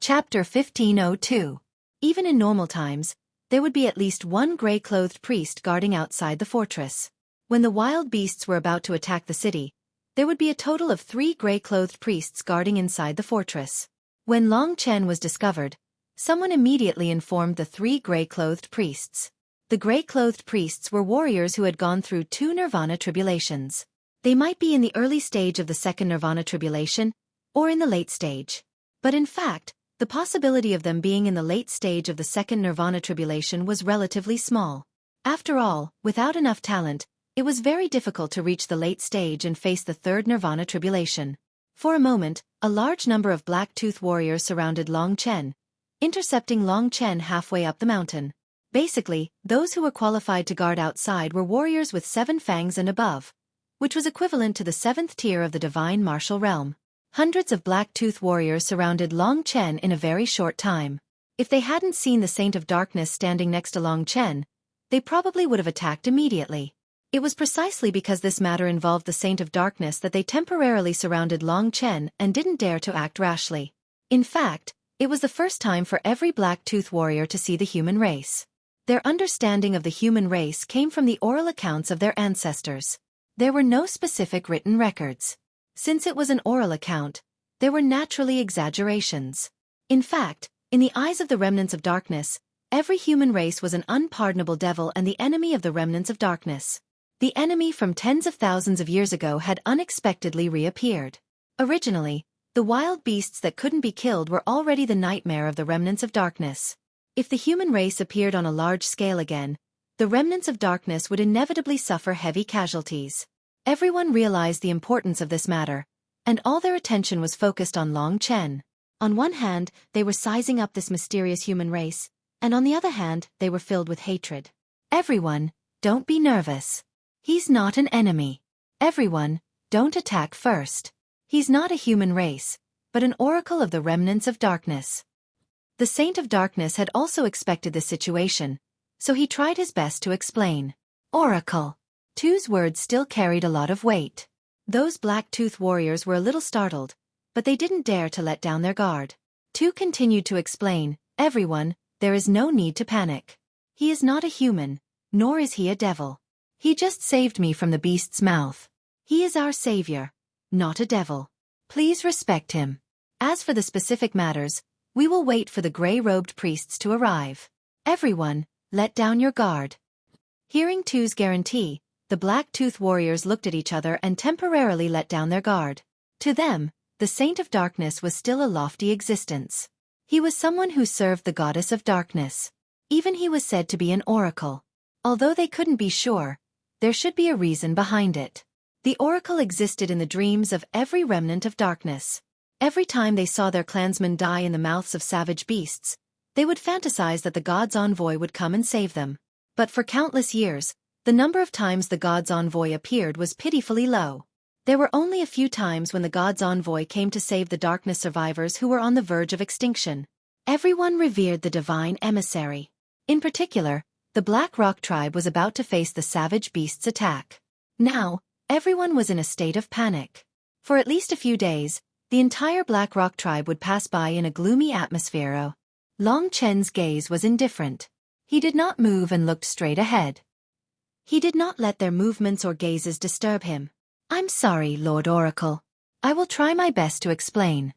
Chapter 1502. Even in normal times, there would be at least one gray-clothed priest guarding outside the fortress. When the wild beasts were about to attack the city, there would be a total of 3 gray-clothed priests guarding inside the fortress. When Long Chen was discovered, someone immediately informed the 3 gray-clothed priests. The gray-clothed priests were warriors who had gone through 2 nirvana tribulations. They might be in the early stage of the second nirvana tribulation, or in the late stage. But in fact, the possibility of them being in the late stage of the second nirvana tribulation was relatively small. After all, without enough talent, it was very difficult to reach the late stage and face the third nirvana tribulation. For a moment, a large number of black-tooth warriors surrounded Long Chen, intercepting Long Chen halfway up the mountain. Basically, those who were qualified to guard outside were warriors with 7 fangs and above, which was equivalent to the 7th tier of the divine martial realm. Hundreds of black-tooth warriors surrounded Long Chen in a very short time. If they hadn't seen the Saint of Darkness standing next to Long Chen, they probably would have attacked immediately. It was precisely because this matter involved the Saint of Darkness that they temporarily surrounded Long Chen and didn't dare to act rashly. In fact, it was the first time for every black-tooth warrior to see the human race. Their understanding of the human race came from the oral accounts of their ancestors. There were no specific written records. Since it was an oral account, there were naturally exaggerations. In fact, in the eyes of the remnants of darkness, every human race was an unpardonable devil and the enemy of the remnants of darkness. The enemy from tens of thousands of years ago had unexpectedly reappeared. Originally, the wild beasts that couldn't be killed were already the nightmare of the remnants of darkness. If the human race appeared on a large scale again, the remnants of darkness would inevitably suffer heavy casualties. Everyone realized the importance of this matter, and all their attention was focused on Long Chen. On one hand, they were sizing up this mysterious human race, and on the other hand, they were filled with hatred. Everyone, don't be nervous. He's not an enemy. Everyone, don't attack first. He's not a human race, but an oracle of the remnants of darkness. The Saint of Darkness had also expected this situation, so he tried his best to explain. Oracle. Tu's words still carried a lot of weight. Those black-tooth warriors were a little startled, but they didn't dare to let down their guard. Tu continued to explain, everyone, there is no need to panic. He is not a human, nor is he a devil. He just saved me from the beast's mouth. He is our savior, not a devil. Please respect him. As for the specific matters, we will wait for the gray-robed priests to arrive. Everyone, let down your guard. Hearing Tu's guarantee, the black-tooth warriors looked at each other and temporarily let down their guard. To them, the Saint of Darkness was still a lofty existence. He was someone who served the goddess of darkness. Even he was said to be an oracle. Although they couldn't be sure, there should be a reason behind it. The oracle existed in the dreams of every remnant of darkness. Every time they saw their clansmen die in the mouths of savage beasts, they would fantasize that the god's envoy would come and save them. But for countless years, the number of times the god's envoy appeared was pitifully low. There were only a few times when the god's envoy came to save the darkness survivors who were on the verge of extinction. Everyone revered the divine emissary. In particular, the Black Rock tribe was about to face the savage beast's attack. Now, everyone was in a state of panic. For at least a few days, the entire Black Rock tribe would pass by in a gloomy atmosphere. Long Chen's gaze was indifferent. He did not move and looked straight ahead. He did not let their movements or gazes disturb him. I'm sorry, Lord Oracle. I will try my best to explain.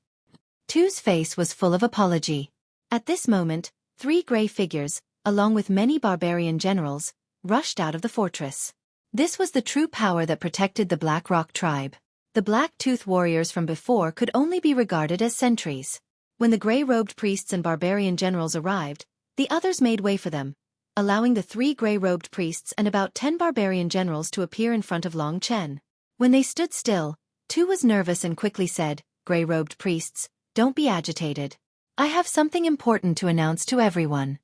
Tu's face was full of apology. At this moment, 3 gray figures, along with many barbarian generals, rushed out of the fortress. This was the true power that protected the Black Rock tribe. The black-tooth warriors from before could only be regarded as sentries. When the gray-robed priests and barbarian generals arrived, the others made way for them, allowing the 3 gray-robed priests and about 10 barbarian generals to appear in front of Long Chen. When they stood still, Tu was nervous and quickly said, Gray-robed priests, don't be agitated. I have something important to announce to everyone.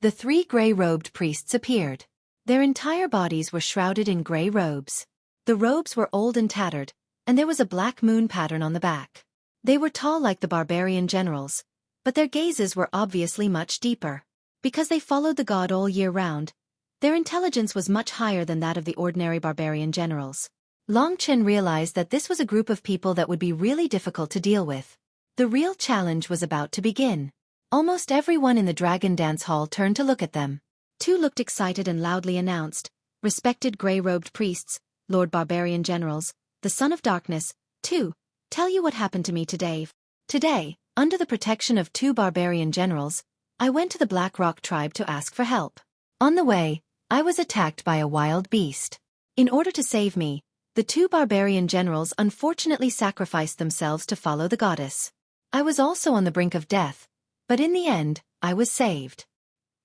The 3 gray-robed priests appeared. Their entire bodies were shrouded in gray robes. The robes were old and tattered, and there was a black moon pattern on the back. They were tall like the barbarian generals, but their gazes were obviously much deeper. Because they followed the god all year round, their intelligence was much higher than that of the ordinary barbarian generals. Long Chen realized that this was a group of people that would be really difficult to deal with. The real challenge was about to begin. Almost everyone in the Dragon Dance Hall turned to look at them. Two looked excited and loudly announced, "Respected gray-robed priests, Lord Barbarian Generals, the Son of Darkness, tell you what happened to me today. Today, under the protection of two barbarian generals, I went to the Black Rock tribe to ask for help. On the way, I was attacked by a wild beast. In order to save me, the two barbarian generals unfortunately sacrificed themselves to follow the goddess. I was also on the brink of death, but in the end, I was saved."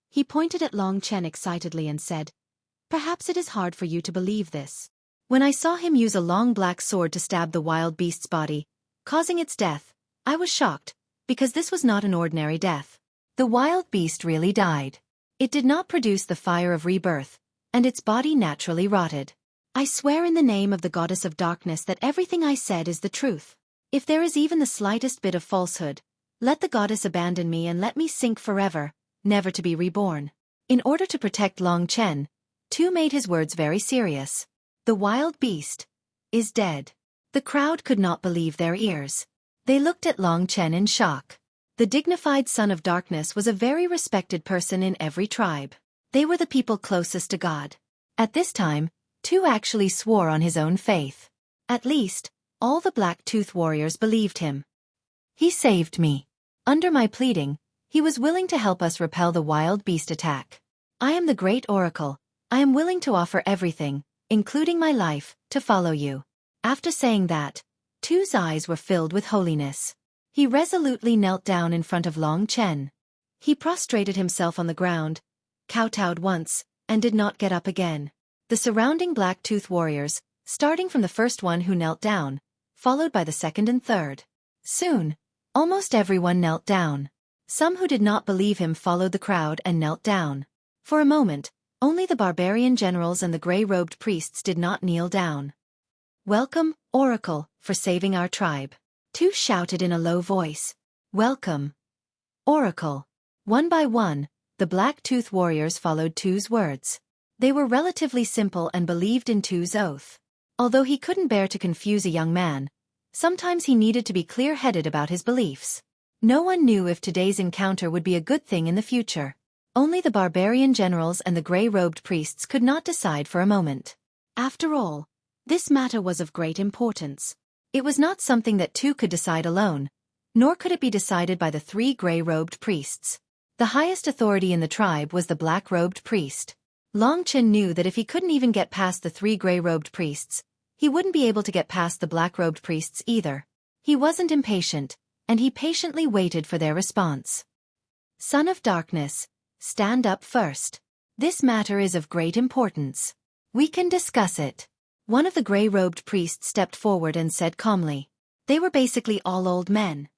He pointed at Long Chen excitedly and said, "Perhaps it is hard for you to believe this. When I saw him use a long black sword to stab the wild beast's body, causing its death, I was shocked, because this was not an ordinary death. The wild beast really died. It did not produce the fire of rebirth, and its body naturally rotted. I swear in the name of the goddess of darkness that everything I said is the truth. If there is even the slightest bit of falsehood, let the goddess abandon me and let me sink forever, never to be reborn." In order to protect Long Chen, Tu made his words very serious. "The wild beast is dead." The crowd could not believe their ears. They looked at Long Chen in shock. The dignified Son of Darkness was a very respected person in every tribe. They were the people closest to God. At this time, Tu actually swore on his own faith. At least, all the Black-Tooth warriors believed him. "He saved me. Under my pleading, he was willing to help us repel the wild beast attack. I am the great oracle. I am willing to offer everything, including my life, to follow you." After saying that, Tu's eyes were filled with holiness. He resolutely knelt down in front of Long Chen. He prostrated himself on the ground, kowtowed once, and did not get up again. The surrounding Black-Tooth warriors, starting from the first one who knelt down, followed by the second and third. Soon, almost everyone knelt down. Some who did not believe him followed the crowd and knelt down. For a moment, only the barbarian generals and the gray-robed priests did not kneel down. "Welcome, Oracle, for saving our tribe." Tu shouted in a low voice. "Welcome, Oracle." One by one, the Black-Tooth warriors followed Tu's words. They were relatively simple and believed in Tu's oath. Although he couldn't bear to confuse a young man, sometimes he needed to be clear-headed about his beliefs. No one knew if today's encounter would be a good thing in the future. Only the barbarian generals and the gray-robed priests could not decide for a moment. After all, this matter was of great importance. It was not something that Tu could decide alone, nor could it be decided by the three gray-robed priests. The highest authority in the tribe was the black-robed priest. Long Chen knew that if he couldn't even get past the three gray-robed priests, he wouldn't be able to get past the black-robed priests either. He wasn't impatient, and he patiently waited for their response. "Son of Darkness, stand up first. This matter is of great importance. We can discuss it." One of the gray-robed priests stepped forward and said calmly. They were basically all old men.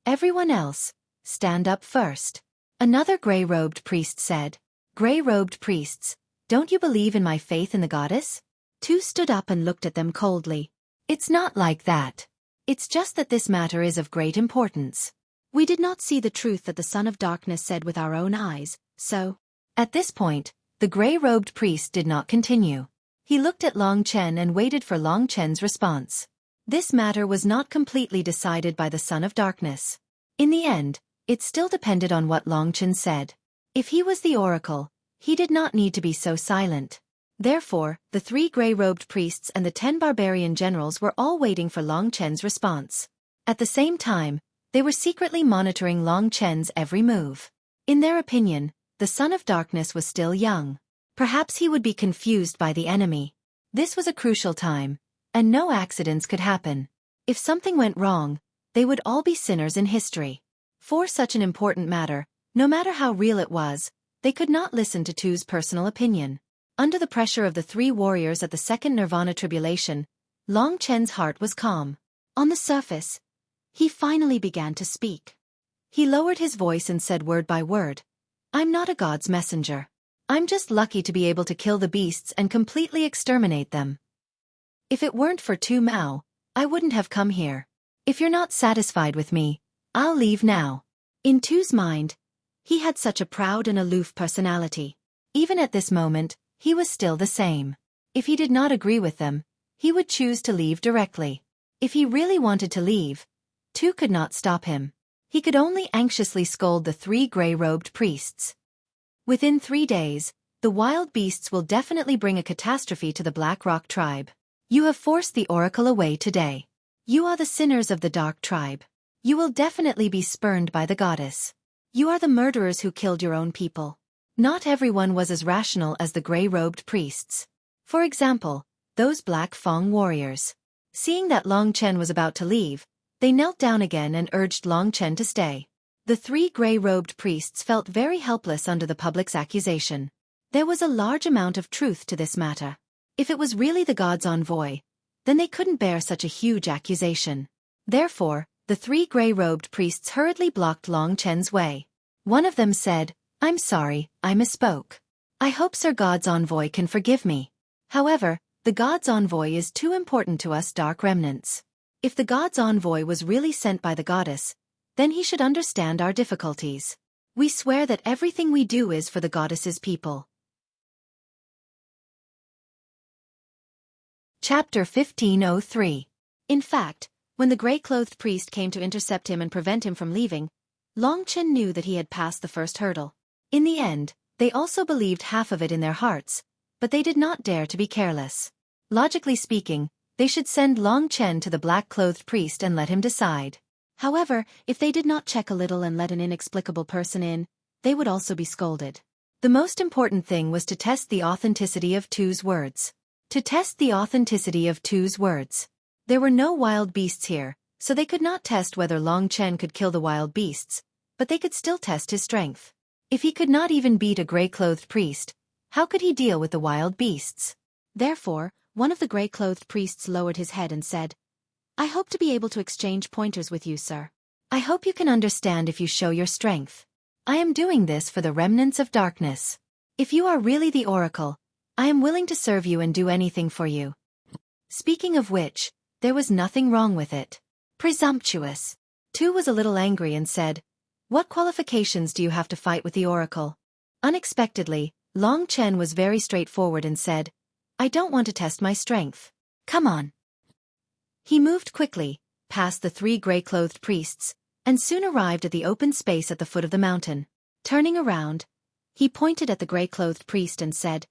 "Everyone else, stand up first." Another gray-robed priest said. "Gray-robed priests, don't you believe in my faith in the goddess?" Tu stood up and looked at them coldly. "It's not like that. It's just that this matter is of great importance. We did not see the truth that the Son of Darkness said with our own eyes, so..." At this point, the gray-robed priest did not continue. He looked at Long Chen and waited for Long Chen's response. This matter was not completely decided by the Son of Darkness. In the end, it still depended on what Long Chen said. If he was the oracle, he did not need to be so silent. Therefore, the three gray-robed priests and the 10 barbarian generals were all waiting for Long Chen's response. At the same time, they were secretly monitoring Long Chen's every move. In their opinion, the Son of Darkness was still young. Perhaps he would be confused by the enemy. This was a crucial time, and no accidents could happen. If something went wrong, they would all be sinners in history. For such an important matter, no matter how real it was, they could not listen to Tu's personal opinion. Under the pressure of the three warriors at the second Nirvana tribulation, Long Chen's heart was calm. On the surface, he finally began to speak. He lowered his voice and said word by word, "I'm not a god's messenger. I'm just lucky to be able to kill the beasts and completely exterminate them. If it weren't for Tu Mao, I wouldn't have come here. If you're not satisfied with me, I'll leave now." In Tu's mind, he had such a proud and aloof personality. Even at this moment, he was still the same. If he did not agree with them, he would choose to leave directly. If he really wanted to leave, Tu could not stop him. He could only anxiously scold the 3 gray-robed priests. Within 3 days, the wild beasts will definitely bring a catastrophe to the Black Rock tribe. You have forced the oracle away today. You are the sinners of the Dark tribe. You will definitely be spurned by the goddess. You are the murderers who killed your own people. Not everyone was as rational as the gray-robed priests. For example, those Black Fong warriors. Seeing that Long Chen was about to leave, they knelt down again and urged Long Chen to stay. The 3 gray-robed priests felt very helpless under the public's accusation. There was a large amount of truth to this matter. If it was really the god's envoy, then they couldn't bear such a huge accusation. Therefore, the 3 gray-robed priests hurriedly blocked Long Chen's way. One of them said, "I'm sorry, I misspoke. I hope Sir God's envoy can forgive me. However, the god's envoy is too important to us dark remnants. If the god's envoy was really sent by the goddess, then he should understand our difficulties. We swear that everything we do is for the goddess's people." Chapter 1503. In fact, when the gray-clothed priest came to intercept him and prevent him from leaving, Long Chen knew that he had passed the first hurdle. In the end, they also believed half of it in their hearts, but they did not dare to be careless. Logically speaking, they should send Long Chen to the black-clothed priest and let him decide. However, if they did not check a little and let an inexplicable person in, they would also be scolded. The most important thing was to test the authenticity of Tu's words. To test the authenticity of Tu's words. There were no wild beasts here, so they could not test whether Long Chen could kill the wild beasts, but they could still test his strength. If he could not even beat a gray-clothed priest, how could he deal with the wild beasts? Therefore, one of the gray-clothed priests lowered his head and said, "I hope to be able to exchange pointers with you, sir. I hope you can understand if you show your strength. I am doing this for the remnants of darkness. If you are really the oracle, I am willing to serve you and do anything for you." Speaking of which, there was nothing wrong with it. Presumptuous. Tu was a little angry and said, "What qualifications do you have to fight with the oracle?" Unexpectedly, Long Chen was very straightforward and said, "I don't want to test my strength. Come on." He moved quickly, past the 3 gray-clothed priests, and soon arrived at the open space at the foot of the mountain. Turning around, he pointed at the gray-clothed priest and said,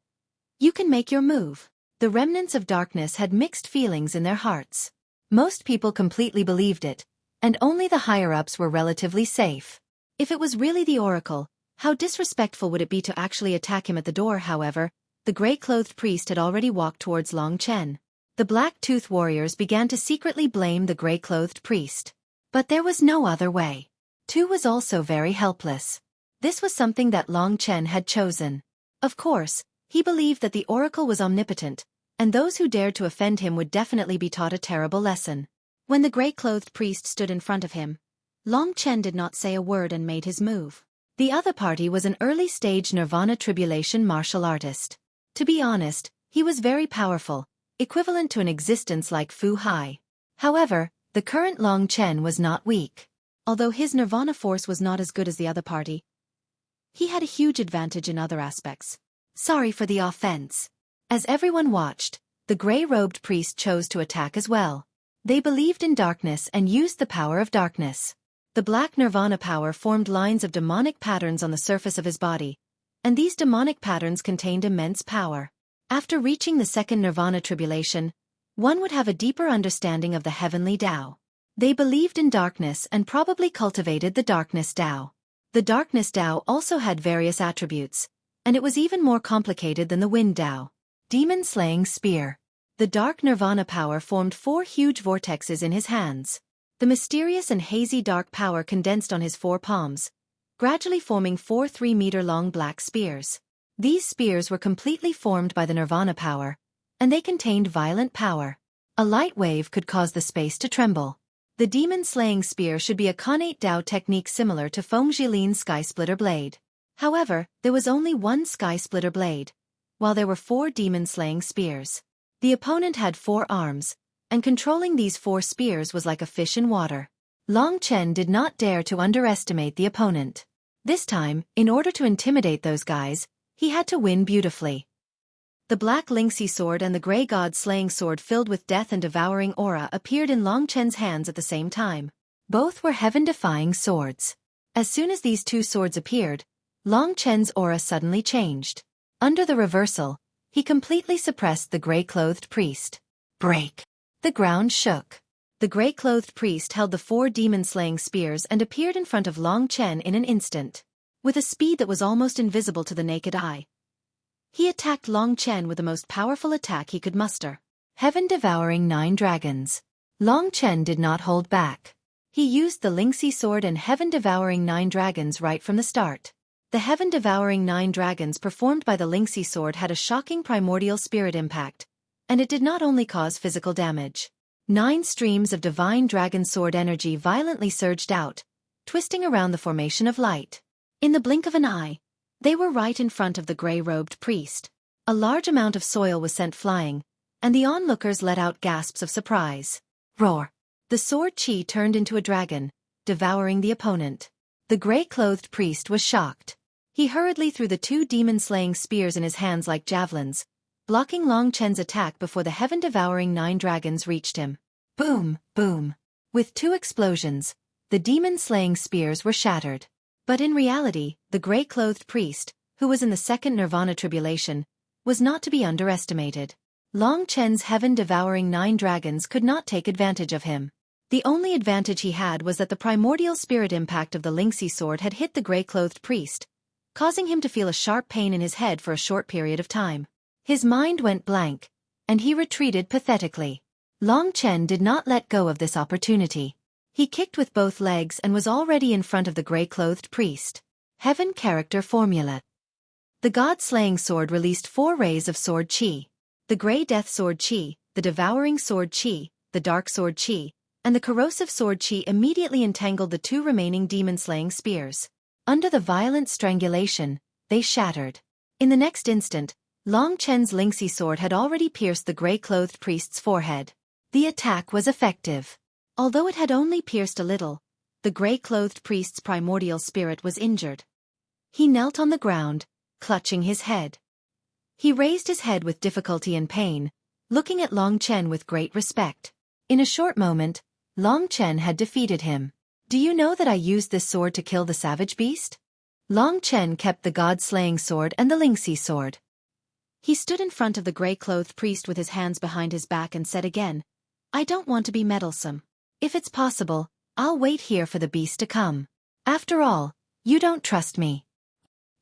"You can make your move." The remnants of darkness had mixed feelings in their hearts. Most people completely believed it, and only the higher-ups were relatively safe. If it was really the oracle, how disrespectful would it be to actually attack him at the door? However, the gray-clothed priest had already walked towards Long Chen. The black-tooth warriors began to secretly blame the gray-clothed priest. But there was no other way. Tu was also very helpless. This was something that Long Chen had chosen. Of course, he believed that the oracle was omnipotent, and those who dared to offend him would definitely be taught a terrible lesson. When the gray-clothed priest stood in front of him, Long Chen did not say a word and made his move. The other party was an early-stage Nirvana Tribulation martial artist. To be honest, he was very powerful, equivalent to an existence like Fu Hai. However, the current Long Chen was not weak. Although his Nirvana force was not as good as the other party, he had a huge advantage in other aspects. Sorry for the offense. As everyone watched, the gray-robed priest chose to attack as well. They believed in darkness and used the power of darkness. The black Nirvana power formed lines of demonic patterns on the surface of his body, and these demonic patterns contained immense power. After reaching the second Nirvana tribulation, one would have a deeper understanding of the heavenly Tao. They believed in darkness and probably cultivated the darkness Tao. The darkness Tao also had various attributes, and it was even more complicated than the wind Tao. Demon-slaying spear. The dark Nirvana power formed 4 huge vortexes in his hands. The mysterious and hazy dark power condensed on his 4 palms, gradually forming 4 3-meter-long black spears. These spears were completely formed by the Nirvana power, and they contained violent power. A light wave could cause the space to tremble. The demon-slaying spear should be a Khanate Dao technique similar to Feng Jilin's Sky Splitter blade. However, there was only one Sky Splitter blade, while there were 4 demon-slaying spears. The opponent had 4 arms, and controlling these 4 spears was like a fish in water. Long Chen did not dare to underestimate the opponent. This time, in order to intimidate those guys, he had to win beautifully. The black Lingxi sword and the gray god slaying sword filled with death and devouring aura appeared in Long Chen's hands at the same time. Both were heaven-defying swords. As soon as these two swords appeared, Long Chen's aura suddenly changed. Under the reversal, he completely suppressed the gray-clothed priest. Break! The ground shook. The gray-clothed priest held the 4 demon-slaying spears and appeared in front of Long Chen in an instant. With a speed that was almost invisible to the naked eye, he attacked Long Chen with the most powerful attack he could muster. Heaven-devouring 9 dragons. Long Chen did not hold back. He used the Lingxi sword and heaven-devouring 9 dragons right from the start. The heaven-devouring 9 dragons performed by the Lingxi sword had a shocking primordial spirit impact, and it did not only cause physical damage. 9 streams of divine dragon sword energy violently surged out, twisting around the formation of light. In the blink of an eye, they were right in front of the gray-robed priest. A large amount of soil was sent flying, and the onlookers let out gasps of surprise. Roar! The sword chi turned into a dragon, devouring the opponent. The gray-clothed priest was shocked. He hurriedly threw the 2 demon-slaying spears in his hands like javelins, blocking Long Chen's attack before the heaven-devouring 9 dragons reached him. Boom, boom. With 2 explosions, the demon-slaying spears were shattered. But in reality, the gray-clothed priest, who was in the second nirvana tribulation, was not to be underestimated. Long Chen's heaven-devouring 9 dragons could not take advantage of him. The only advantage he had was that the primordial spirit impact of the Lingxi sword had hit the gray-clothed priest, causing him to feel a sharp pain in his head for a short period of time. His mind went blank, and he retreated pathetically. Long Chen did not let go of this opportunity. He kicked with both legs and was already in front of the gray-clothed priest. Heaven Character Formula. The God-slaying sword released 4 rays of sword chi. The Grey Death Sword Chi, the Devouring Sword Chi, the Dark Sword Chi, and the Corrosive Sword Chi immediately entangled the 2 remaining demon-slaying spears. Under the violent strangulation, they shattered. In the next instant, Long Chen's Lingxi sword had already pierced the gray-clothed priest's forehead. The attack was effective. Although it had only pierced a little, the gray-clothed priest's primordial spirit was injured. He knelt on the ground, clutching his head. He raised his head with difficulty and pain, looking at Long Chen with great respect. In a short moment, Long Chen had defeated him. Do you know that I used this sword to kill the savage beast? Long Chen kept the god-slaying sword and the Lingxi sword. He stood in front of the gray-clothed priest with his hands behind his back and said again, I don't want to be meddlesome. If it's possible, I'll wait here for the beast to come. After all, you don't trust me.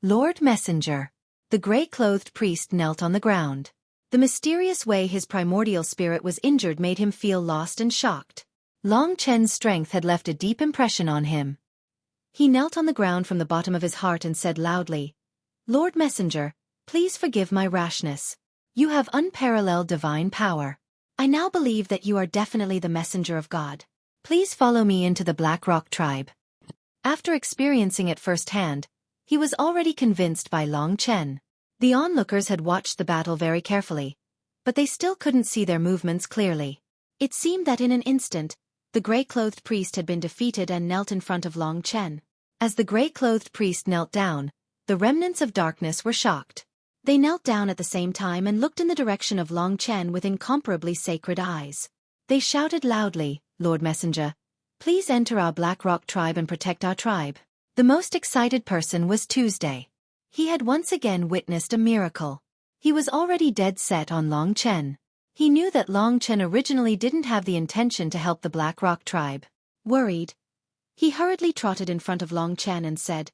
Lord Messenger. The gray-clothed priest knelt on the ground. The mysterious way his primordial spirit was injured made him feel lost and shocked. Long Chen's strength had left a deep impression on him. He knelt on the ground from the bottom of his heart and said loudly, Lord Messenger, please forgive my rashness. You have unparalleled divine power. I now believe that you are definitely the messenger of God. Please follow me into the Black Rock tribe. After experiencing it firsthand, he was already convinced by Long Chen. The onlookers had watched the battle very carefully, but they still couldn't see their movements clearly. It seemed that in an instant, the gray-clothed priest had been defeated and knelt in front of Long Chen. As the gray-clothed priest knelt down, the remnants of darkness were shocked. They knelt down at the same time and looked in the direction of Long Chen with incomparably sacred eyes. They shouted loudly, Lord Messenger, please enter our Black Rock tribe and protect our tribe. The most excited person was Tuesday. He had once again witnessed a miracle. He was already dead set on Long Chen. He knew that Long Chen originally didn't have the intention to help the Black Rock tribe. Worried, he hurriedly trotted in front of Long Chen and said,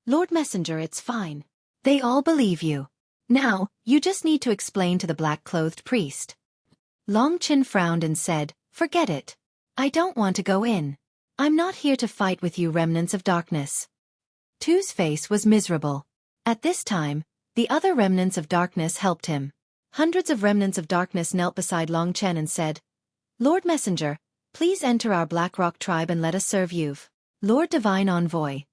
Lord Messenger, it's fine. They all believe you. Now, you just need to explain to the black-clothed priest. Long Chen frowned and said, forget it. I don't want to go in. I'm not here to fight with you remnants of darkness. Tu's face was miserable. At this time, the other remnants of darkness helped him. Hundreds of remnants of darkness knelt beside Long Chen and said, Lord Messenger, please enter our Black Rock tribe and let us serve you. Lord Divine Envoy,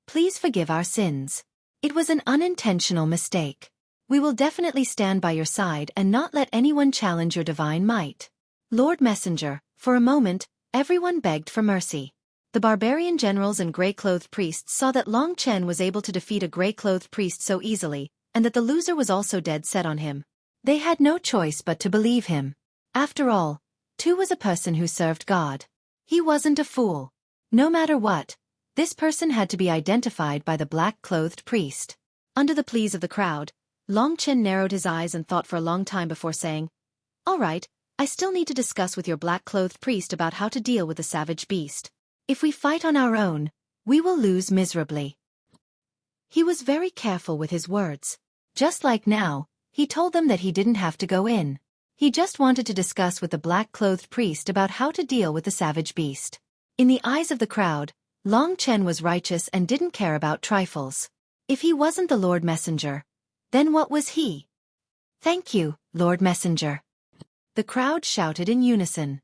please forgive our sins. It was an unintentional mistake. We will definitely stand by your side and not let anyone challenge your divine might. Lord Messenger, for a moment, everyone begged for mercy. The barbarian generals and gray-clothed priests saw that Long Chen was able to defeat a gray-clothed priest so easily, and that the loser was also dead set on him. They had no choice but to believe him. After all, Tu was a person who served God. He wasn't a fool. No matter what, this person had to be identified by the black-clothed priest. Under the pleas of the crowd, Long Chen narrowed his eyes and thought for a long time before saying, "All right, I still need to discuss with your black-clothed priest about how to deal with the savage beast. If we fight on our own, we will lose miserably." He was very careful with his words. Just like now, he told them that he didn't have to go in. He just wanted to discuss with the black-clothed priest about how to deal with the savage beast. In the eyes of the crowd, Long Chen was righteous and didn't care about trifles. If he wasn't the Lord Messenger, then what was he? "Thank you, Lord Messenger," the crowd shouted in unison.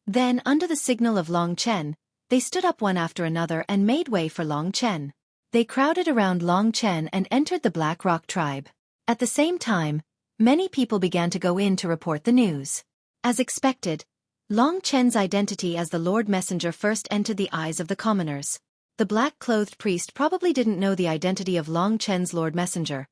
Then, under the signal of Long Chen, they stood up one after another and made way for Long Chen. They crowded around Long Chen and entered the Black Rock tribe. At the same time, many people began to go in to report the news. As expected, Long Chen's identity as the Lord Messenger first entered the eyes of the commoners. The black-clothed priest probably didn't know the identity of Long Chen's Lord Messenger,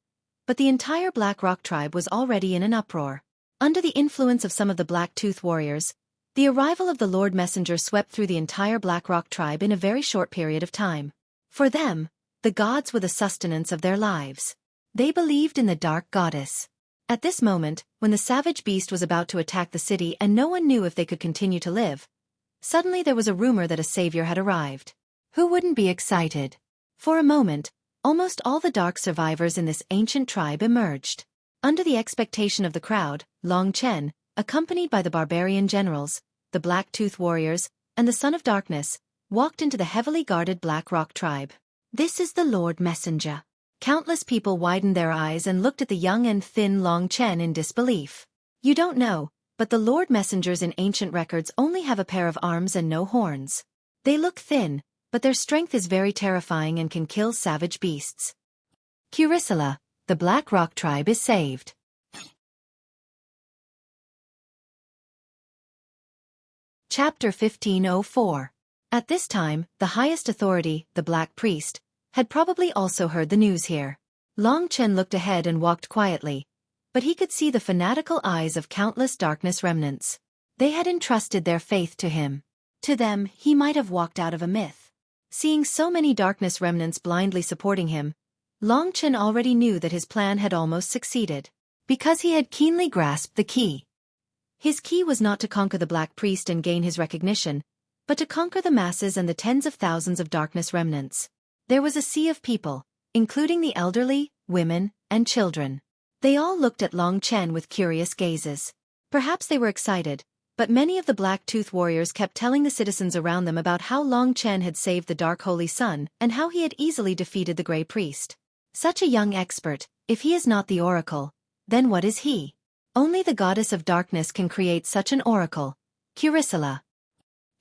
but the entire Black Rock tribe was already in an uproar. Under the influence of some of the Black-Tooth warriors, the arrival of the Lord Messenger swept through the entire Black Rock tribe in a very short period of time. For them, the gods were the sustenance of their lives. They believed in the dark goddess. At this moment, when the savage beast was about to attack the city and no one knew if they could continue to live, suddenly there was a rumor that a savior had arrived. Who wouldn't be excited? For a moment, almost all the dark survivors in this ancient tribe emerged. Under the expectation of the crowd, Long Chen, accompanied by the barbarian generals, the Black-Tooth warriors, and the Son of Darkness, walked into the heavily guarded Black Rock tribe. "This is the Lord Messenger." Countless people widened their eyes and looked at the young and thin Long Chen in disbelief. "You don't know, but the Lord Messengers in ancient records only have a pair of arms and no horns. They look thin, but their strength is very terrifying and can kill savage beasts." Curicula, the Black Rock tribe is saved. Chapter 1504. At this time, the highest authority, the Black Priest, had probably also heard the news here. Long Chen looked ahead and walked quietly, but he could see the fanatical eyes of countless darkness remnants. They had entrusted their faith to him. To them, he might have walked out of a myth. Seeing so many darkness remnants blindly supporting him, Long Chen already knew that his plan had almost succeeded, because he had keenly grasped the key. His key was not to conquer the Black Priest and gain his recognition, but to conquer the masses and the tens of thousands of darkness remnants. There was a sea of people, including the elderly, women, and children. They all looked at Long Chen with curious gazes. Perhaps they were excited, but many of the Black-Tooth warriors kept telling the citizens around them about how Long Chen had saved the Dark Holy Sun and how he had easily defeated the Grey Priest. Such a young expert, if he is not the oracle, then what is he? Only the goddess of darkness can create such an oracle. Curicula.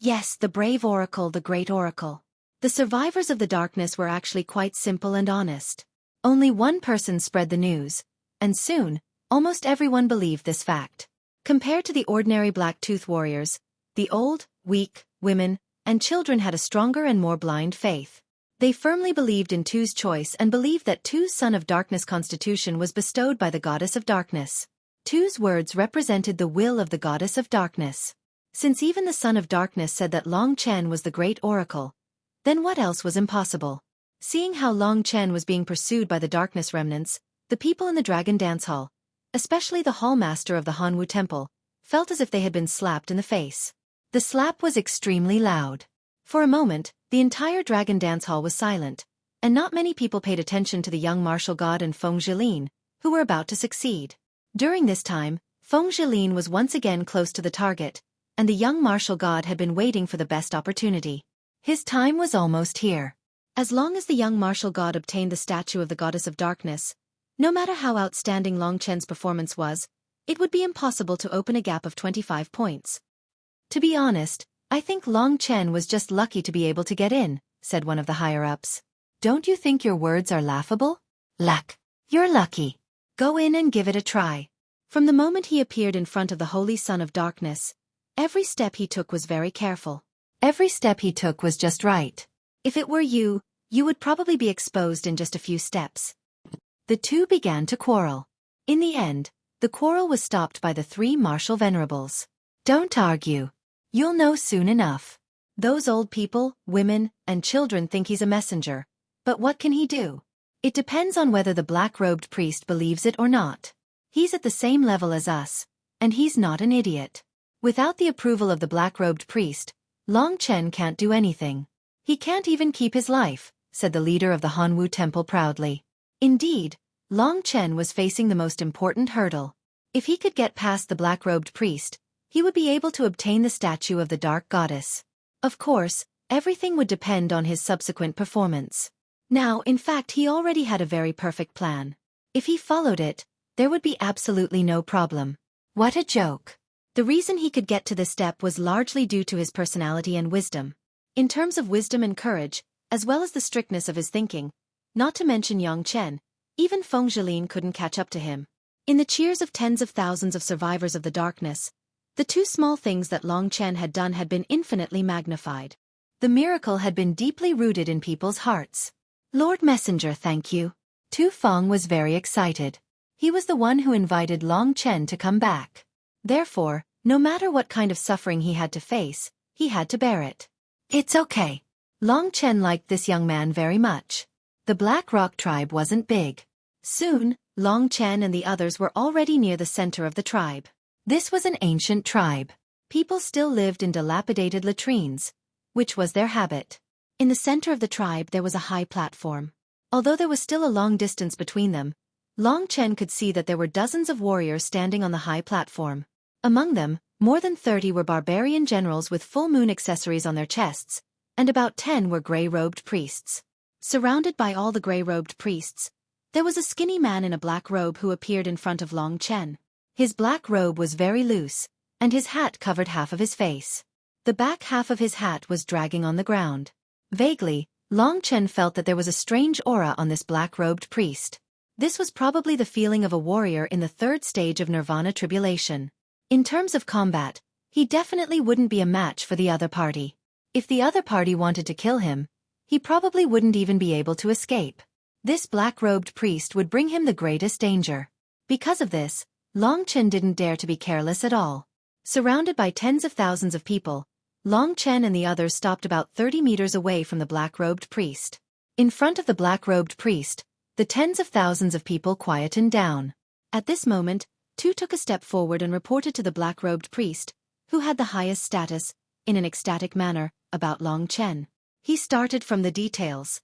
Yes, the brave oracle, the great oracle. The survivors of the darkness were actually quite simple and honest. Only one person spread the news, and soon, almost everyone believed this fact. Compared to the ordinary Black-Tooth warriors, the old, weak, women, and children had a stronger and more blind faith. They firmly believed in Tu's choice and believed that Tu's Son of Darkness constitution was bestowed by the Goddess of Darkness. Tu's words represented the will of the Goddess of Darkness. Since even the Son of Darkness said that Long Chen was the great oracle, then what else was impossible? Seeing how Long Chen was being pursued by the darkness remnants, the people in the Dragon Dance Hall, especially the hall master of the Hanwu Temple, felt as if they had been slapped in the face. The slap was extremely loud. For a moment, the entire Dragon Dance Hall was silent, and not many people paid attention to the young martial god and Feng Zhilin, who were about to succeed. During this time, Feng Zhilin was once again close to the target, and the young martial god had been waiting for the best opportunity. His time was almost here. As long as the young martial god obtained the statue of the Goddess of Darkness, no matter how outstanding Long Chen's performance was, it would be impossible to open a gap of 25 points. To be honest, I think Long Chen was just lucky to be able to get in, said one of the higher-ups. Don't you think your words are laughable? Luck. You're lucky. Go in and give it a try. From the moment he appeared in front of the Holy Son of Darkness, every step he took was very careful. Every step he took was just right. If it were you, you would probably be exposed in just a few steps. The two began to quarrel. In the end, the quarrel was stopped by the three martial venerables. Don't argue. You'll know soon enough. Those old people, women, and children think he's a messenger. But what can he do? It depends on whether the black-robed priest believes it or not. He's at the same level as us, and he's not an idiot. Without the approval of the black-robed priest, Long Chen can't do anything. He can't even keep his life, said the leader of the Hanwu Temple proudly. Indeed, Long Chen was facing the most important hurdle. If he could get past the black-robed priest, he would be able to obtain the statue of the Dark Goddess. Of course, everything would depend on his subsequent performance. Now, in fact, he already had a very perfect plan. If he followed it, there would be absolutely no problem. What a joke. The reason he could get to this step was largely due to his personality and wisdom. In terms of wisdom and courage, as well as the strictness of his thinking, not to mention Yang Chen, even Feng Zhilin couldn't catch up to him. In the cheers of tens of thousands of survivors of the darkness, the two small things that Long Chen had done had been infinitely magnified. The miracle had been deeply rooted in people's hearts. Lord Messenger, thank you. Tu Feng was very excited. He was the one who invited Long Chen to come back. Therefore, no matter what kind of suffering he had to face, he had to bear it. It's okay. Long Chen liked this young man very much. The Black Rock tribe wasn't big. Soon, Long Chen and the others were already near the center of the tribe. This was an ancient tribe. People still lived in dilapidated latrines, which was their habit. In the center of the tribe there was a high platform. Although there was still a long distance between them, Long Chen could see that there were dozens of warriors standing on the high platform. Among them, more than 30 were barbarian generals with full moon accessories on their chests, and about 10 were gray-robed priests. Surrounded by all the gray-robed priests, there was a skinny man in a black robe who appeared in front of Long Chen. His black robe was very loose, and his hat covered half of his face. The back half of his hat was dragging on the ground. Vaguely, Long Chen felt that there was a strange aura on this black-robed priest. This was probably the feeling of a warrior in the third stage of Nirvana tribulation. In terms of combat, he definitely wouldn't be a match for the other party. If the other party wanted to kill him, he probably wouldn't even be able to escape. This black-robed priest would bring him the greatest danger. Because of this, Long Chen didn't dare to be careless at all. Surrounded by tens of thousands of people, Long Chen and the others stopped about 30 meters away from the black-robed priest. In front of the black-robed priest, the tens of thousands of people quietened down. At this moment, Tu took a step forward and reported to the black-robed priest, who had the highest status, in an ecstatic manner, about Long Chen. He started from the details.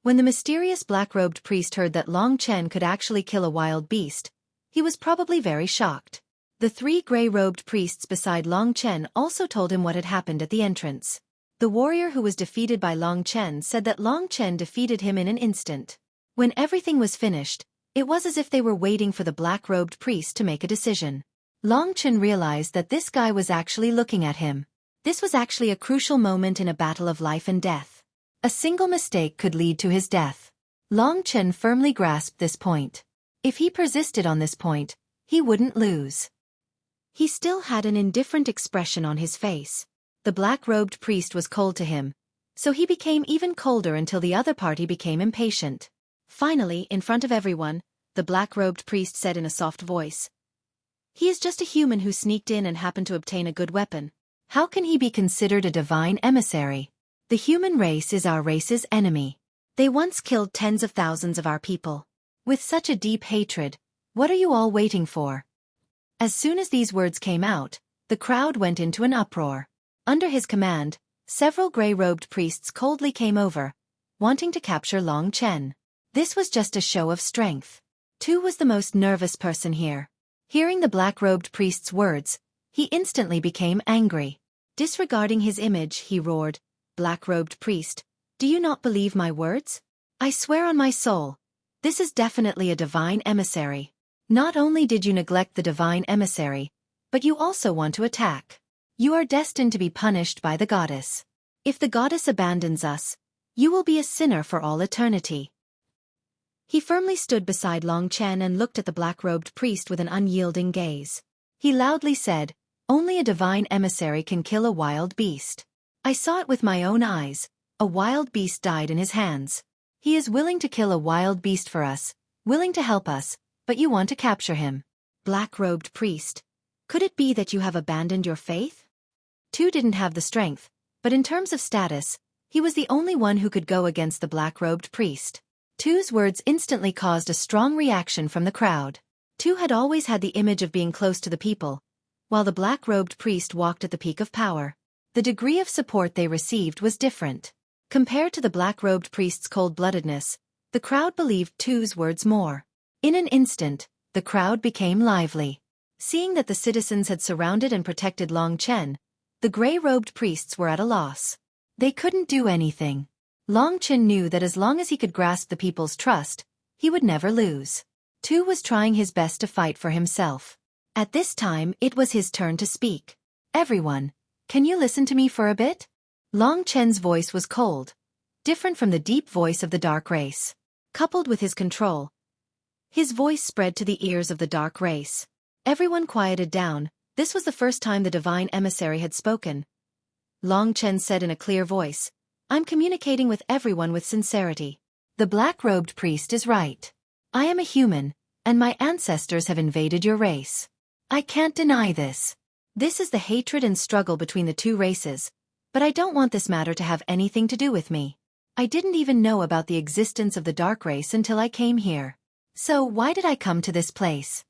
When the mysterious black-robed priest heard that Long Chen could actually kill a wild beast, he was probably very shocked. The 3 gray-robed priests beside Long Chen also told him what had happened at the entrance. The warrior who was defeated by Long Chen said that Long Chen defeated him in an instant. When everything was finished, it was as if they were waiting for the black-robed priest to make a decision. Long Chen realized that this guy was actually looking at him. This was actually a crucial moment in a battle of life and death. A single mistake could lead to his death. Long Chen firmly grasped this point. If he persisted on this point, he wouldn't lose. He still had an indifferent expression on his face. The black-robed priest was cold to him, so he became even colder until the other party became impatient. Finally, in front of everyone, the black-robed priest said in a soft voice, "He is just a human who sneaked in and happened to obtain a good weapon. How can he be considered a divine emissary? The human race is our race's enemy. They once killed tens of thousands of our people. With such a deep hatred, what are you all waiting for?" As soon as these words came out, the crowd went into an uproar. Under his command, several gray-robed priests coldly came over, wanting to capture Long Chen. This was just a show of strength. Tu was the most nervous person here. Hearing the black-robed priest's words, he instantly became angry. Disregarding his image, he roared, "Black-robed priest, do you not believe my words? I swear on my soul, this is definitely a divine emissary. Not only did you neglect the divine emissary, but you also want to attack. You are destined to be punished by the goddess. If the goddess abandons us, you will be a sinner for all eternity." He firmly stood beside Long Chen and looked at the black-robed priest with an unyielding gaze. He loudly said, "Only a divine emissary can kill a wild beast. I saw it with my own eyes. A wild beast died in his hands. He is willing to kill a wild beast for us, willing to help us, but you want to capture him. Black-robed priest, could it be that you have abandoned your faith?" Tu didn't have the strength, but in terms of status, he was the only one who could go against the black-robed priest. Tu's words instantly caused a strong reaction from the crowd. Tu had always had the image of being close to the people, while the black-robed priest walked at the peak of power. The degree of support they received was different. Compared to the black-robed priest's cold-bloodedness, the crowd believed Tu's words more. In an instant, the crowd became lively. Seeing that the citizens had surrounded and protected Long Chen, the gray-robed priests were at a loss. They couldn't do anything. Long Chen knew that as long as he could grasp the people's trust, he would never lose. Tu was trying his best to fight for himself. At this time, it was his turn to speak. "Everyone, can you listen to me for a bit?" Long Chen's voice was cold, different from the deep voice of the dark race. Coupled with his control, his voice spread to the ears of the dark race. Everyone quieted down. This was the first time the divine emissary had spoken. Long Chen said in a clear voice, "I'm communicating with everyone with sincerity. The black-robed priest is right. I am a human, and my ancestors have invaded your race. I can't deny this. This is the hatred and struggle between the two races, but I don't want this matter to have anything to do with me. I didn't even know about the existence of the dark race until I came here. So why did I come to this place?"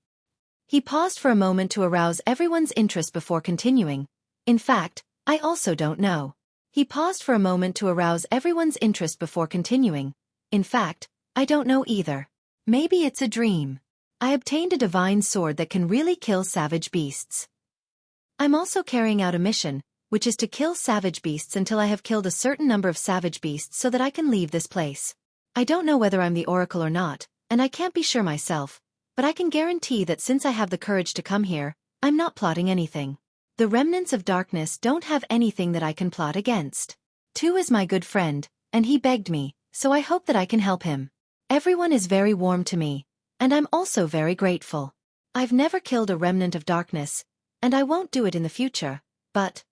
He paused for a moment to arouse everyone's interest before continuing. "In fact, I also don't know." He paused for a moment to arouse everyone's interest before continuing. "In fact, I don't know either. Maybe it's a dream. I obtained a divine sword that can really kill savage beasts. I'm also carrying out a mission, which is to kill savage beasts until I have killed a certain number of savage beasts so that I can leave this place. I don't know whether I'm the oracle or not, and I can't be sure myself, but I can guarantee that since I have the courage to come here, I'm not plotting anything. The remnants of darkness don't have anything that I can plot against. Tu is my good friend, and he begged me, so I hope that I can help him. Everyone is very warm to me, and I'm also very grateful. I've never killed a remnant of darkness, and I won't do it in the future, but..."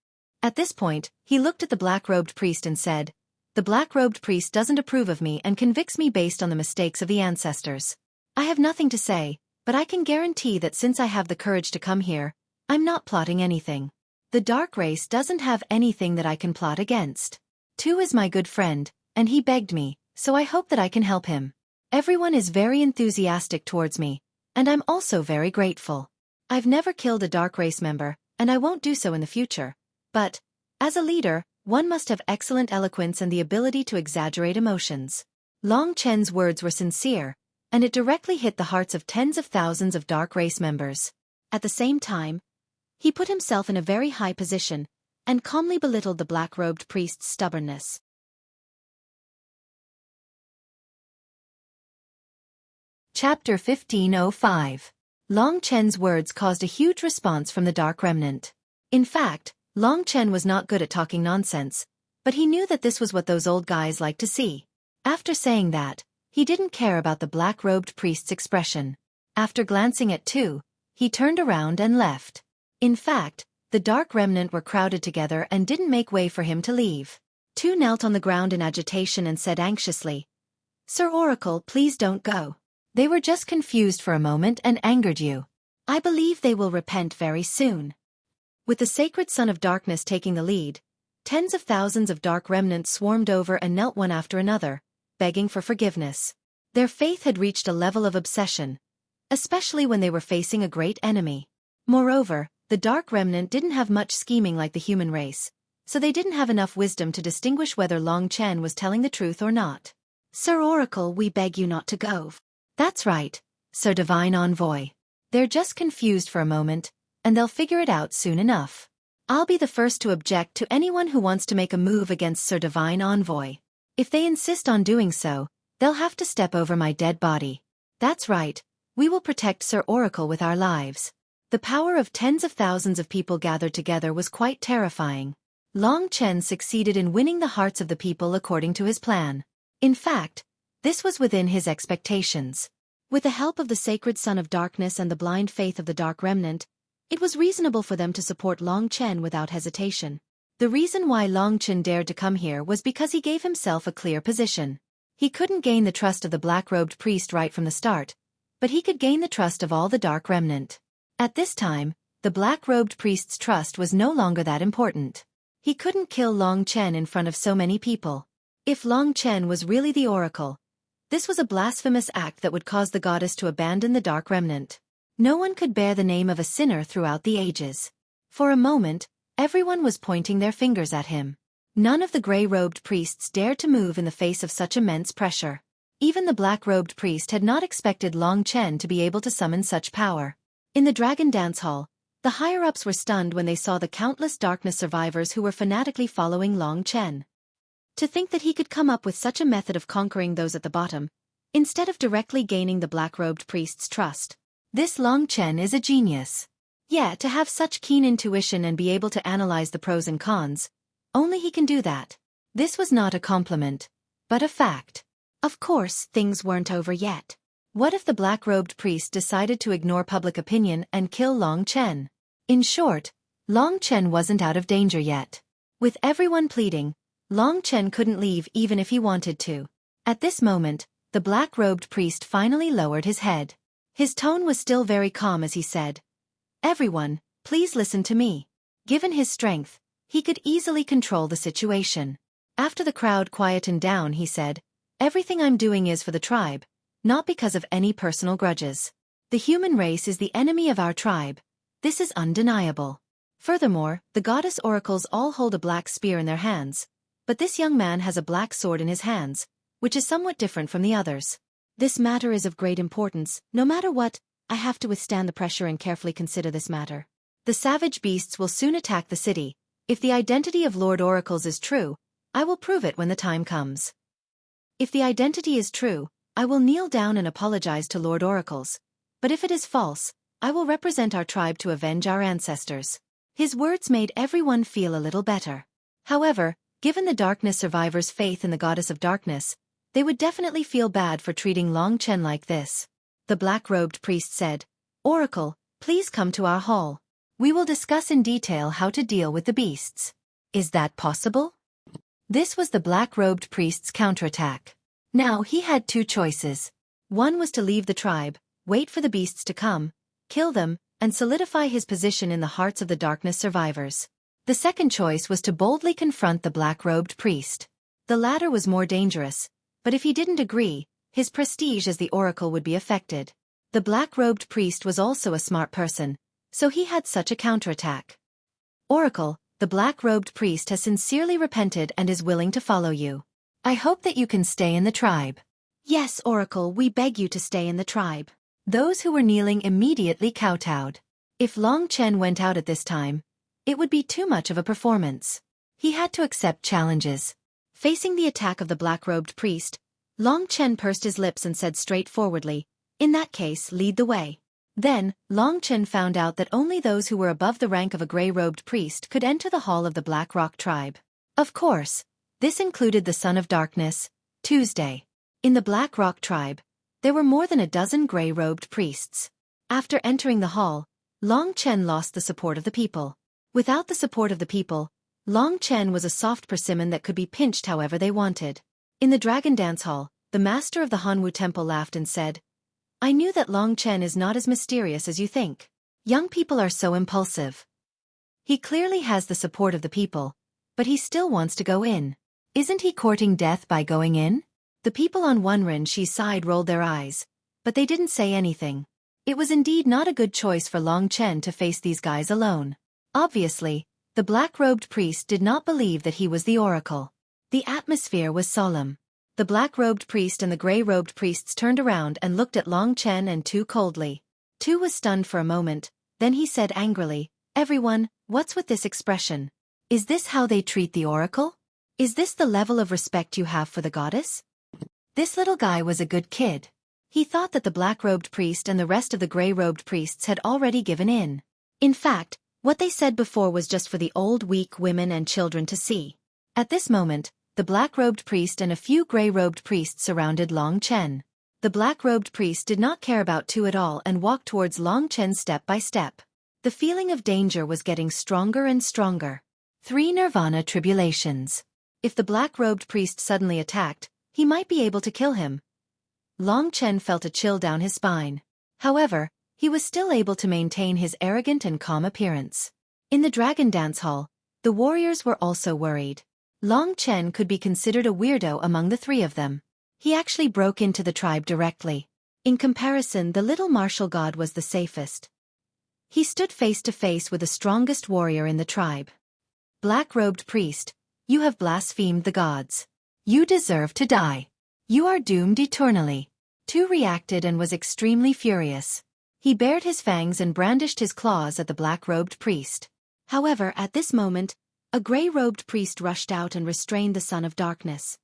At this point, he looked at the black-robed priest and said, "The black-robed priest doesn't approve of me and convicts me based on the mistakes of the ancestors. I have nothing to say, but I can guarantee that since I have the courage to come here, I'm not plotting anything. The dark race doesn't have anything that I can plot against. Tu is my good friend, and he begged me, so I hope that I can help him. Everyone is very enthusiastic towards me, and I'm also very grateful. I've never killed a dark race member, and I won't do so in the future. But, as a leader, one must have excellent eloquence and the ability to exaggerate emotions." Long Chen's words were sincere, and it directly hit the hearts of tens of thousands of dark race members. At the same time, he put himself in a very high position, and calmly belittled the black-robed priest's stubbornness. Chapter 1505. Long Chen's words caused a huge response from the Dark Remnant. In fact, Long Chen was not good at talking nonsense, but he knew that this was what those old guys liked to see. After saying that, he didn't care about the black-robed priest's expression. After glancing at Tu, he turned around and left. In fact, the Dark Remnant were crowded together and didn't make way for him to leave. Tu knelt on the ground in agitation and said anxiously, "Sir Oracle, please don't go. They were just confused for a moment and angered you. I believe they will repent very soon." With the sacred Son of Darkness taking the lead, tens of thousands of dark remnants swarmed over and knelt one after another, begging for forgiveness. Their faith had reached a level of obsession, especially when they were facing a great enemy. Moreover, the dark remnant didn't have much scheming like the human race, so they didn't have enough wisdom to distinguish whether Long Chen was telling the truth or not. "Sir Oracle, we beg you not to go." "That's right, Sir Divine Envoy. They're just confused for a moment, and they'll figure it out soon enough. I'll be the first to object to anyone who wants to make a move against Sir Divine Envoy. If they insist on doing so, they'll have to step over my dead body. That's right, we will protect Sir Oracle with our lives." The power of tens of thousands of people gathered together was quite terrifying. Long Chen succeeded in winning the hearts of the people according to his plan. In fact, this was within his expectations. With the help of the sacred Son of Darkness and the blind faith of the Dark Remnant, it was reasonable for them to support Long Chen without hesitation. The reason why Long Chen dared to come here was because he gave himself a clear position. He couldn't gain the trust of the black-robed priest right from the start, but he could gain the trust of all the Dark Remnant. At this time, the black-robed priest's trust was no longer that important. He couldn't kill Long Chen in front of so many people. If Long Chen was really the oracle, this was a blasphemous act that would cause the goddess to abandon the Dark Remnant. No one could bear the name of a sinner throughout the ages. For a moment, everyone was pointing their fingers at him. None of the gray-robed priests dared to move in the face of such immense pressure. Even the black-robed priest had not expected Long Chen to be able to summon such power. In the Dragon Dance Hall, the higher-ups were stunned when they saw the countless darkness survivors who were fanatically following Long Chen. To think that he could come up with such a method of conquering those at the bottom, instead of directly gaining the black-robed priest's trust. This Long Chen is a genius. Yeah, to have such keen intuition and be able to analyze the pros and cons, only he can do that. This was not a compliment, but a fact. Of course, things weren't over yet. What if the black-robed priest decided to ignore public opinion and kill Long Chen? In short, Long Chen wasn't out of danger yet. With everyone pleading, Long Chen couldn't leave even if he wanted to. At this moment, the black-robed priest finally lowered his head. His tone was still very calm as he said, "Everyone, please listen to me." Given his strength, he could easily control the situation. After the crowd quietened down, he said, "Everything I'm doing is for the tribe, not because of any personal grudges. The human race is the enemy of our tribe. This is undeniable. Furthermore, the goddess oracles all hold a black spear in their hands, but this young man has a black sword in his hands, which is somewhat different from the others. This matter is of great importance. No matter what, I have to withstand the pressure and carefully consider this matter. The savage beasts will soon attack the city. If the identity of Lord Oracles is true, I will prove it when the time comes. If the identity is true, I will kneel down and apologize to Lord Oracles. But if it is false, I will represent our tribe to avenge our ancestors." His words made everyone feel a little better. However, given the darkness survivors' faith in the goddess of darkness, they would definitely feel bad for treating Long Chen like this. The black-robed priest said, "Oracle, please come to our hall. We will discuss in detail how to deal with the beasts." "Is that possible?" This was the black-robed priest's counterattack. Now he had two choices. One was to leave the tribe, wait for the beasts to come, kill them, and solidify his position in the hearts of the darkness survivors. The second choice was to boldly confront the black-robed priest. The latter was more dangerous, but if he didn't agree, his prestige as the oracle would be affected. The black-robed priest was also a smart person, so he had such a counterattack. "Oracle, the black-robed priest has sincerely repented and is willing to follow you. I hope that you can stay in the tribe." "Yes, Oracle, we beg you to stay in the tribe." Those who were kneeling immediately kowtowed. If Long Chen went out at this time, it would be too much of a performance. He had to accept challenges. Facing the attack of the black-robed priest, Long Chen pursed his lips and said straightforwardly, "In that case, lead the way." Then, Long Chen found out that only those who were above the rank of a gray-robed priest could enter the hall of the Black Rock tribe. Of course, this included the Son of Darkness, Tuesday. In the Black Rock tribe, there were more than a dozen gray-robed priests. After entering the hall, Long Chen lost the support of the people. Without the support of the people, Long Chen was a soft persimmon that could be pinched however they wanted. In the Dragon Dance Hall, the master of the Hanwu Temple laughed and said, "I knew that Long Chen is not as mysterious as you think. Young people are so impulsive. He clearly has the support of the people, but he still wants to go in. Isn't he courting death by going in?" The people on Wenren's side rolled their eyes, but they didn't say anything. It was indeed not a good choice for Long Chen to face these guys alone. Obviously, the black-robed priest did not believe that he was the oracle. The atmosphere was solemn. The black-robed priest and the gray-robed priests turned around and looked at Long Chen and Tu coldly. Tu was stunned for a moment, then he said angrily, "Everyone, what's with this expression? Is this how they treat the oracle? Is this the level of respect you have for the goddess?" This little guy was a good kid. He thought that the black-robed priest and the rest of the gray-robed priests had already given in. In fact, what they said before was just for the old weak women and children to see. At this moment, the black-robed priest and a few gray-robed priests surrounded Long Chen. The black-robed priest did not care about Tu at all and walked towards Long Chen step by step. The feeling of danger was getting stronger and stronger. 3 Nirvana Tribulations. If the black-robed priest suddenly attacked, he might be able to kill him. Long Chen felt a chill down his spine. However, he was still able to maintain his arrogant and calm appearance. In the Dragon Dance Hall, The warriors were also worried. Long Chen could be considered a weirdo among the three of them. He actually broke into the tribe directly. In comparison, the little martial god was the safest. He stood face to face with the strongest warrior in the tribe. Black-robed priest, you have blasphemed the gods. You deserve to die. You are doomed eternally. Tu reacted and was extremely furious. He bared his fangs and brandished his claws at the black-robed priest. However, at this moment, a gray-robed priest rushed out and restrained the son of darkness.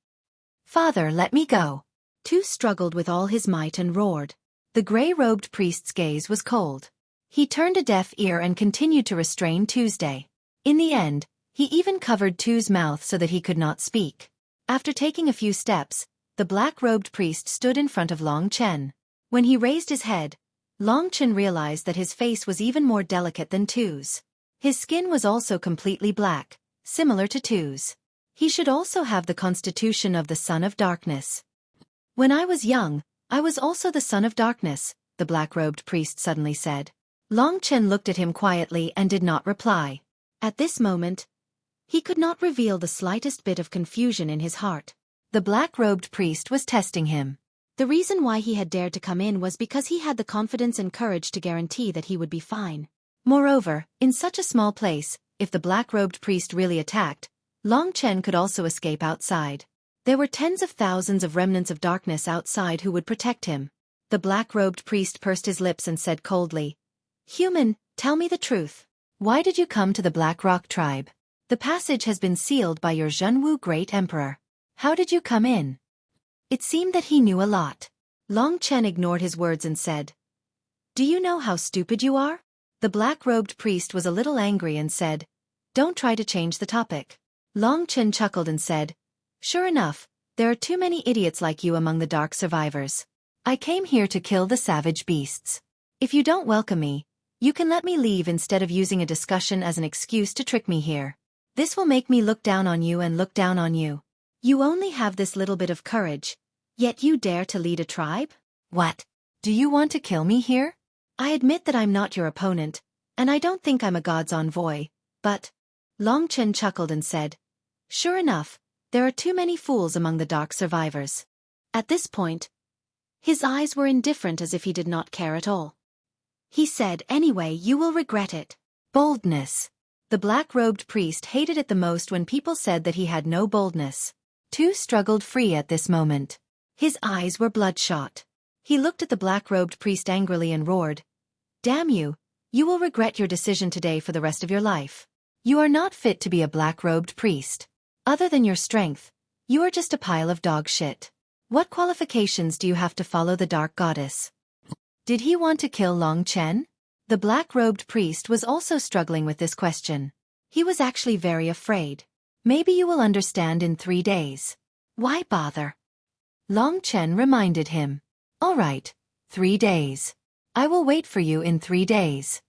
Father, let me go. Tu struggled with all his might and roared. The gray-robed priest's gaze was cold. He turned a deaf ear and continued to restrain Tuesday. In the end, he even covered Tu's mouth so that he could not speak. After taking a few steps, the black-robed priest stood in front of Long Chen. When he raised his head, Long Chen realized that his face was even more delicate than Tu's. His skin was also completely black, similar to Tu's. He should also have the constitution of the son of darkness. When I was young, I was also the son of darkness, the black-robed priest suddenly said. Long Chen looked at him quietly and did not reply. At this moment, he could not reveal the slightest bit of confusion in his heart. The black-robed priest was testing him. The reason why he had dared to come in was because he had the confidence and courage to guarantee that he would be fine. Moreover, in such a small place, if the black-robed priest really attacked, Long Chen could also escape outside. There were tens of thousands of remnants of darkness outside who would protect him. The black-robed priest pursed his lips and said coldly, "Human, tell me the truth. Why did you come to the Black Rock tribe? The passage has been sealed by your Zhenwu Great Emperor. How did you come in?" It seemed that he knew a lot. Long Chen ignored his words and said, "Do you know how stupid you are?" The black-robed priest was a little angry and said, "Don't try to change the topic." Long Chen chuckled and said, "Sure enough, there are too many idiots like you among the dark survivors. I came here to kill the savage beasts. If you don't welcome me, you can let me leave instead of using a discussion as an excuse to trick me here. This will make me look down on you and look down on you. You only have this little bit of courage, yet you dare to lead a tribe? What? Do you want to kill me here? I admit that I'm not your opponent, and I don't think I'm a god's envoy, but..." Long Chen chuckled and said, "Sure enough, there are too many fools among the dark survivors." At this point, his eyes were indifferent as if he did not care at all. He said, "Anyway, you will regret it." Boldness. The black-robed priest hated it the most when people said that he had no boldness. Tu struggled free at this moment. His eyes were bloodshot. He looked at the black-robed priest angrily and roared, "Damn you, you will regret your decision today for the rest of your life. You are not fit to be a black-robed priest. Other than your strength, you are just a pile of dog shit. What qualifications do you have to follow the dark goddess?" Did he want to kill Long Chen? The black-robed priest was also struggling with this question. He was actually very afraid. "Maybe you will understand in 3 days. Why bother?" Long Chen reminded him. "All right, 3 days. I will wait for you in 3 days."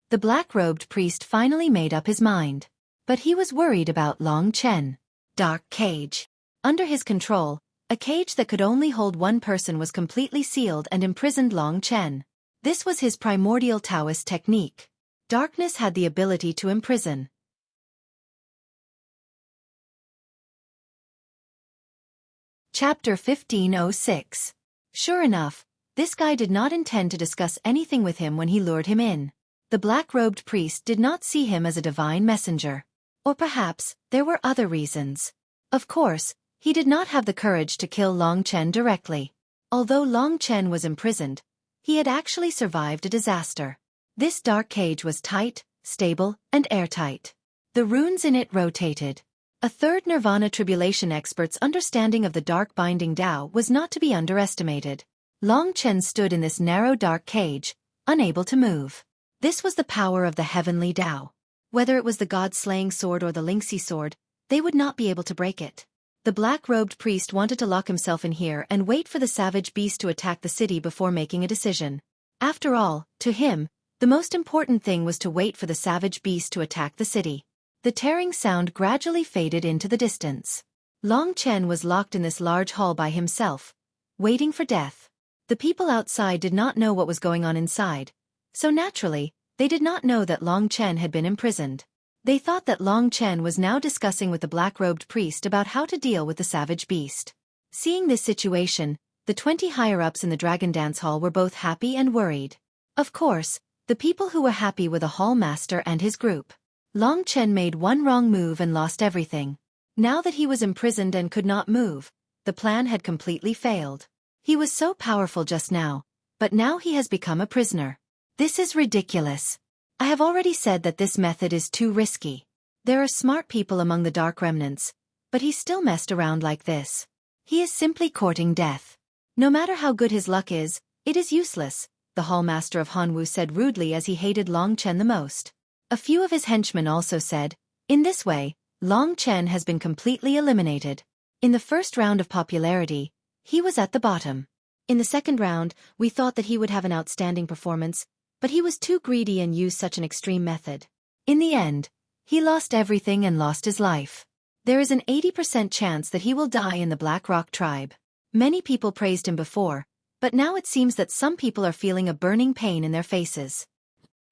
The black-robed priest finally made up his mind. But he was worried about Long Chen. Dark cage. Under his control, a cage that could only hold one person was completely sealed and imprisoned Long Chen. This was his primordial Taoist technique. Darkness had the ability to imprison. Chapter 1506. Sure enough, this guy did not intend to discuss anything with him when he lured him in. The black-robed priest did not see him as a divine messenger. Or perhaps, there were other reasons. Of course, he did not have the courage to kill Long Chen directly. Although Long Chen was imprisoned, he had actually survived a disaster. This dark cage was tight, stable, and airtight. The runes in it rotated. A third Nirvana tribulation expert's understanding of the dark binding Tao was not to be underestimated. Long Chen stood in this narrow dark cage, unable to move. This was the power of the heavenly Tao. Whether it was the god-slaying sword or the Lingxi sword, they would not be able to break it. The black-robed priest wanted to lock himself in here and wait for the savage beast to attack the city before making a decision. After all, to him, the most important thing was to wait for the savage beast to attack the city. The tearing sound gradually faded into the distance. Long Chen was locked in this large hall by himself, waiting for death. The people outside did not know what was going on inside, so naturally, they did not know that Long Chen had been imprisoned. They thought that Long Chen was now discussing with the black-robed priest about how to deal with the savage beast. Seeing this situation, the 20 higher-ups in the Dragon Dance Hall were both happy and worried. Of course, the people who were happy were the hall master and his group. Long Chen made one wrong move and lost everything. Now that he was imprisoned and could not move, the plan had completely failed. He was so powerful just now, but now he has become a prisoner. This is ridiculous. I have already said that this method is too risky. There are smart people among the Dark Remnants, but he still messed around like this. He is simply courting death. No matter how good his luck is, it is useless, the hallmaster of Hanwu said rudely as he hated Long Chen the most. A few of his henchmen also said, in this way, Long Chen has been completely eliminated. In the first round of popularity, he was at the bottom. In the second round, we thought that he would have an outstanding performance, but he was too greedy and used such an extreme method. In the end, he lost everything and lost his life. There is an 80% chance that he will die in the Black Rock tribe. Many people praised him before, but now it seems that some people are feeling a burning pain in their faces.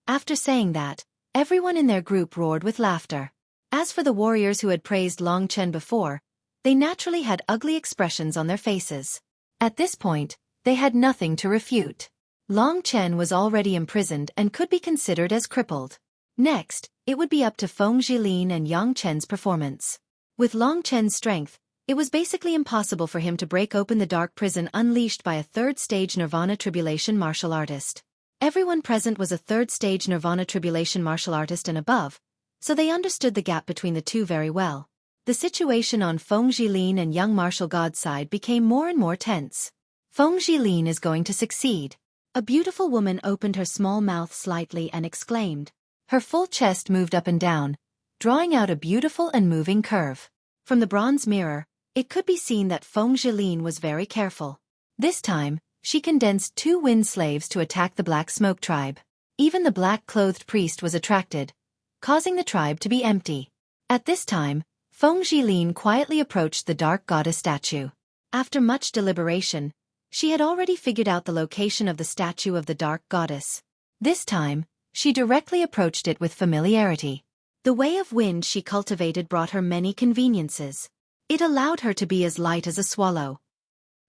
After saying that, everyone in their group roared with laughter. As for the warriors who had praised Long Chen before, they naturally had ugly expressions on their faces. At this point, they had nothing to refute. Long Chen was already imprisoned and could be considered as crippled. Next, it would be up to Feng Jilin and Yang Chen's performance. With Long Chen's strength, it was basically impossible for him to break open the dark prison unleashed by a third-stage Nirvana Tribulation martial artist. Everyone present was a third-stage Nirvana Tribulation martial artist and above, so they understood the gap between the two very well. The situation on Feng Jilin and young martial god's side became more and more tense. Feng Jilin is going to succeed. A beautiful woman opened her small mouth slightly and exclaimed. Her full chest moved up and down, drawing out a beautiful and moving curve. From the bronze mirror, it could be seen that Feng Jilin was very careful. This time, she condensed 2 wind slaves to attack the Black Smoke tribe. Even the black-clothed priest was attracted, causing the tribe to be empty. At this time, Feng Jilin quietly approached the dark goddess statue. After much deliberation, she had already figured out the location of the statue of the dark goddess. This time, she directly approached it with familiarity. The way of wind she cultivated brought her many conveniences. It allowed her to be as light as a swallow.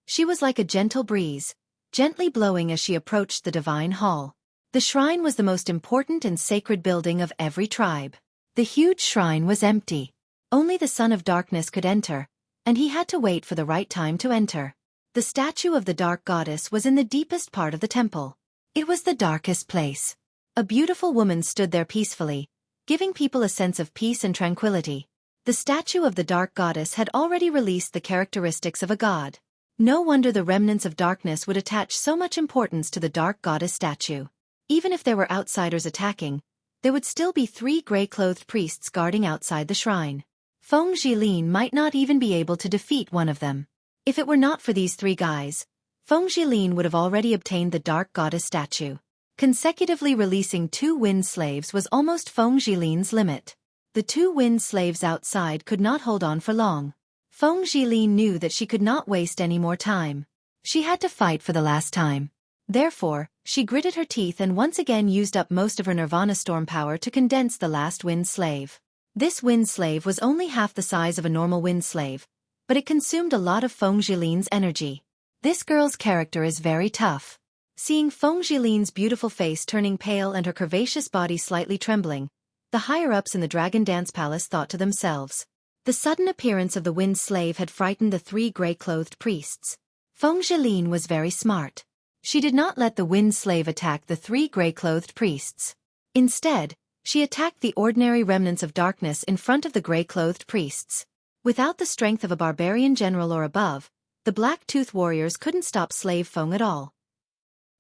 She was like a gentle breeze, gently blowing as she approached the divine hall. The shrine was the most important and sacred building of every tribe. The huge shrine was empty. Only the Son of Darkness could enter, and he had to wait for the right time to enter. The statue of the dark goddess was in the deepest part of the temple. It was the darkest place. A beautiful woman stood there peacefully, giving people a sense of peace and tranquility. The statue of the dark goddess had already released the characteristics of a god. No wonder the remnants of darkness would attach so much importance to the dark goddess statue. Even if there were outsiders attacking, there would still be 3 gray-clothed priests guarding outside the shrine. Feng Jilin might not even be able to defeat one of them. If it were not for these 3 guys, Feng Jilin would have already obtained the dark goddess statue. Consecutively releasing 2 wind slaves was almost Feng Jilin's limit. The 2 wind slaves outside could not hold on for long. Feng Jilin knew that she could not waste any more time. She had to fight for the last time. Therefore, she gritted her teeth and once again used up most of her Nirvana storm power to condense the last wind slave. This wind slave was only half the size of a normal wind slave, but it consumed a lot of Feng Jilin's energy. This girl's character is very tough. Seeing Feng Jilin's beautiful face turning pale and her curvaceous body slightly trembling, the higher-ups in the Dragon Dance Palace thought to themselves. The sudden appearance of the wind slave had frightened the 3 gray-clothed priests. Feng Jilin was very smart. She did not let the wind slave attack the 3 gray-clothed priests. Instead, she attacked the ordinary remnants of darkness in front of the gray-clothed priests. Without the strength of a barbarian general or above, the black-tooth warriors couldn't stop Slave Feng at all.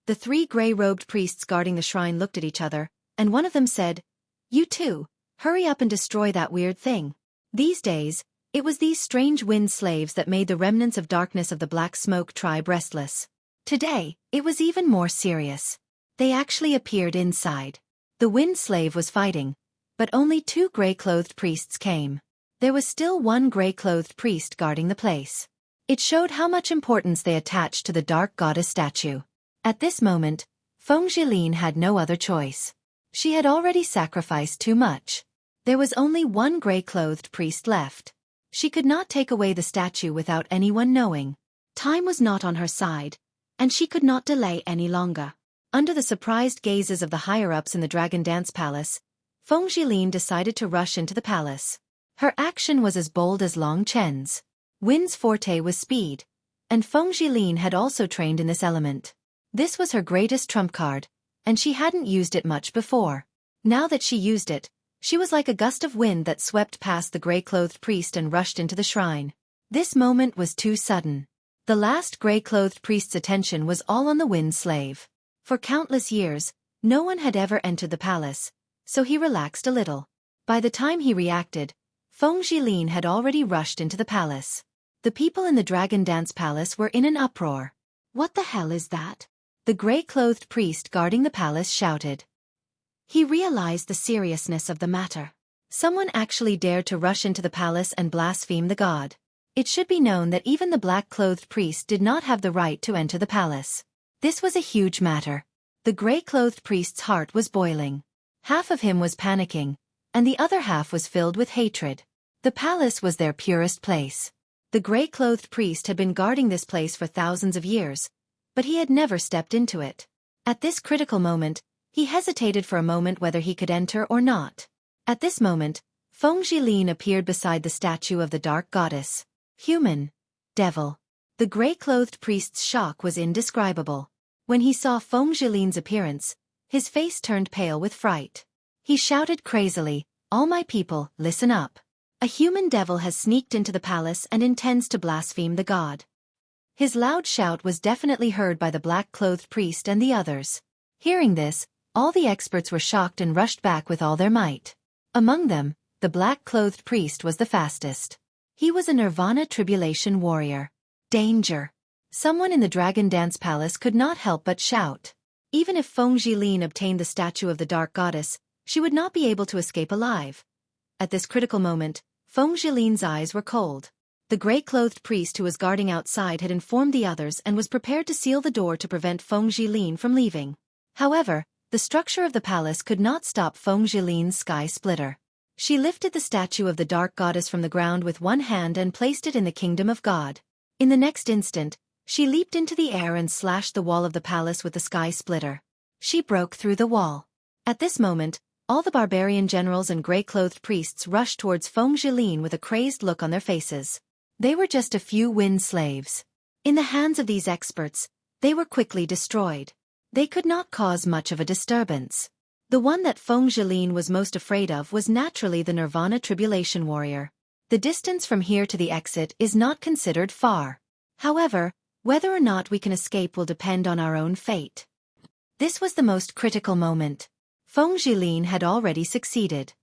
The 3 gray-robed priests guarding the shrine looked at each other, and one of them said, "You two, hurry up and destroy that weird thing." These days, it was these strange wind slaves that made the remnants of darkness of the Black Smoke tribe restless. Today, it was even more serious. They actually appeared inside. The wind slave was fighting, but only 2 gray-clothed priests came. There was still 1 gray-clothed priest guarding the place. It showed how much importance they attached to the dark goddess statue. At this moment, Feng Jilin had no other choice. She had already sacrificed too much. There was only one gray-clothed priest left. She could not take away the statue without anyone knowing. Time was not on her side, and she could not delay any longer. Under the surprised gazes of the higher-ups in the Dragon Dance Palace, Feng Jilin decided to rush into the palace. Her action was as bold as Long Chen's. Win's forte was speed, and Feng Jilin had also trained in this element. This was her greatest trump card, and she hadn't used it much before. Now that she used it, she was like a gust of wind that swept past the gray-clothed priest and rushed into the shrine. This moment was too sudden. The last gray-clothed priest's attention was all on the wind slave. For countless years, no one had ever entered the palace, so he relaxed a little. By the time he reacted, Feng Jilin had already rushed into the palace. The people in the Dragon Dance Palace were in an uproar. "What the hell is that?" the gray-clothed priest guarding the palace shouted. He realized the seriousness of the matter. Someone actually dared to rush into the palace and blaspheme the god. It should be known that even the black-clothed priest did not have the right to enter the palace. This was a huge matter. The gray-clothed priest's heart was boiling. Half of him was panicking, and the other half was filled with hatred. The palace was their purest place. The gray-clothed priest had been guarding this place for thousands of years, but he had never stepped into it. At this critical moment, he hesitated for a moment whether he could enter or not. At this moment, Feng Jilin appeared beside the statue of the dark goddess. Human. Devil. The gray-clothed priest's shock was indescribable. When he saw Feng Jilin's appearance, his face turned pale with fright. He shouted crazily, "All my people, listen up. A human devil has sneaked into the palace and intends to blaspheme the god." His loud shout was definitely heard by the black-clothed priest and the others. Hearing this, all the experts were shocked and rushed back with all their might. Among them, the black-clothed priest was the fastest. He was a Nirvana Tribulation warrior. Danger! Someone in the Dragon Dance Palace could not help but shout. Even if Feng Jilin obtained the statue of the Dark Goddess, she would not be able to escape alive. At this critical moment, Feng Jilin's eyes were cold. The gray-clothed priest who was guarding outside had informed the others and was prepared to seal the door to prevent Feng Jilin from leaving. However, the structure of the palace could not stop Feng Jilin's sky splitter. She lifted the statue of the Dark Goddess from the ground with one hand and placed it in the kingdom of God. In the next instant, she leaped into the air and slashed the wall of the palace with the sky splitter. She broke through the wall. At this moment, all the barbarian generals and gray-clothed priests rushed towards Feng Jilin with a crazed look on their faces. They were just a few wind slaves. In the hands of these experts, they were quickly destroyed. They could not cause much of a disturbance. The one that Feng Jilin was most afraid of was naturally the Nirvana Tribulation warrior. The distance from here to the exit is not considered far. However, whether or not we can escape will depend on our own fate. This was the most critical moment. Feng Jilin had already succeeded.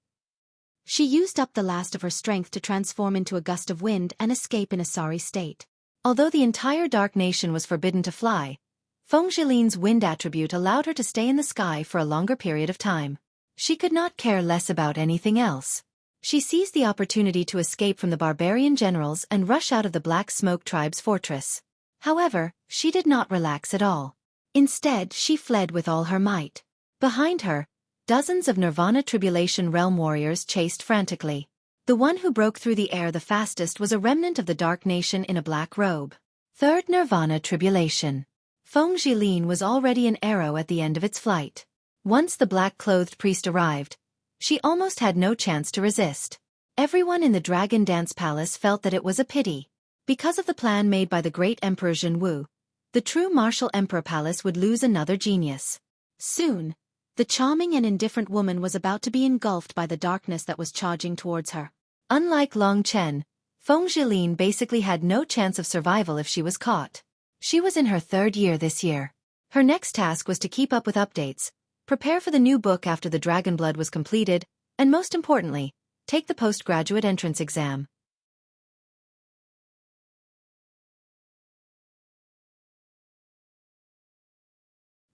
She used up the last of her strength to transform into a gust of wind and escape in a sorry state. Although the entire Dark Nation was forbidden to fly, Feng Jilin's wind attribute allowed her to stay in the sky for a longer period of time. She could not care less about anything else. She seized the opportunity to escape from the barbarian generals and rush out of the Black Smoke tribe's fortress. However, she did not relax at all. Instead, she fled with all her might. Behind her, dozens of Nirvana Tribulation realm warriors chased frantically. The one who broke through the air the fastest was a remnant of the Dark Nation in a black robe. Third Nirvana Tribulation. Feng Jilin was already an arrow at the end of its flight. Once the black-clothed priest arrived, she almost had no chance to resist. Everyone in the Dragon Dance Palace felt that it was a pity. Because of the plan made by the great Emperor Zhenwu, the true martial Emperor Palace would lose another genius. Soon, the charming and indifferent woman was about to be engulfed by the darkness that was charging towards her. Unlike Long Chen, Feng Jilin basically had no chance of survival if she was caught. She was in her third year this year. Her next task was to keep up with updates, prepare for the new book after the Dragon Blood was completed, and most importantly, take the postgraduate entrance exam.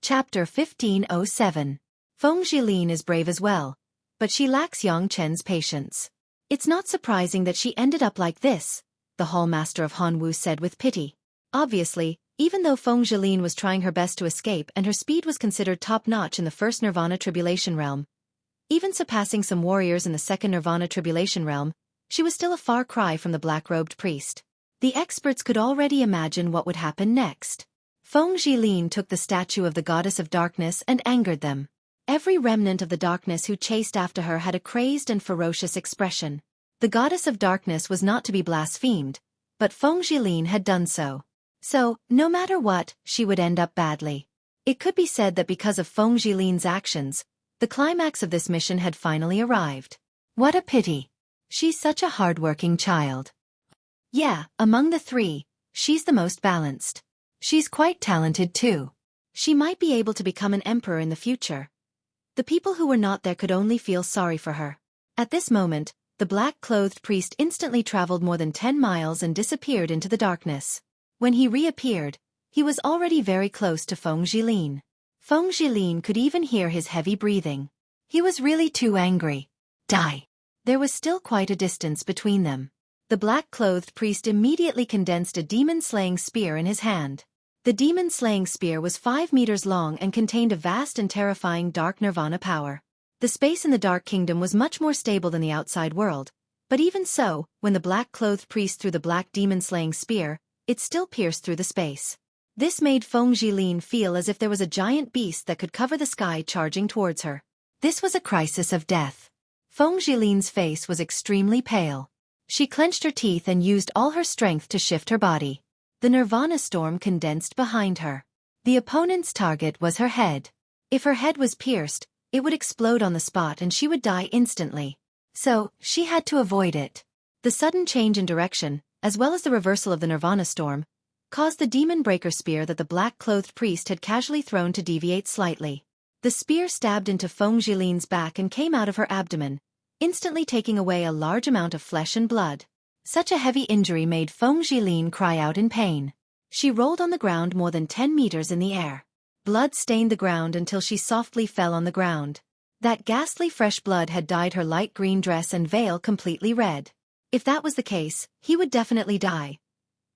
Chapter 1507. Feng Jilin is brave as well, but she lacks Yang Chen's patience. It's not surprising that she ended up like this, the Hall Master of Hanwu said with pity. Obviously, even though Feng Jilin was trying her best to escape and her speed was considered top-notch in the first Nirvana Tribulation realm, Even surpassing some warriors in the second Nirvana tribulation realm, she was still a far cry from the black-robed priest. The experts could already imagine what would happen next. Feng Jilin took the statue of the goddess of darkness and angered them. Every remnant of the darkness who chased after her had a crazed and ferocious expression. The goddess of darkness was not to be blasphemed, but Feng Jilin had done so. So, no matter what, she would end up badly. It could be said that because of Feng Jilin's actions, the climax of this mission had finally arrived. What a pity. She's such a hard-working child. Yeah, among the three, she's the most balanced. She's quite talented too. She might be able to become an emperor in the future. The people who were not there could only feel sorry for her. At this moment, the black-clothed priest instantly traveled more than 10 miles and disappeared into the darkness. When he reappeared, he was already very close to Feng Jilin. Feng Jilin could even hear his heavy breathing. He was really too angry. Die! There was still quite a distance between them. The black-clothed priest immediately condensed a demon-slaying spear in his hand. The demon-slaying spear was 5 meters long and contained a vast and terrifying dark nirvana power. The space in the Dark Kingdom was much more stable than the outside world, but even so, when the black-clothed priest threw the black demon-slaying spear, it still pierced through the space. This made Feng Jilin feel as if there was a giant beast that could cover the sky charging towards her. This was a crisis of death. Feng Jilin's face was extremely pale. She clenched her teeth and used all her strength to shift her body. The nirvana storm condensed behind her. The opponent's target was her head. If her head was pierced, it would explode on the spot and she would die instantly. So, she had to avoid it. The sudden change in direction, as well as the reversal of the nirvana storm, caused the demon breaker spear that the black-clothed priest had casually thrown to deviate slightly. The spear stabbed into Feng Jilin's back and came out of her abdomen, instantly taking away a large amount of flesh and blood. Such a heavy injury made Feng Jilin cry out in pain. She rolled on the ground more than 10 meters in the air. Blood stained the ground until she softly fell on the ground. That ghastly fresh blood had dyed her light green dress and veil completely red. If that was the case, he would definitely die.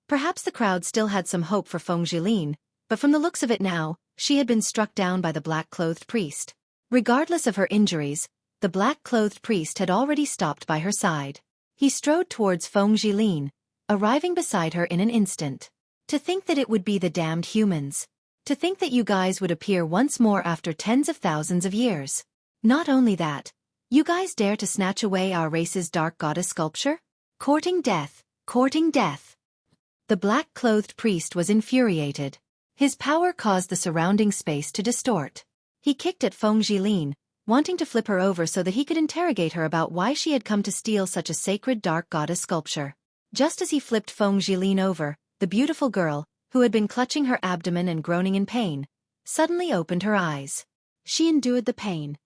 Perhaps the crowd still had some hope for Feng Jilin, but from the looks of it now, she had been struck down by the black-clothed priest. Regardless of her injuries, the black-clothed priest had already stopped by her side. He strode towards Feng Jilin, arriving beside her in an instant. To think that it would be the damned humans. To think that you guys would appear once more after tens of thousands of years. Not only that, you guys dare to snatch away our race's dark goddess sculpture? Courting death, courting death. The black-clothed priest was infuriated. His power caused the surrounding space to distort. He kicked at Feng Jilin, wanting to flip her over so that he could interrogate her about why she had come to steal such a sacred dark goddess sculpture. Just as he flipped Feng Jilin over, the beautiful girl, who had been clutching her abdomen and groaning in pain, suddenly opened her eyes. She endured the pain.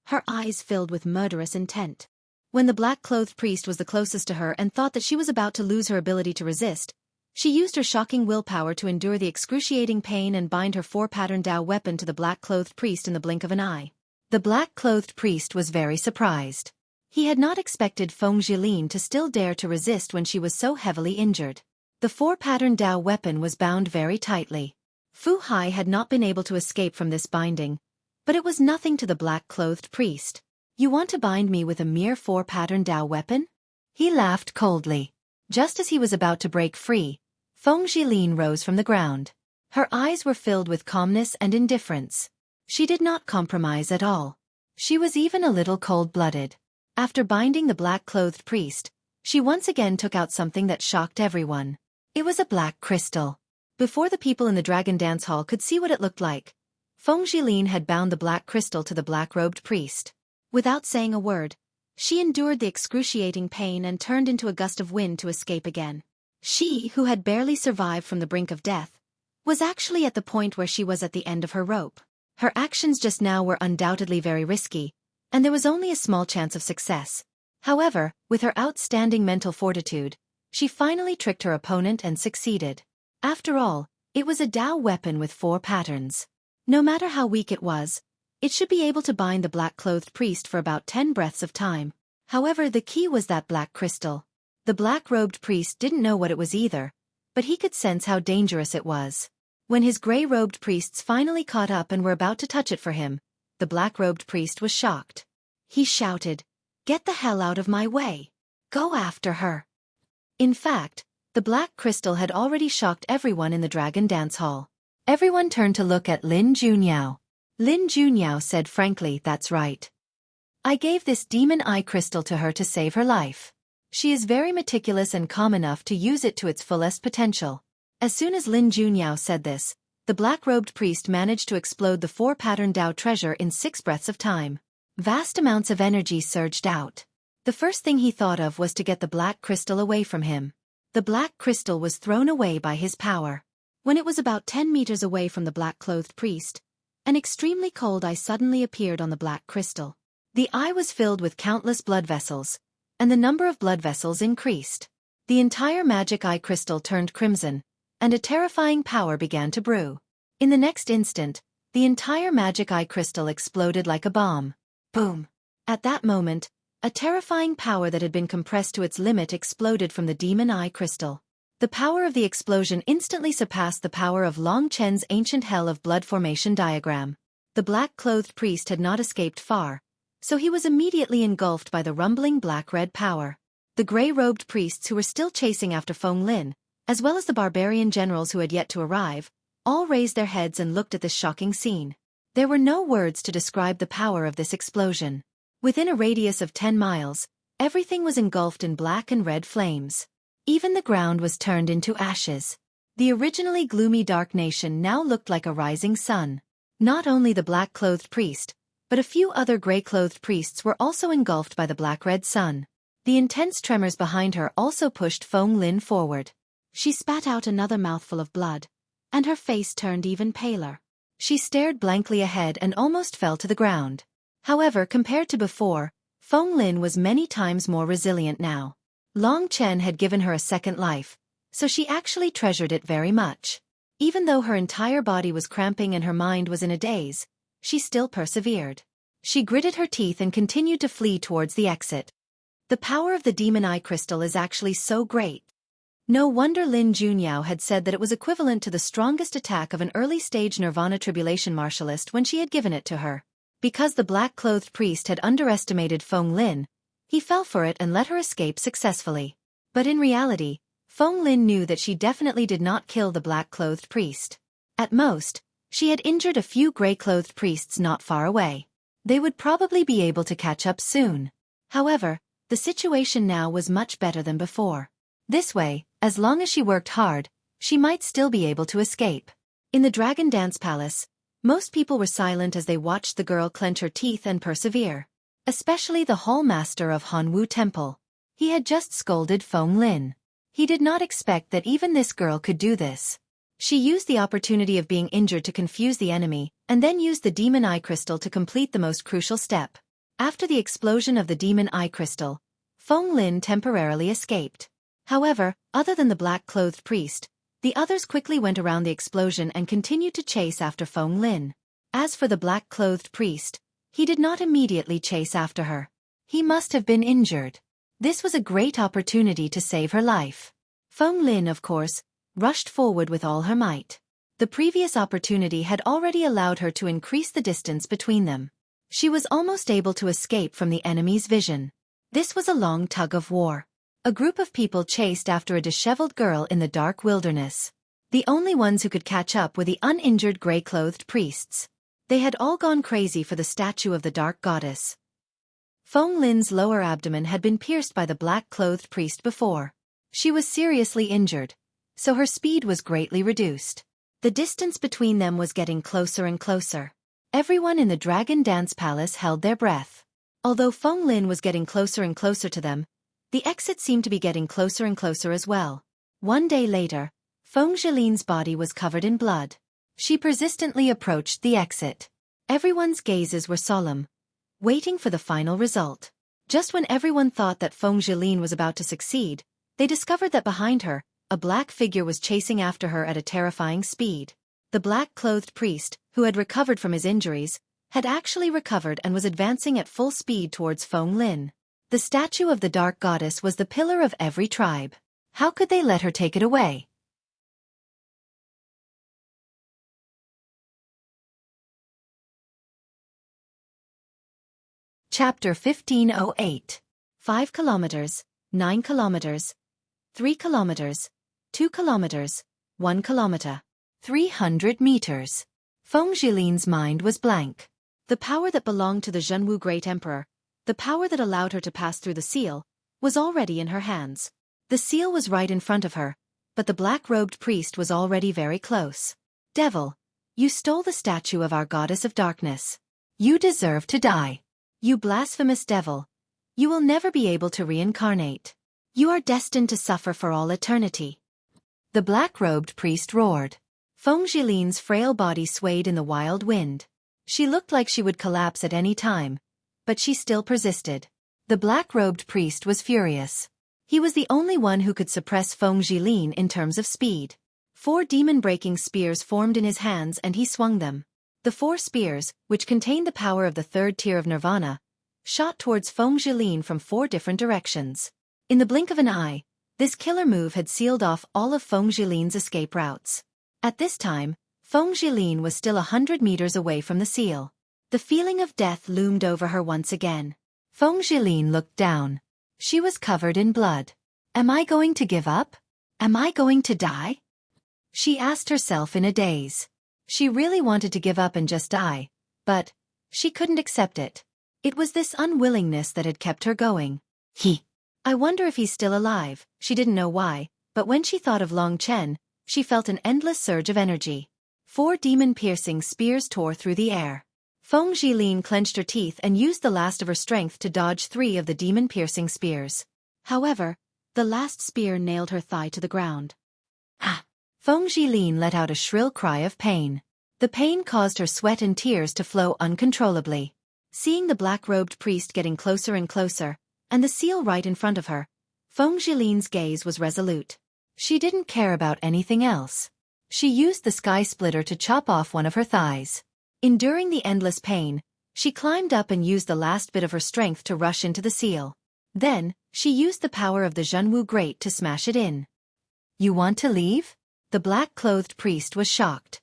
Her eyes filled with murderous intent. When the black-clothed priest was the closest to her and thought that she was about to lose her ability to resist, she used her shocking willpower to endure the excruciating pain and bind her 4-pattern Dao weapon to the black-clothed priest in the blink of an eye. The black-clothed priest was very surprised. He had not expected Feng Jilin to still dare to resist when she was so heavily injured. The 4-pattern Dao weapon was bound very tightly. Fu Hai had not been able to escape from this binding, but it was nothing to the black-clothed priest. You want to bind me with a mere 4-pattern Dao weapon? He laughed coldly. Just as he was about to break free, Feng Jilin rose from the ground. Her eyes were filled with calmness and indifference. She did not compromise at all. She was even a little cold-blooded. After binding the black-clothed priest, she once again took out something that shocked everyone. It was a black crystal. Before the people in the Dragon Dance Hall could see what it looked like, Feng Jilin had bound the black crystal to the black-robed priest. Without saying a word, she endured the excruciating pain and turned into a gust of wind to escape again. She, who had barely survived from the brink of death, was actually at the point where she was at the end of her rope. Her actions just now were undoubtedly very risky, and there was only a small chance of success. However, with her outstanding mental fortitude, she finally tricked her opponent and succeeded. After all, it was a Dao weapon with 4 patterns. No matter how weak it was, it should be able to bind the black-clothed priest for about 10 breaths of time. However, the key was that black crystal. The black-robed priest didn't know what it was either, but he could sense how dangerous it was. When his gray-robed priests finally caught up and were about to touch it for him, the black-robed priest was shocked. He shouted, "Get the hell out of my way! Go after her!" In fact, the black crystal had already shocked everyone in the dragon dance hall. Everyone turned to look at Lin Junyao. Lin Junyao said frankly, "That's right. I gave this demon eye crystal to her to save her life. She is very meticulous and calm enough to use it to its fullest potential." As soon as Lin Junyao said this, the black-robed priest managed to explode the 4-pattern Dao treasure in 6 breaths of time. Vast amounts of energy surged out. The first thing he thought of was to get the black crystal away from him. The black crystal was thrown away by his power. When it was about 10 meters away from the black-clothed priest, an extremely cold eye suddenly appeared on the black crystal. The eye was filled with countless blood vessels, and the number of blood vessels increased. The entire magic eye crystal turned crimson, and a terrifying power began to brew. In the next instant, the entire magic eye crystal exploded like a bomb. Boom! At that moment, a terrifying power that had been compressed to its limit exploded from the demon eye crystal. The power of the explosion instantly surpassed the power of Long Chen's ancient hell of blood formation diagram. The black-clothed priest had not escaped far, so he was immediately engulfed by the rumbling black-red power. The gray-robed priests who were still chasing after Feng Lin, as well as the barbarian generals who had yet to arrive, all raised their heads and looked at this shocking scene. There were no words to describe the power of this explosion. Within a radius of 10 miles, everything was engulfed in black and red flames. Even the ground was turned into ashes. The originally gloomy dark nation now looked like a rising sun. Not only the black-clothed priest, but a few other gray-clothed priests were also engulfed by the black-red sun. The intense tremors behind her also pushed Feng Lin forward. She spat out another mouthful of blood, and her face turned even paler. She stared blankly ahead and almost fell to the ground. However, compared to before, Feng Lin was many times more resilient now. Long Chen had given her a second life, so she actually treasured it very much. Even though her entire body was cramping and her mind was in a daze, she still persevered. She gritted her teeth and continued to flee towards the exit. The power of the demon eye crystal is actually so great. No wonder Lin Junyao had said that it was equivalent to the strongest attack of an early-stage Nirvana tribulation martialist when she had given it to her. Because the black-clothed priest had underestimated Feng Lin, he fell for it and let her escape successfully. But in reality, Feng Lin knew that she definitely did not kill the black-clothed priest. At most, she had injured a few gray-clothed priests not far away. They would probably be able to catch up soon. However, the situation now was much better than before. This way, as long as she worked hard, she might still be able to escape. In the Dragon Dance Palace, most people were silent as they watched the girl clench her teeth and persevere. Especially the Hall Master of Hanwu Temple. He had just scolded Feng Lin. He did not expect that even this girl could do this. She used the opportunity of being injured to confuse the enemy, and then used the demon eye crystal to complete the most crucial step. After the explosion of the demon eye crystal, Feng Lin temporarily escaped. However, other than the black-clothed priest, the others quickly went around the explosion and continued to chase after Feng Lin. As for the black-clothed priest, he did not immediately chase after her. He must have been injured. This was a great opportunity to save her life. Feng Lin, of course, rushed forward with all her might. The previous opportunity had already allowed her to increase the distance between them. She was almost able to escape from the enemy's vision. This was a long tug of war. A group of people chased after a disheveled girl in the dark wilderness. The only ones who could catch up were the uninjured gray-clothed priests. They had all gone crazy for the statue of the dark goddess. Feng Lin's lower abdomen had been pierced by the black-clothed priest before. She was seriously injured, so her speed was greatly reduced. The distance between them was getting closer and closer. Everyone in the Dragon Dance Palace held their breath. Although Feng Lin was getting closer and closer to them, the exit seemed to be getting closer and closer as well. One day later, Feng Zhilin's body was covered in blood. She persistently approached the exit. Everyone's gazes were solemn, waiting for the final result. Just when everyone thought that Feng Zhilin was about to succeed, they discovered that behind her, a black figure was chasing after her at a terrifying speed. The black-clothed priest, who had recovered from his injuries, had actually recovered and was advancing at full speed towards Feng Lin. The statue of the dark goddess was the pillar of every tribe. How could they let her take it away? Chapter 1508. 5 kilometers, 9 kilometers, 3 kilometers, 2 kilometers, 1 kilometer, 300 meters. Feng Jilin's mind was blank. The power that belonged to the Zhenwu Great Emperor, the power that allowed her to pass through the seal, was already in her hands. The seal was right in front of her, but the black-robed priest was already very close. Devil, you stole the statue of our goddess of darkness. You deserve to die. You blasphemous devil. You will never be able to reincarnate. You are destined to suffer for all eternity. The black-robed priest roared. Feng Jilin's frail body swayed in the wild wind. She looked like she would collapse at any time, but she still persisted. The black-robed priest was furious. He was the only one who could suppress Feng Jilin in terms of speed. 4 demon-breaking spears formed in his hands and he swung them. The 4 spears, which contained the power of the 3rd tier of Nirvana, shot towards Feng Jilin from 4 different directions. In the blink of an eye, this killer move had sealed off all of Feng Jilin's escape routes. At this time, Feng Jilin was still 100 meters away from the seal. The feeling of death loomed over her once again. Feng Jilin looked down. She was covered in blood. Am I going to give up? Am I going to die? She asked herself in a daze. She really wanted to give up and just die, but she couldn't accept it. It was this unwillingness that had kept her going. I wonder if he's still alive. She didn't know why, but when she thought of Long Chen, she felt an endless surge of energy. 4 demon-piercing spears tore through the air. Feng Jilin clenched her teeth and used the last of her strength to dodge 3 of the demon-piercing spears. However, the last spear nailed her thigh to the ground. Ah! Feng Jilin let out a shrill cry of pain. The pain caused her sweat and tears to flow uncontrollably. Seeing the black-robed priest getting closer and closer, and the seal right in front of her, Feng Jilin's gaze was resolute. She didn't care about anything else. She used the sky splitter to chop off one of her thighs. Enduring the endless pain, she climbed up and used the last bit of her strength to rush into the seal. Then, she used the power of the Zhenwu Great to smash it in. You want to leave? The black-clothed priest was shocked.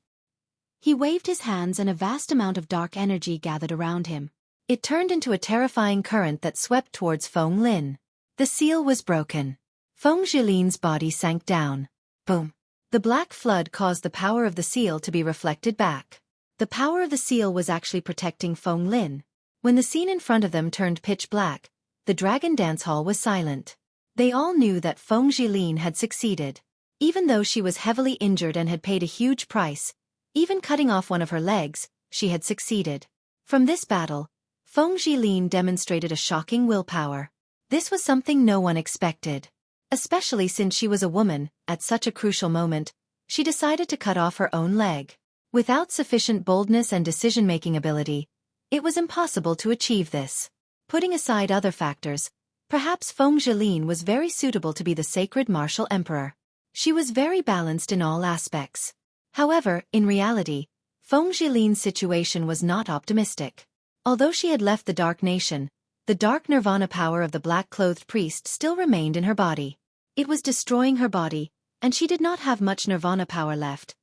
He waved his hands and a vast amount of dark energy gathered around him. It turned into a terrifying current that swept towards Feng Lin. The seal was broken. Feng Jilin's body sank down. Boom. The black flood caused the power of the seal to be reflected back. The power of the seal was actually protecting Feng Lin. When the scene in front of them turned pitch black, the dragon dance hall was silent. They all knew that Feng Jilin had succeeded. Even though she was heavily injured and had paid a huge price, even cutting off one of her legs, she had succeeded. From this battle, Feng Jilin demonstrated a shocking willpower. This was something no one expected. Especially since she was a woman, at such a crucial moment, she decided to cut off her own leg. Without sufficient boldness and decision-making ability, it was impossible to achieve this. Putting aside other factors, perhaps Feng Jilin was very suitable to be the sacred martial emperor. She was very balanced in all aspects. However, in reality, Feng Jilin's situation was not optimistic. Although she had left the Dark Nation, the dark nirvana power of the black-clothed priest still remained in her body. It was destroying her body, and she did not have much nirvana power left.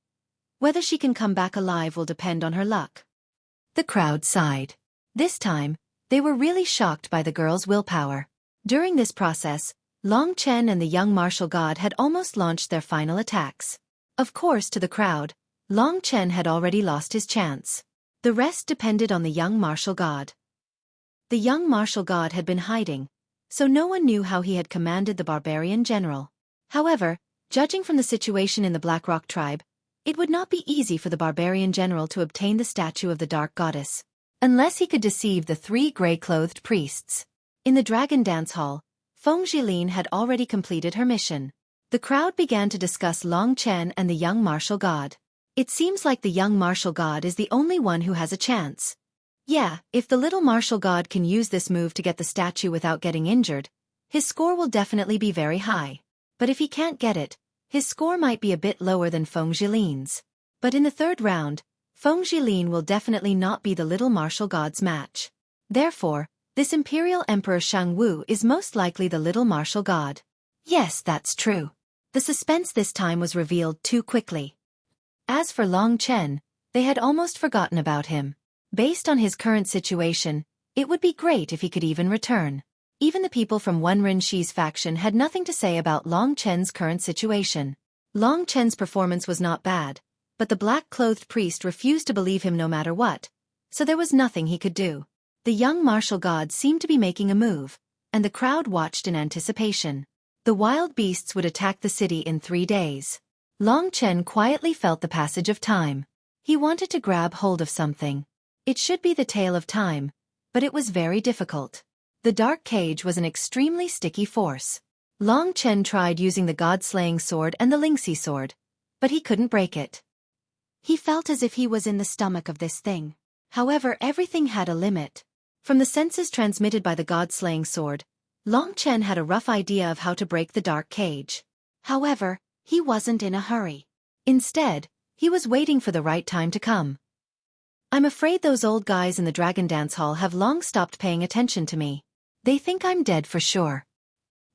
Whether she can come back alive will depend on her luck. The crowd sighed. This time, they were really shocked by the girl's willpower. During this process, Long Chen and the young martial god had almost launched their final attacks. Of course, to the crowd, Long Chen had already lost his chance. The rest depended on the young martial god. The young martial god had been hiding, so no one knew how he had commanded the barbarian general. However, judging from the situation in the Blackrock tribe, it would not be easy for the barbarian general to obtain the statue of the dark goddess, unless he could deceive the 3 gray-clothed priests. In the dragon dance hall, Feng Jilin had already completed her mission. The crowd began to discuss Long Chen and the young martial god. It seems like the young martial god is the only one who has a chance. Yeah, if the little martial god can use this move to get the statue without getting injured, his score will definitely be very high. But if he can't get it, his score might be a bit lower than Feng Jilin's. But in the 3rd round, Feng Jilin will definitely not be the little martial god's match. Therefore, this Imperial Emperor Shangwu is most likely the little martial god. Yes, that's true. The suspense this time was revealed too quickly. As for Long Chen, they had almost forgotten about him. Based on his current situation, It would be great if he could even return. Even the people from Wenren-Shi's faction had nothing to say about Long Chen's current situation. Long Chen's performance was not bad, but the black-clothed priest refused to believe him no matter what, so there was nothing he could do. The young martial god seemed to be making a move, and the crowd watched in anticipation. The wild beasts would attack the city in 3 days. Long Chen quietly felt the passage of time. He wanted to grab hold of something. It should be the tail of time, but it was very difficult. The dark cage was an extremely sticky force. Long Chen tried using the god-slaying sword and the Lingxi sword, but he couldn't break it. He felt as if he was in the stomach of this thing. However, everything had a limit. From the senses transmitted by the god-slaying sword, Long Chen had a rough idea of how to break the dark cage. However, he wasn't in a hurry. Instead, he was waiting for the right time to come. I'm afraid those old guys in the Dragon Dance Hall have long stopped paying attention to me. They think I'm dead for sure.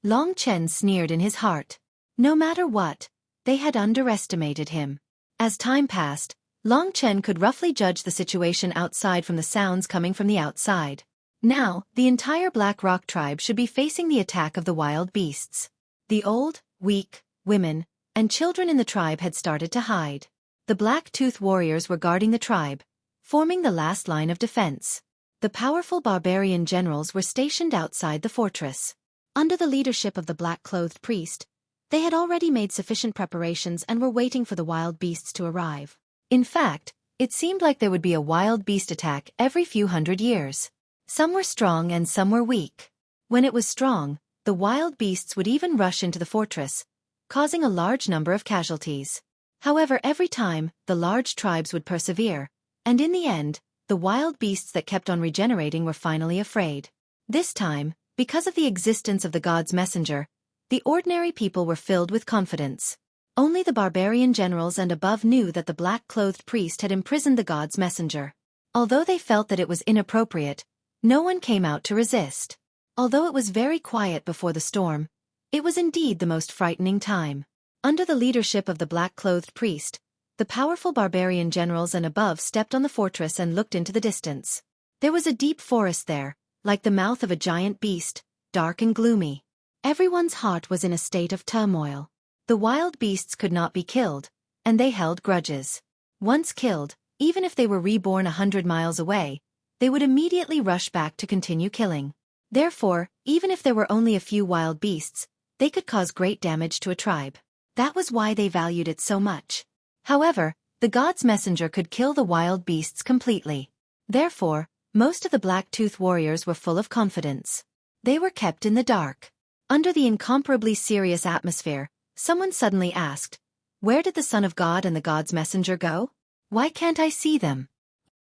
Long Chen sneered in his heart. No matter what, they had underestimated him. As time passed, Long Chen could roughly judge the situation outside from the sounds coming from the outside. Now, the entire Black Rock tribe should be facing the attack of the wild beasts. The old, weak, women, and children in the tribe had started to hide. The Black-Tooth warriors were guarding the tribe, forming the last line of defense. The powerful barbarian generals were stationed outside the fortress. Under the leadership of the black-clothed priest, they had already made sufficient preparations and were waiting for the wild beasts to arrive. In fact, it seemed like there would be a wild beast attack every few hundred years. Some were strong and some were weak. When it was strong, the wild beasts would even rush into the fortress, causing a large number of casualties. However, every time, the large tribes would persevere, and in the end, the wild beasts that kept on regenerating were finally afraid. This time, because of the existence of the god's messenger, the ordinary people were filled with confidence. Only the barbarian generals and above knew that the black-clothed priest had imprisoned the god's messenger. Although they felt that it was inappropriate, no one came out to resist. Although it was very quiet before the storm, it was indeed the most frightening time. Under the leadership of the black-clothed priest, the powerful barbarian generals and above stepped on the fortress and looked into the distance. There was a deep forest there, like the mouth of a giant beast, dark and gloomy. Everyone's heart was in a state of turmoil. The wild beasts could not be killed, and they held grudges. Once killed, even if they were reborn 100 miles away, they would immediately rush back to continue killing. Therefore, even if there were only a few wild beasts, they could cause great damage to a tribe. That was why they valued it so much. However, the god's messenger could kill the wild beasts completely. Therefore, most of the Black-Tooth warriors were full of confidence. They were kept in the dark. Under the incomparably serious atmosphere, someone suddenly asked, "Where did the Son of God and the god's messenger go? Why can't I see them?"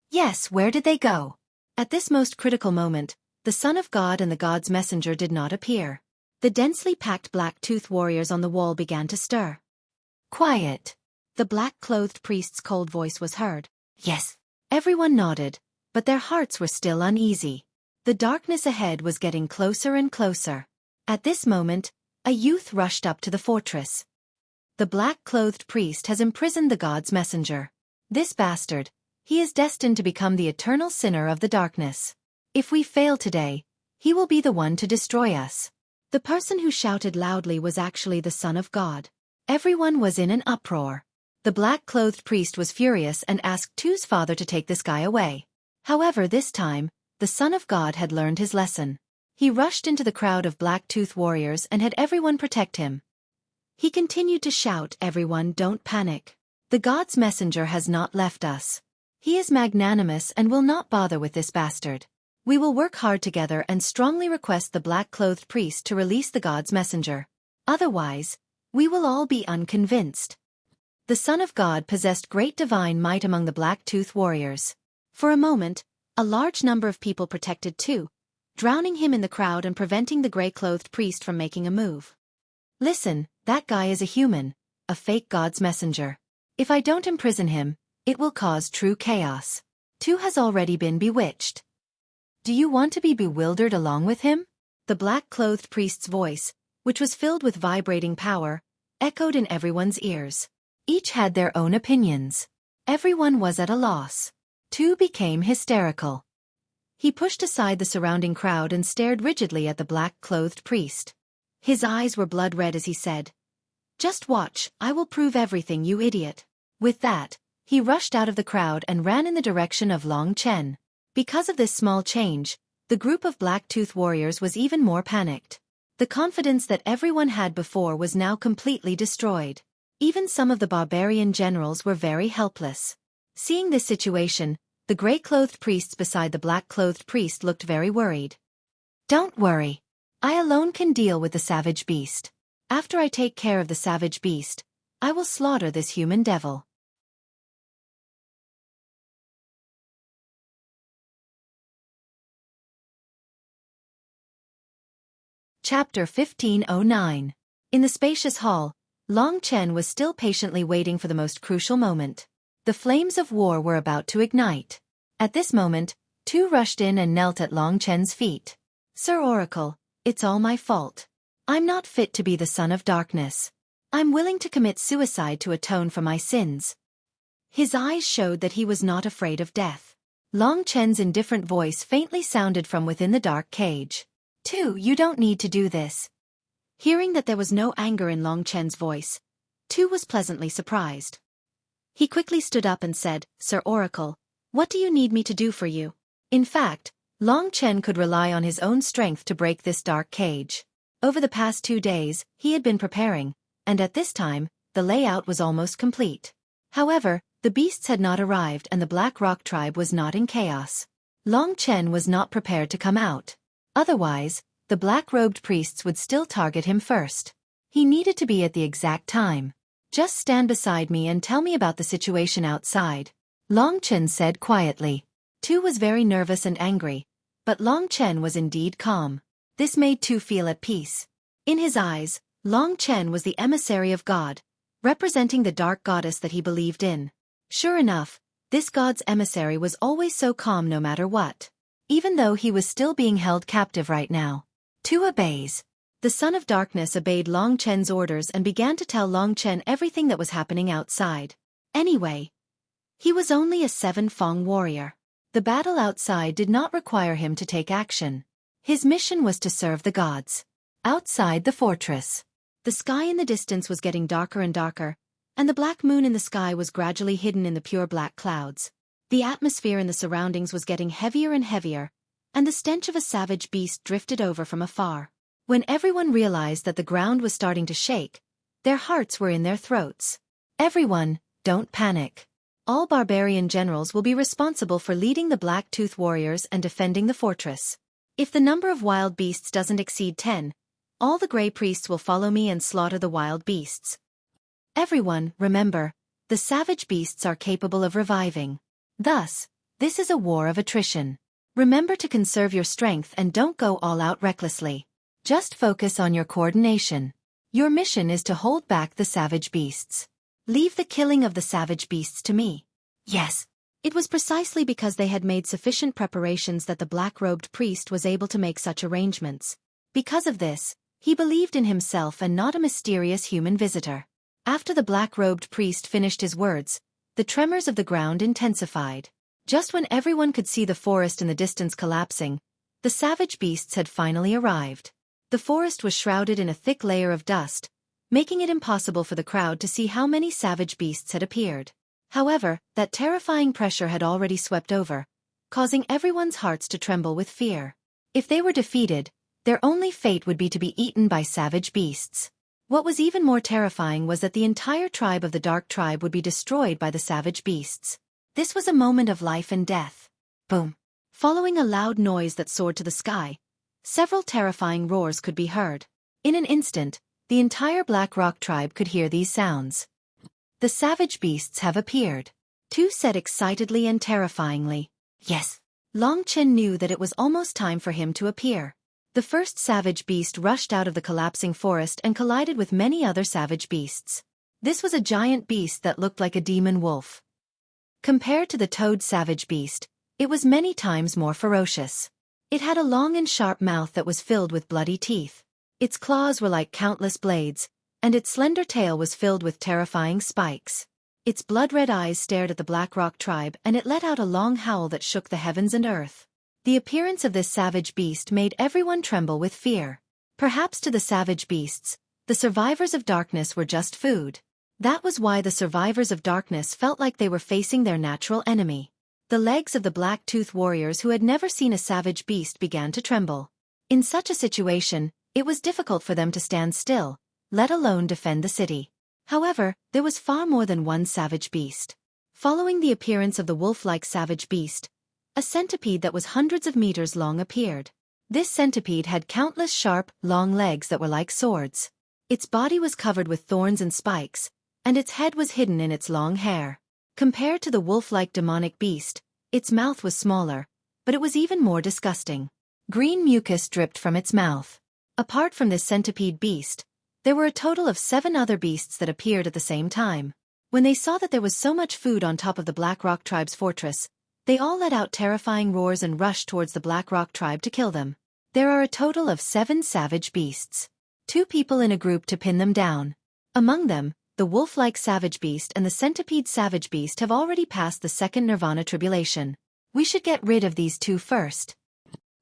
Yes, where did they go? At this most critical moment, the Son of God and the god's messenger did not appear. The densely packed black-tooth warriors on the wall began to stir. Quiet. The black-clothed priest's cold voice was heard. Yes. Everyone nodded, but their hearts were still uneasy. The darkness ahead was getting closer and closer. At this moment, a youth rushed up to the fortress. The black-clothed priest has imprisoned the god's messenger. This bastard, he is destined to become the eternal sinner of the darkness. If we fail today, he will be the one to destroy us. The person who shouted loudly was actually the Son of God. Everyone was in an uproar. The black-clothed priest was furious and asked Tu's father to take this guy away. However, this time, the Son of God had learned his lesson. He rushed into the crowd of black-tooth warriors and had everyone protect him. He continued to shout, "Everyone, don't panic. The god's messenger has not left us. He is magnanimous and will not bother with this bastard. We will work hard together and strongly request the black-clothed priest to release the god's messenger. Otherwise, we will all be unconvinced." The Son of God possessed great divine might among the black-tooth warriors. For a moment, a large number of people protected Tu, drowning him in the crowd and preventing the gray-clothed priest from making a move. "Listen, that guy is a human, a fake god's messenger. If I don't imprison him, it will cause true chaos. Tu has already been bewitched. Do you want to be bewildered along with him?" The black-clothed priest's voice, which was filled with vibrating power, echoed in everyone's ears. Each had their own opinions. Everyone was at a loss. Tu became hysterical. He pushed aside the surrounding crowd and stared rigidly at the black-clothed priest. His eyes were blood red as he said, "Just watch, I will prove everything, you idiot." With that, he rushed out of the crowd and ran in the direction of Long Chen. Because of this small change, the group of black-tooth warriors was even more panicked. The confidence that everyone had before was now completely destroyed. Even some of the barbarian generals were very helpless. Seeing this situation, the gray-clothed priests beside the black-clothed priest looked very worried. "Don't worry. I alone can deal with the savage beast. After I take care of the savage beast, I will slaughter this human devil." Chapter 1509. In the spacious hall, Long Chen was still patiently waiting for the most crucial moment. The flames of war were about to ignite. At this moment, Tu rushed in and knelt at Long Chen's feet. "Sir Oracle, it's all my fault. I'm not fit to be the son of darkness. I'm willing to commit suicide to atone for my sins." His eyes showed that he was not afraid of death. Long Chen's indifferent voice faintly sounded from within the dark cage. "Tu, you don't need to do this." Hearing that there was no anger in Long Chen's voice, Tu was pleasantly surprised. He quickly stood up and said, "Sir Oracle, what do you need me to do for you?" In fact, Long Chen could rely on his own strength to break this dark cage. Over the past 2 days, he had been preparing, and at this time, the layout was almost complete. However, the beasts had not arrived and the Black Rock tribe was not in chaos. Long Chen was not prepared to come out. Otherwise, the black-robed priests would still target him first. He needed to be at the exact time. "Just stand beside me and tell me about the situation outside," Long Chen said quietly. Tu was very nervous and angry, but Long Chen was indeed calm. This made Tu feel at peace. In his eyes, Long Chen was the emissary of God, representing the dark goddess that he believed in. Sure enough, this god's emissary was always so calm no matter what. Even though he was still being held captive right now. Tu obeys. The son of darkness obeyed Long Chen's orders and began to tell Long Chen everything that was happening outside. Anyway, he was only a 7-Fong warrior. The battle outside did not require him to take action. His mission was to serve the gods. Outside the fortress, the sky in the distance was getting darker and darker, and the black moon in the sky was gradually hidden in the pure black clouds. The atmosphere in the surroundings was getting heavier and heavier, and the stench of a savage beast drifted over from afar. When everyone realized that the ground was starting to shake, their hearts were in their throats. "Everyone, don't panic. All barbarian generals will be responsible for leading the black-tooth warriors and defending the fortress. If the number of wild beasts doesn't exceed 10, all the gray priests will follow me and slaughter the wild beasts. Everyone, remember, the savage beasts are capable of reviving. Thus, this is a war of attrition. Remember to conserve your strength and don't go all out recklessly. Just focus on your coordination. Your mission is to hold back the savage beasts. Leave the killing of the savage beasts to me." Yes. It was precisely because they had made sufficient preparations that the black-robed priest was able to make such arrangements. Because of this, he believed in himself and not a mysterious human visitor. After the black-robed priest finished his words, the tremors of the ground intensified. Just when everyone could see the forest in the distance collapsing, the savage beasts had finally arrived. The forest was shrouded in a thick layer of dust, making it impossible for the crowd to see how many savage beasts had appeared. However, that terrifying pressure had already swept over, causing everyone's hearts to tremble with fear. If they were defeated, their only fate would be to be eaten by savage beasts. What was even more terrifying was that the entire tribe of the Dark Tribe would be destroyed by the savage beasts. This was a moment of life and death. Boom! Following a loud noise that soared to the sky, several terrifying roars could be heard. In an instant, the entire Black Rock tribe could hear these sounds. "The savage beasts have appeared," Tu said excitedly and terrifyingly. Yes. Long Chen knew that it was almost time for him to appear. The first savage beast rushed out of the collapsing forest and collided with many other savage beasts. This was a giant beast that looked like a demon wolf. Compared to the toad savage beast, it was many times more ferocious. It had a long and sharp mouth that was filled with bloody teeth. Its claws were like countless blades, and its slender tail was filled with terrifying spikes. Its blood-red eyes stared at the Black Rock tribe and it let out a long howl that shook the heavens and earth. The appearance of this savage beast made everyone tremble with fear. Perhaps to the savage beasts, the survivors of darkness were just food. That was why the survivors of darkness felt like they were facing their natural enemy. The legs of the black-toothed warriors who had never seen a savage beast began to tremble. In such a situation, it was difficult for them to stand still, let alone defend the city. However, there was far more than one savage beast. Following the appearance of the wolf-like savage beast, a centipede that was hundreds of meters long appeared. This centipede had countless sharp, long legs that were like swords. Its body was covered with thorns and spikes, and its head was hidden in its long hair. Compared to the wolf-like demonic beast, its mouth was smaller, but it was even more disgusting. Green mucus dripped from its mouth. Apart from this centipede beast, there were a total of 7 other beasts that appeared at the same time. When they saw that there was so much food on top of the Black Rock tribe's fortress, they all let out terrifying roars and rushed towards the Black Rock tribe to kill them. There are a total of 7 savage beasts. 2 people in a group to pin them down. Among them, the wolf-like savage beast and the centipede savage beast have already passed the second nirvana tribulation. We should get rid of these 2 first.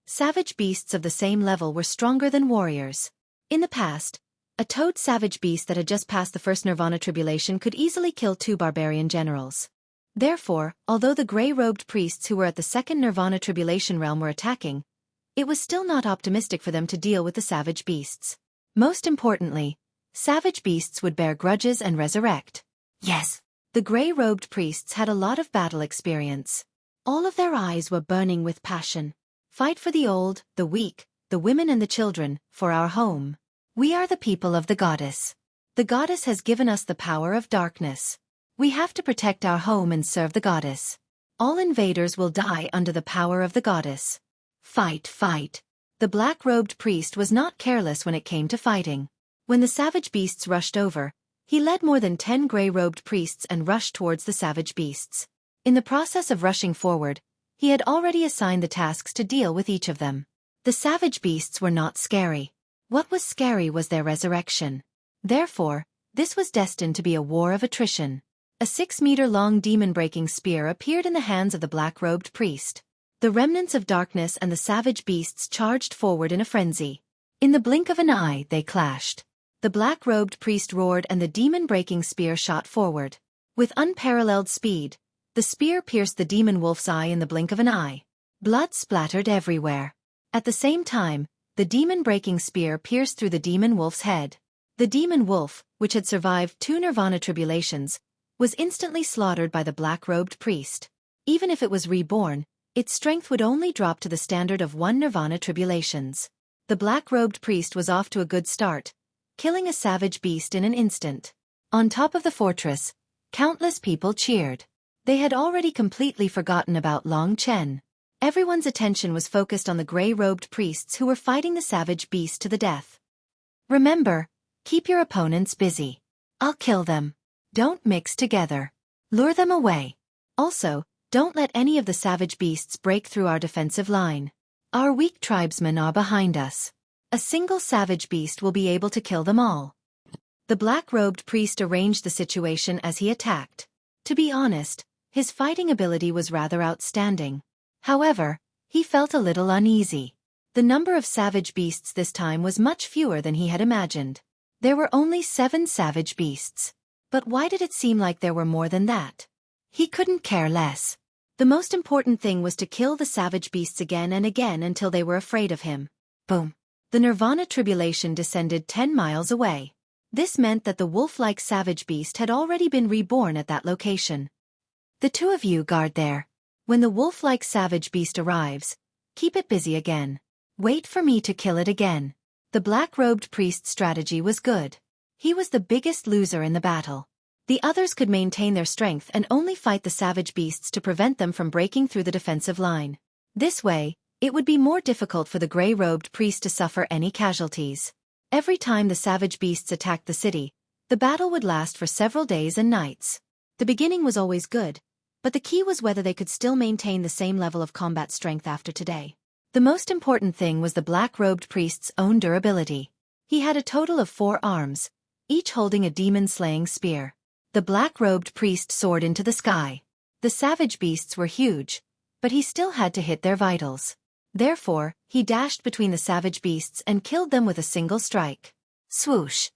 Savage beasts of the same level were stronger than warriors. In the past, a toad savage beast that had just passed the first nirvana tribulation could easily kill 2 barbarian generals. Therefore, although the gray-robed priests who were at the second nirvana tribulation realm were attacking, it was still not optimistic for them to deal with the savage beasts. Most importantly, savage beasts would bear grudges and resurrect. Yes, the gray-robed priests had a lot of battle experience. All of their eyes were burning with passion. Fight for the old, the weak, the women and the children, for our home. We are the people of the goddess. The goddess has given us the power of darkness. We have to protect our home and serve the goddess. All invaders will die under the power of the goddess. Fight, fight. The black-robed priest was not careless when it came to fighting. When the savage beasts rushed over, he led more than 10 gray-robed priests and rushed towards the savage beasts. In the process of rushing forward, he had already assigned the tasks to deal with each of them. The savage beasts were not scary. What was scary was their resurrection. Therefore, this was destined to be a war of attrition. A 6-meter-long demon-breaking spear appeared in the hands of the black-robed priest. The remnants of darkness and the savage beasts charged forward in a frenzy. In the blink of an eye, they clashed. The black-robed priest roared and the demon-breaking spear shot forward. With unparalleled speed, the spear pierced the demon wolf's eye in the blink of an eye. Blood splattered everywhere. At the same time, the demon-breaking spear pierced through the demon wolf's head. The demon wolf, which had survived 2 nirvana tribulations, was instantly slaughtered by the black-robed priest. Even if it was reborn, its strength would only drop to the standard of 1 nirvana tribulations. The black-robed priest was off to a good start, killing a savage beast in an instant. On top of the fortress, countless people cheered. They had already completely forgotten about Long Chen. Everyone's attention was focused on the gray-robed priests who were fighting the savage beast to the death. Remember, keep your opponents busy. I'll kill them. Don't mix together. Lure them away. Also, don't let any of the savage beasts break through our defensive line. Our weak tribesmen are behind us. A single savage beast will be able to kill them all. The black-robed priest arranged the situation as he attacked. To be honest, his fighting ability was rather outstanding. However, he felt a little uneasy. The number of savage beasts this time was much fewer than he had imagined. There were only 7 savage beasts. But why did it seem like there were more than that? He couldn't care less. The most important thing was to kill the savage beasts again and again until they were afraid of him. Boom. The nirvana tribulation descended 10 miles away. This meant that the wolf-like savage beast had already been reborn at that location. The 2 of you guard there. When the wolf-like savage beast arrives, keep it busy again. Wait for me to kill it again. The black-robed priest's strategy was good. He was the biggest loser in the battle. The others could maintain their strength and only fight the savage beasts to prevent them from breaking through the defensive line. This way, it would be more difficult for the gray-robed priest to suffer any casualties. Every time the savage beasts attacked the city, the battle would last for several days and nights. The beginning was always good, but the key was whether they could still maintain the same level of combat strength after today. The most important thing was the black-robed priest's own durability. He had a total of 4 arms, each holding a demon-slaying spear. The black-robed priest soared into the sky. The savage beasts were huge, but he still had to hit their vitals. Therefore, he dashed between the savage beasts and killed them with a single strike. Swoosh!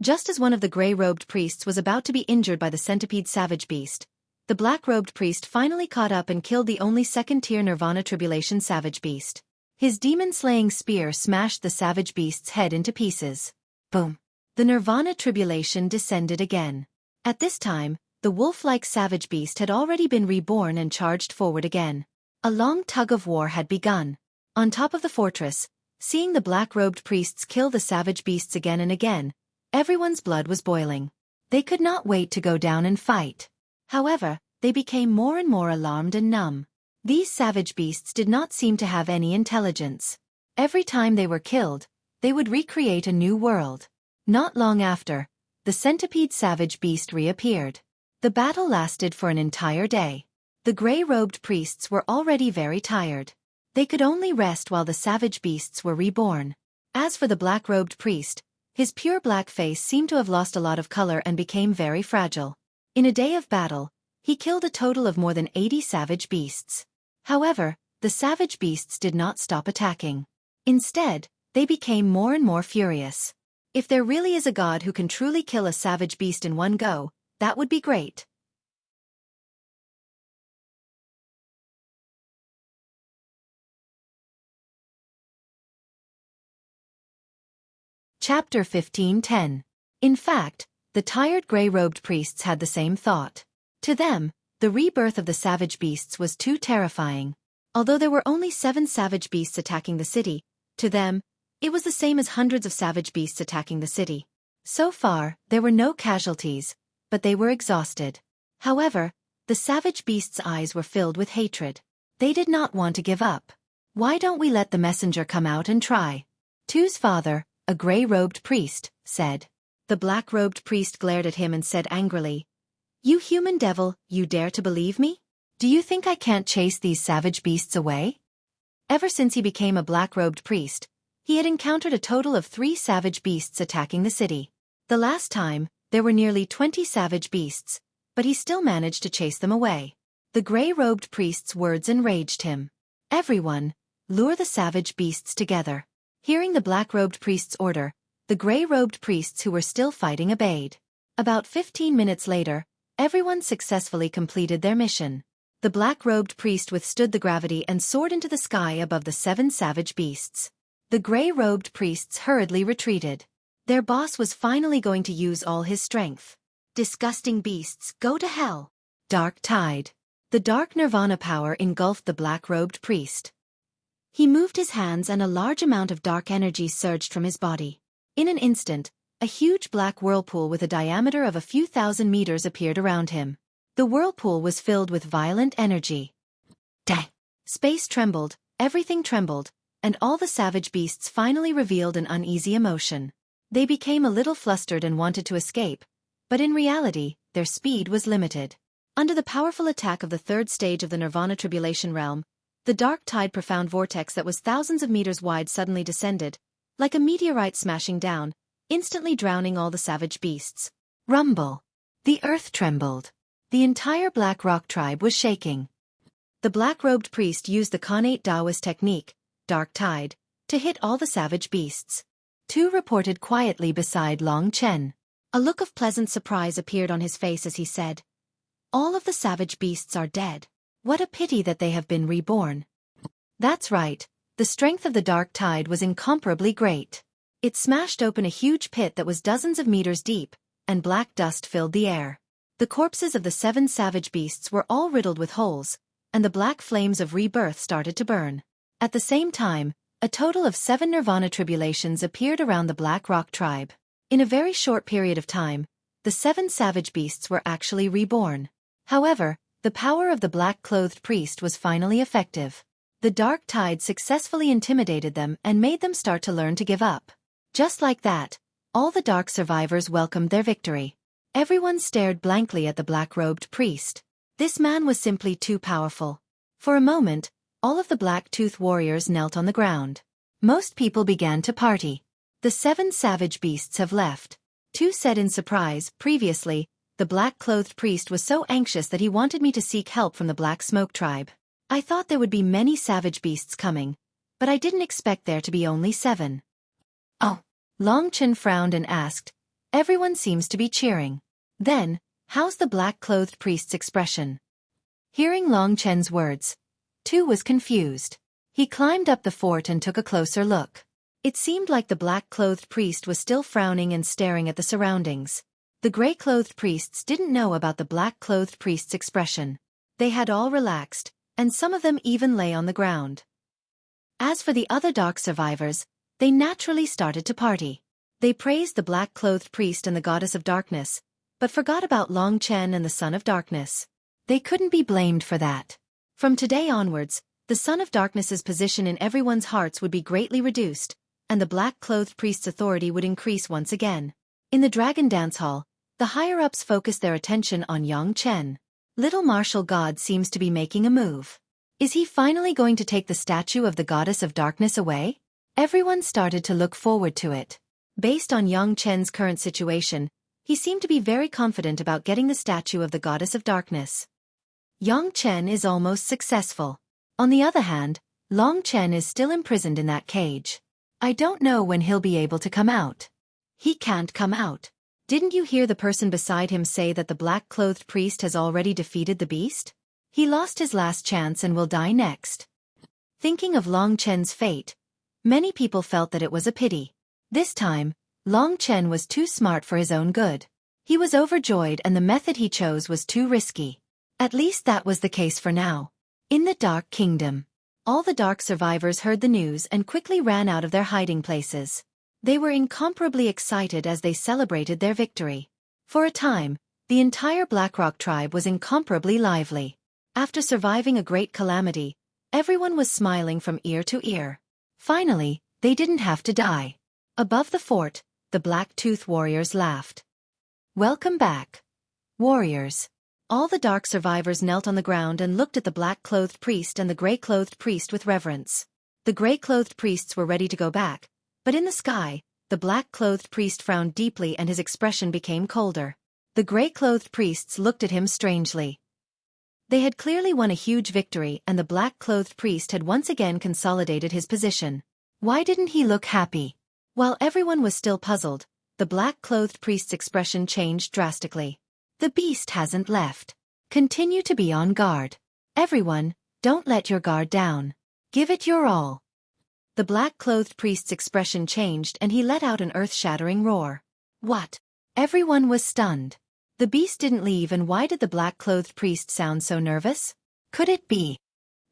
Just as one of the gray-robed priests was about to be injured by the centipede savage beast, the black-robed priest finally caught up and killed the only second-tier Nirvana Tribulation savage beast. His demon-slaying spear smashed the savage beast's head into pieces. Boom! The Nirvana Tribulation descended again. At this time, the wolf-like savage beast had already been reborn and charged forward again. A long tug-of-war had begun. On top of the fortress, seeing the black-robed priests kill the savage beasts again and again, everyone's blood was boiling. They could not wait to go down and fight. However, they became more and more alarmed and numb. These savage beasts did not seem to have any intelligence. Every time they were killed, they would recreate a new world. Not long after, the centipede savage beast reappeared. The battle lasted for an entire day. The gray-robed priests were already very tired. They could only rest while the savage beasts were reborn. As for the black-robed priest, his pure black face seemed to have lost a lot of color and became very fragile. In a day of battle, he killed a total of more than 80 savage beasts. However, the savage beasts did not stop attacking. Instead, they became more and more furious. If there really is a god who can truly kill a savage beast in one go, that would be great. Chapter 15:10. In fact, the tired gray-robed priests had the same thought. To them, the rebirth of the savage beasts was too terrifying. Although there were only 7 savage beasts attacking the city, to them, it was the same as hundreds of savage beasts attacking the city. So far, there were no casualties, but they were exhausted. However, the savage beasts' eyes were filled with hatred. They did not want to give up. Why don't we let the messenger come out and try? Tu's father, a gray-robed priest, said. The black-robed priest glared at him and said angrily, "You human devil, you dare to believe me? Do you think I can't chase these savage beasts away?" Ever since he became a black-robed priest, he had encountered a total of 3 savage beasts attacking the city. The last time, there were nearly 20 savage beasts, but he still managed to chase them away. The gray-robed priest's words enraged him. Everyone, lure the savage beasts together. Hearing the black-robed priest's order, the gray-robed priests who were still fighting obeyed. About 15 minutes later, everyone successfully completed their mission. The black-robed priest withstood the gravity and soared into the sky above the 7 savage beasts. The gray-robed priests hurriedly retreated. Their boss was finally going to use all his strength. Disgusting beasts, go to hell! Dark tide. The dark nirvana power engulfed the black-robed priest. He moved his hands and a large amount of dark energy surged from his body. In an instant, a huge black whirlpool with a diameter of a few thousand meters appeared around him. The whirlpool was filled with violent energy. Dang! Space trembled, everything trembled, and all the savage beasts finally revealed an uneasy emotion. They became a little flustered and wanted to escape, but in reality, their speed was limited. Under the powerful attack of the 3rd stage of the Nirvana Tribulation realm, the dark tide profound vortex that was thousands of meters wide suddenly descended, like a meteorite smashing down, instantly drowning all the savage beasts. Rumble! The earth trembled. The entire Black Rock tribe was shaking. The black-robed priest used the Khanate Taoist technique, Dark Tide, to hit all the savage beasts. Tu reported quietly beside Long Chen. A look of pleasant surprise appeared on his face as he said, "All of the savage beasts are dead. What a pity that they have been reborn." That's right, the strength of the dark tide was incomparably great. It smashed open a huge pit that was dozens of meters deep, and black dust filled the air. The corpses of the 7 savage beasts were all riddled with holes, and the black flames of rebirth started to burn. At the same time, a total of 7 Nirvana tribulations appeared around the Black Rock tribe. In a very short period of time, the 7 savage beasts were actually reborn. However, the power of the black-clothed priest was finally effective. The dark tide successfully intimidated them and made them start to learn to give up. Just like that, all the dark survivors welcomed their victory. Everyone stared blankly at the black-robed priest. This man was simply too powerful. For a moment, all of the black-tooth warriors knelt on the ground. Most people began to party. The 7 savage beasts have left. Tu said in surprise. Previously, the black-clothed priest was so anxious that he wanted me to seek help from the Black Smoke tribe. I thought there would be many savage beasts coming, but I didn't expect there to be only 7. Oh. Long Chen frowned and asked, everyone seems to be cheering. Then, how's the black-clothed priest's expression? Hearing Long Chen's words, Tu was confused. He climbed up the fort and took a closer look. It seemed like the black-clothed priest was still frowning and staring at the surroundings. The gray-clothed priests didn't know about the black-clothed priest's expression. They had all relaxed, and some of them even lay on the ground. As for the other dark survivors, they naturally started to party. They praised the black-clothed priest and the goddess of darkness, but forgot about Long Chen and the son of darkness. They couldn't be blamed for that. From today onwards, the son of darkness's position in everyone's hearts would be greatly reduced, and the black-clothed priest's authority would increase once again. In the Dragon Dance Hall, the higher-ups focused their attention on Yang Chen. Little martial god seems to be making a move. Is he finally going to take the statue of the goddess of darkness away? Everyone started to look forward to it. Based on Yang Chen's current situation, he seemed to be very confident about getting the statue of the goddess of darkness. Yang Chen is almost successful. On the other hand, Long Chen is still imprisoned in that cage. I don't know when he'll be able to come out. He can't come out. Didn't you hear the person beside him say that the black-clothed priest has already defeated the beast? He lost his last chance and will die next. Thinking of Long Chen's fate, many people felt that it was a pity. This time, Long Chen was too smart for his own good. He was overjoyed and the method he chose was too risky. At least that was the case for now. In the Dark Kingdom, all the dark survivors heard the news and quickly ran out of their hiding places. They were incomparably excited as they celebrated their victory. For a time, the entire Blackrock tribe was incomparably lively. After surviving a great calamity, everyone was smiling from ear to ear. Finally, they didn't have to die. Above the fort, the Black-Tooth warriors laughed. Welcome back, warriors. All the dark survivors knelt on the ground and looked at the black-clothed priest and the gray-clothed priest with reverence. The gray-clothed priests were ready to go back, but in the sky, the black-clothed priest frowned deeply and his expression became colder. The gray-clothed priests looked at him strangely. They had clearly won a huge victory and the black-clothed priest had once again consolidated his position. Why didn't he look happy? While everyone was still puzzled, the black-clothed priest's expression changed drastically. The beast hasn't left. Continue to be on guard. Everyone, don't let your guard down. Give it your all. The black-clothed priest's expression changed and he let out an earth-shattering roar. What? Everyone was stunned. The beast didn't leave, and why did the black-clothed priest sound so nervous? Could it be?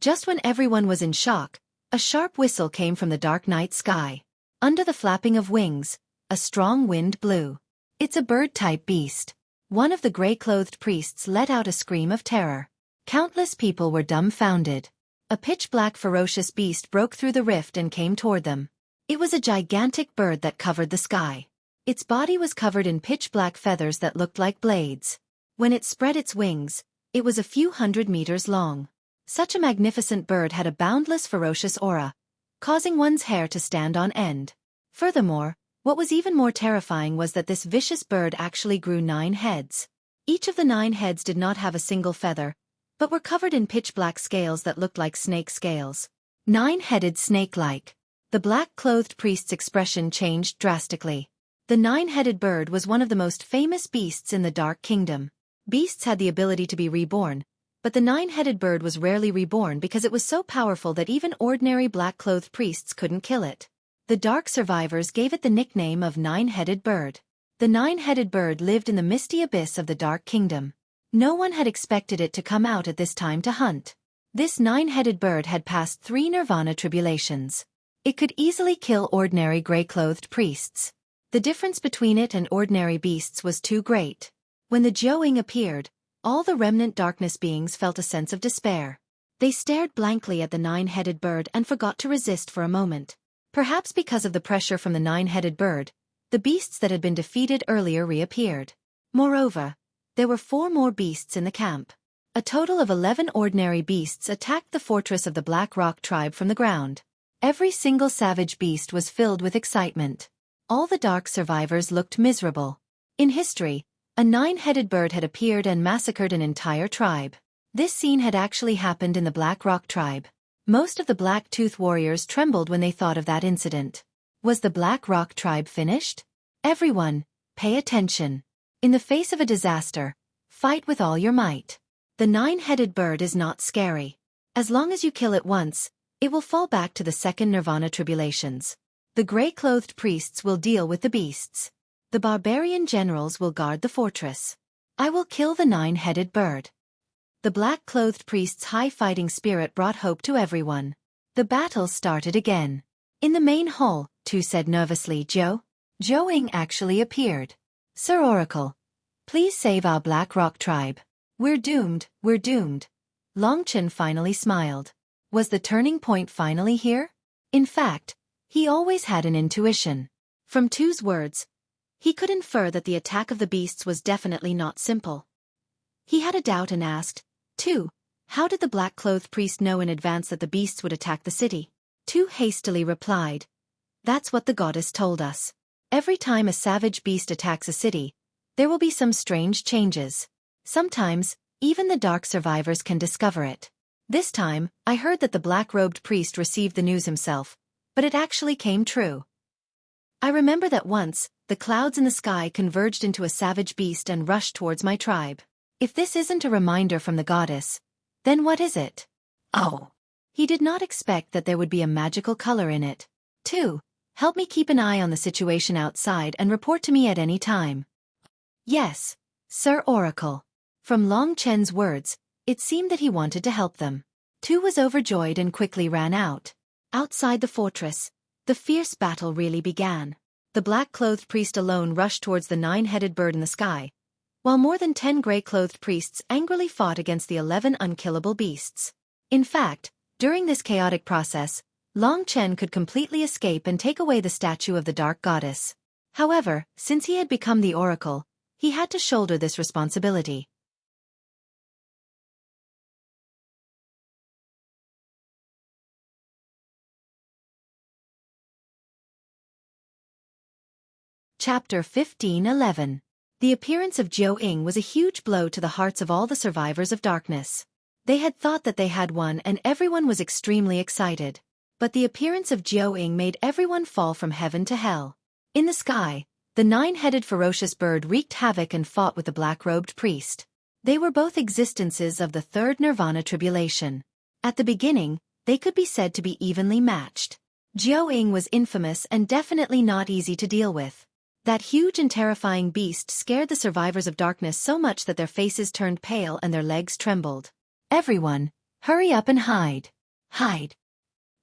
Just when everyone was in shock, a sharp whistle came from the dark night sky. Under the flapping of wings, a strong wind blew. It's a bird-type beast. One of the gray-clothed priests let out a scream of terror. Countless people were dumbfounded. A pitch-black ferocious beast broke through the rift and came toward them. It was a gigantic bird that covered the sky. Its body was covered in pitch-black feathers that looked like blades. When it spread its wings, it was a few hundred meters long. Such a magnificent bird had a boundless ferocious aura, causing one's hair to stand on end. Furthermore, what was even more terrifying was that this vicious bird actually grew 9 heads. Each of the 9 heads did not have a single feather, but were covered in pitch-black scales that looked like snake scales. 9-headed snake-like. The black-clothed priest's expression changed drastically. The 9-headed bird was one of the most famous beasts in the Dark Kingdom. Beasts had the ability to be reborn, but the 9-headed bird was rarely reborn because it was so powerful that even ordinary black-clothed priests couldn't kill it. The dark survivors gave it the nickname of 9-headed bird. The 9-headed bird lived in the misty abyss of the Dark Kingdom. No one had expected it to come out at this time to hunt. This 9-headed bird had passed 3 nirvana tribulations. It could easily kill ordinary gray-clothed priests. The difference between it and ordinary beasts was too great. When the Jiaoying appeared, all the remnant darkness beings felt a sense of despair. They stared blankly at the 9-headed bird and forgot to resist for a moment. Perhaps because of the pressure from the 9-headed bird, the beasts that had been defeated earlier reappeared. Moreover, there were 4 more beasts in the camp. A total of 11 ordinary beasts attacked the fortress of the Black Rock tribe from the ground. Every single savage beast was filled with excitement. All the dark survivors looked miserable. In history, a 9-headed bird had appeared and massacred an entire tribe. This scene had actually happened in the Black Rock tribe. Most of the Black Tooth warriors trembled when they thought of that incident. Was the Black Rock tribe finished? Everyone, pay attention. In the face of a disaster, fight with all your might. The nine-headed bird is not scary. As long as you kill it once, it will fall back to the second nirvana tribulations. The gray-clothed priests will deal with the beasts. The barbarian generals will guard the fortress. I will kill the nine-headed bird. The black-clothed priest's high fighting spirit brought hope to everyone. The battle started again. In the main hall, Tu said nervously, Xueqi actually appeared. Sir Oracle, please save our Black Rock tribe. We're doomed, we're doomed. Longchen finally smiled. Was the turning point finally here? In fact, he always had an intuition. From Tu's words, he could infer that the attack of the beasts was definitely not simple. He had a doubt and asked, Tu, how did the black-clothed priest know in advance that the beasts would attack the city? Tu hastily replied, that's what the goddess told us. Every time a savage beast attacks a city, there will be some strange changes. Sometimes, even the dark survivors can discover it. This time, I heard that the black-robed priest received the news himself, but it actually came true. I remember that once, the clouds in the sky converged into a savage beast and rushed towards my tribe. If this isn't a reminder from the goddess, then what is it? Oh! He did not expect that there would be a magical color in it. 2. Help me keep an eye on the situation outside and report to me at any time. Yes, Sir Oracle. From Long Chen's words, it seemed that he wanted to help them. 2 was overjoyed and quickly ran out. Outside the fortress, the fierce battle really began. The black-clothed priest alone rushed towards the nine-headed bird in the sky, while more than 10 gray-clothed priests angrily fought against the 11 unkillable beasts. In fact, during this chaotic process, Long Chen could completely escape and take away the statue of the dark goddess. However, since he had become the oracle, he had to shoulder this responsibility. Chapter 15:11. The appearance of Xueqi was a huge blow to the hearts of all the survivors of darkness. They had thought that they had won and everyone was extremely excited. But the appearance of Xueqi made everyone fall from heaven to hell. In the sky, the nine-headed ferocious bird wreaked havoc and fought with the black-robed priest. They were both existences of the third nirvana tribulation. At the beginning, they could be said to be evenly matched. Xueqi was infamous and definitely not easy to deal with. That huge and terrifying beast scared the survivors of darkness so much that their faces turned pale and their legs trembled. Everyone, hurry up and hide. Hide.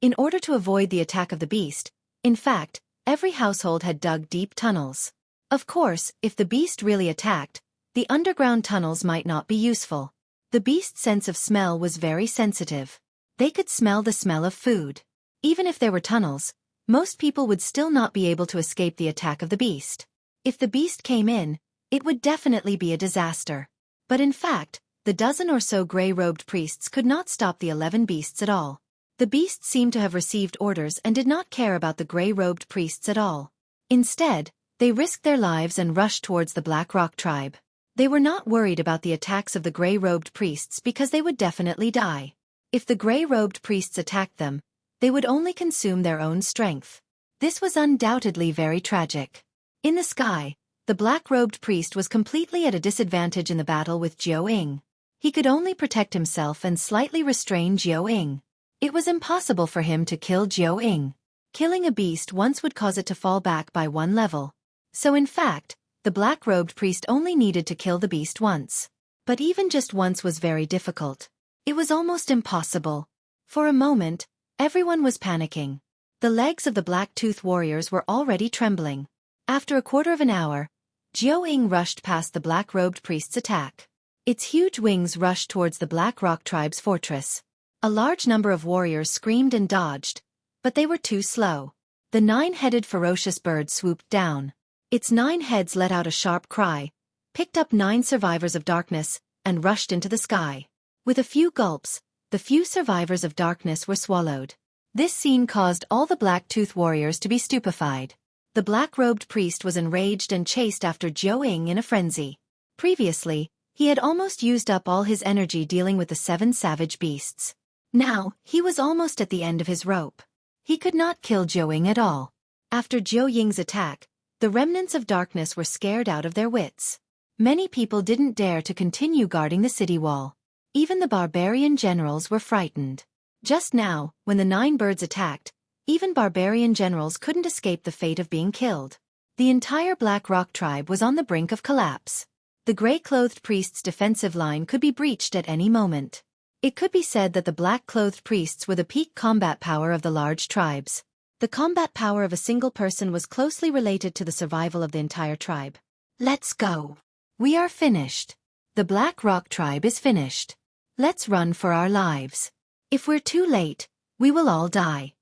In order to avoid the attack of the beast, in fact, every household had dug deep tunnels. Of course, if the beast really attacked, the underground tunnels might not be useful. The beast's sense of smell was very sensitive. They could smell the smell of food. Even if there were tunnels, most people would still not be able to escape the attack of the beast. If the beast came in, it would definitely be a disaster. But in fact, the dozen or so gray-robed priests could not stop the 11 beasts at all. The beasts seemed to have received orders and did not care about the gray-robed priests at all. Instead, they risked their lives and rushed towards the Black Rock tribe. They were not worried about the attacks of the gray-robed priests because they would definitely die. If the gray-robed priests attacked them, they would only consume their own strength. This was undoubtedly very tragic. In the sky, the black-robed priest was completely at a disadvantage in the battle with Xueqi. He could only protect himself and slightly restrain Xueqi. It was impossible for him to kill Xueqi. Killing a beast once would cause it to fall back by one level. So in fact, the black-robed priest only needed to kill the beast once. But even just once was very difficult. It was almost impossible. For a moment, everyone was panicking. The legs of the black-tooth warriors were already trembling. After a quarter of an hour, Xueqi rushed past the black-robed priest's attack. Its huge wings rushed towards the Black Rock tribe's fortress. A large number of warriors screamed and dodged, but they were too slow. The nine-headed ferocious bird swooped down. Its 9 heads let out a sharp cry, picked up 9 survivors of darkness, and rushed into the sky. With a few gulps, the few survivors of darkness were swallowed. This scene caused all the black-tooth warriors to be stupefied. The black-robed priest was enraged and chased after Xueqi in a frenzy. Previously, He had almost used up all his energy dealing with the 7 savage beasts. Now, he was almost at the end of his rope. He could not kill Xueqi at all. After Zhou Ying's attack, the remnants of darkness were scared out of their wits. Many people didn't dare to continue guarding the city wall. Even the barbarian generals were frightened. Just now, when the 9 birds attacked, even barbarian generals couldn't escape the fate of being killed. The entire Black Rock tribe was on the brink of collapse. The gray-clothed priests' defensive line could be breached at any moment. It could be said that the black-clothed priests were the peak combat power of the large tribes. The combat power of a single person was closely related to the survival of the entire tribe. Let's go. We are finished. The Black Rock tribe is finished. Let's run for our lives. If we're too late, we will all die.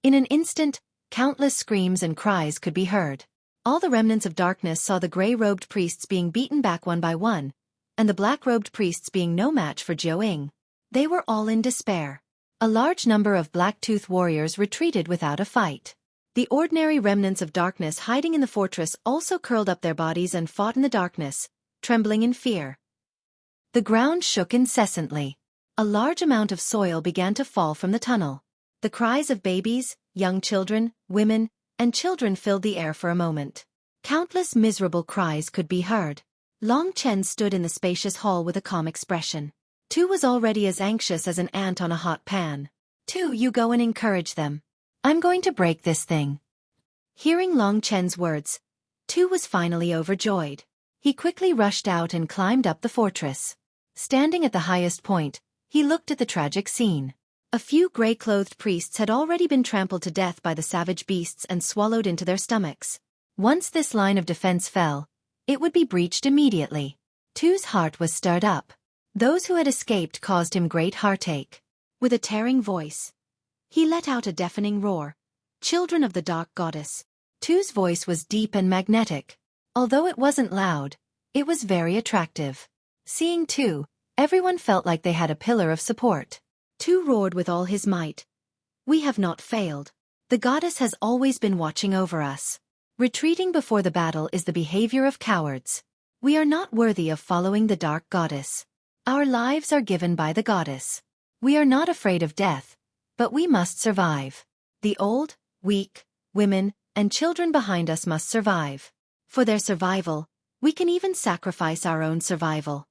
In an instant, countless screams and cries could be heard. All the remnants of darkness saw the gray-robed priests being beaten back one by one, and the black-robed priests being no match for Xueqi. They were all in despair. A large number of black-tooth warriors retreated without a fight. The ordinary remnants of darkness hiding in the fortress also curled up their bodies and fought in the darkness, trembling in fear. The ground shook incessantly. A large amount of soil began to fall from the tunnel. The cries of babies, young children, women, and children filled the air for a moment. Countless miserable cries could be heard. Long Chen stood in the spacious hall with a calm expression. Tu was already as anxious as an ant on a hot pan. Tu, you go and encourage them. I'm going to break this thing. Hearing Long Chen's words, Tu was finally overjoyed. He quickly rushed out and climbed up the fortress. Standing at the highest point, he looked at the tragic scene. A few gray-clothed priests had already been trampled to death by the savage beasts and swallowed into their stomachs. Once this line of defense fell, it would be breached immediately. Tu's heart was stirred up. Those who had escaped caused him great heartache. With a tearing voice, he let out a deafening roar. Children of the Dark Goddess. Tu's voice was deep and magnetic. Although it wasn't loud, it was very attractive. Seeing Tu, everyone felt like they had a pillar of support. Tu roared with all his might. We have not failed. The goddess has always been watching over us. Retreating before the battle is the behavior of cowards. We are not worthy of following the Dark Goddess. Our lives are given by the goddess. We are not afraid of death, but we must survive. The old, weak, women, and children behind us must survive. For their survival, we can even sacrifice our own survival.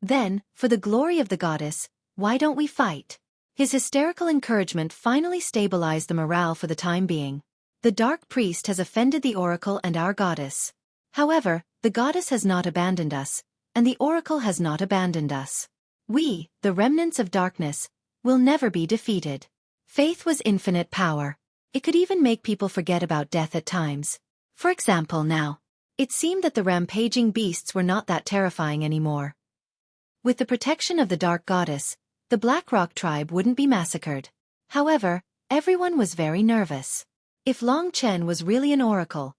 Then, for the glory of the goddess, why don't we fight? His hysterical encouragement finally stabilized the morale for the time being. The dark priest has offended the oracle and our goddess. However, the goddess has not abandoned us, and the oracle has not abandoned us. We, the remnants of darkness, will never be defeated. Faith was infinite power. It could even make people forget about death at times. For example now, it seemed that the rampaging beasts were not that terrifying anymore. With the protection of the Dark Goddess, the Black Rock tribe wouldn't be massacred. However, everyone was very nervous. If Long Chen was really an oracle,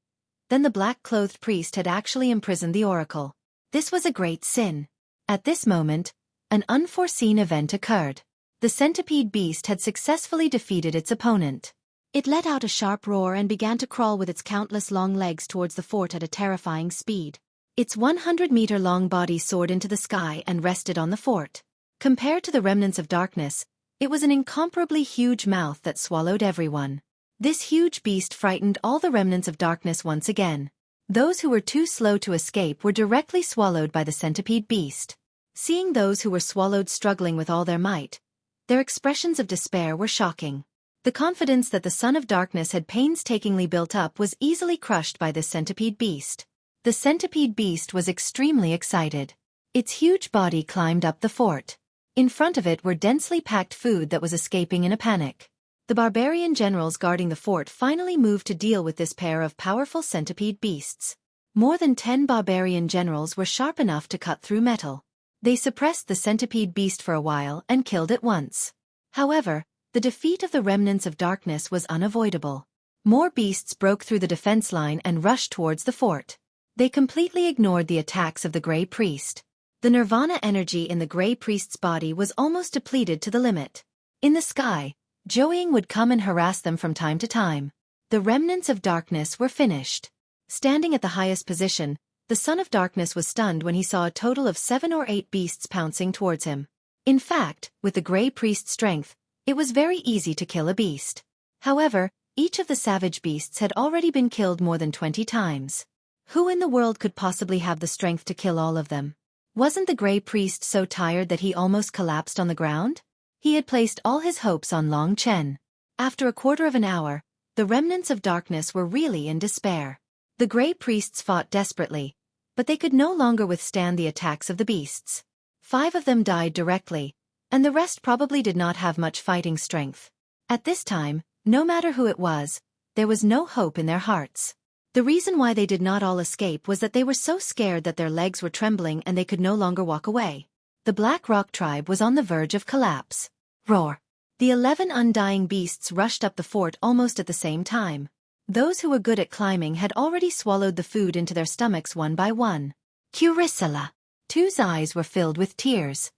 then the black-clothed priest had actually imprisoned the oracle. This was a great sin. At this moment, an unforeseen event occurred. The centipede beast had successfully defeated its opponent. It let out a sharp roar and began to crawl with its countless long legs towards the fort at a terrifying speed. Its 100-meter-long body soared into the sky and rested on the fort. Compared to the remnants of darkness, it was an incomparably huge mouth that swallowed everyone. This huge beast frightened all the remnants of darkness once again. Those who were too slow to escape were directly swallowed by the centipede beast. Seeing those who were swallowed struggling with all their might, their expressions of despair were shocking. The confidence that the Son of Darkness had painstakingly built up was easily crushed by this centipede beast. The centipede beast was extremely excited. Its huge body climbed up the fort. In front of it were densely packed food that was escaping in a panic. The barbarian generals guarding the fort finally moved to deal with this pair of powerful centipede beasts. More than 10 barbarian generals were sharp enough to cut through metal. They suppressed the centipede beast for a while and killed it once. However, the defeat of the remnants of darkness was unavoidable. More beasts broke through the defense line and rushed towards the fort. They completely ignored the attacks of the Grey Priest. The nirvana energy in the Grey Priest's body was almost depleted to the limit. In the sky, Xueqi would come and harass them from time to time. The remnants of darkness were finished. Standing at the highest position, The Son of Darkness was stunned when he saw a total of 7 or 8 beasts pouncing towards him. In fact, with the Grey Priest's strength, it was very easy to kill a beast. However, each of the savage beasts had already been killed more than 20 times. Who in the world could possibly have the strength to kill all of them? Wasn't the Grey Priest so tired that he almost collapsed on the ground? He had placed all his hopes on Long Chen. After a quarter of an hour, the remnants of darkness were really in despair. The Grey Priests fought desperately, but they could no longer withstand the attacks of the beasts. 5 of them died directly, and the rest probably did not have much fighting strength. At this time, no matter who it was, there was no hope in their hearts. The reason why they did not all escape was that they were so scared that their legs were trembling and they could no longer walk away. The Black Rock tribe was on the verge of collapse. Roar! The 11 undying beasts rushed up the fort almost at the same time. Those who were good at climbing had already swallowed the food into their stomachs one by one. Curicula! Tu's eyes were filled with tears.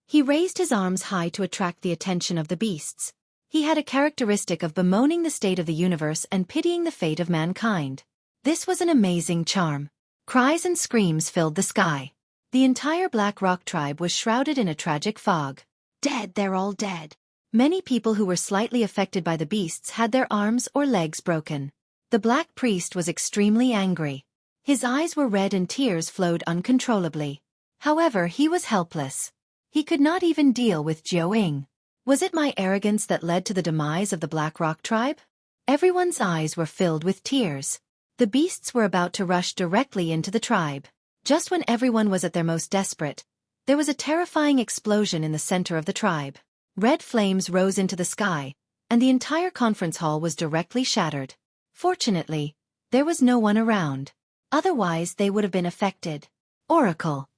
He raised his arms high to attract the attention of the beasts. He had a characteristic of bemoaning the state of the universe and pitying the fate of mankind. This was an amazing charm. Cries and screams filled the sky. The entire Black Rock tribe was shrouded in a tragic fog. Dead, they're all dead. Many people who were slightly affected by the beasts had their arms or legs broken. The Black Priest was extremely angry. His eyes were red and tears flowed uncontrollably. However, he was helpless. He could not even deal with Xueqi. Was it my arrogance that led to the demise of the Black Rock tribe? Everyone's eyes were filled with tears. The beasts were about to rush directly into the tribe. Just when everyone was at their most desperate, there was a terrifying explosion in the center of the tribe. Red flames rose into the sky, and the entire conference hall was directly shattered. Fortunately, there was no one around. Otherwise, they would have been affected. Oracle.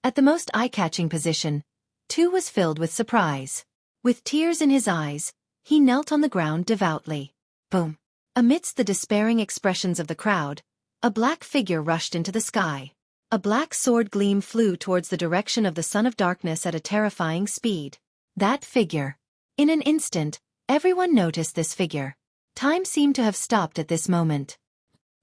At the most eye-catching position, Tu was filled with surprise. With tears in his eyes, he knelt on the ground devoutly. Boom! Amidst the despairing expressions of the crowd, a black figure rushed into the sky. A black sword gleam flew towards the direction of the Son of Darkness at a terrifying speed. That figure. In an instant, everyone noticed this figure. Time seemed to have stopped at this moment.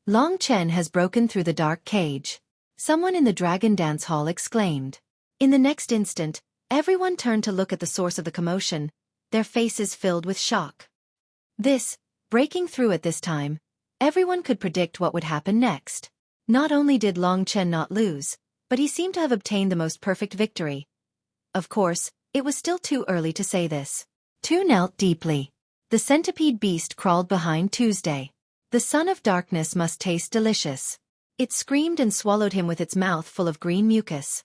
Long Chen has broken through the dark cage. Someone in the Dragon Dance Hall exclaimed. In the next instant, everyone turned to look at the source of the commotion, their faces filled with shock. Breaking through at this time, everyone could predict what would happen next. Not only did Long Chen not lose, but he seemed to have obtained the most perfect victory. Of course, it was still too early to say this. Tu knelt deeply. The centipede beast crawled behind Tuesday. The Son of Darkness must taste delicious. It screamed and swallowed him with its mouth full of green mucus.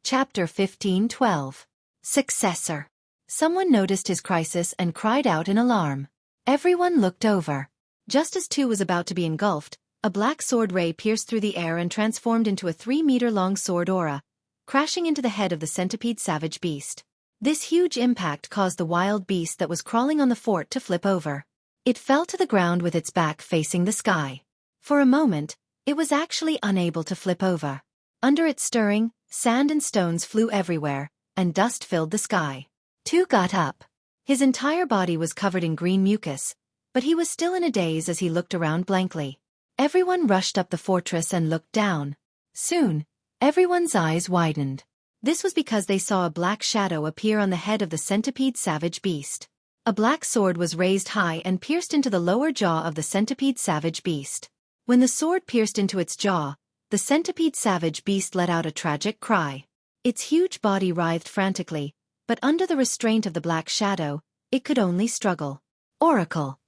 Chapter 15:12. Successor. Someone noticed his crisis and cried out in alarm. Everyone looked over. Just as Tu was about to be engulfed, a black sword ray pierced through the air and transformed into a 3-meter-long sword aura, crashing into the head of the centipede savage beast. This huge impact caused the wild beast that was crawling on the fort to flip over. It fell to the ground with its back facing the sky. For a moment, it was actually unable to flip over. Under its stirring, sand and stones flew everywhere, and dust filled the sky. Tu got up. His entire body was covered in green mucus, but he was still in a daze as he looked around blankly. Everyone rushed up the fortress and looked down. Soon, everyone's eyes widened. This was because they saw a black shadow appear on the head of the centipede savage beast. A black sword was raised high and pierced into the lower jaw of the centipede savage beast. When the sword pierced into its jaw, the centipede savage beast let out a tragic cry. Its huge body writhed frantically, but under the restraint of the black shadow, it could only struggle. Oracle.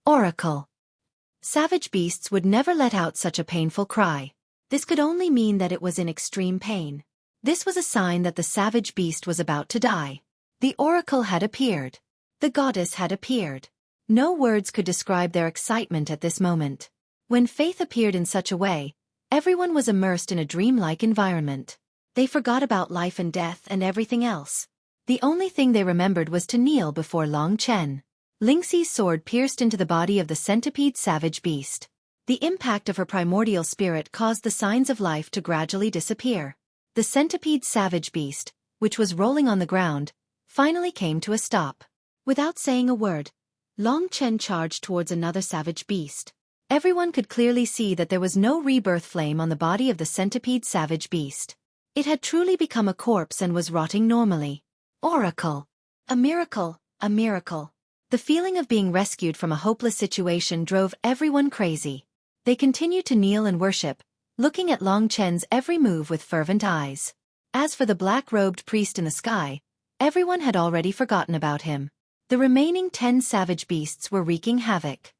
Oracle. Savage beasts would never let out such a painful cry. This could only mean that it was in extreme pain. This was a sign that the savage beast was about to die. The oracle had appeared. The goddess had appeared. No words could describe their excitement at this moment. When Faith appeared in such a way, everyone was immersed in a dreamlike environment. They forgot about life and death and everything else. The only thing they remembered was to kneel before Long Chen. Lingxi's sword pierced into the body of the centipede savage beast. The impact of her primordial spirit caused the signs of life to gradually disappear. The centipede savage beast, which was rolling on the ground, finally came to a stop. Without saying a word, Long Chen charged towards another savage beast. Everyone could clearly see that there was no rebirth flame on the body of the centipede savage beast. It had truly become a corpse and was rotting normally. Oracle! A miracle, a miracle. The feeling of being rescued from a hopeless situation drove everyone crazy. They continued to kneel and worship, looking at Long Chen's every move with fervent eyes. As for the black-robed priest in the sky, everyone had already forgotten about him. The remaining 10 savage beasts were wreaking havoc.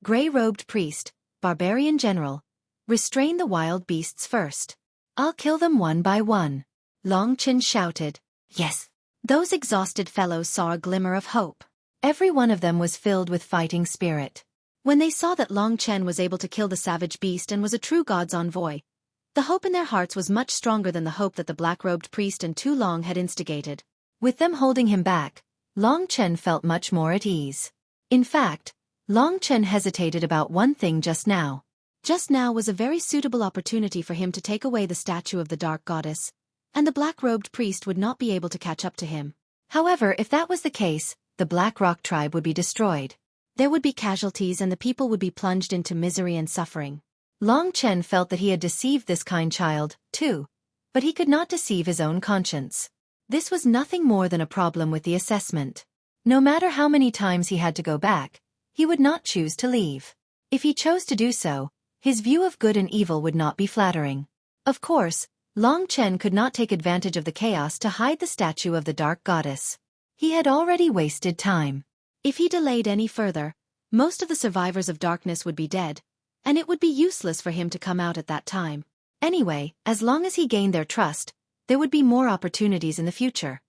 Gray-robed priest, barbarian general, restrain the wild beasts first. I'll kill them one by one. Long Chen shouted. Yes. Those exhausted fellows saw a glimmer of hope. Every one of them was filled with fighting spirit. When they saw that Long Chen was able to kill the savage beast and was a true god's envoy, the hope in their hearts was much stronger than the hope that the black-robed priest and Tu Long had instigated. With them holding him back, Long Chen felt much more at ease. In fact, Long Chen hesitated about one thing just now. Just now was a very suitable opportunity for him to take away the statue of the dark goddess, and the black-robed priest would not be able to catch up to him. However, if that was the case, the Black Rock tribe would be destroyed. There would be casualties and the people would be plunged into misery and suffering. Long Chen felt that he had deceived this kind child, too, but he could not deceive his own conscience. This was nothing more than a problem with the assessment. No matter how many times he had to go back, he would not choose to leave. If he chose to do so, his view of good and evil would not be flattering. Of course, Long Chen could not take advantage of the chaos to hide the statue of the dark goddess. He had already wasted time. If he delayed any further, most of the survivors of darkness would be dead, and it would be useless for him to come out at that time. Anyway, as long as he gained their trust, there would be more opportunities in the future.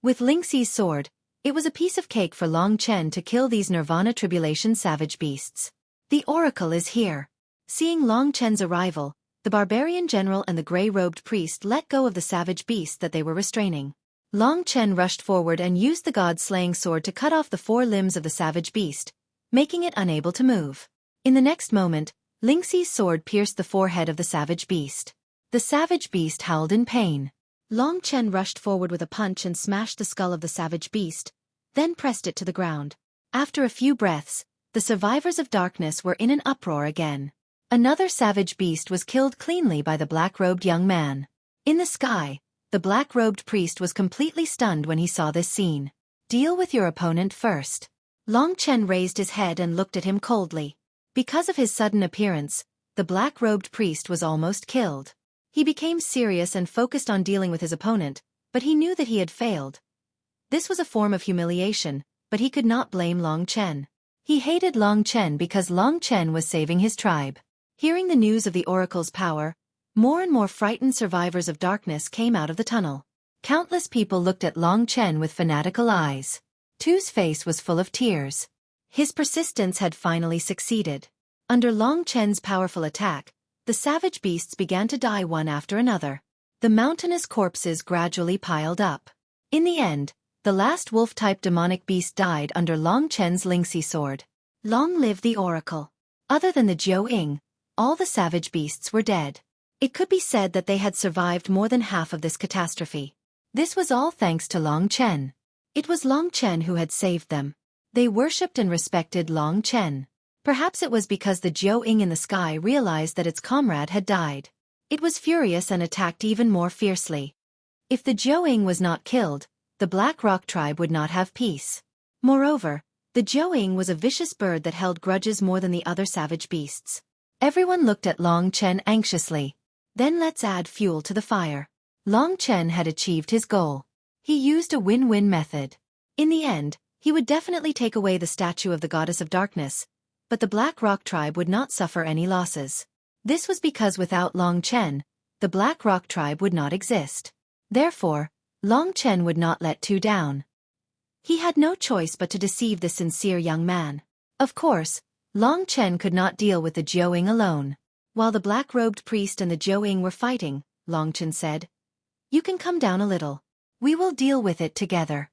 With Lingxi's sword, it was a piece of cake for Long Chen to kill these Nirvana Tribulation savage beasts. The oracle is here. Seeing Long Chen's arrival, the barbarian general and the gray-robed priest let go of the savage beast that they were restraining. Long Chen rushed forward and used the god-slaying sword to cut off the 4 limbs of the savage beast, making it unable to move. In the next moment, Lingxi's sword pierced the forehead of the savage beast. The savage beast howled in pain. Long Chen rushed forward with a punch and smashed the skull of the savage beast, then pressed it to the ground. After a few breaths, the survivors of darkness were in an uproar again. Another savage beast was killed cleanly by the black-robed young man. In the sky, the black-robed priest was completely stunned when he saw this scene. Deal with your opponent first. Long Chen raised his head and looked at him coldly. Because of his sudden appearance, the black-robed priest was almost killed. He became serious and focused on dealing with his opponent, but he knew that he had failed. This was a form of humiliation, but he could not blame Long Chen. He hated Long Chen because Long Chen was saving his tribe. Hearing the news of the oracle's power, more and more frightened survivors of darkness came out of the tunnel. Countless people looked at Long Chen with fanatical eyes. Tu's face was full of tears. His persistence had finally succeeded. Under Long Chen's powerful attack, the savage beasts began to die one after another. The mountainous corpses gradually piled up. In the end, the last wolf-type demonic beast died under Long Chen's Lingxi sword. Long live the oracle. Other than the Jiu-Ying, all the savage beasts were dead. It could be said that they had survived more than half of this catastrophe. This was all thanks to Long Chen. It was Long Chen who had saved them. They worshipped and respected Long Chen. Perhaps it was because the Jiu-Ying in the sky realized that its comrade had died. It was furious and attacked even more fiercely. If the Jiu-Ying was not killed, the Black Rock tribe would not have peace. Moreover, the Jiu-Ying was a vicious bird that held grudges more than the other savage beasts. Everyone looked at Long Chen anxiously. Then let's add fuel to the fire. Long Chen had achieved his goal. He used a win-win method. In the end, he would definitely take away the statue of the goddess of darkness, but the Black Rock tribe would not suffer any losses. This was because without Long Chen, the Black Rock tribe would not exist. Therefore, Long Chen would not let Tu down. He had no choice but to deceive this sincere young man. Of course, Long Chen could not deal with the Jiu-Ying alone. While the black-robed priest and the Jiu-Ying were fighting, Long Chen said, "You can come down a little. We will deal with it together."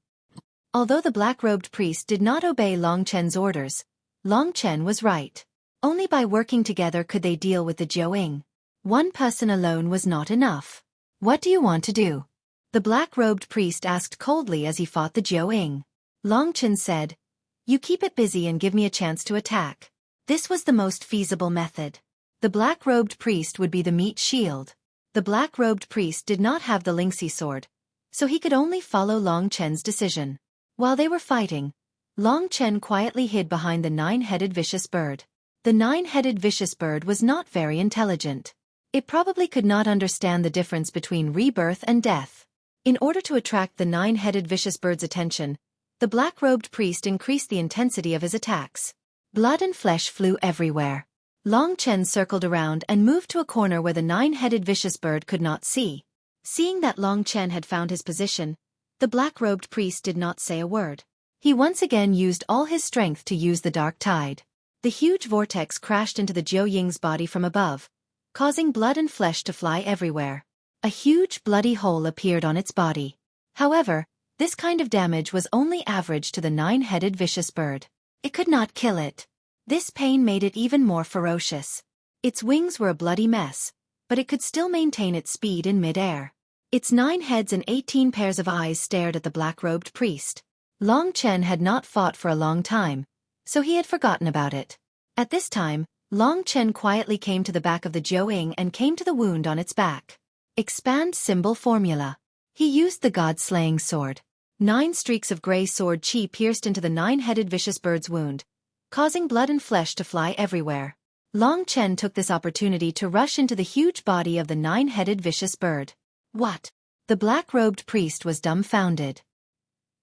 Although the black-robed priest did not obey Long Chen's orders, Long Chen was right. Only by working together could they deal with the Jiu-Ying. One person alone was not enough. What do you want to do? The black-robed priest asked coldly as he fought the Jiu. Long Chen said, "You keep it busy and give me a chance to attack." This was the most feasible method. The black-robed priest would be the meat shield. The black-robed priest did not have the Lingxi sword, so he could only follow Long Chen's decision. While they were fighting, Long Chen quietly hid behind the nine-headed vicious bird. The nine-headed vicious bird was not very intelligent. It probably could not understand the difference between rebirth and death. In order to attract the nine-headed vicious bird's attention, the black-robed priest increased the intensity of his attacks. Blood and flesh flew everywhere. Long Chen circled around and moved to a corner where the nine-headed vicious bird could not see. Seeing that Long Chen had found his position, the black-robed priest did not say a word. He once again used all his strength to use the dark tide. The huge vortex crashed into the Jiu-Ying's body from above, causing blood and flesh to fly everywhere. A huge bloody hole appeared on its body. However, this kind of damage was only average to the nine-headed vicious bird. It could not kill it. This pain made it even more ferocious. Its wings were a bloody mess, but it could still maintain its speed in mid-air. Its 9 heads and 18 pairs of eyes stared at the black-robed priest. Long Chen had not fought for a long time, so he had forgotten about it. At this time, Long Chen quietly came to the back of the Jiu-Ying and came to the wound on its back. Expand symbol formula. He used the god-slaying sword. 9 streaks of gray sword chi pierced into the 9-headed vicious bird's wound, causing blood and flesh to fly everywhere. Long Chen took this opportunity to rush into the huge body of the 9-headed vicious bird. What? The black-robed priest was dumbfounded.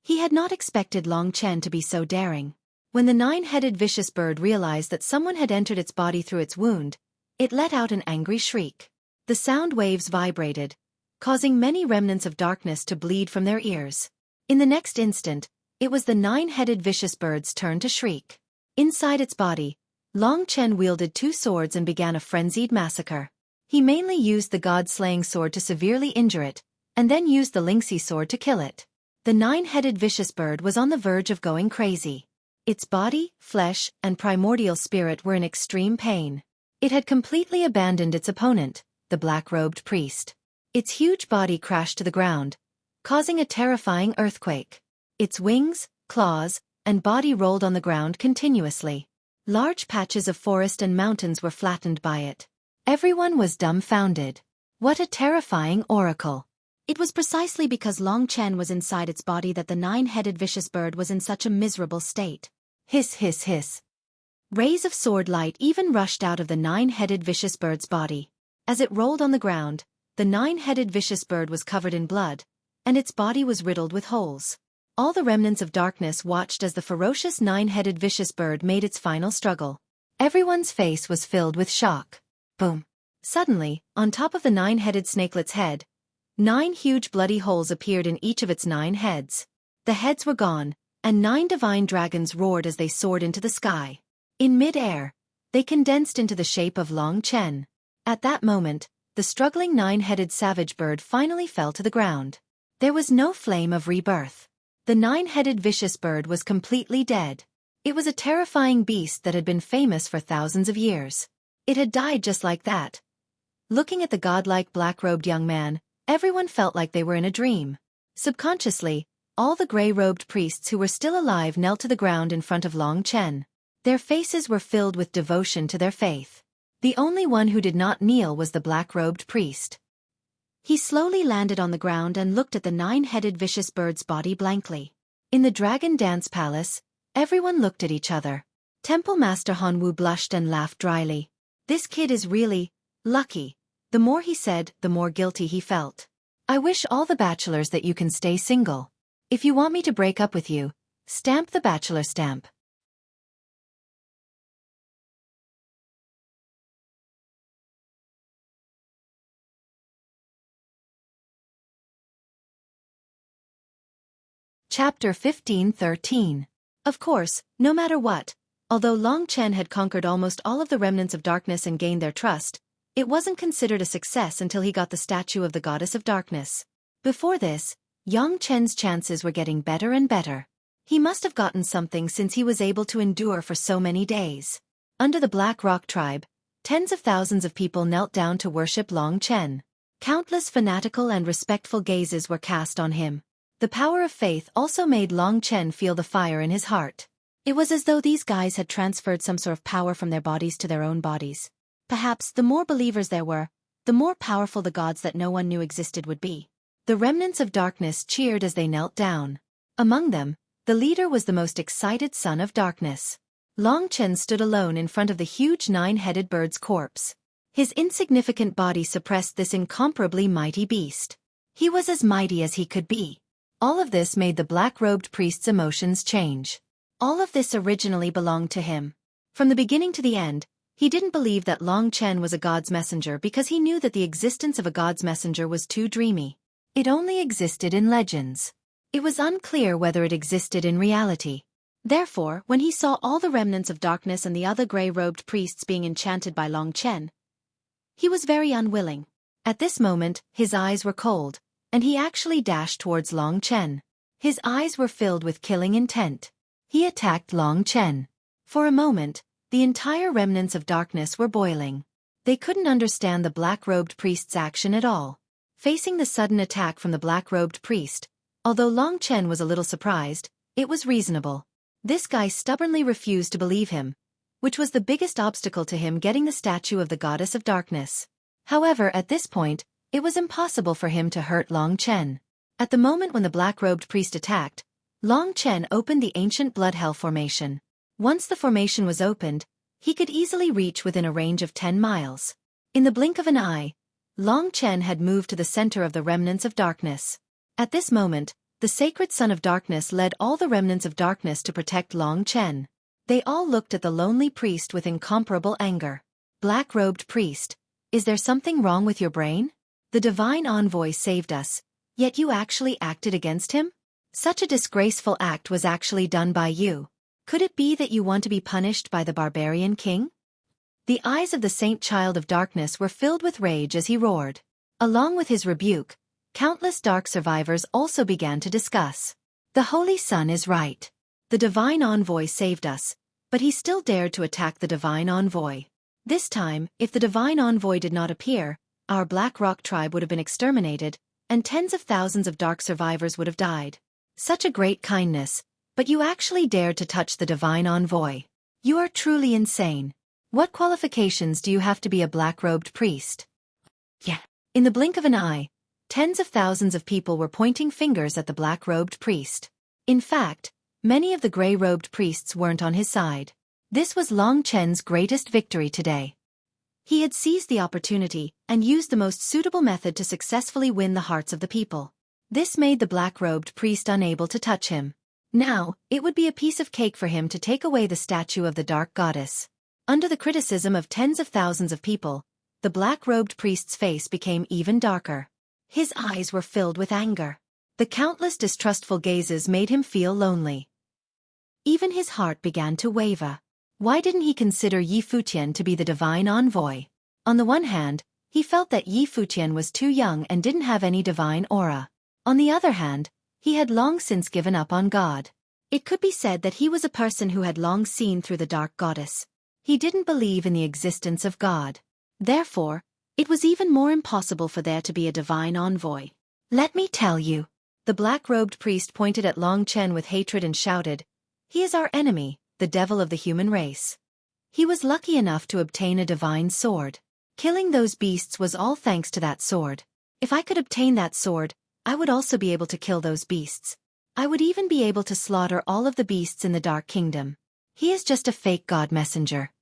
He had not expected Long Chen to be so daring. When the 9-headed vicious bird realized that someone had entered its body through its wound, it let out an angry shriek. The sound waves vibrated, causing many remnants of darkness to bleed from their ears. In the next instant, it was the 9-headed vicious bird's turn to shriek. Inside its body, Long Chen wielded 2 swords and began a frenzied massacre. He mainly used the god-slaying sword to severely injure it, and then used the Lingxi sword to kill it. The 9-headed vicious bird was on the verge of going crazy. Its body, flesh, and primordial spirit were in extreme pain. It had completely abandoned its opponent, the black-robed priest. Its huge body crashed to the ground, causing a terrifying earthquake. Its wings, claws, and body rolled on the ground continuously. Large patches of forest and mountains were flattened by it. Everyone was dumbfounded. What a terrifying oracle! It was precisely because Long Chen was inside its body that the 9-headed vicious bird was in such a miserable state. Hiss, hiss, hiss. Rays of sword light even rushed out of the 9-headed vicious bird's body. As it rolled on the ground, the 9-headed vicious bird was covered in blood, and its body was riddled with holes. All the remnants of darkness watched as the ferocious 9-headed vicious bird made its final struggle. Everyone's face was filled with shock. Boom. Suddenly, on top of the 9-headed snakelet's head, 9 huge bloody holes appeared in each of its 9 heads. The heads were gone, and 9 divine dragons roared as they soared into the sky. In mid-air, they condensed into the shape of Long Chen. At that moment, the struggling 9-headed savage bird finally fell to the ground. There was no flame of rebirth. The 9-headed vicious bird was completely dead. It was a terrifying beast that had been famous for thousands of years. It had died just like that. Looking at the godlike black-robed young man, everyone felt like they were in a dream. Subconsciously, all the gray-robed priests who were still alive knelt to the ground in front of Long Chen. Their faces were filled with devotion to their faith. The only one who did not kneel was the black-robed priest. He slowly landed on the ground and looked at the 9-headed vicious bird's body blankly. In the Dragon Dance Palace, everyone looked at each other. Temple Master Hanwu blushed and laughed dryly. This kid is really lucky. The more he said, the more guilty he felt. I wish all the bachelors that you can stay single. If you want me to break up with you, stamp the bachelor stamp. Chapter 15:13. Of course, no matter what, although Long Chen had conquered almost all of the remnants of darkness and gained their trust, it wasn't considered a success until he got the statue of the goddess of darkness. Before this, Long Chen's chances were getting better and better. He must have gotten something since he was able to endure for so many days. Under the Black Rock tribe, tens of thousands of people knelt down to worship Long Chen. Countless fanatical and respectful gazes were cast on him. The power of faith also made Long Chen feel the fire in his heart. It was as though these guys had transferred some sort of power from their bodies to their own bodies. Perhaps the more believers there were, the more powerful the gods that no one knew existed would be. The remnants of darkness cheered as they knelt down. Among them, the leader was the most excited son of darkness. Long Chen stood alone in front of the huge 9-headed bird's corpse. His insignificant body suppressed this incomparably mighty beast. He was as mighty as he could be. All of this made the black-robed priest's emotions change. All of this originally belonged to him. From the beginning to the end, he didn't believe that Long Chen was a god's messenger because he knew that the existence of a god's messenger was too dreamy. It only existed in legends. It was unclear whether it existed in reality. Therefore, when he saw all the remnants of darkness and the other gray-robed priests being enchanted by Long Chen, he was very unwilling. At this moment, his eyes were cold, and he actually dashed towards Long Chen. His eyes were filled with killing intent. He attacked Long Chen. For a moment, the entire remnants of darkness were boiling. They couldn't understand the black-robed priest's action at all. Facing the sudden attack from the black-robed priest, although Long Chen was a little surprised, it was reasonable. This guy stubbornly refused to believe him, which was the biggest obstacle to him getting the statue of the goddess of darkness. However, at this point, it was impossible for him to hurt Long Chen. At the moment when the black-robed priest attacked, Long Chen opened the ancient blood hell formation. Once the formation was opened, he could easily reach within a range of 10 miles. In the blink of an eye, Long Chen had moved to the center of the remnants of darkness. At this moment, the sacred son of darkness led all the remnants of darkness to protect Long Chen. They all looked at the lonely priest with incomparable anger. Black-robed priest, is there something wrong with your brain? The divine envoy saved us, yet you actually acted against him? Such a disgraceful act was actually done by you. Could it be that you want to be punished by the barbarian king? The eyes of the saint child of darkness were filled with rage as he roared. Along with his rebuke, countless dark survivors also began to discuss. The Holy Sun is right. The divine envoy saved us, but he still dared to attack the divine envoy. This time, if the divine envoy did not appear, our Black Rock tribe would have been exterminated, and tens of thousands of dark survivors would have died. Such a great kindness, but you actually dared to touch the divine envoy. You are truly insane. What qualifications do you have to be a black-robed priest? Yeah. In the blink of an eye, tens of thousands of people were pointing fingers at the black-robed priest. In fact, many of the gray-robed priests weren't on his side. This was Long Chen's greatest victory today. He had seized the opportunity and used the most suitable method to successfully win the hearts of the people. This made the black-robed priest unable to touch him. Now, it would be a piece of cake for him to take away the statue of the dark goddess. Under the criticism of tens of thousands of people, the black-robed priest's face became even darker. His eyes were filled with anger. The countless distrustful gazes made him feel lonely. Even his heart began to waver. Why didn't he consider Yi Futian to be the divine envoy? On the one hand, he felt that Yi Futian was too young and didn't have any divine aura. On the other hand, he had long since given up on God. It could be said that he was a person who had long seen through the dark goddess. He didn't believe in the existence of God. Therefore, it was even more impossible for there to be a divine envoy. Let me tell you. The black-robed priest pointed at Long Chen with hatred and shouted, "He is our enemy, the devil of the human race." He was lucky enough to obtain a divine sword. Killing those beasts was all thanks to that sword. If I could obtain that sword, I would also be able to kill those beasts. I would even be able to slaughter all of the beasts in the Dark Kingdom. He is just a fake god messenger.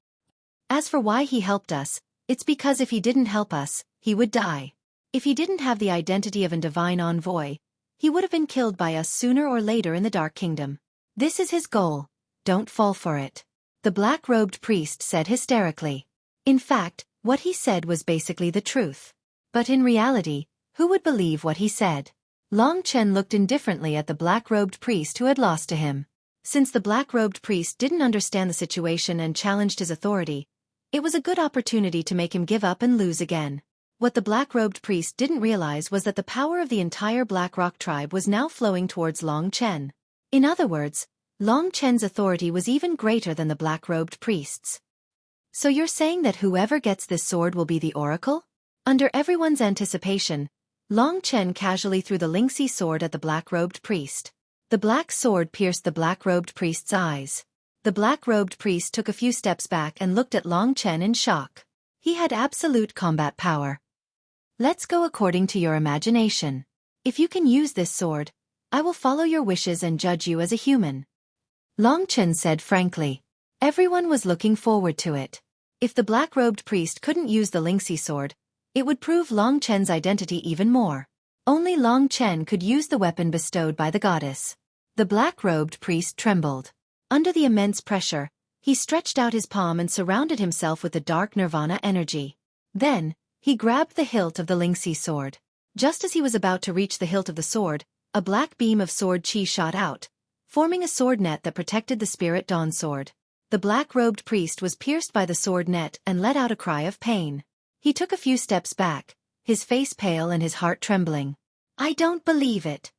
As for why he helped us, it's because if he didn't help us, he would die. If he didn't have the identity of a divine envoy, he would have been killed by us sooner or later in the Dark Kingdom. This is his goal. Don't fall for it. The black-robed priest said hysterically. In fact, what he said was basically the truth. But in reality, who would believe what he said? Long Chen looked indifferently at the black-robed priest who had lost to him. Since the black-robed priest didn't understand the situation and challenged his authority, it was a good opportunity to make him give up and lose again. What the black-robed priest didn't realize was that the power of the entire Black Rock tribe was now flowing towards Long Chen. In other words, Long Chen's authority was even greater than the black-robed priest's. So you're saying that whoever gets this sword will be the oracle? Under everyone's anticipation, Long Chen casually threw the Lingxi sword at the black-robed priest. The black sword pierced the black-robed priest's eyes. The black-robed priest took a few steps back and looked at Long Chen in shock. He had absolute combat power. Let's go according to your imagination. If you can use this sword, I will follow your wishes and judge you as a human. Long Chen said frankly. Everyone was looking forward to it. If the black-robed priest couldn't use the Lingxi sword, it would prove Long Chen's identity even more. Only Long Chen could use the weapon bestowed by the goddess. The black-robed priest trembled. Under the immense pressure, he stretched out his palm and surrounded himself with the dark nirvana energy. Then, he grabbed the hilt of the Lingxi sword. Just as he was about to reach the hilt of the sword, a black beam of sword qi shot out, forming a sword net that protected the spirit dawn sword. The black-robed priest was pierced by the sword net and let out a cry of pain. He took a few steps back, his face pale and his heart trembling. I don't believe it.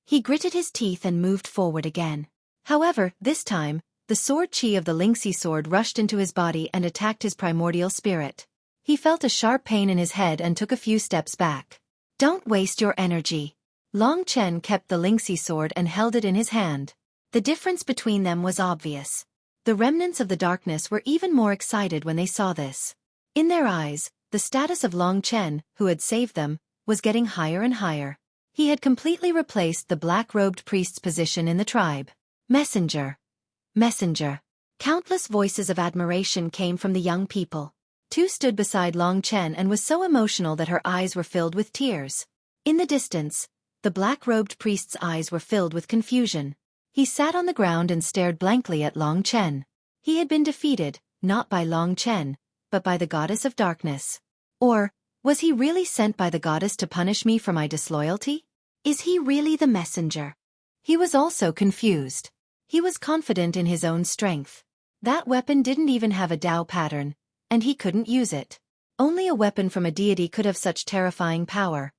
He gritted his teeth and moved forward again. However, this time, the sword qi of the Lingxi sword rushed into his body and attacked his primordial spirit. He felt a sharp pain in his head and took a few steps back. Don't waste your energy. Long Chen kept the Lingxi sword and held it in his hand. The difference between them was obvious. The remnants of the darkness were even more excited when they saw this. In their eyes, the status of Long Chen, who had saved them, was getting higher and higher. He had completely replaced the black-robed priest's position in the tribe. Messenger. Messenger. Countless voices of admiration came from the young people. Tu stood beside Long Chen and was so emotional that her eyes were filled with tears. In the distance, the black-robed priest's eyes were filled with confusion. He sat on the ground and stared blankly at Long Chen. He had been defeated, not by Long Chen, but by the goddess of darkness. Or, was he really sent by the goddess to punish me for my disloyalty? Is he really the messenger? He was also confused. He was confident in his own strength. That weapon didn't even have a Dao pattern, and he couldn't use it. Only a weapon from a deity could have such terrifying power.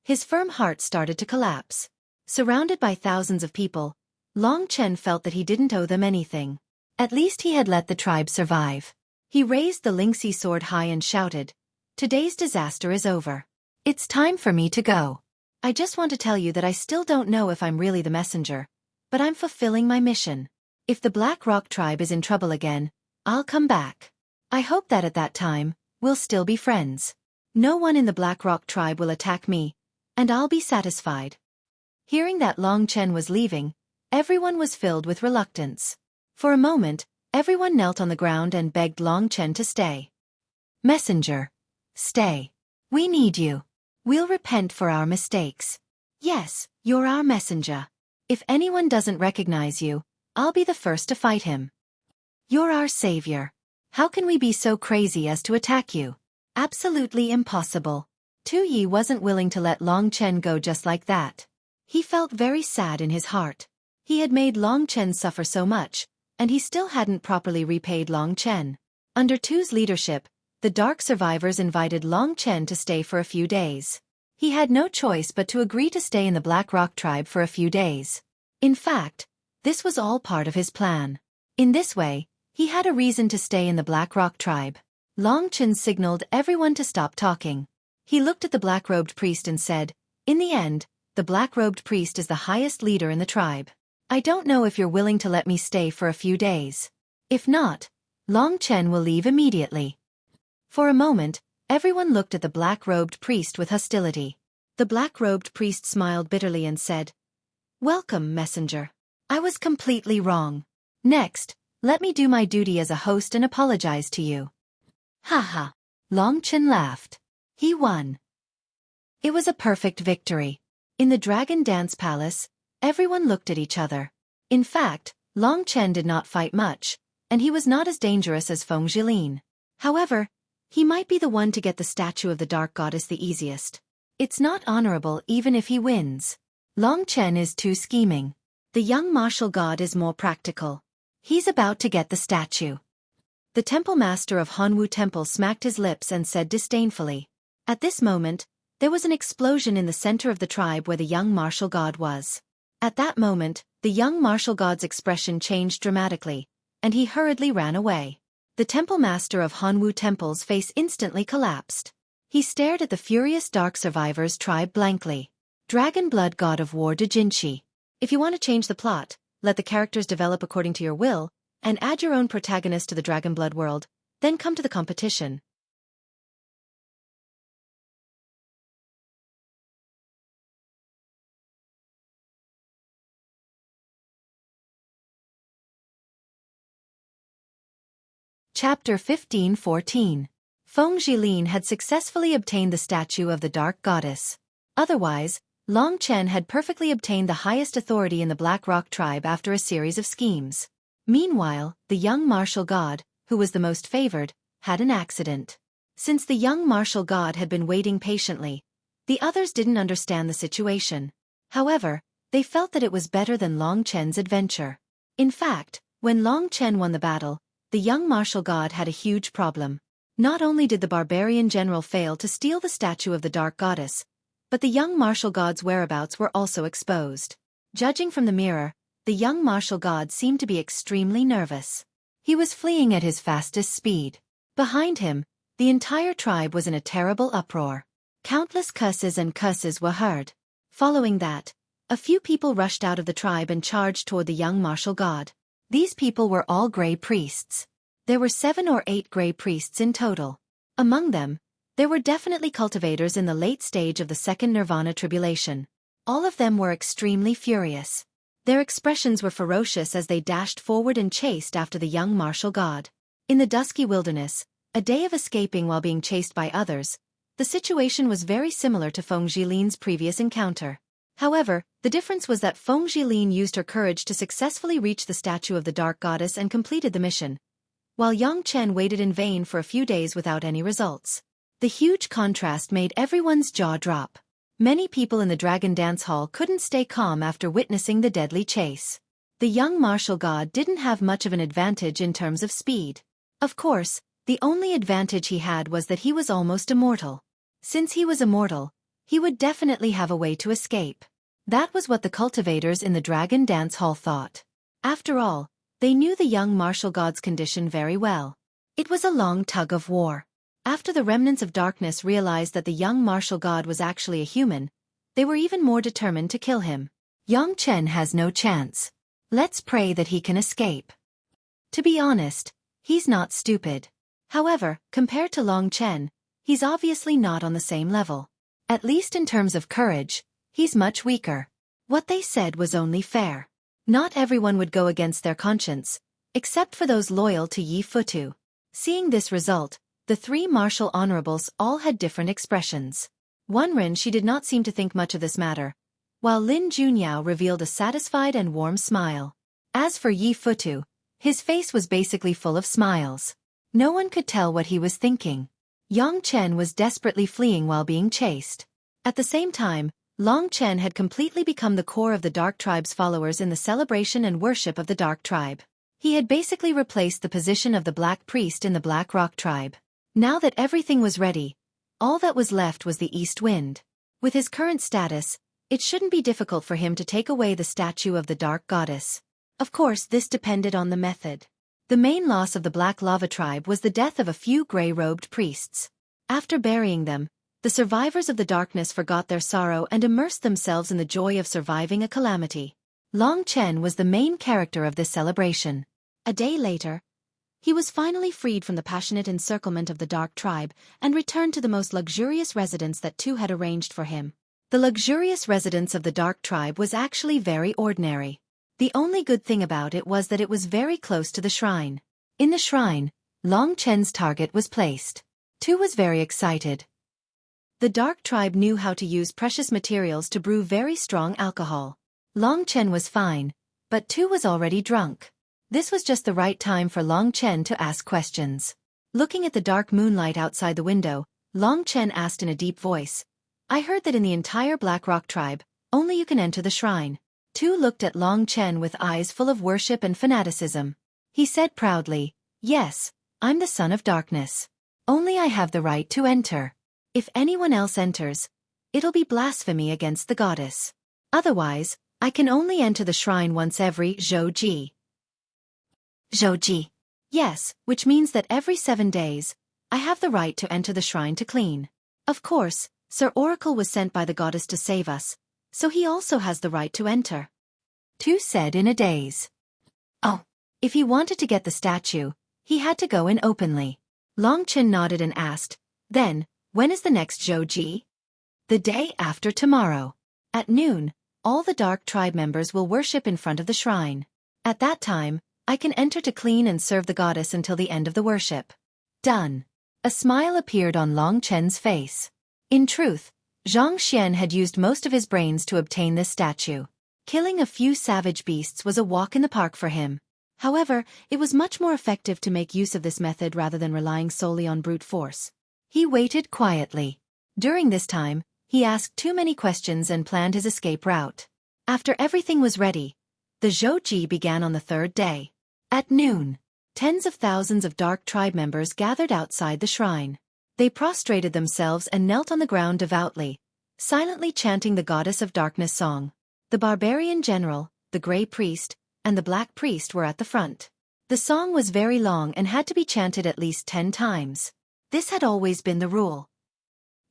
His firm heart started to collapse. Surrounded by thousands of people, Long Chen felt that he didn't owe them anything. At least he had let the tribe survive. He raised the Lingxi sword high and shouted, "Today's disaster is over. It's time for me to go. I just want to tell you that I still don't know if I'm really the messenger, but I'm fulfilling my mission. If the Black Rock tribe is in trouble again, I'll come back. I hope that at that time, we'll still be friends. No one in the Black Rock tribe will attack me, and I'll be satisfied." Hearing that Long Chen was leaving, everyone was filled with reluctance. For a moment, everyone knelt on the ground and begged Long Chen to stay. "Messenger, stay. We need you. We'll repent for our mistakes. Yes, you're our messenger. If anyone doesn't recognize you, I'll be the first to fight him. You're our savior. How can we be so crazy as to attack you? Absolutely impossible." Tu Yi wasn't willing to let Long Chen go just like that. He felt very sad in his heart. He had made Long Chen suffer so much, and he still hadn't properly repaid Long Chen. Under Tu's leadership, the Dark Survivors invited Long Chen to stay for a few days. He had no choice but to agree to stay in the Black Rock tribe for a few days. In fact, this was all part of his plan. In this way, he had a reason to stay in the Black Rock tribe. Long Chen signaled everyone to stop talking. He looked at the black-robed priest and said, "In the end, the black-robed priest is the highest leader in the tribe. I don't know if you're willing to let me stay for a few days. If not, Long Chen will leave immediately." For a moment, everyone looked at the black-robed priest with hostility. The black-robed priest smiled bitterly and said, "Welcome, messenger. I was completely wrong. Next, let me do my duty as a host and apologize to you." "Ha." Long Chen laughed. He won. It was a perfect victory. In the Dragon Dance Palace, everyone looked at each other. In fact, Long Chen did not fight much, and he was not as dangerous as Feng Jilin. However, he might be the one to get the statue of the Dark Goddess the easiest. It's not honorable even if he wins. Long Chen is too scheming. The young martial god is more practical. He's about to get the statue. The temple master of Hanwu Temple smacked his lips and said disdainfully. At this moment, there was an explosion in the center of the tribe where the young martial god was. At that moment, the young martial god's expression changed dramatically, and he hurriedly ran away. The temple master of Hanwu Temple's face instantly collapsed. He stared at the furious Dark Survivors tribe blankly. Dragon Blood God of War Dojinshi. If you want to change the plot, let the characters develop according to your will, and add your own protagonist to the Dragon Blood world, then come to the competition. Chapter 15-14. Feng Jilin had successfully obtained the statue of the Dark Goddess. Otherwise, Long Chen had perfectly obtained the highest authority in the Black Rock tribe after a series of schemes. Meanwhile, the young martial god, who was the most favored, had an accident. Since the young martial god had been waiting patiently, the others didn't understand the situation. However, they felt that it was better than Long Chen's adventure. In fact, when Long Chen won the battle, the young martial god had a huge problem. Not only did the barbarian general fail to steal the statue of the Dark Goddess, but the young martial god's whereabouts were also exposed. Judging from the mirror, the young martial god seemed to be extremely nervous. He was fleeing at his fastest speed. Behind him, the entire tribe was in a terrible uproar. Countless curses were heard. Following that, a few people rushed out of the tribe and charged toward the young martial god. These people were all Grey Priests. There were 7 or 8 Grey Priests in total. Among them, there were definitely cultivators in the late stage of the second Nirvana tribulation. All of them were extremely furious. Their expressions were ferocious as they dashed forward and chased after the young martial god. In the dusky wilderness, a day of escaping while being chased by others, the situation was very similar to Feng Jilin's previous encounter. However, the difference was that Feng Jilin used her courage to successfully reach the statue of the Dark Goddess and completed the mission, while Yang Chen waited in vain for a few days without any results. The huge contrast made everyone's jaw drop. Many people in the Dragon Dance Hall couldn't stay calm after witnessing the deadly chase. The young martial god didn't have much of an advantage in terms of speed. Of course, the only advantage he had was that he was almost immortal. Since he was immortal, he would definitely have a way to escape. That was what the cultivators in the Dragon Dance Hall thought. After all, they knew the young martial god's condition very well. It was a long tug of war. After the remnants of darkness realized that the young martial god was actually a human, they were even more determined to kill him. Yang Chen has no chance. Let's pray that he can escape. To be honest, he's not stupid. However, compared to Long Chen, he's obviously not on the same level. At least in terms of courage, he's much weaker. What they said was only fair. Not everyone would go against their conscience, except for those loyal to Yi Futu. Seeing this result, the 3 martial honorables all had different expressions. Wen she did not seem to think much of this matter, while Lin Junyao revealed a satisfied and warm smile. As for Yi Futu, his face was basically full of smiles. No one could tell what he was thinking. Yang Chen was desperately fleeing while being chased. At the same time, Long Chen had completely become the core of the Dark Tribe's followers in the celebration and worship of the Dark Tribe. He had basically replaced the position of the Black Priest in the Black Rock Tribe. Now that everything was ready, all that was left was the East Wind. With his current status, it shouldn't be difficult for him to take away the statue of the Dark Goddess. Of course, this depended on the method. The main loss of the Black Lava Tribe was the death of a few gray-robed priests. After burying them, the survivors of the darkness forgot their sorrow and immersed themselves in the joy of surviving a calamity. Long Chen was the main character of this celebration. A day later, he was finally freed from the passionate encirclement of the Dark Tribe and returned to the most luxurious residence that Tu had arranged for him. The luxurious residence of the Dark Tribe was actually very ordinary. The only good thing about it was that it was very close to the shrine. In the shrine, Long Chen's target was placed. Tu was very excited. The Dark Tribe knew how to use precious materials to brew very strong alcohol. Long Chen was fine, but Tu was already drunk. This was just the right time for Long Chen to ask questions. Looking at the dark moonlight outside the window, Long Chen asked in a deep voice, "I heard that in the entire Black Rock Tribe, only you can enter the shrine." Tu looked at Long Chen with eyes full of worship and fanaticism. He said proudly, "Yes, I'm the son of darkness. Only I have the right to enter. If anyone else enters, it'll be blasphemy against the goddess. Otherwise, I can only enter the shrine once every Xueqi. Xueqi. Yes, which means that every 7 days, I have the right to enter the shrine to clean. Of course, Sir Oracle was sent by the goddess to save us, so he also has the right to enter. Tu said in a daze. Oh. If he wanted to get the statue, he had to go in openly. Long Chen nodded and asked, then, when is the next Xueqi? The day after tomorrow. At noon, all the Dark Tribe members will worship in front of the shrine. At that time, I can enter to clean and serve the goddess until the end of the worship. Done. A smile appeared on Long Chen's face. In truth, Zhang Xian had used most of his brains to obtain this statue. Killing a few savage beasts was a walk in the park for him. However, it was much more effective to make use of this method rather than relying solely on brute force. He waited quietly. During this time, he asked too many questions and planned his escape route. After everything was ready, the Xueqi began on the third day. At noon, tens of thousands of Dark Tribe members gathered outside the shrine. They prostrated themselves and knelt on the ground devoutly, silently chanting the Goddess of Darkness song. The barbarian general, the Grey Priest, and the Black Priest were at the front. The song was very long and had to be chanted at least 10 times. This had always been the rule.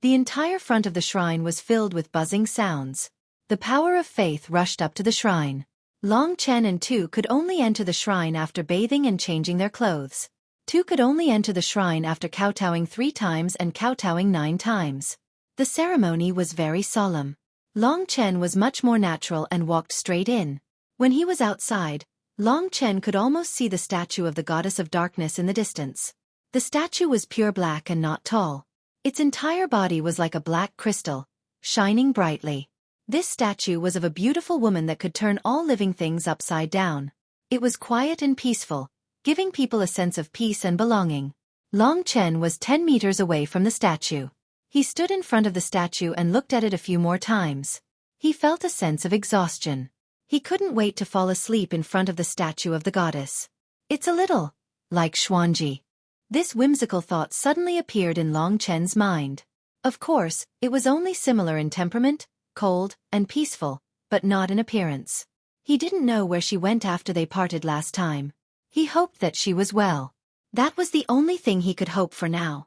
The entire front of the shrine was filled with buzzing sounds. The power of faith rushed up to the shrine. Long Chen and Tu could only enter the shrine after bathing and changing their clothes. Tu could only enter the shrine after kowtowing 3 times and kowtowing 9 times. The ceremony was very solemn. Long Chen was much more natural and walked straight in. When he was outside, Long Chen could almost see the statue of the Goddess of Darkness in the distance. The statue was pure black and not tall. Its entire body was like a black crystal, shining brightly. This statue was of a beautiful woman that could turn all living things upside down. It was quiet and peaceful, giving people a sense of peace and belonging. Long Chen was 10 meters away from the statue. He stood in front of the statue and looked at it a few more times. He felt a sense of exhaustion. He couldn't wait to fall asleep in front of the statue of the goddess. It's a little like Xuanji. This whimsical thought suddenly appeared in Long Chen's mind. Of course, it was only similar in temperament, cold, and peaceful, but not in appearance. He didn't know where she went after they parted last time. He hoped that she was well. That was the only thing he could hope for now.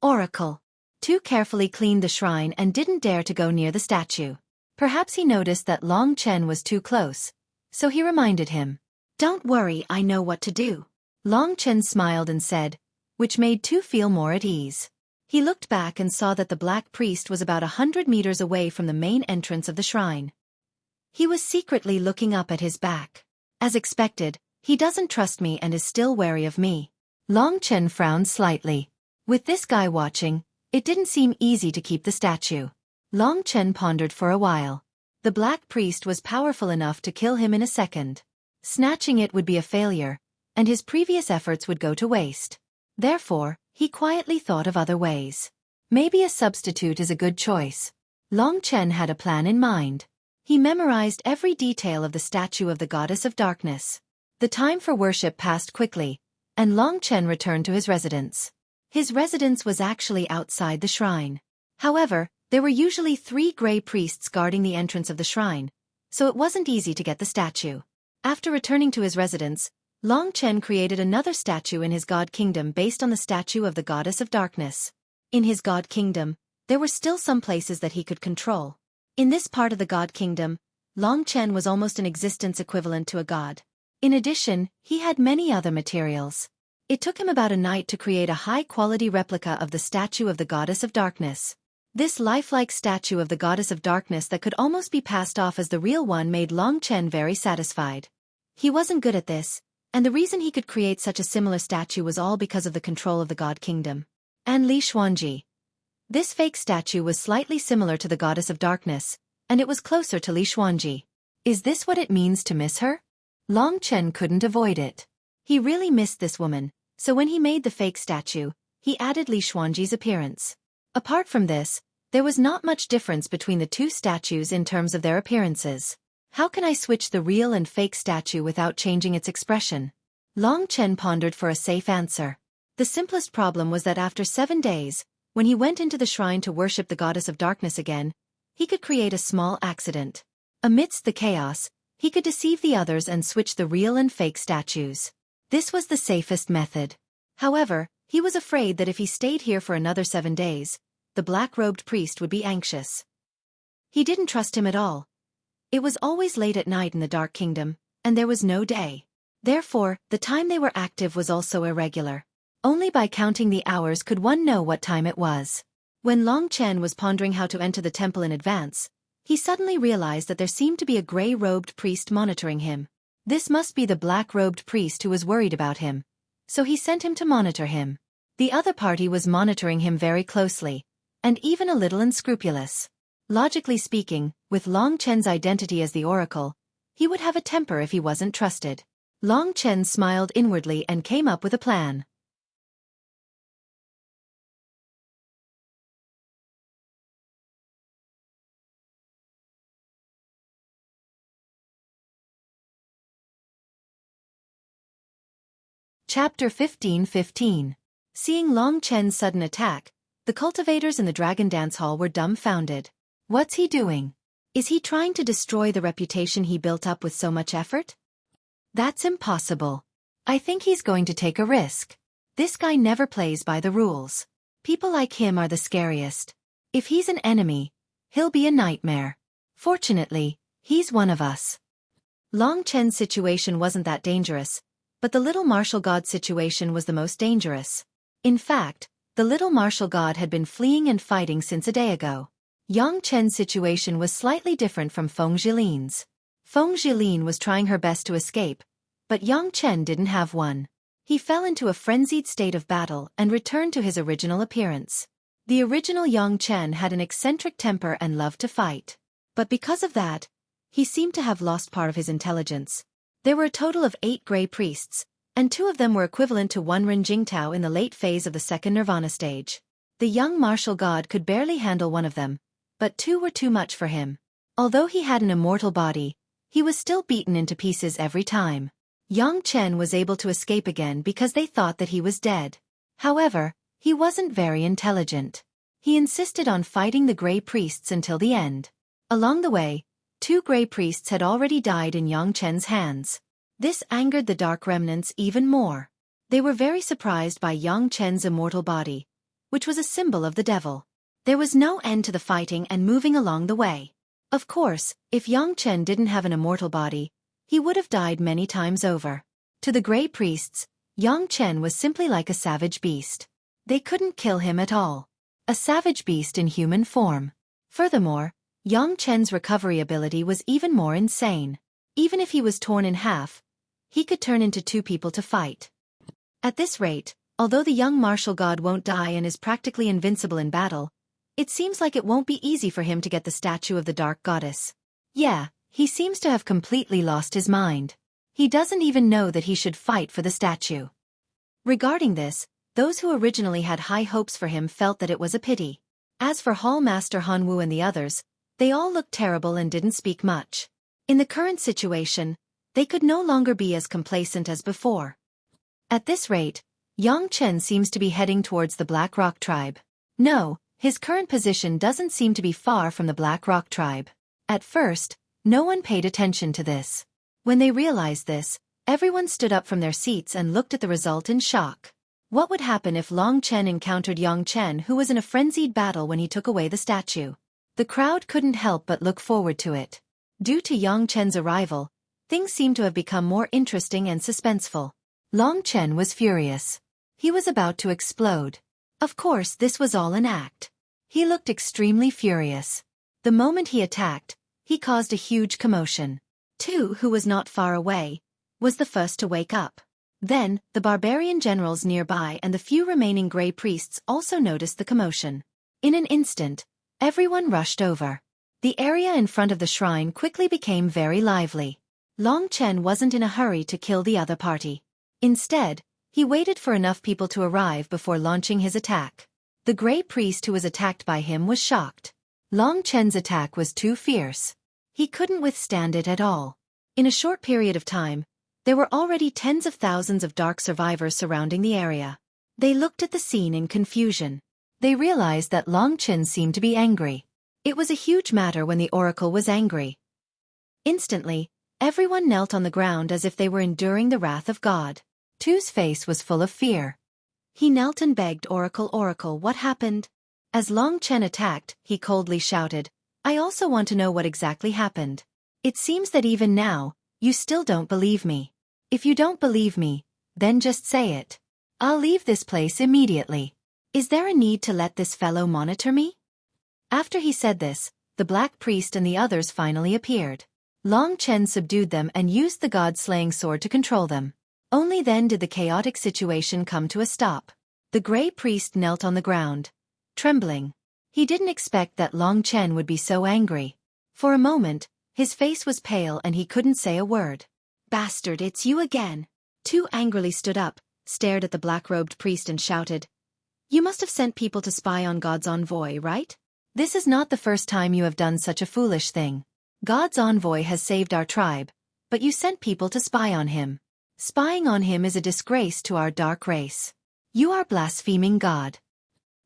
Oracle. Tu carefully cleaned the shrine and didn't dare to go near the statue. Perhaps he noticed that Long Chen was too close, so he reminded him. Don't worry, I know what to do. Long Chen smiled and said, which made Tu feel more at ease. He looked back and saw that the Black Priest was about 100 meters away from the main entrance of the shrine. He was secretly looking up at his back. As expected, he doesn't trust me and is still wary of me. Long Chen frowned slightly. With this guy watching, it didn't seem easy to keep the statue. Long Chen pondered for a while. The Black Priest was powerful enough to kill him in a second. Snatching it would be a failure, and his previous efforts would go to waste. Therefore, he quietly thought of other ways. Maybe a substitute is a good choice. Long Chen had a plan in mind. He memorized every detail of the statue of the Goddess of Darkness. The time for worship passed quickly, and Long Chen returned to his residence. His residence was actually outside the shrine. However, there were usually 3 Grey Priests guarding the entrance of the shrine, so it wasn't easy to get the statue. After returning to his residence, Long Chen created another statue in his God Kingdom based on the statue of the Goddess of Darkness. In his God Kingdom, there were still some places that he could control. In this part of the God Kingdom, Long Chen was almost an existence equivalent to a god. In addition, he had many other materials. It took him about a night to create a high-quality replica of the statue of the Goddess of Darkness. This lifelike statue of the Goddess of Darkness that could almost be passed off as the real one made Long Chen very satisfied. He wasn't good at this, and the reason he could create such a similar statue was all because of the control of the God Kingdom. And Li Xuanji. This fake statue was slightly similar to the Goddess of Darkness, and it was closer to Li Xuanji. Is this what it means to miss her? Long Chen couldn't avoid it. He really missed this woman, so when he made the fake statue, he added Li Xuanji's appearance. Apart from this, there was not much difference between the 2 statues in terms of their appearances. How can I switch the real and fake statue without changing its expression? Long Chen pondered for a safe answer. The simplest problem was that after 7 days, when he went into the shrine to worship the Goddess of Darkness again, he could create a small accident. Amidst the chaos, he could deceive the others and switch the real and fake statues. This was the safest method. However, he was afraid that if he stayed here for another 7 days, the black-robed priest would be anxious. He didn't trust him at all. It was always late at night in the Dark Kingdom, and there was no day. Therefore, the time they were active was also irregular. Only by counting the hours could one know what time it was. When Long Chen was pondering how to enter the temple in advance, he suddenly realized that there seemed to be a gray-robed priest monitoring him. This must be the black-robed priest who was worried about him, so he sent him to monitor him. The other party was monitoring him very closely, and even a little unscrupulous. Logically speaking, with Long Chen's identity as the oracle, he would have a temper if he wasn't trusted. Long Chen smiled inwardly and came up with a plan. Chapter 15:15. Seeing Long Chen's sudden attack, the cultivators in the Dragon Dance Hall were dumbfounded. What's he doing? Is he trying to destroy the reputation he built up with so much effort? That's impossible. I think he's going to take a risk. This guy never plays by the rules. People like him are the scariest. If he's an enemy, he'll be a nightmare. Fortunately, he's one of us. Long Chen's situation wasn't that dangerous, but the little martial god situation was the most dangerous. In fact, the little martial god had been fleeing and fighting since a day ago. Yang Chen's situation was slightly different from Feng Jilin's. Feng Jilin was trying her best to escape, but Yang Chen didn't have one. He fell into a frenzied state of battle and returned to his original appearance. The original Yang Chen had an eccentric temper and loved to fight. But because of that, he seemed to have lost part of his intelligence. There were a total of 8 gray priests, and 2 of them were equivalent to 1 Ren Jingtao in the late phase of the second nirvana stage. The young martial god could barely handle one of them, but 2 were too much for him. Although he had an immortal body, he was still beaten into pieces every time. Yang Chen was able to escape again because they thought that he was dead. However, he wasn't very intelligent. He insisted on fighting the gray priests until the end. Along the way, 2 gray priests had already died in Yang Chen's hands. This angered the Dark Remnants even more. They were very surprised by Yang Chen's immortal body, which was a symbol of the devil. There was no end to the fighting and moving along the way. Of course, if Yang Chen didn't have an immortal body, he would have died many times over. To the gray priests, Yang Chen was simply like a savage beast. They couldn't kill him at all. A savage beast in human form. Furthermore, Yang Chen's recovery ability was even more insane. Even if he was torn in half, he could turn into 2 people to fight. At this rate, although the young martial god won't die and is practically invincible in battle, it seems like it won't be easy for him to get the statue of the Dark Goddess. Yeah, he seems to have completely lost his mind. He doesn't even know that he should fight for the statue. Regarding this, those who originally had high hopes for him felt that it was a pity. As for Hall Master Hanwu and the others, they all looked terrible and didn't speak much. In the current situation, they could no longer be as complacent as before. At this rate, Yang Chen seems to be heading towards the Black Rock tribe. No, his current position doesn't seem to be far from the Black Rock tribe. At first, no one paid attention to this. When they realized this, everyone stood up from their seats and looked at the result in shock. What would happen if Long Chen encountered Yang Chen, who was in a frenzied battle when he took away the statue? The crowd couldn't help but look forward to it. Due to Yang Chen's arrival, things seemed to have become more interesting and suspenseful. Long Chen was furious. He was about to explode. Of course, this was all an act. He looked extremely furious. The moment he attacked, he caused a huge commotion. Tu, who was not far away, was the first to wake up. Then, the barbarian generals nearby and the few remaining gray priests also noticed the commotion. In an instant, everyone rushed over. The area in front of the shrine quickly became very lively. Long Chen wasn't in a hurry to kill the other party. Instead, he waited for enough people to arrive before launching his attack. The gray priest who was attacked by him was shocked. Long Chen's attack was too fierce. He couldn't withstand it at all. In a short period of time, there were already tens of thousands of dark survivors surrounding the area. They looked at the scene in confusion. They realized that Long Chen seemed to be angry. It was a huge matter when the oracle was angry. Instantly, everyone knelt on the ground as if they were enduring the wrath of God. Tu's face was full of fear. He knelt and begged, Oracle, Oracle, what happened? As Long Chen attacked, he coldly shouted, "I also want to know what exactly happened. It seems that even now, you still don't believe me. If you don't believe me, then just say it. I'll leave this place immediately. Is there a need to let this fellow monitor me?" After he said this, the Black Priest and the others finally appeared. Long Chen subdued them and used the god-slaying sword to control them. Only then did the chaotic situation come to a stop. The Grey Priest knelt on the ground, trembling. He didn't expect that Long Chen would be so angry. For a moment, his face was pale and he couldn't say a word. "Bastard, it's you again." Tu angrily stood up, stared at the black-robed priest and shouted, "You must have sent people to spy on God's envoy, right? This is not the first time you have done such a foolish thing. God's envoy has saved our tribe, but you sent people to spy on him. Spying on him is a disgrace to our dark race. You are blaspheming God."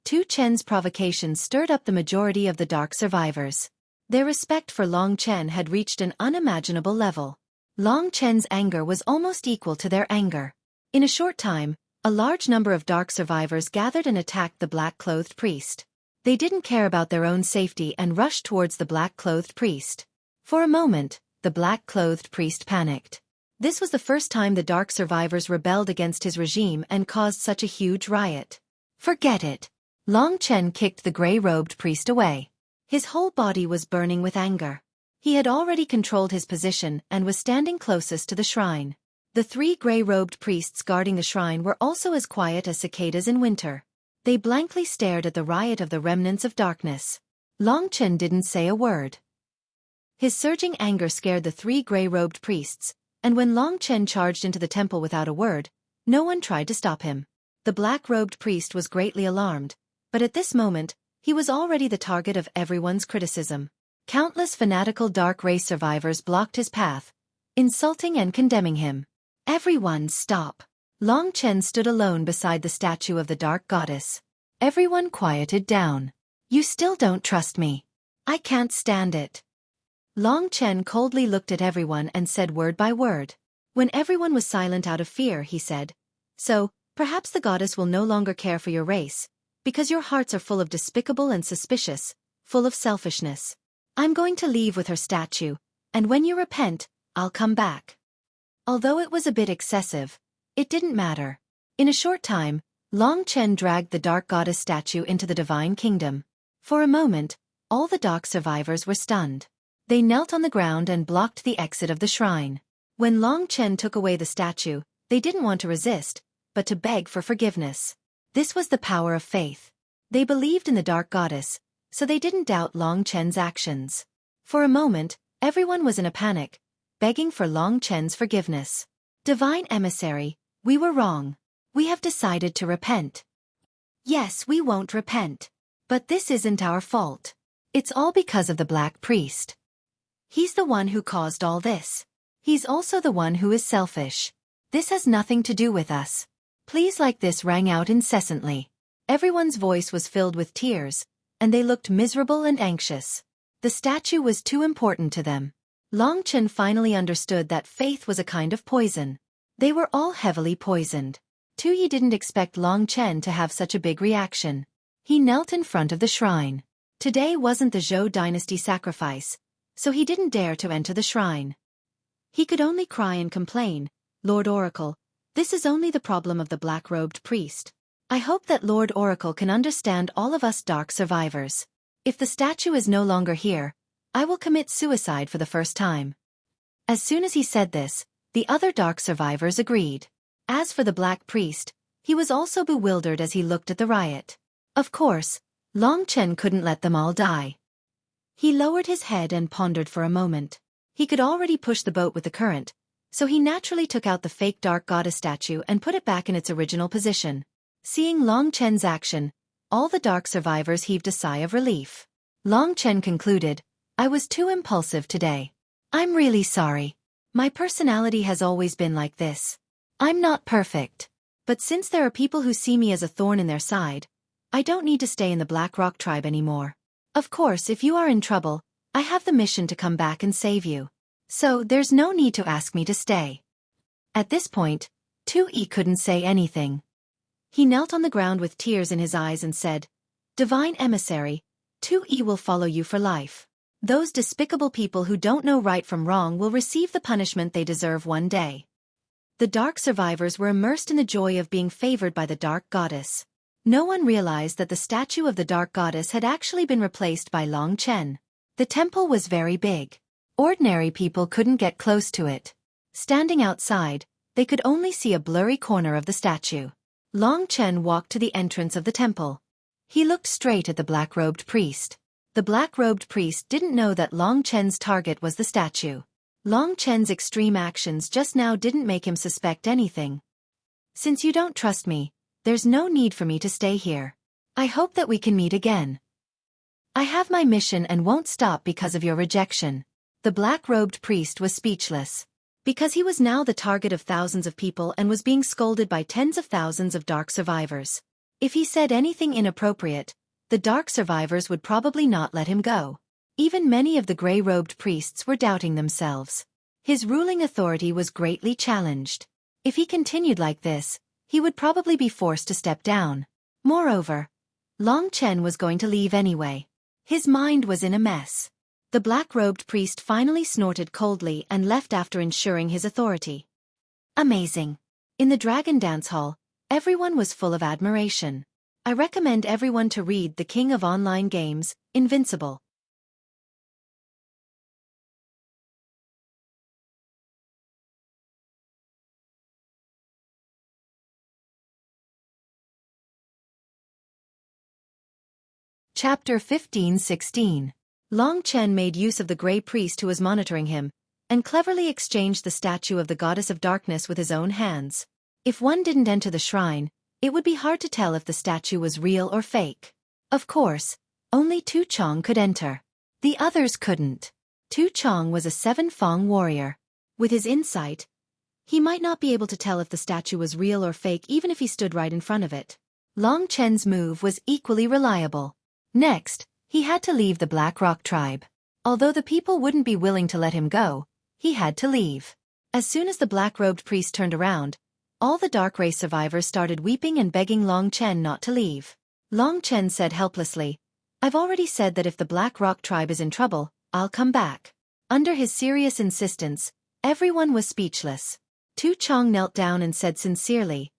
Tu Chen's provocation stirred up the majority of the dark survivors. Their respect for Long Chen had reached an unimaginable level. Long Chen's anger was almost equal to their anger. In a short time, a large number of dark survivors gathered and attacked the black-clothed priest. They didn't care about their own safety and rushed towards the black-clothed priest. For a moment, the black-clothed priest panicked. This was the first time the dark survivors rebelled against his regime and caused such a huge riot. "Forget it." Long Chen kicked the gray-robed priest away. His whole body was burning with anger. He had already controlled his position and was standing closest to the shrine. The 3 gray-robed priests guarding the shrine were also as quiet as cicadas in winter. They blankly stared at the riot of the remnants of darkness. Long Chen didn't say a word. His surging anger scared the 3 gray-robed priests, and when Long Chen charged into the temple without a word, no one tried to stop him. The black-robed priest was greatly alarmed, but at this moment, he was already the target of everyone's criticism. Countless fanatical dark race survivors blocked his path, insulting and condemning him. "Everyone stop." Long Chen stood alone beside the statue of the dark goddess. Everyone quieted down. "You still don't trust me. I can't stand it." Long Chen coldly looked at everyone and said word by word. When everyone was silent out of fear, he said, "So, perhaps the goddess will no longer care for your race, because your hearts are full of despicable and suspicious, full of selfishness. I'm going to leave with her statue, and when you repent, I'll come back." Although it was a bit excessive, it didn't matter. In a short time, Long Chen dragged the dark goddess statue into the divine kingdom. For a moment, all the dark survivors were stunned. They knelt on the ground and blocked the exit of the shrine. When Long Chen took away the statue, they didn't want to resist, but to beg for forgiveness. This was the power of faith. They believed in the dark goddess, so they didn't doubt Long Chen's actions. For a moment, everyone was in a panic, begging for Long Chen's forgiveness. "Divine emissary, we were wrong. We have decided to repent." "Yes, we won't repent. But this isn't our fault. It's all because of the Black Priest. He's the one who caused all this. He's also the one who is selfish. This has nothing to do with us. Please." Like this rang out incessantly. Everyone's voice was filled with tears, and they looked miserable and anxious. The statue was too important to them. Long Chen finally understood that faith was a kind of poison. They were all heavily poisoned. Tu Yi didn't expect Long Chen to have such a big reaction. He knelt in front of the shrine. Today wasn't the Zhou dynasty sacrifice, so he didn't dare to enter the shrine. He could only cry and complain, "Lord Oracle, this is only the problem of the black-robed priest. I hope that Lord Oracle can understand all of us dark survivors. If the statue is no longer here, I will commit suicide for the first time." As soon as he said this, the other dark survivors agreed. As for the Black Priest, he was also bewildered as he looked at the riot. Of course, Long Chen couldn't let them all die. He lowered his head and pondered for a moment. He could already push the boat with the current, so he naturally took out the fake dark goddess statue and put it back in its original position. Seeing Long Chen's action, all the dark survivors heaved a sigh of relief. Long Chen concluded, "I was too impulsive today. I'm really sorry. My personality has always been like this. I'm not perfect. But since there are people who see me as a thorn in their side, I don't need to stay in the Black Rock tribe anymore. Of course, if you are in trouble, I have the mission to come back and save you. So there's no need to ask me to stay." At this point, Tu Yi couldn't say anything. He knelt on the ground with tears in his eyes and said, Divine emissary, Xueqi will follow you for life. Those despicable people who don't know right from wrong will receive the punishment they deserve one day. The dark survivors were immersed in the joy of being favored by the dark goddess. No one realized that the statue of the dark goddess had actually been replaced by Long Chen. The temple was very big. Ordinary people couldn't get close to it. Standing outside, they could only see a blurry corner of the statue. Long Chen walked to the entrance of the temple. He looked straight at the black-robed priest. The black-robed priest didn't know that Long Chen's target was the statue. Long Chen's extreme actions just now didn't make him suspect anything. Since you don't trust me, there's no need for me to stay here. I hope that we can meet again. I have my mission and won't stop because of your rejection. The black-robed priest was speechless. Because he was now the target of thousands of people and was being scolded by tens of thousands of dark survivors. If he said anything inappropriate, the dark survivors would probably not let him go. Even many of the gray-robed priests were doubting themselves. His ruling authority was greatly challenged. If he continued like this, he would probably be forced to step down. Moreover, Long Chen was going to leave anyway. His mind was in a mess. The black-robed priest finally snorted coldly and left after ensuring his authority. Amazing. In the Dragon Dance Hall, everyone was full of admiration. I recommend everyone to read The King of Online Games, Invincible. Chapter 15-16. Long Chen made use of the gray priest who was monitoring him, and cleverly exchanged the statue of the goddess of darkness with his own hands. If one didn't enter the shrine, it would be hard to tell if the statue was real or fake. Of course, only Tu Chong could enter. The others couldn't. Tu Chong was a 7-Fong warrior. With his insight, he might not be able to tell if the statue was real or fake even if he stood right in front of it. Long Chen's move was equally reliable. Next, he had to leave the Black Rock tribe. Although the people wouldn't be willing to let him go, he had to leave. As soon as the black-robed priest turned around, all the dark race survivors started weeping and begging Long Chen not to leave. Long Chen said helplessly, "I've already said that if the Black Rock tribe is in trouble, I'll come back." Under his serious insistence, everyone was speechless. Tu Chong knelt down and said sincerely,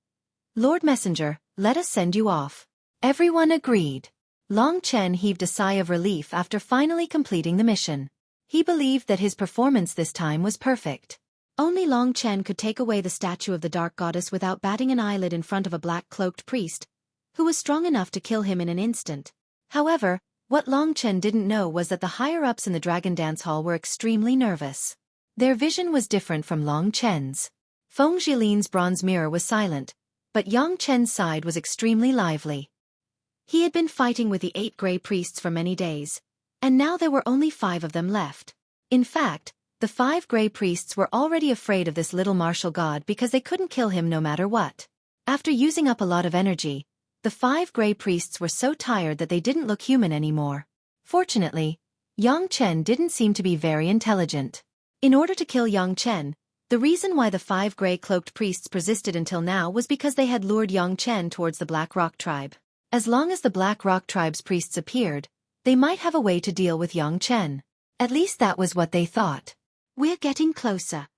"Lord Messenger, let us send you off." Everyone agreed. Long Chen heaved a sigh of relief after finally completing the mission. He believed that his performance this time was perfect. Only Long Chen could take away the statue of the dark goddess without batting an eyelid in front of a black-cloaked priest, who was strong enough to kill him in an instant. However, what Long Chen didn't know was that the higher-ups in the Dragon Dance Hall were extremely nervous. Their vision was different from Long Chen's. Feng Jilin's bronze mirror was silent, but Yang Chen's side was extremely lively. He had been fighting with the 8 gray priests for many days, and now there were only 5 of them left. In fact, the 5 gray priests were already afraid of this little martial god because they couldn't kill him no matter what. After using up a lot of energy, the 5 gray priests were so tired that they didn't look human anymore. Fortunately, Yang Chen didn't seem to be very intelligent. In order to kill Yang Chen, the reason why the 5 gray-cloaked priests persisted until now was because they had lured Yang Chen towards the Black Rock tribe. As long as the Black Rock tribe's priests appeared, they might have a way to deal with Yang Chen. At least that was what they thought. We're getting closer.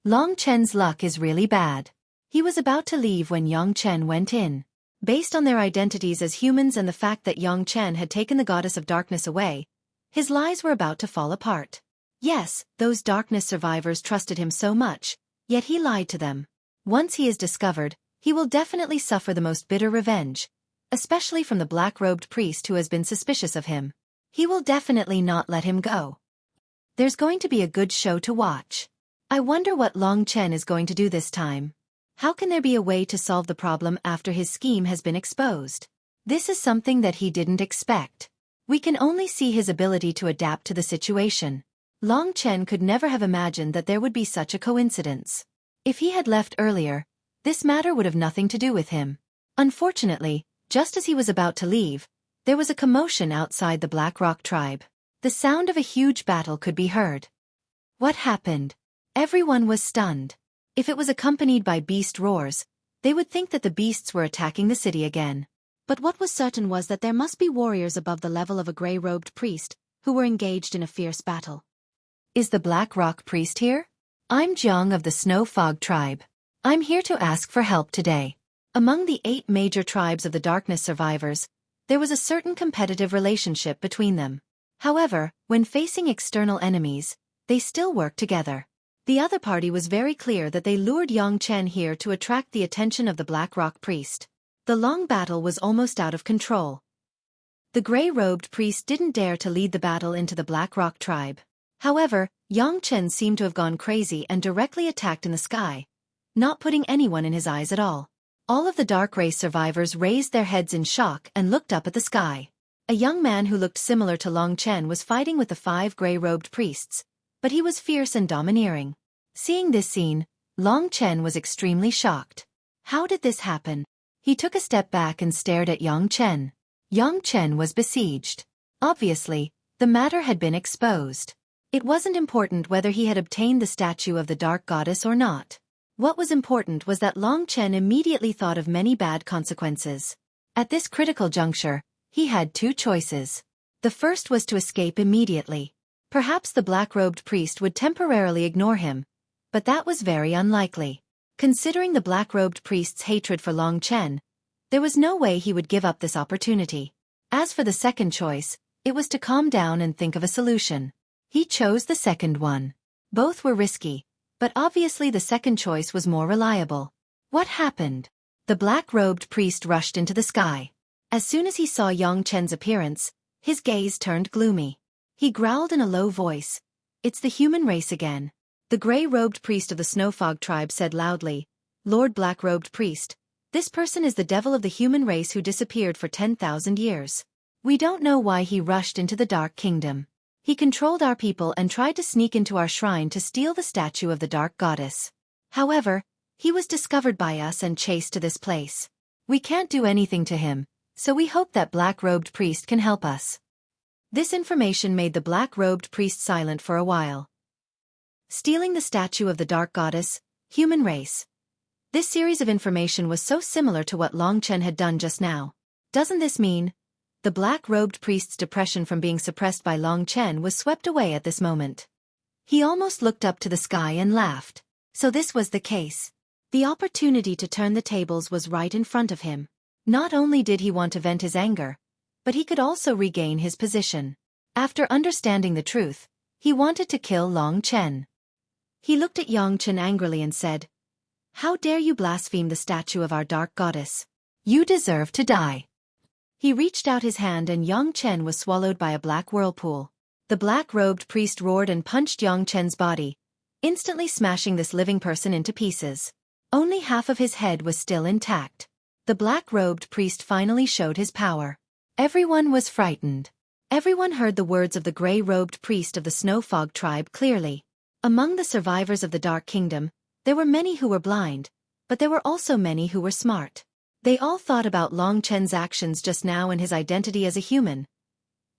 Long Chen's luck is really bad. He was about to leave when Yang Chen went in. Based on their identities as humans and the fact that Yang Chen had taken the goddess of darkness away, his lies were about to fall apart. Yes, those darkness survivors trusted him so much, yet he lied to them. Once he is discovered, he will definitely suffer the most bitter revenge, especially from the black-robed priest who has been suspicious of him. He will definitely not let him go. There's going to be a good show to watch. I wonder what Long Chen is going to do this time. How can there be a way to solve the problem after his scheme has been exposed? This is something that he didn't expect. We can only see his ability to adapt to the situation. Long Chen could never have imagined that there would be such a coincidence. If he had left earlier, this matter would have nothing to do with him. Unfortunately, just as he was about to leave, there was a commotion outside the Black Rock tribe. The sound of a huge battle could be heard. What happened? Everyone was stunned. If it was accompanied by beast roars, they would think that the beasts were attacking the city again. But what was certain was that there must be warriors above the level of a gray-robed priest, who were engaged in a fierce battle. Is the Black Rock priest here? I'm Jiang of the Snow Fog tribe. I'm here to ask for help today. Among the 8 major tribes of the darkness survivors, there was a certain competitive relationship between them. However, when facing external enemies, they still worked together. The other party was very clear that they lured Yang Chen here to attract the attention of the Black Rock priest. The long battle was almost out of control. The gray-robed priest didn't dare to lead the battle into the Black Rock tribe. However, Yang Chen seemed to have gone crazy and directly attacked in the sky, not putting anyone in his eyes at all. All of the dark race survivors raised their heads in shock and looked up at the sky. A young man who looked similar to Long Chen was fighting with the 5 gray-robed priests, but he was fierce and domineering. Seeing this scene, Long Chen was extremely shocked. How did this happen? He took a step back and stared at Yang Chen. Yang Chen was besieged. Obviously, the matter had been exposed. It wasn't important whether he had obtained the statue of the dark goddess or not. What was important was that Long Chen immediately thought of many bad consequences. At this critical juncture, he had 2 choices. The first was to escape immediately. Perhaps the black-robed priest would temporarily ignore him, but that was very unlikely. Considering the black-robed priest's hatred for Long Chen, there was no way he would give up this opportunity. As for the second choice, it was to calm down and think of a solution. He chose the second one. Both were risky, but obviously the second choice was more reliable. What happened? The black-robed priest rushed into the sky. As soon as he saw Yang Chen's appearance, his gaze turned gloomy. He growled in a low voice, "It's the human race again." The gray-robed priest of the Snowfog tribe said loudly, "Lord Black-robed priest, this person is the devil of the human race who disappeared for 10,000 years. We don't know why he rushed into the Dark Kingdom. He controlled our people and tried to sneak into our shrine to steal the statue of the Dark Goddess. However, he was discovered by us and chased to this place. We can't do anything to him, so we hope that black-robed priest can help us." This information made the black-robed priest silent for a while. Stealing the statue of the Dark Goddess, human race. This series of information was so similar to what Long Chen had done just now. Doesn't this mean the black-robed priest's depression from being suppressed by Long Chen was swept away at this moment? He almost looked up to the sky and laughed. So this was the case. The opportunity to turn the tables was right in front of him. Not only did he want to vent his anger, but he could also regain his position. After understanding the truth, he wanted to kill Long Chen. He looked at Yang Chen angrily and said, "How dare you blaspheme the statue of our dark goddess? You deserve to die." He reached out his hand and Yang Chen was swallowed by a black whirlpool. The black-robed priest roared and punched Yang Chen's body, instantly smashing this living person into pieces. Only half of his head was still intact. The black-robed priest finally showed his power. Everyone was frightened. Everyone heard the words of the gray-robed priest of the Snowfog tribe clearly. Among the survivors of the Dark Kingdom, there were many who were blind, but there were also many who were smart. They all thought about Long Chen's actions just now and his identity as a human.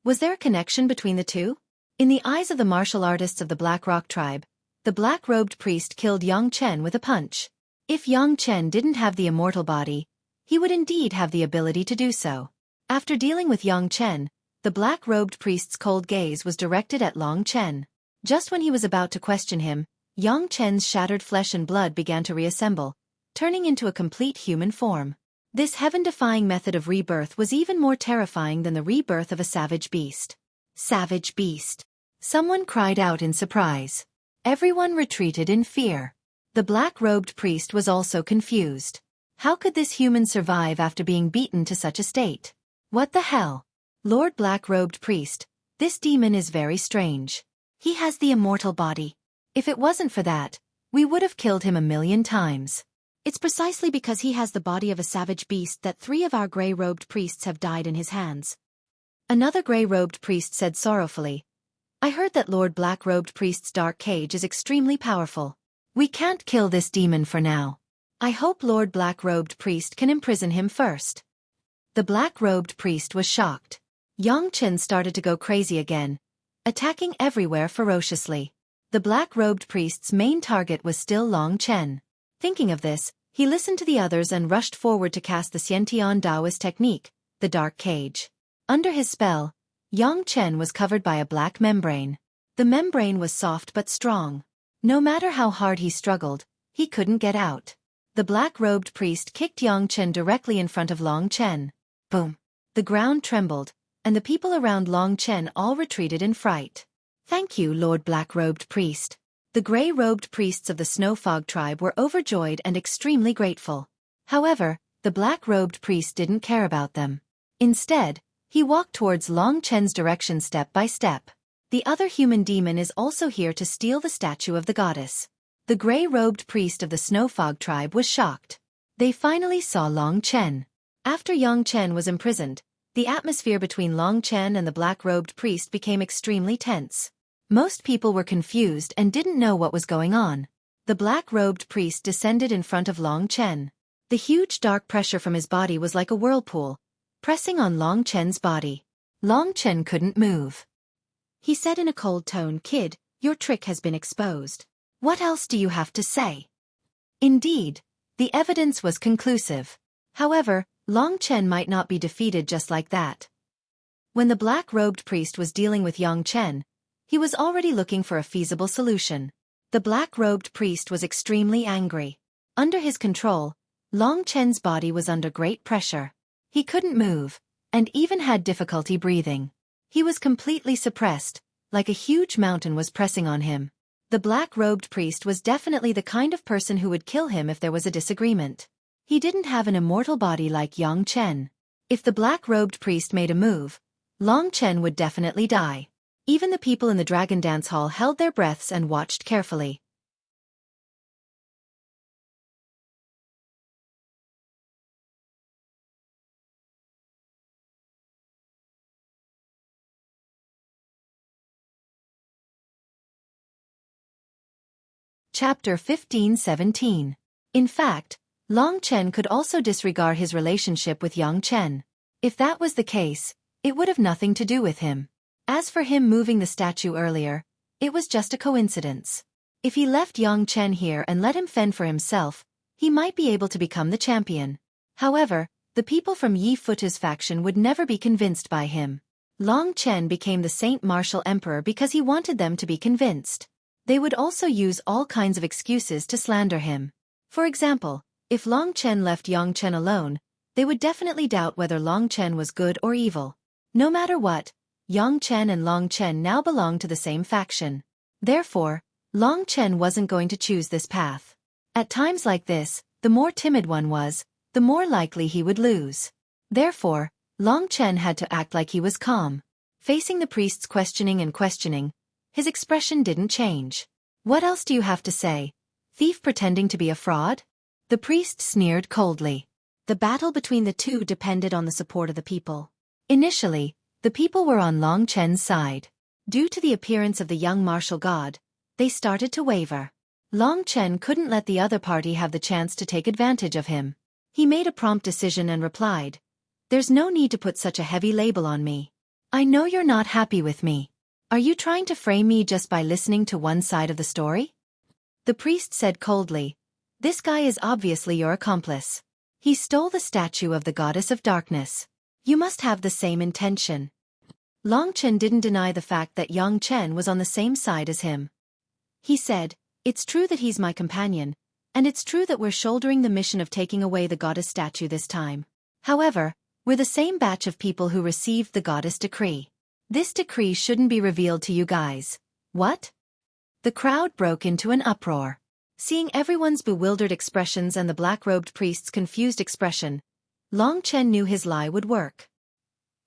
Was there a connection between the two? In the eyes of the martial artists of the Black Rock tribe, the black-robed priest killed Yang Chen with a punch. If Yang Chen didn't have the immortal body, he would indeed have the ability to do so. After dealing with Yang Chen, the black-robed priest's cold gaze was directed at Long Chen. Just when he was about to question him, Yang Chen's shattered flesh and blood began to reassemble, turning into a complete human form. This heaven-defying method of rebirth was even more terrifying than the rebirth of a savage beast. Savage beast. Someone cried out in surprise. Everyone retreated in fear. The black-robed priest was also confused. How could this human survive after being beaten to such a state? What the hell? Lord Black-robed priest, this demon is very strange. He has the immortal body. If it wasn't for that, we would have killed him 1,000,000 times. It's precisely because he has the body of a savage beast that 3 of our gray-robed priests have died in his hands. Another gray-robed priest said sorrowfully, "I heard that Lord Black-robed priest's dark cage is extremely powerful. We can't kill this demon for now. I hope Lord Black-robed priest can imprison him first." The black-robed priest was shocked. Yang Chen started to go crazy again, attacking everywhere ferociously. The black-robed priest's main target was still Long Chen. Thinking of this, he listened to the others and rushed forward to cast the Xiantian Daoist technique, the dark cage. Under his spell, Yang Chen was covered by a black membrane. The membrane was soft but strong. No matter how hard he struggled, he couldn't get out. The black-robed priest kicked Yang Chen directly in front of Long Chen. Boom! The ground trembled, and the people around Long Chen all retreated in fright. Thank you, Lord Black-robed Priest. The gray-robed priests of the Snow Fog tribe were overjoyed and extremely grateful. However, the black-robed priest didn't care about them. Instead, he walked towards Long Chen's direction step by step. The other human demon is also here to steal the statue of the goddess. The gray-robed priest of the Snow Fog tribe was shocked. They finally saw Long Chen. After Yang Chen was imprisoned, the atmosphere between Long Chen and the black-robed priest became extremely tense. Most people were confused and didn't know what was going on. The black-robed priest descended in front of Long Chen. The huge dark pressure from his body was like a whirlpool, pressing on Long Chen's body. Long Chen couldn't move. He said in a cold tone, "Kid, your trick has been exposed. What else do you have to say?" Indeed, the evidence was conclusive. However, Long Chen might not be defeated just like that. When the black-robed priest was dealing with Yang Chen, he was already looking for a feasible solution. The black-robed priest was extremely angry. Under his control, Long Chen's body was under great pressure. He couldn't move, and even had difficulty breathing. He was completely suppressed, like a huge mountain was pressing on him. The black-robed priest was definitely the kind of person who would kill him if there was a disagreement. He didn't have an immortal body like Yang Chen. If the black-robed priest made a move, Long Chen would definitely die. Even the people in the Dragon Dance Hall held their breaths and watched carefully. Chapter 15-17. In fact, Long Chen could also disregard his relationship with Yang Chen. If that was the case, it would have nothing to do with him. As for him moving the statue earlier, it was just a coincidence. If he left Yang Chen here and let him fend for himself, he might be able to become the champion. However, the people from Yi Futa's faction would never be convinced by him. Long Chen became the Saint Martial Emperor because he wanted them to be convinced. They would also use all kinds of excuses to slander him. For example, if Long Chen left Yang Chen alone, they would definitely doubt whether Long Chen was good or evil. No matter what, Yang Chen and Long Chen now belonged to the same faction. Therefore, Long Chen wasn't going to choose this path. At times like this, the more timid one was, the more likely he would lose. Therefore, Long Chen had to act like he was calm. Facing the priest's questioning, his expression didn't change. "What else do you have to say? Thief pretending to be a fraud?" The priest sneered coldly. The battle between the two depended on the support of the people. Initially, the people were on Long Chen's side. Due to the appearance of the young martial god, they started to waver. Long Chen couldn't let the other party have the chance to take advantage of him. He made a prompt decision and replied, "There's no need to put such a heavy label on me. I know you're not happy with me. Are you trying to frame me just by listening to one side of the story?" The priest said coldly, "This guy is obviously your accomplice. He stole the statue of the goddess of darkness. You must have the same intention." Long Chen didn't deny the fact that Yang Chen was on the same side as him. He said, "It's true that he's my companion, and it's true that we're shouldering the mission of taking away the goddess statue this time. However, we're the same batch of people who received the goddess decree. This decree shouldn't be revealed to you guys." "What?" The crowd broke into an uproar. Seeing everyone's bewildered expressions and the black-robed priest's confused expression, Long Chen knew his lie would work.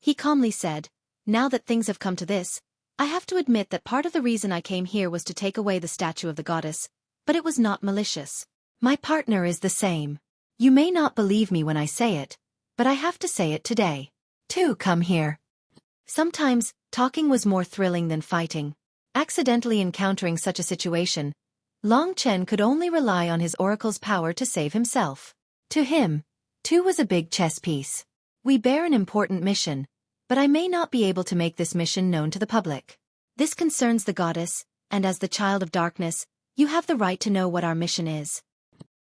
He calmly said, "Now that things have come to this, I have to admit that part of the reason I came here was to take away the statue of the goddess, but it was not malicious. My partner is the same. You may not believe me when I say it, but I have to say it today. Two, come here." Sometimes, talking was more thrilling than fighting. Accidentally encountering such a situation, Long Chen could only rely on his oracle's power to save himself. To him, two was a big chess piece. "We bear an important mission, but I may not be able to make this mission known to the public. This concerns the goddess, and as the child of darkness, you have the right to know what our mission is."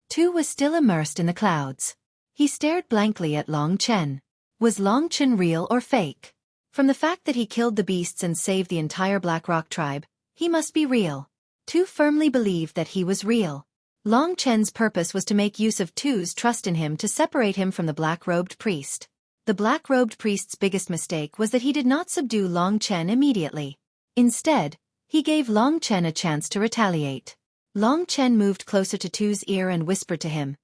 Two was still immersed in the clouds. He stared blankly at Long Chen. Was Long Chen real or fake? From the fact that he killed the beasts and saved the entire Black Rock tribe, he must be real. Tu firmly believed that he was real. Long Chen's purpose was to make use of Tu's trust in him to separate him from the black-robed priest. The black-robed priest's biggest mistake was that he did not subdue Long Chen immediately. Instead, he gave Long Chen a chance to retaliate. Long Chen moved closer to Tu's ear and whispered to him,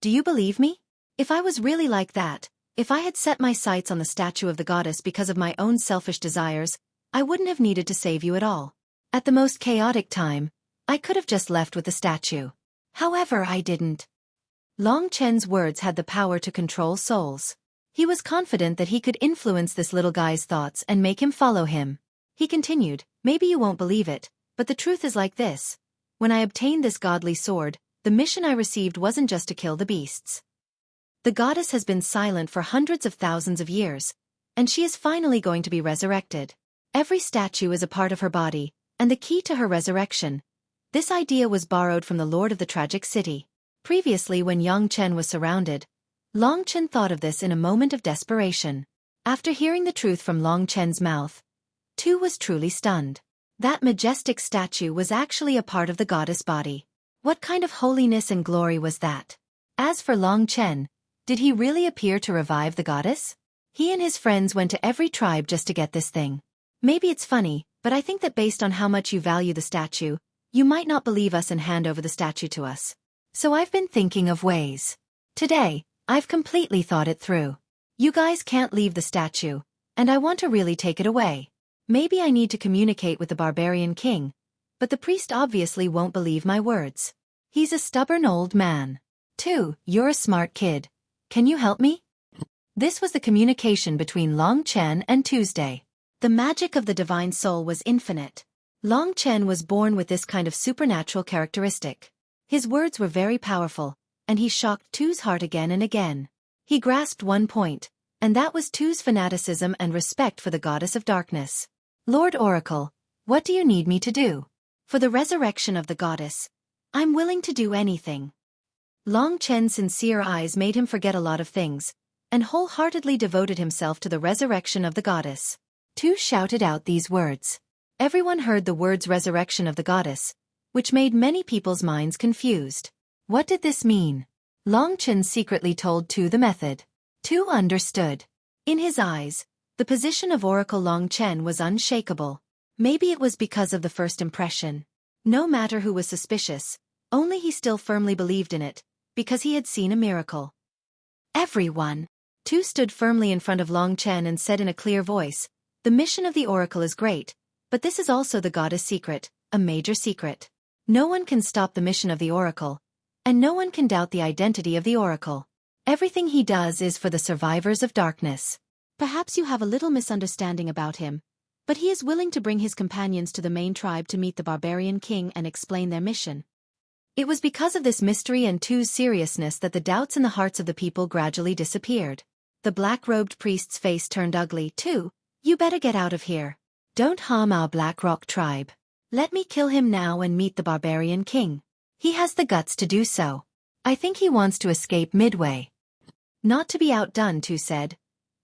"Do you believe me? If I was really like that, if I had set my sights on the statue of the goddess because of my own selfish desires, I wouldn't have needed to save you at all. At the most chaotic time, I could have just left with the statue. However, I didn't." Long Chen's words had the power to control souls. He was confident that he could influence this little guy's thoughts and make him follow him. He continued, "Maybe you won't believe it, but the truth is like this. When I obtained this godly sword, the mission I received wasn't just to kill the beasts. The goddess has been silent for hundreds of thousands of years, and she is finally going to be resurrected. Every statue is a part of her body, and the key to her resurrection. This idea was borrowed from the Lord of the Tragic City. Previously, when Yang Chen was surrounded, Long Chen thought of this in a moment of desperation. After hearing the truth from Long Chen's mouth, Tu was truly stunned. That majestic statue was actually a part of the goddess body. What kind of holiness and glory was that? As for Long Chen, did he really appear to revive the goddess? He and his friends went to every tribe just to get this thing. Maybe it's funny, but I think that based on how much you value the statue, you might not believe us and hand over the statue to us. So I've been thinking of ways. Today, I've completely thought it through. You guys can't leave the statue, and I want to really take it away. Maybe I need to communicate with the barbarian king, but the priest obviously won't believe my words. He's a stubborn old man. Tu, you're a smart kid. Can you help me?" This was the communication between Long Chen and Tuesday. The magic of the divine soul was infinite. Long Chen was born with this kind of supernatural characteristic. His words were very powerful, and he shocked Tu's heart again and again. He grasped one point, and that was Tu's fanaticism and respect for the goddess of darkness. "Lord Oracle, what do you need me to do?" "For the resurrection of the goddess, I'm willing to do anything." Long Chen's sincere eyes made him forget a lot of things, and wholeheartedly devoted himself to the resurrection of the goddess. Tu shouted out these words. Everyone heard the words resurrection of the goddess, which made many people's minds confused. What did this mean? Long Chen secretly told Tu the method. Tu understood. In his eyes, the position of Oracle Long Chen was unshakable. Maybe it was because of the first impression. No matter who was suspicious, only he still firmly believed in it, because he had seen a miracle. "Everyone." Tu stood firmly in front of Long Chen and said in a clear voice, "The mission of the oracle is great, but this is also the goddess' secret, a major secret. No one can stop the mission of the oracle, and no one can doubt the identity of the oracle. Everything he does is for the survivors of darkness. Perhaps you have a little misunderstanding about him, but he is willing to bring his companions to the main tribe to meet the barbarian king and explain their mission." It was because of this mystery and Tu's seriousness that the doubts in the hearts of the people gradually disappeared. The black-robed priest's face turned ugly. "Tu, you better get out of here. Don't harm our Black Rock tribe. Let me kill him now and meet the barbarian king. He has the guts to do so. I think he wants to escape midway." Not to be outdone, Tu said.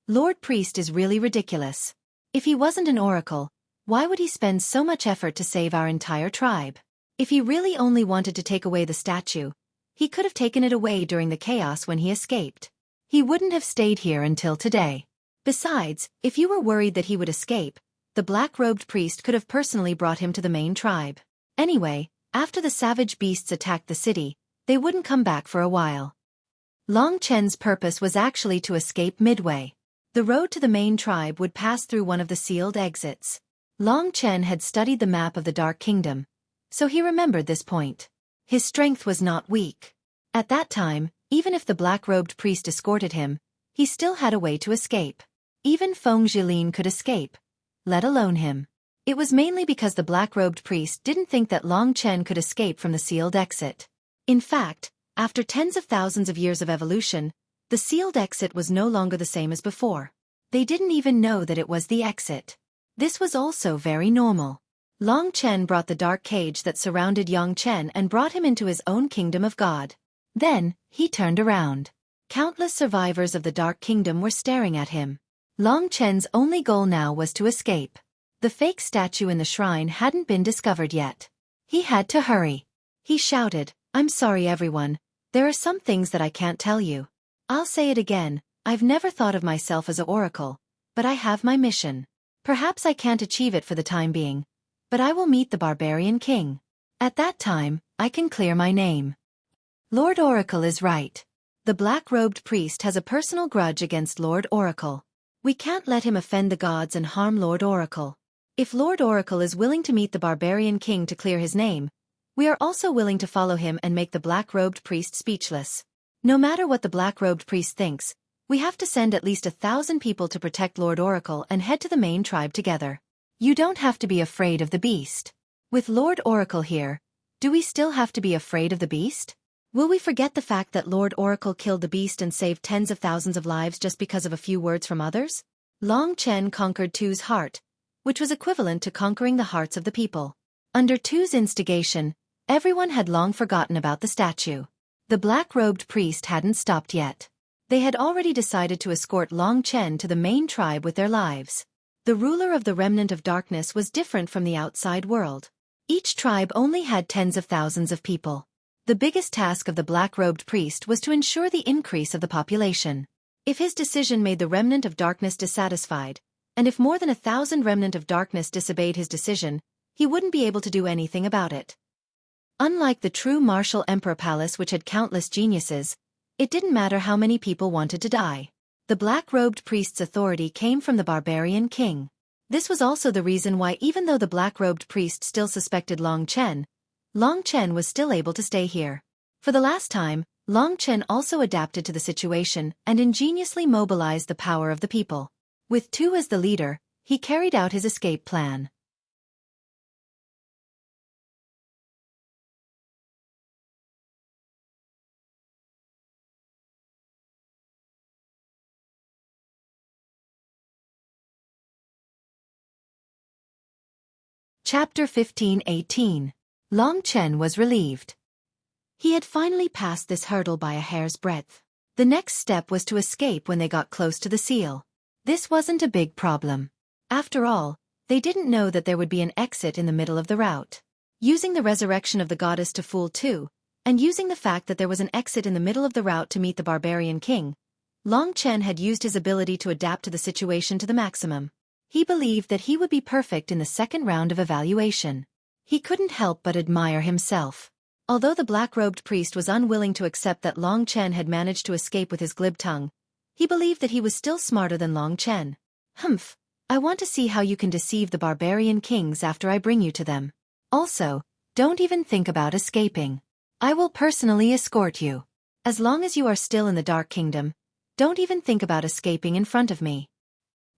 "Lord Priest is really ridiculous. If he wasn't an oracle, why would he spend so much effort to save our entire tribe? If he really only wanted to take away the statue, he could have taken it away during the chaos when he escaped. He wouldn't have stayed here until today. Besides, if you were worried that he would escape, the black-robed priest could have personally brought him to the main tribe. Anyway, after the savage beasts attacked the city, they wouldn't come back for a while." Long Chen's purpose was actually to escape midway. The road to the main tribe would pass through one of the sealed exits. Long Chen had studied the map of the Dark Kingdom, so he remembered this point. His strength was not weak. At that time, even if the black-robed priest escorted him, he still had a way to escape. Even Feng Jilin could escape, let alone him. It was mainly because the black-robed priest didn't think that Long Chen could escape from the sealed exit. In fact, after tens of thousands of years of evolution, the sealed exit was no longer the same as before. They didn't even know that it was the exit. This was also very normal. Long Chen brought the dark cage that surrounded Yang Chen and brought him into his own kingdom of God. Then, he turned around. Countless survivors of the Dark Kingdom were staring at him. Long Chen's only goal now was to escape. The fake statue in the shrine hadn't been discovered yet. He had to hurry. He shouted, "I'm sorry everyone, there are some things that I can't tell you. I'll say it again, I've never thought of myself as an oracle, but I have my mission. Perhaps I can't achieve it for the time being, but I will meet the barbarian king. At that time, I can clear my name." Lord Oracle is right. The black-robed priest has a personal grudge against Lord Oracle. We can't let him offend the gods and harm Lord Oracle. If Lord Oracle is willing to meet the barbarian king to clear his name, we are also willing to follow him and make the black-robed priest speechless. No matter what the black-robed priest thinks, we have to send at least 1,000 people to protect Lord Oracle and head to the main tribe together. You don't have to be afraid of the beast. With Lord Oracle here, do we still have to be afraid of the beast? Will we forget the fact that Lord Oracle killed the beast and saved tens of thousands of lives just because of a few words from others? Long Chen conquered Tu's heart, which was equivalent to conquering the hearts of the people. Under Tu's instigation, everyone had long forgotten about the statue. The black-robed priest hadn't stopped yet. They had already decided to escort Long Chen to the main tribe with their lives. The ruler of the remnant of darkness was different from the outside world. Each tribe only had tens of thousands of people. The biggest task of the black-robed priest was to ensure the increase of the population. If his decision made the remnant of darkness dissatisfied, and if more than 1,000 remnant of darkness disobeyed his decision, he wouldn't be able to do anything about it. Unlike the true martial emperor palace which had countless geniuses, it didn't matter how many people wanted to die. The black-robed priest's authority came from the barbarian king. This was also the reason why even though the black-robed priest still suspected Long Chen was still able to stay here. For the last time, Long Chen also adapted to the situation and ingeniously mobilized the power of the people. With Tu as the leader, he carried out his escape plan. Chapter 15:18. Long Chen was relieved. He had finally passed this hurdle by a hair's breadth. The next step was to escape when they got close to the seal. This wasn't a big problem. After all, they didn't know that there would be an exit in the middle of the route. Using the resurrection of the goddess to fool Tu, and using the fact that there was an exit in the middle of the route to meet the barbarian king, Long Chen had used his ability to adapt to the situation to the maximum. He believed that he would be perfect in the second round of evaluation. He couldn't help but admire himself. Although the black-robed priest was unwilling to accept that Long Chen had managed to escape with his glib tongue, he believed that he was still smarter than Long Chen. "Humph, I want to see how you can deceive the barbarian kings after I bring you to them. Also, don't even think about escaping. I will personally escort you. As long as you are still in the Dark Kingdom, don't even think about escaping in front of me."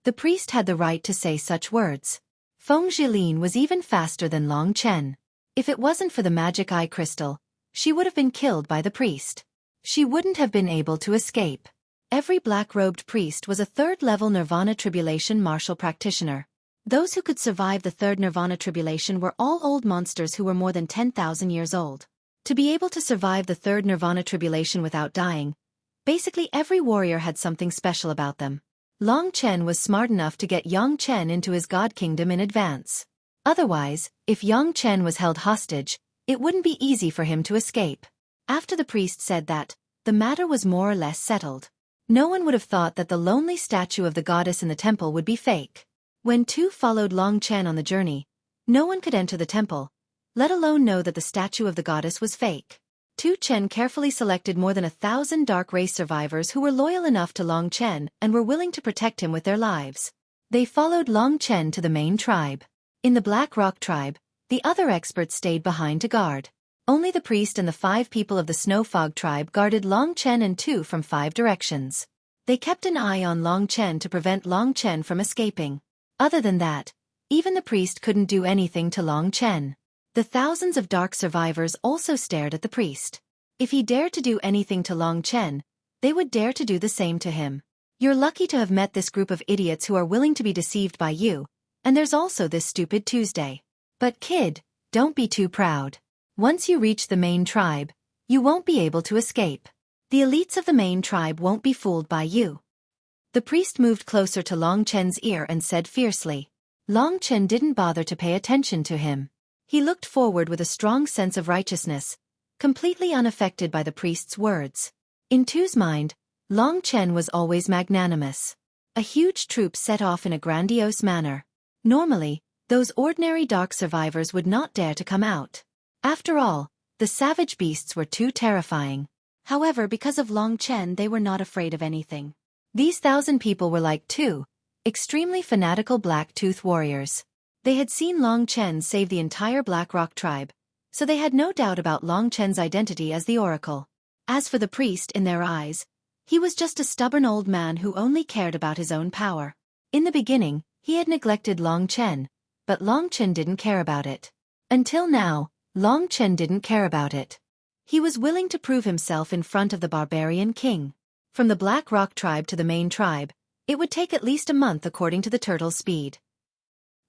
The priest had the right to say such words. Feng Jilin was even faster than Long Chen. If it wasn't for the magic eye crystal, she would have been killed by the priest. She wouldn't have been able to escape. Every black-robed priest was a third-level Nirvana Tribulation martial practitioner. Those who could survive the third Nirvana Tribulation were all old monsters who were more than 10,000 years old. To be able to survive the third Nirvana Tribulation without dying, basically every warrior had something special about them. Long Chen was smart enough to get Yang Chen into his god kingdom in advance. Otherwise, if Yang Chen was held hostage, it wouldn't be easy for him to escape. After the priest said that, the matter was more or less settled. No one would have thought that the lonely statue of the goddess in the temple would be fake. When Tu followed Long Chen on the journey, no one could enter the temple, let alone know that the statue of the goddess was fake. Tu Chen carefully selected more than 1,000 dark race survivors who were loyal enough to Long Chen and were willing to protect him with their lives. They followed Long Chen to the main tribe. In the Black Rock tribe, the other experts stayed behind to guard. Only the priest and the 5 people of the Snow Fog tribe guarded Long Chen and Tu from 5 directions. They kept an eye on Long Chen to prevent Long Chen from escaping. Other than that, even the priest couldn't do anything to Long Chen. The thousands of dark survivors also stared at the priest. If he dared to do anything to Long Chen, they would dare to do the same to him. You're lucky to have met this group of idiots who are willing to be deceived by you, and there's also this stupid Tuesday. But kid, don't be too proud. Once you reach the main tribe, you won't be able to escape. The elites of the main tribe won't be fooled by you. The priest moved closer to Long Chen's ear and said fiercely. Long Chen didn't bother to pay attention to him. He looked forward with a strong sense of righteousness, completely unaffected by the priest's words. In Tu's mind, Long Chen was always magnanimous. A huge troop set off in a grandiose manner. Normally, those ordinary dark survivors would not dare to come out. After all, the savage beasts were too terrifying. However, because of Long Chen, they were not afraid of anything. These 1,000 people were like two extremely fanatical Black-Tooth warriors. They had seen Long Chen save the entire Black Rock tribe, so they had no doubt about Long Chen's identity as the Oracle. As for the priest, in their eyes, he was just a stubborn old man who only cared about his own power. In the beginning, he had neglected Long Chen, but Long Chen didn't care about it. Until now, Long Chen didn't care about it. He was willing to prove himself in front of the barbarian king. From the Black Rock tribe to the main tribe, it would take at least a month according to the turtle's speed.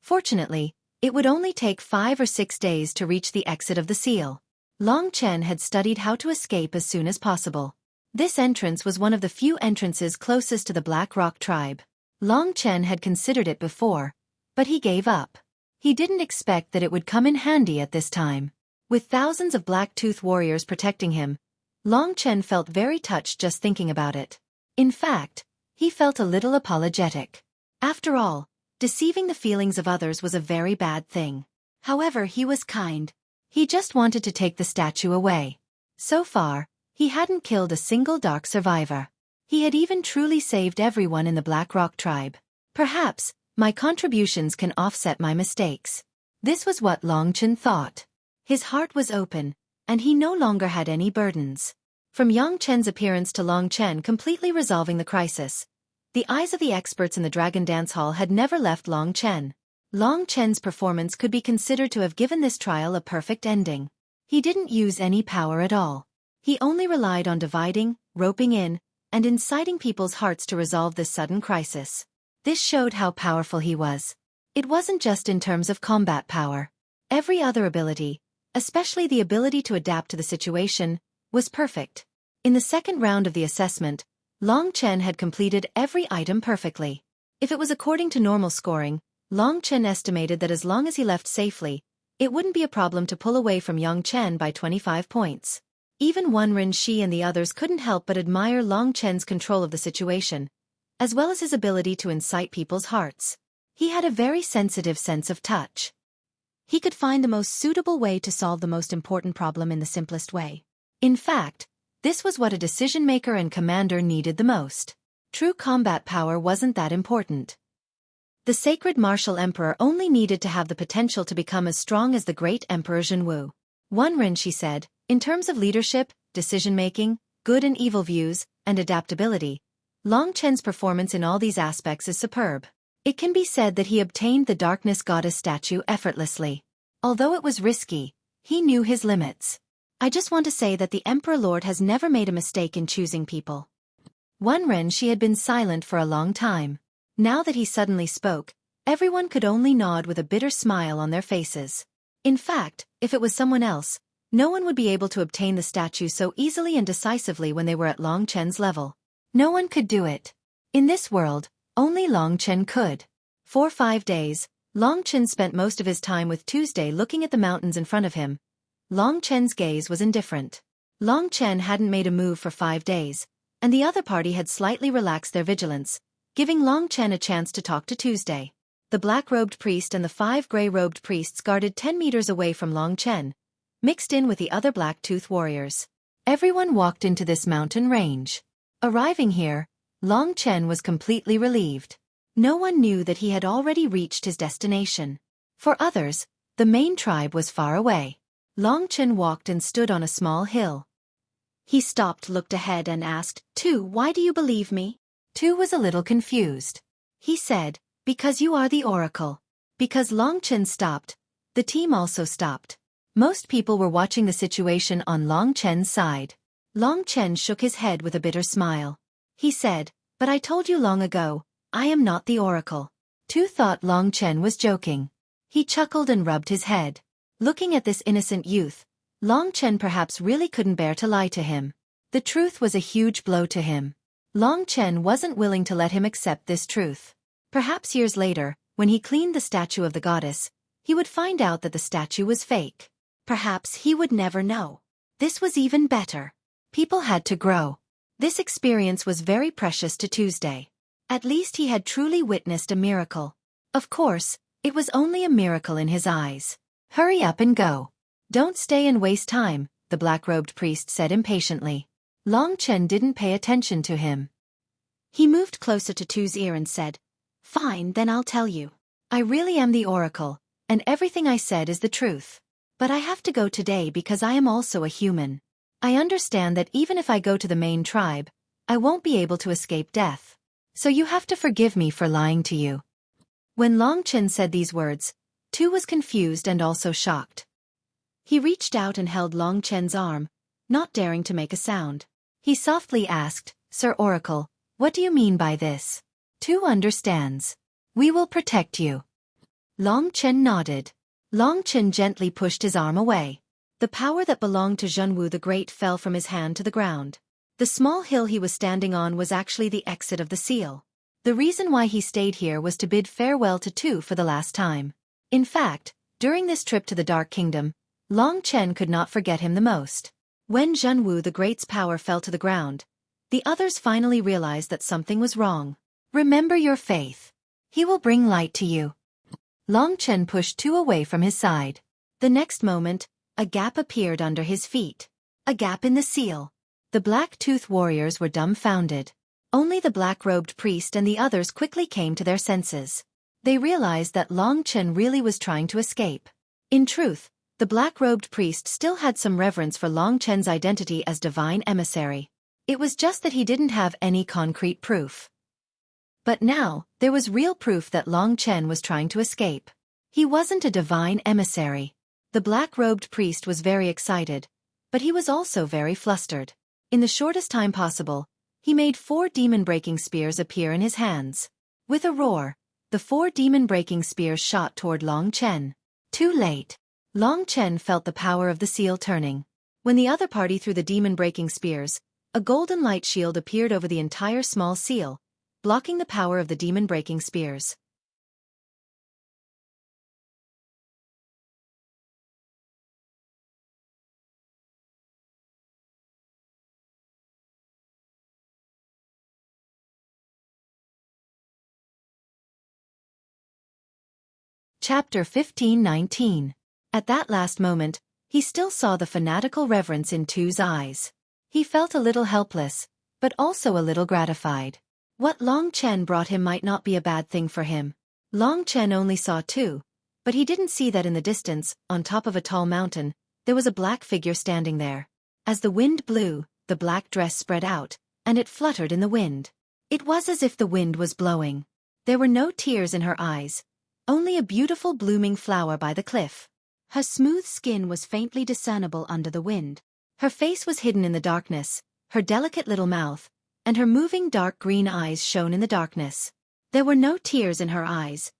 Fortunately, it would only take 5 or 6 days to reach the exit of the seal. Long Chen had studied how to escape as soon as possible. This entrance was one of the few entrances closest to the Black Rock tribe. Long Chen had considered it before, but he gave up. He didn't expect that it would come in handy at this time. With thousands of Black-Tooth warriors protecting him, Long Chen felt very touched just thinking about it. In fact, he felt a little apologetic. After all, deceiving the feelings of others was a very bad thing. However, he was kind. He just wanted to take the statue away. So far, he hadn't killed a single dark survivor. He had even truly saved everyone in the Black Rock tribe. Perhaps, my contributions can offset my mistakes. This was what Long Chen thought. His heart was open, and he no longer had any burdens. From Yang Chen's appearance to Long Chen completely resolving the crisis, the eyes of the experts in the Dragon Dance Hall had never left Long Chen. Long Chen's performance could be considered to have given this trial a perfect ending. He didn't use any power at all. He only relied on dividing, roping in, and inciting people's hearts to resolve this sudden crisis. This showed how powerful he was. It wasn't just in terms of combat power. Every other ability, especially the ability to adapt to the situation, was perfect. In the second round of the assessment, Long Chen had completed every item perfectly. If it was according to normal scoring, Long Chen estimated that as long as he left safely, it wouldn't be a problem to pull away from Yang Chen by 25 points. Even Wen Shi and the others couldn't help but admire Long Chen's control of the situation, as well as his ability to incite people's hearts. He had a very sensitive sense of touch. He could find the most suitable way to solve the most important problem in the simplest way. In fact, this was what a decision-maker and commander needed the most. True combat power wasn't that important. The sacred martial emperor only needed to have the potential to become as strong as the great Emperor Zhenwu. Wen Shi said, in terms of leadership, decision-making, good and evil views, and adaptability, Long Chen's performance in all these aspects is superb. It can be said that he obtained the Darkness Goddess statue effortlessly. Although it was risky, he knew his limits. I just want to say that the Emperor Lord has never made a mistake in choosing people. Wen Shi had been silent for a long time. Now that he suddenly spoke, everyone could only nod with a bitter smile on their faces. In fact, if it was someone else, no one would be able to obtain the statue so easily and decisively when they were at Long Chen's level. No one could do it. In this world, only Long Chen could. For 5 days, Long Chen spent most of his time with Tuesday looking at the mountains in front of him. Long Chen's gaze was indifferent. Long Chen hadn't made a move for 5 days, and the other party had slightly relaxed their vigilance, giving Long Chen a chance to talk to Tuesday. The black-robed priest and the 5 gray-robed priests guarded 10 meters away from Long Chen, mixed in with the other Black-Tooth warriors. Everyone walked into this mountain range. Arriving here, Long Chen was completely relieved. No one knew that he had already reached his destination. For others, the main tribe was far away. Long Chen walked and stood on a small hill. He stopped, looked ahead and asked, Tu, why do you believe me? Tu was a little confused. He said, because you are the Oracle. Because Long Chen stopped, the team also stopped. Most people were watching the situation on Long Chen's side. Long Chen shook his head with a bitter smile. He said, but I told you long ago, I am not the Oracle. Tu thought Long Chen was joking. He chuckled and rubbed his head. Looking at this innocent youth, Long Chen perhaps really couldn't bear to lie to him. The truth was a huge blow to him. Long Chen wasn't willing to let him accept this truth. Perhaps years later, when he cleaned the statue of the goddess, he would find out that the statue was fake. Perhaps he would never know. This was even better. People had to grow. This experience was very precious to Tuesday. At least he had truly witnessed a miracle. Of course, it was only a miracle in his eyes. Hurry up and go. Don't stay and waste time, the black-robed priest said impatiently. Long Chen didn't pay attention to him. He moved closer to Tu's ear and said, "Fine, then I'll tell you. I really am the oracle, and everything I said is the truth. But I have to go today because I am also a human. I understand that even if I go to the main tribe, I won't be able to escape death. So you have to forgive me for lying to you." When Long Chen said these words, Tu was confused and also shocked. He reached out and held Long Chen's arm, not daring to make a sound. He softly asked, "Sir Oracle, what do you mean by this?" "Tu understands. We will protect you." Long Chen nodded. Long Chen gently pushed his arm away. The power that belonged to Zhenwu the Great fell from his hand to the ground. The small hill he was standing on was actually the exit of the seal. The reason why he stayed here was to bid farewell to Tu for the last time. In fact, during this trip to the Dark Kingdom, Long Chen could not forget him the most. When Zhenwu the Great's power fell to the ground, the others finally realized that something was wrong. "Remember your faith. He will bring light to you." Long Chen pushed Tu away from his side. The next moment, a gap appeared under his feet. A gap in the seal. The black-toothed warriors were dumbfounded. Only the black-robed priest and the others quickly came to their senses. They realized that Long Chen really was trying to escape. In truth, the black-robed priest still had some reverence for Long Chen's identity as divine emissary. It was just that he didn't have any concrete proof. But now, there was real proof that Long Chen was trying to escape. He wasn't a divine emissary. The black-robed priest was very excited, but he was also very flustered. In the shortest time possible, he made 4 demon-breaking spears appear in his hands. With a roar, the 4 demon-breaking spears shot toward Long Chen. Too late. Long Chen felt the power of the seal turning. When the other party threw the demon-breaking spears, a golden light shield appeared over the entire small seal, blocking the power of the demon-breaking spears. Chapter 15:19. At that last moment, he still saw the fanatical reverence in Tu's eyes. He felt a little helpless, but also a little gratified. What Long Chen brought him might not be a bad thing for him. Long Chen only saw Tu, but he didn't see that in the distance, on top of a tall mountain, there was a black figure standing there. As the wind blew, the black dress spread out, and it fluttered in the wind. It was as if the wind was blowing. There were no tears in her eyes, only a beautiful blooming flower by the cliff. Her smooth skin was faintly discernible under the wind. Her face was hidden in the darkness, her delicate little mouth, and her moving dark green eyes shone in the darkness. There were no tears in her eyes,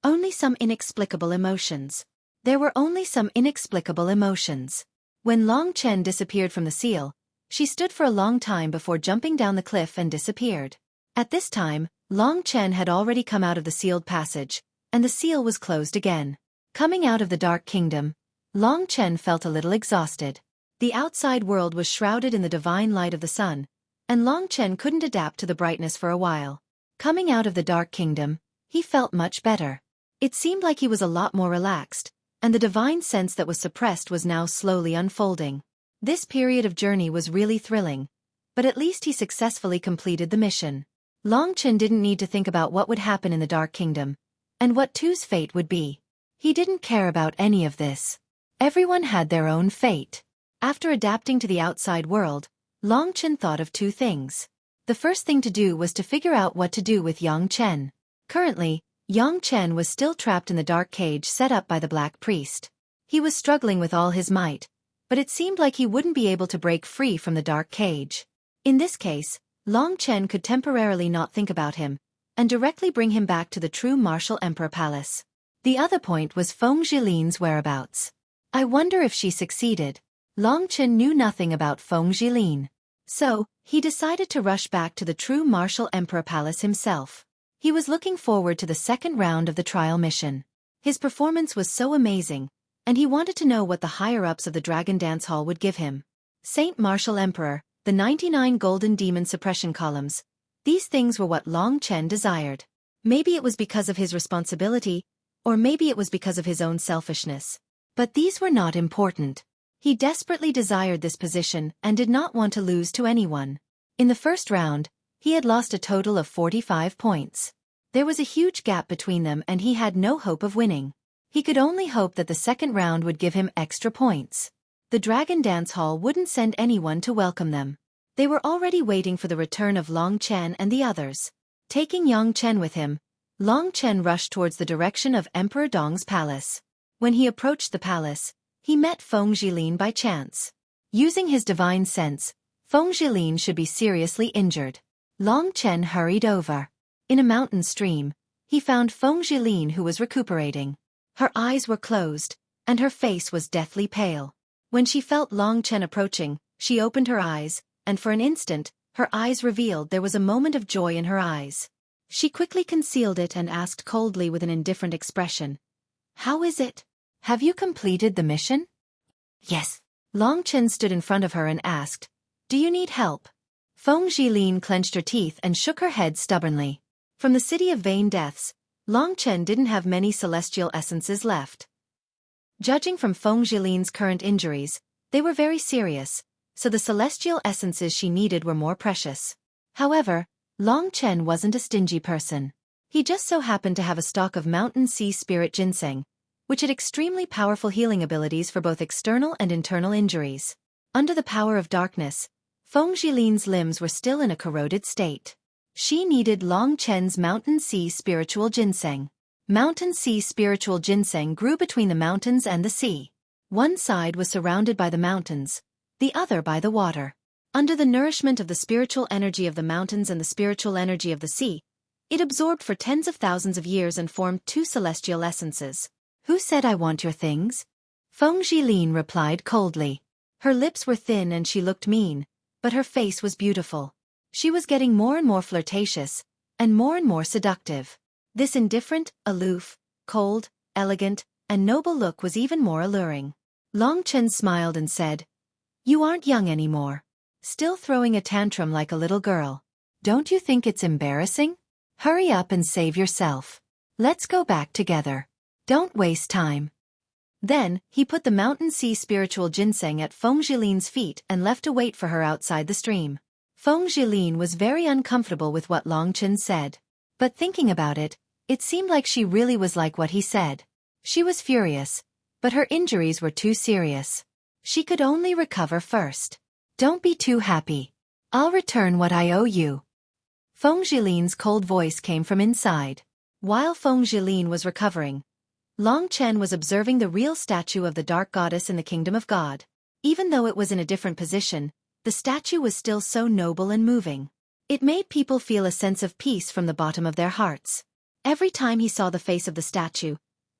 only some inexplicable emotions. There were only some inexplicable emotions. When Long Chen disappeared from the seal, she stood for a long time before jumping down the cliff and disappeared. At this time, Long Chen had already come out of the sealed passage, and the seal was closed again. Coming out of the Dark Kingdom, Long Chen felt a little exhausted. The outside world was shrouded in the divine light of the sun, and Long Chen couldn't adapt to the brightness for a while. Coming out of the Dark Kingdom, he felt much better. It seemed like he was a lot more relaxed, and the divine sense that was suppressed was now slowly unfolding. This period of journey was really thrilling, but at least he successfully completed the mission. Long Chen didn't need to think about what would happen in the Dark Kingdom, and what Tu's fate would be. He didn't care about any of this. Everyone had their own fate. After adapting to the outside world, Long Chen thought of 2 things. The first thing to do was to figure out what to do with Yang Chen. Currently, Yang Chen was still trapped in the dark cage set up by the Black Priest. He was struggling with all his might, but it seemed like he wouldn't be able to break free from the dark cage. In this case, Long Chen could temporarily not think about him, and directly bring him back to the true martial emperor palace. The other point was Feng Jilin's whereabouts. I wonder if she succeeded. Long Chen knew nothing about Feng Jilin. So, he decided to rush back to the true martial emperor palace himself. He was looking forward to the second round of the trial mission. His performance was so amazing, and he wanted to know what the higher-ups of the Dragon Dance Hall would give him. Saint Martial Emperor, the 99 golden demon suppression columns. These things were what Long Chen desired. Maybe it was because of his responsibility, or maybe it was because of his own selfishness. But these were not important. He desperately desired this position and did not want to lose to anyone. In the first round, he had lost a total of 45 points. There was a huge gap between them and he had no hope of winning. He could only hope that the second round would give him extra points. The Dragon Dance Hall wouldn't send anyone to welcome them. They were already waiting for the return of Long Chen and the others. Taking Yang Chen with him, Long Chen rushed towards the direction of Emperor Dong's palace. When he approached the palace, he met Feng Jilin by chance. Using his divine sense, Feng Jilin should be seriously injured. Long Chen hurried over. In a mountain stream, he found Feng Jilin who was recuperating. Her eyes were closed, and her face was deathly pale. When she felt Long Chen approaching, she opened her eyes, and for an instant, her eyes revealed there was a moment of joy in her eyes. She quickly concealed it and asked coldly with an indifferent expression, "How is it? Have you completed the mission?" "Yes." Long Chen stood in front of her and asked, "Do you need help?" Feng Jilin clenched her teeth and shook her head stubbornly. From the city of vain deaths, Long Chen didn't have many celestial essences left. Judging from Feng Jilin's current injuries, they were very serious, so the celestial essences she needed were more precious. However, Long Chen wasn't a stingy person. He just so happened to have a stock of mountain sea spirit ginseng, which had extremely powerful healing abilities for both external and internal injuries. Under the power of darkness, Feng Jilin's limbs were still in a corroded state. She needed Long Chen's mountain sea spiritual ginseng. Mountain sea spiritual ginseng grew between the mountains and the sea. One side was surrounded by the mountains, the other by the water. Under the nourishment of the spiritual energy of the mountains and the spiritual energy of the sea, it absorbed for tens of thousands of years and formed two celestial essences. "Who said I want your things?" Feng Jilin replied coldly. Her lips were thin and she looked mean, but her face was beautiful. She was getting more and more flirtatious, and more seductive. This indifferent, aloof, cold, elegant, and noble look was even more alluring. Long Chen smiled and said, "You aren't young anymore. Still throwing a tantrum like a little girl. Don't you think it's embarrassing? Hurry up and save yourself. Let's go back together. Don't waste time." Then, he put the mountain sea spiritual ginseng at Feng Jilin's feet and left to wait for her outside the stream. Feng Jilin was very uncomfortable with what Long Chen said. But thinking about it, it seemed like she really was like what he said. She was furious, but her injuries were too serious. She could only recover first. "Don't be too happy. I'll return what I owe you." Feng Jilin's cold voice came from inside. While Feng Jilin was recovering, Long Chen was observing the real statue of the Dark Goddess in the Kingdom of God. Even though it was in a different position, the statue was still so noble and moving. It made people feel a sense of peace from the bottom of their hearts. Every time he saw the face of the statue,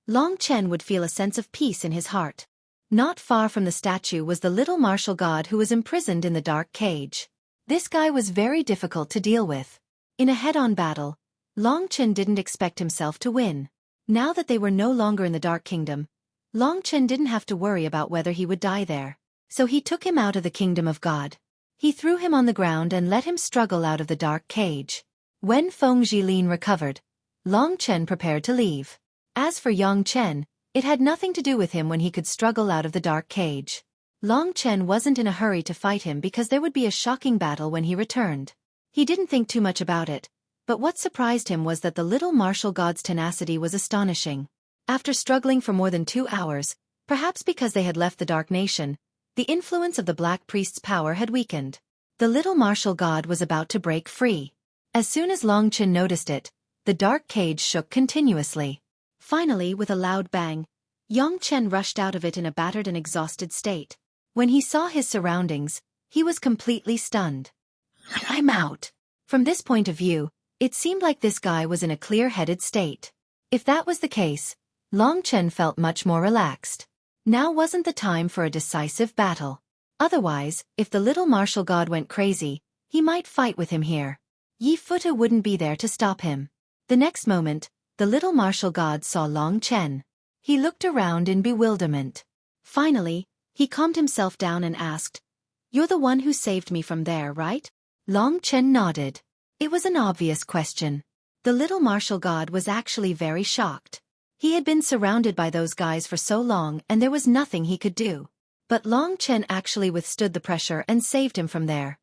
Long Chen would feel a sense of peace in his heart. Not far from the statue was the little martial god who was imprisoned in the dark cage. This guy was very difficult to deal with. In a head-on battle, Long Chen didn't expect himself to win. Now that they were no longer in the Dark Kingdom, Long Chen didn't have to worry about whether he would die there. So he took him out of the Kingdom of God. He threw him on the ground and let him struggle out of the dark cage. When Feng Jilin recovered, Long Chen prepared to leave. As for Yang Chen, it had nothing to do with him when he could struggle out of the dark cage. Long Chen wasn't in a hurry to fight him because there would be a shocking battle when he returned. He didn't think too much about it, but what surprised him was that the little martial god's tenacity was astonishing. After struggling for more than 2 hours, perhaps because they had left the Dark Nation, the influence of the Black Priest's power had weakened. The little martial god was about to break free. As soon as Long Chen noticed it, the dark cage shook continuously. Finally, with a loud bang, Yang Chen rushed out of it in a battered and exhausted state. When he saw his surroundings, he was completely stunned. "I'm out." From this point of view, it seemed like this guy was in a clear-headed state. If that was the case, Long Chen felt much more relaxed. Now wasn't the time for a decisive battle. Otherwise, if the little martial god went crazy, he might fight with him here. Yi Futu wouldn't be there to stop him. The next moment, the little martial god saw Long Chen. He looked around in bewilderment. Finally, he calmed himself down and asked, "You're the one who saved me from there, right?" Long Chen nodded. It was an obvious question. The little martial god was actually very shocked. He had been surrounded by those guys for so long and there was nothing he could do. But Long Chen actually withstood the pressure and saved him from there.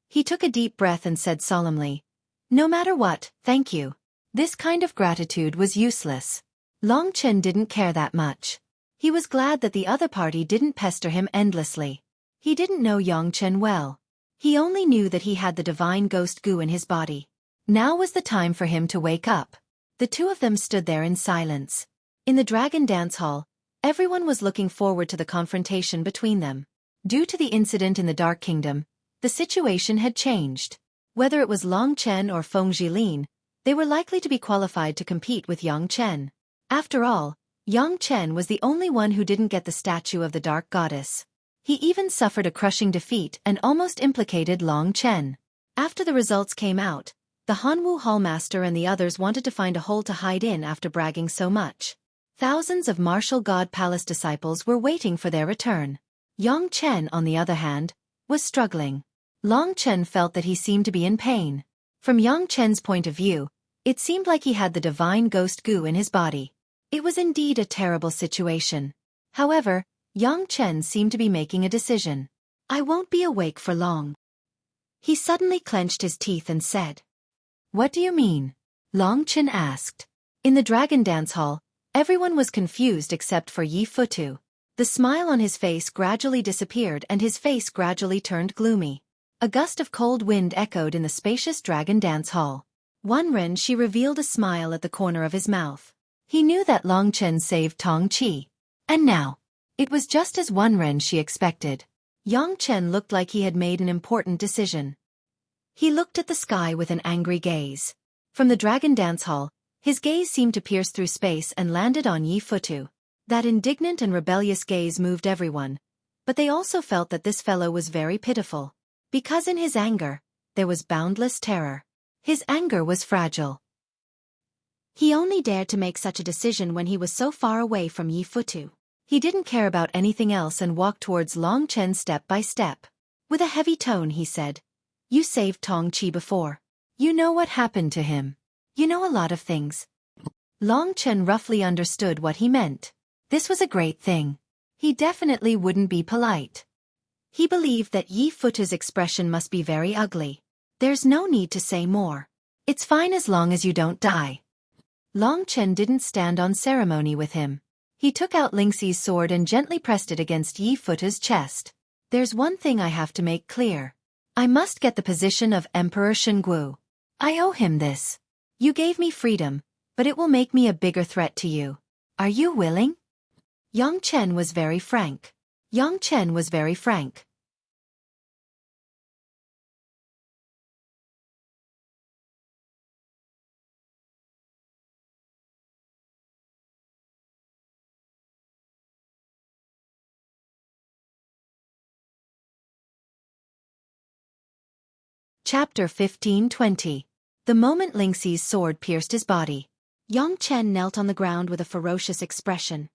He took a deep breath and said solemnly, "No matter what, thank you." This kind of gratitude was useless. Long Chen didn't care that much. He was glad that the other party didn't pester him endlessly. He didn't know Yang Chen well. He only knew that he had the divine ghost goo in his body. Now was the time for him to wake up. The two of them stood there in silence. In the Dragon Dance Hall, everyone was looking forward to the confrontation between them. Due to the incident in the Dark Kingdom, the situation had changed. Whether it was Long Chen or Feng Jilin, they were likely to be qualified to compete with Yang Chen. After all, Yang Chen was the only one who didn't get the statue of the Dark Goddess. He even suffered a crushing defeat and almost implicated Long Chen. After the results came out, the Hanwu Hallmaster and the others wanted to find a hole to hide in after bragging so much. Thousands of Martial God Palace disciples were waiting for their return. Yang Chen, on the other hand, was struggling. Long Chen felt that he seemed to be in pain. From Yang Chen's point of view, it seemed like he had the divine ghost goo in his body. It was indeed a terrible situation. However, Yang Chen seemed to be making a decision. "I won't be awake for long." He suddenly clenched his teeth and said. "What do you mean?" Long Chen asked. In the Dragon Dance Hall, everyone was confused except for Yi Futu. The smile on his face gradually disappeared and his face gradually turned gloomy. A gust of cold wind echoed in the spacious Dragon Dance Hall. Ren Shi revealed a smile at the corner of his mouth. He knew that Long Chen saved Tong Qi. And now, it was just as Ren Shi expected. Yang Chen looked like he had made an important decision. He looked at the sky with an angry gaze. From the Dragon Dance Hall, his gaze seemed to pierce through space and landed on Yi Futu. That indignant and rebellious gaze moved everyone, but they also felt that this fellow was very pitiful. Because in his anger, there was boundless terror. His anger was fragile. He only dared to make such a decision when he was so far away from Yi Futu. He didn't care about anything else and walked towards Long Chen step by step. With a heavy tone he said, "You saved Tong Qi before. You know what happened to him. You know a lot of things." Long Chen roughly understood what he meant. This was a great thing. He definitely wouldn't be polite. He believed that Yi Futu's expression must be very ugly. There's no need to say more. It's fine as long as you don't die. Long Chen didn't stand on ceremony with him. He took out Lingxi's sword and gently pressed it against Yi Futu's chest. "There's one thing I have to make clear. I must get the position of Emperor Shenggu. I owe him this. You gave me freedom, but it will make me a bigger threat to you. Are you willing?" Yang Chen was very frank. Yang Chen was very frank. Chapter 15-20. The moment Lingxi's sword pierced his body, Yang Chen knelt on the ground with a ferocious expression.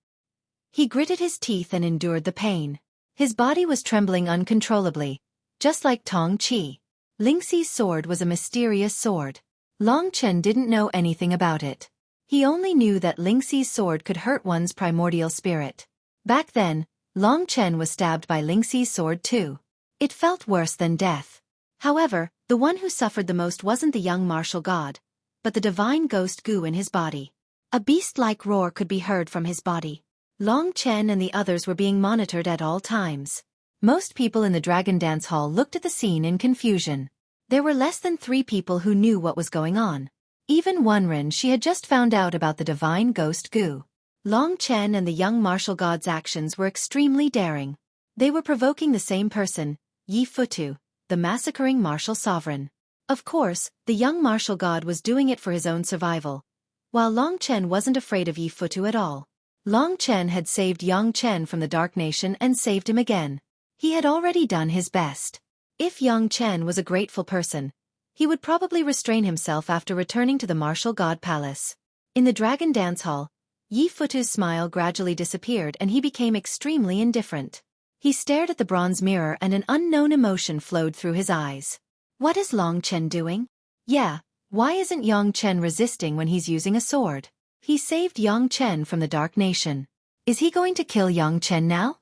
He gritted his teeth and endured the pain. His body was trembling uncontrollably, just like Tong Qi. Lingxi's sword was a mysterious sword. Long Chen didn't know anything about it. He only knew that Lingxi's sword could hurt one's primordial spirit. Back then, Long Chen was stabbed by Lingxi's sword too. It felt worse than death. However, the one who suffered the most wasn't the young martial god, but the divine ghost goo in his body. A beast-like roar could be heard from his body. Long Chen and the others were being monitored at all times. Most people in the Dragon Dance Hall looked at the scene in confusion. There were less than 3 people who knew what was going on. Even Ren Shi had just found out about the divine ghost goo. Long Chen and the young martial god's actions were extremely daring. They were provoking the same person, Yi Futu, the massacring martial sovereign. Of course, the young martial god was doing it for his own survival, while Long Chen wasn't afraid of Yi Futu at all. Long Chen had saved Yang Chen from the Dark Nation and saved him again. He had already done his best. If Yang Chen was a grateful person, he would probably restrain himself after returning to the martial god palace. In the dragon dance hall, Yi Futu's smile gradually disappeared and he became extremely indifferent. He stared at the bronze mirror and an unknown emotion flowed through his eyes. What is Long Chen doing? Yeah, why isn't Yang Chen resisting when he's using a sword? He saved Yang Chen from the Dark Nation. Is he going to kill Yang Chen now?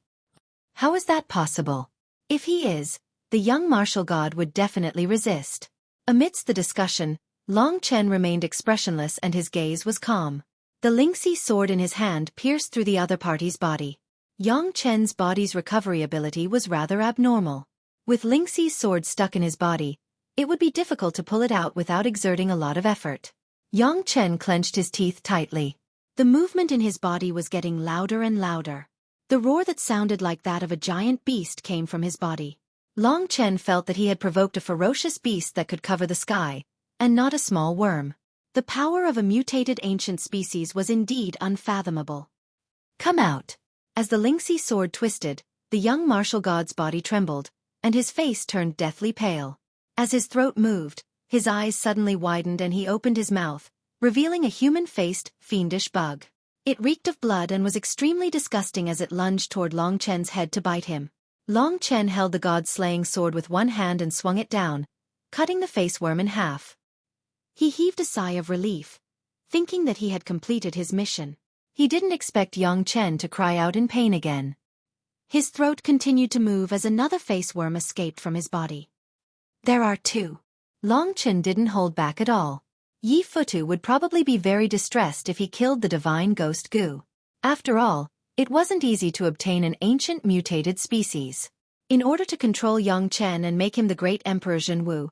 How is that possible? If he is, the young martial god would definitely resist. Amidst the discussion, Long Chen remained expressionless and his gaze was calm. The Lingxi sword in his hand pierced through the other party's body. Yang Chen's body's recovery ability was rather abnormal. With Lingxi's sword stuck in his body, it would be difficult to pull it out without exerting a lot of effort. Yang Chen clenched his teeth tightly. The movement in his body was getting louder and louder. The roar that sounded like that of a giant beast came from his body. Long Chen felt that he had provoked a ferocious beast that could cover the sky, and not a small worm. The power of a mutated ancient species was indeed unfathomable. Come out! As the Lingxi sword twisted, the young martial god's body trembled, and his face turned deathly pale. As his throat moved, his eyes suddenly widened and he opened his mouth, revealing a human-faced, fiendish bug. It reeked of blood and was extremely disgusting as it lunged toward Long Chen's head to bite him. Long Chen held the god-slaying sword with one hand and swung it down, cutting the face worm in half. He heaved a sigh of relief, thinking that he had completed his mission. He didn't expect Yang Chen to cry out in pain again. His throat continued to move as another face worm escaped from his body. There are two. Long Chen didn't hold back at all. Yi Futu would probably be very distressed if he killed the divine ghost Gu. After all, it wasn't easy to obtain an ancient mutated species. In order to control Yang Chen and make him the great Emperor Zhenwu,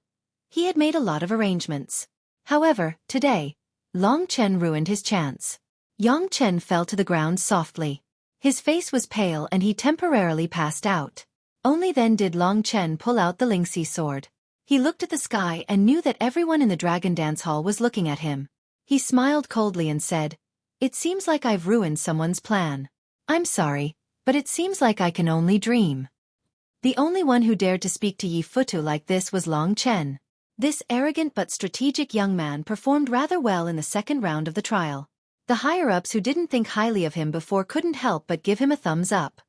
he had made a lot of arrangements. However, today, Long Chen ruined his chance. Yang Chen fell to the ground softly. His face was pale and he temporarily passed out. Only then did Long Chen pull out the Lingxi sword. He looked at the sky and knew that everyone in the dragon dance hall was looking at him. He smiled coldly and said, "It seems like I've ruined someone's plan. I'm sorry, but it seems like I can only dream." The only one who dared to speak to Yi Futu like this was Long Chen. This arrogant but strategic young man performed rather well in the second round of the trial. The higher-ups who didn't think highly of him before couldn't help but give him a thumbs up.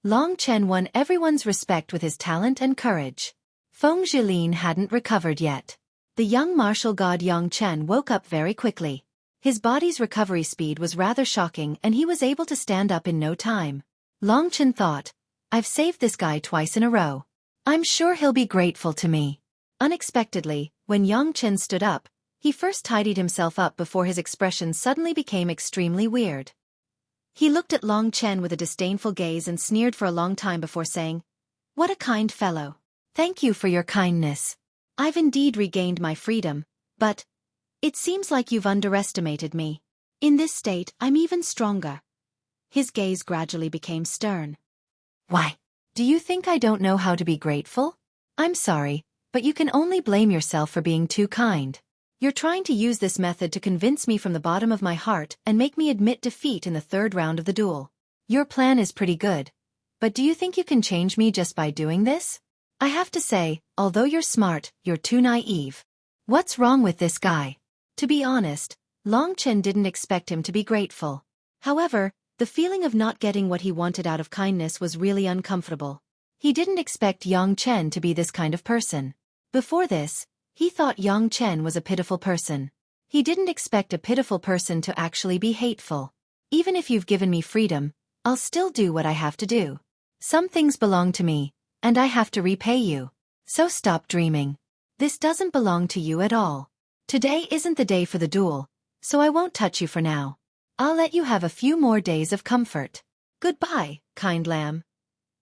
Long Chen won everyone's respect with his talent and courage. Feng Zhilin hadn't recovered yet. The young martial god Yang Chen woke up very quickly. His body's recovery speed was rather shocking and he was able to stand up in no time. Long Chen thought, "I've saved this guy twice in a row. I'm sure he'll be grateful to me." Unexpectedly, when Yang Chen stood up, he first tidied himself up before his expression suddenly became extremely weird. He looked at Long Chen with a disdainful gaze and sneered for a long time before saying, "What a kind fellow. Thank you for your kindness. I've indeed regained my freedom, but it seems like you've underestimated me. In this state, I'm even stronger." His gaze gradually became stern. "Why? Do you think I don't know how to be grateful? I'm sorry, but you can only blame yourself for being too kind. You're trying to use this method to convince me from the bottom of my heart and make me admit defeat in the third round of the duel. Your plan is pretty good, but do you think you can change me just by doing this? I have to say, although you're smart, you're too naive. What's wrong with this guy?" To be honest, Long Chen didn't expect him to be grateful. However, the feeling of not getting what he wanted out of kindness was really uncomfortable. He didn't expect Yang Chen to be this kind of person. Before this, he thought Yang Chen was a pitiful person. He didn't expect a pitiful person to actually be hateful. "Even if you've given me freedom, I'll still do what I have to do. Some things belong to me, and I have to repay you. So stop dreaming. This doesn't belong to you at all. Today isn't the day for the duel, so I won't touch you for now. I'll let you have a few more days of comfort. Goodbye, kind lamb."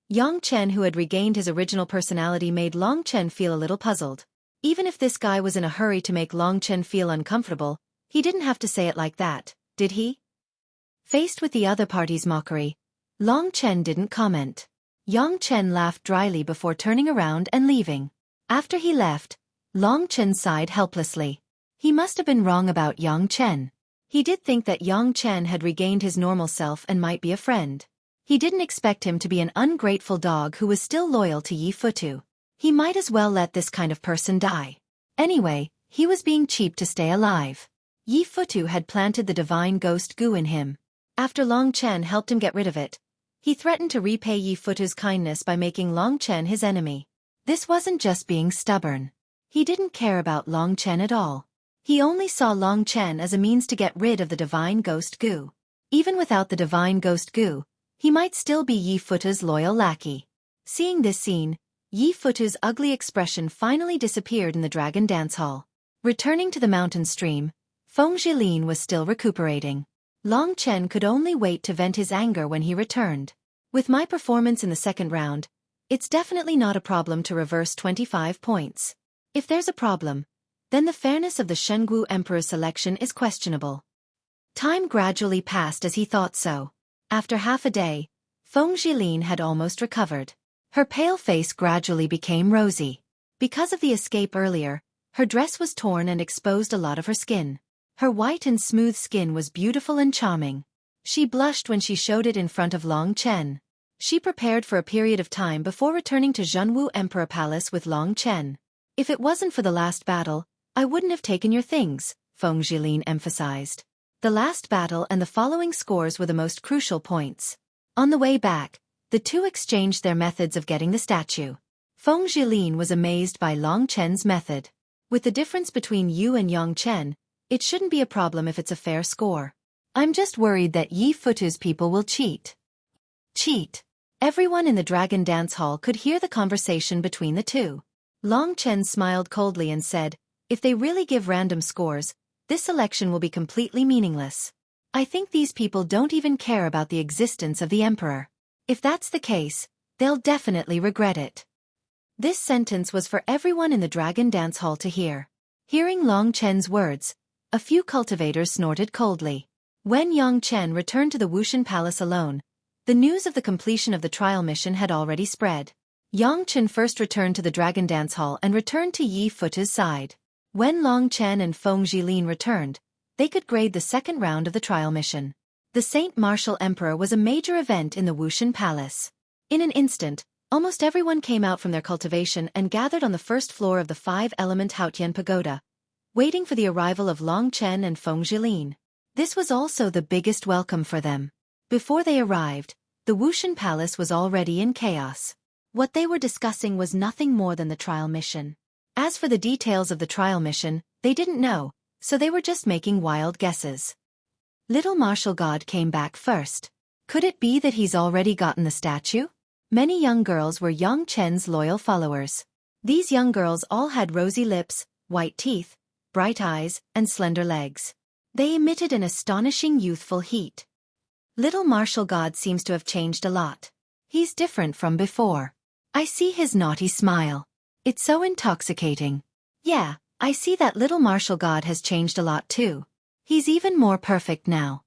Yang Chen, who had regained his original personality, made Long Chen feel a little puzzled. Even if this guy was in a hurry to make Long Chen feel uncomfortable, he didn't have to say it like that, did he? Faced with the other party's mockery, Long Chen didn't comment. Yang Chen laughed dryly before turning around and leaving. After he left, Long Chen sighed helplessly. He must have been wrong about Yang Chen. He did think that Yang Chen had regained his normal self and might be a friend. He didn't expect him to be an ungrateful dog who was still loyal to Yi Futu. He might as well let this kind of person die. Anyway, he was being cheap to stay alive. Yi Futu had planted the divine ghost goo in him. After Long Chen helped him get rid of it, he threatened to repay Yi Futu's kindness by making Long Chen his enemy. This wasn't just being stubborn. He didn't care about Long Chen at all. He only saw Long Chen as a means to get rid of the divine ghost goo. Even without the divine ghost goo, he might still be Yi Futu's loyal lackey. Seeing this scene, Yi Futu's ugly expression finally disappeared in the dragon dance hall. Returning to the mountain stream, Feng Jilin was still recuperating. Long Chen could only wait to vent his anger when he returned. With my performance in the second round, it's definitely not a problem to reverse 25 points. If there's a problem, then the fairness of the Shengwu Emperor's selection is questionable. Time gradually passed as he thought so. After half a day, Feng Jilin had almost recovered. Her pale face gradually became rosy. Because of the escape earlier, her dress was torn and exposed a lot of her skin. Her white and smooth skin was beautiful and charming. She blushed when she showed it in front of Long Chen. She prepared for a period of time before returning to Zhenwu Emperor Palace with Long Chen. If it wasn't for the last battle, I wouldn't have taken your things, Feng Jilin emphasized. The last battle and the following scores were the most crucial points. On the way back, the two exchanged their methods of getting the statue. Feng Jilin was amazed by Long Chen's method. With the difference between you and Yang Chen, it shouldn't be a problem if it's a fair score. I'm just worried that Yi Futu's people will cheat. Cheat. Everyone in the Dragon Dance Hall could hear the conversation between the two. Long Chen smiled coldly and said, if they really give random scores, this selection will be completely meaningless. I think these people don't even care about the existence of the Emperor. If that's the case, they'll definitely regret it. This sentence was for everyone in the Dragon Dance Hall to hear. Hearing Long Chen's words, a few cultivators snorted coldly. When Yang Chen returned to the Wushan Palace alone, the news of the completion of the trial mission had already spread. Yang Chen first returned to the Dragon Dance Hall and returned to Yi Futu's side. When Long Chen and Feng Jilin returned, they could grade the second round of the trial mission. The Saint Martial Emperor was a major event in the Wushan Palace. In an instant, almost everyone came out from their cultivation and gathered on the first floor of the five-element Haotian Pagoda, waiting for the arrival of Long Chen and Feng Jilin. This was also the biggest welcome for them. Before they arrived, the Wushan Palace was already in chaos. What they were discussing was nothing more than the trial mission. As for the details of the trial mission, they didn't know, so they were just making wild guesses. Little Martial God came back first. Could it be that he's already gotten the statue? Many young girls were Yang Chen's loyal followers. These young girls all had rosy lips, white teeth, bright eyes, and slender legs. They emitted an astonishing youthful heat. Little Martial God seems to have changed a lot. He's different from before. I see his naughty smile. It's so intoxicating. Yeah, I see that little Martial God has changed a lot too. He's even more perfect now.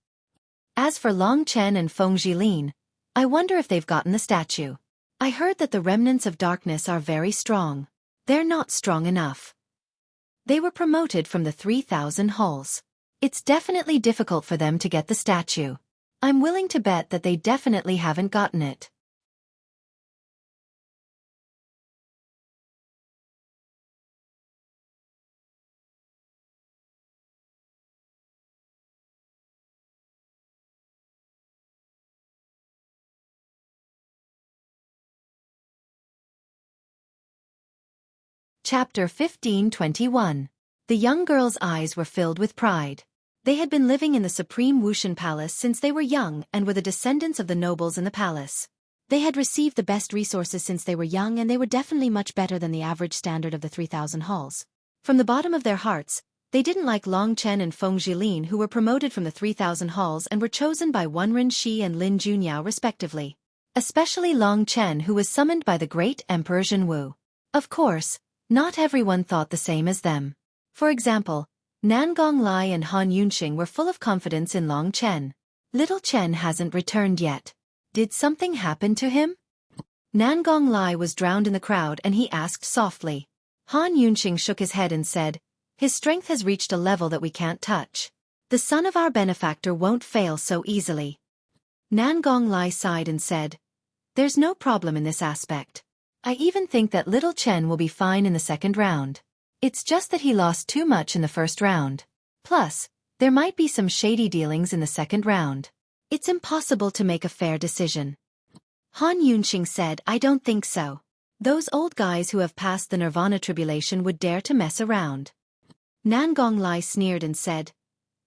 As for Long Chen and Feng Jilin, I wonder if they've gotten the statue. I heard that the remnants of darkness are very strong. They're not strong enough. They were promoted from the 3,000 halls. It's definitely difficult for them to get the statue. I'm willing to bet that they definitely haven't gotten it. Chapter 15:21. The young girl's eyes were filled with pride. They had been living in the Supreme Wushan Palace since they were young and were the descendants of the nobles in the palace. They had received the best resources since they were young, and they were definitely much better than the average standard of the 3,000 halls. From the bottom of their hearts, they didn't like Long Chen and Feng Jilin, who were promoted from the 3,000 halls and were chosen by Wenren Shi and Lin Junyao respectively. Especially Long Chen, who was summoned by the great Emperor Zhenwu. Of course, not everyone thought the same as them. For example, Nangong Lai and Han Yunxing were full of confidence in Long Chen. Little Chen hasn't returned yet. Did something happen to him? Nangong Lai was drowned in the crowd and he asked softly. Han Yunxing shook his head and said, his strength has reached a level that we can't touch. The son of our benefactor won't fail so easily. Nangong Lai sighed and said, "There's no problem in this aspect. I even think that little Chen will be fine in the second round. It's just that he lost too much in the first round. Plus, there might be some shady dealings in the second round. It's impossible to make a fair decision." Han Yunxing said, "I don't think so. Those old guys who have passed the Nirvana tribulation would dare to mess around." Nangong Lai sneered and said,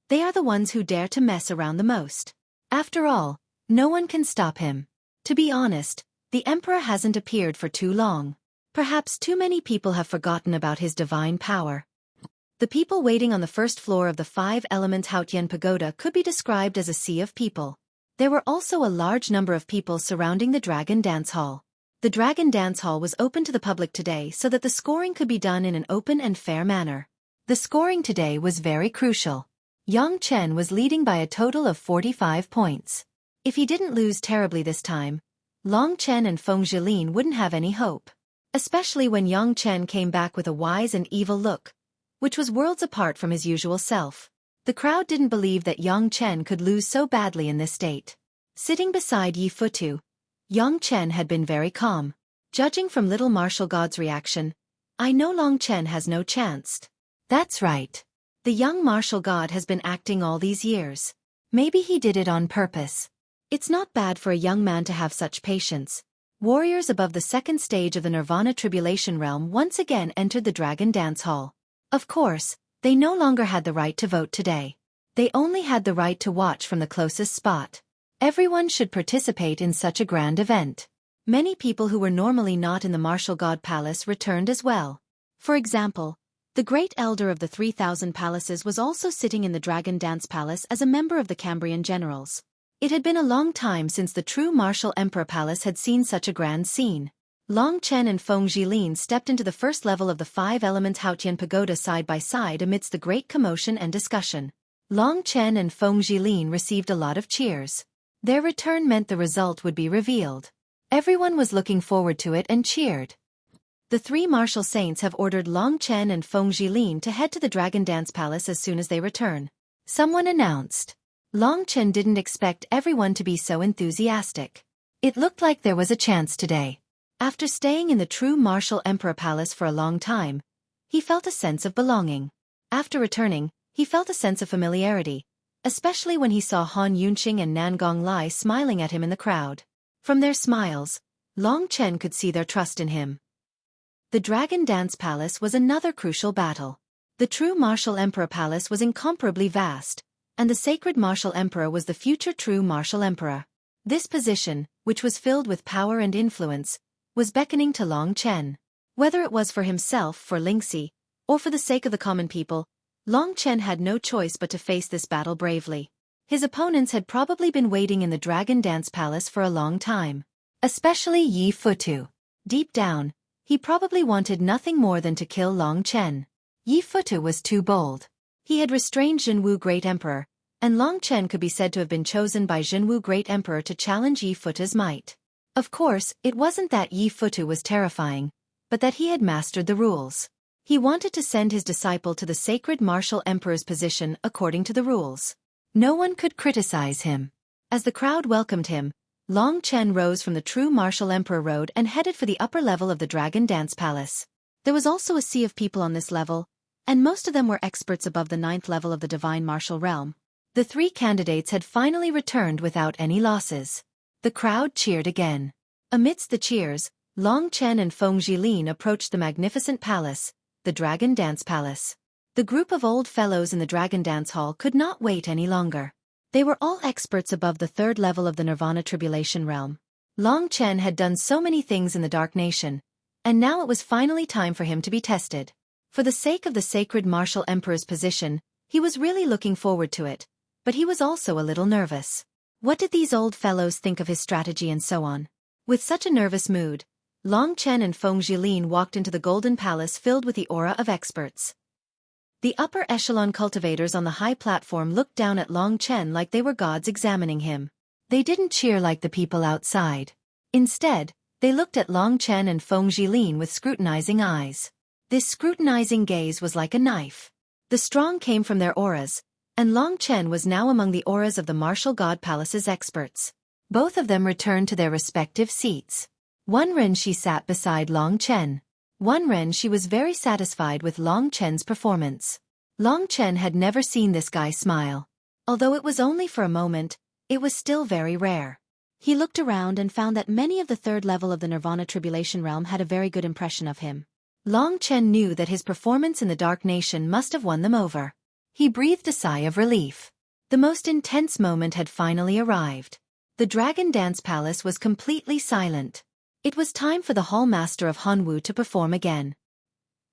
"They are the ones who dare to mess around the most. After all, no one can stop him. To be honest, the Emperor hasn't appeared for too long. Perhaps too many people have forgotten about his divine power." The people waiting on the first floor of the five-element Haotian Pagoda could be described as a sea of people. There were also a large number of people surrounding the Dragon Dance Hall. The Dragon Dance Hall was open to the public today so that the scoring could be done in an open and fair manner. The scoring today was very crucial. Yang Chen was leading by a total of 45 points. If he didn't lose terribly this time, Long Chen and Feng Zhilin wouldn't have any hope. Especially when Yang Chen came back with a wise and evil look, which was worlds apart from his usual self. The crowd didn't believe that Yang Chen could lose so badly in this state. Sitting beside Yi Futu, Yang Chen had been very calm. "Judging from little martial god's reaction, I know Long Chen has no chance." "That's right. The young martial god has been acting all these years. Maybe he did it on purpose. It's not bad for a young man to have such patience." Warriors above the second stage of the Nirvana Tribulation realm once again entered the Dragon Dance Hall. Of course, they no longer had the right to vote today. They only had the right to watch from the closest spot. Everyone should participate in such a grand event. Many people who were normally not in the Martial God Palace returned as well. For example, the Great Elder of the 3,000 Palaces was also sitting in the Dragon Dance Palace as a member of the Cambrian Generals. It had been a long time since the true Martial Emperor Palace had seen such a grand scene. Long Chen and Feng Zhilin stepped into the first level of the five-element Haotian Pagoda side by side amidst the great commotion and discussion. Long Chen and Feng Zhilin received a lot of cheers. Their return meant the result would be revealed. Everyone was looking forward to it and cheered. The three martial saints have ordered Long Chen and Feng Zhilin to head to the Dragon Dance Palace as soon as they return. Someone announced. Long Chen didn't expect everyone to be so enthusiastic. It looked like there was a chance today. After staying in the true Martial Emperor Palace for a long time, he felt a sense of belonging. After returning, he felt a sense of familiarity, especially when he saw Han Yunxing and Nangong Lai smiling at him in the crowd. From their smiles, Long Chen could see their trust in him. The Dragon Dance Palace was another crucial battle. The true Martial Emperor Palace was incomparably vast, and the sacred Martial Emperor was the future true Martial Emperor. This position, which was filled with power and influence, was beckoning to Long Chen. Whether it was for himself, for Lingxi, or for the sake of the common people, Long Chen had no choice but to face this battle bravely. His opponents had probably been waiting in the Dragon Dance Palace for a long time. Especially Yi Futu. Deep down, he probably wanted nothing more than to kill Long Chen. Yi Futu was too bold. He had restrained Jinwu Great Emperor, and Long Chen could be said to have been chosen by Jinwu Great Emperor to challenge Yi Futu's might. Of course, it wasn't that Yi Futu was terrifying, but that he had mastered the rules. He wanted to send his disciple to the sacred Martial Emperor's position according to the rules. No one could criticize him. As the crowd welcomed him, Long Chen rose from the true Martial Emperor road and headed for the upper level of the Dragon Dance Palace. There was also a sea of people on this level, and most of them were experts above the 9th level of the Divine Martial Realm. The three candidates had finally returned without any losses. The crowd cheered again. Amidst the cheers, Long Chen and Feng Zhilin approached the magnificent palace, the Dragon Dance Palace. The group of old fellows in the Dragon Dance Hall could not wait any longer. They were all experts above the 3rd level of the Nirvana Tribulation Realm. Long Chen had done so many things in the Dark Nation, and now it was finally time for him to be tested. For the sake of the sacred Martial Emperor's position, he was really looking forward to it, but he was also a little nervous. What did these old fellows think of his strategy and so on? With such a nervous mood, Long Chen and Feng Zhilin walked into the Golden Palace filled with the aura of experts. The upper echelon cultivators on the high platform looked down at Long Chen like they were gods examining him. They didn't cheer like the people outside. Instead, they looked at Long Chen and Feng Zhilin with scrutinizing eyes. This scrutinizing gaze was like a knife. The strong came from their auras, and Long Chen was now among the auras of the Martial God Palace's experts. Both of them returned to their respective seats. One Ren she sat beside Long Chen. One Ren she was very satisfied with Long Chen's performance. Long Chen had never seen this guy smile. Although it was only for a moment, it was still very rare. He looked around and found that many of the third level of the Nirvana Tribulation Realm had a very good impression of him. Long Chen knew that his performance in the Dark Nation must have won them over. He breathed a sigh of relief. The most intense moment had finally arrived. The Dragon Dance Palace was completely silent. It was time for the Hall Master of Hanwu to perform again.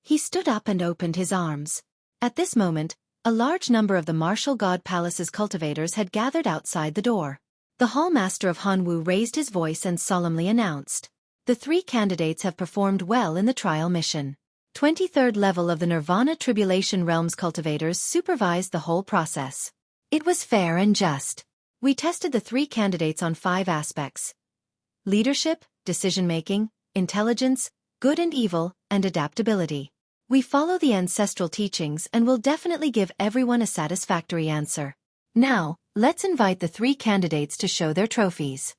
He stood up and opened his arms. At this moment, a large number of the Martial God Palace's cultivators had gathered outside the door. The Hall Master of Hanwu raised his voice and solemnly announced, "The 3 candidates have performed well in the trial mission." 23rd level of the Nirvana Tribulation Realm's cultivators supervised the whole process. It was fair and just. We tested the 3 candidates on 5 aspects: leadership, decision-making, intelligence, good and evil, and adaptability. We follow the ancestral teachings and will definitely give everyone a satisfactory answer. Now, let's invite the 3 candidates to show their trophies.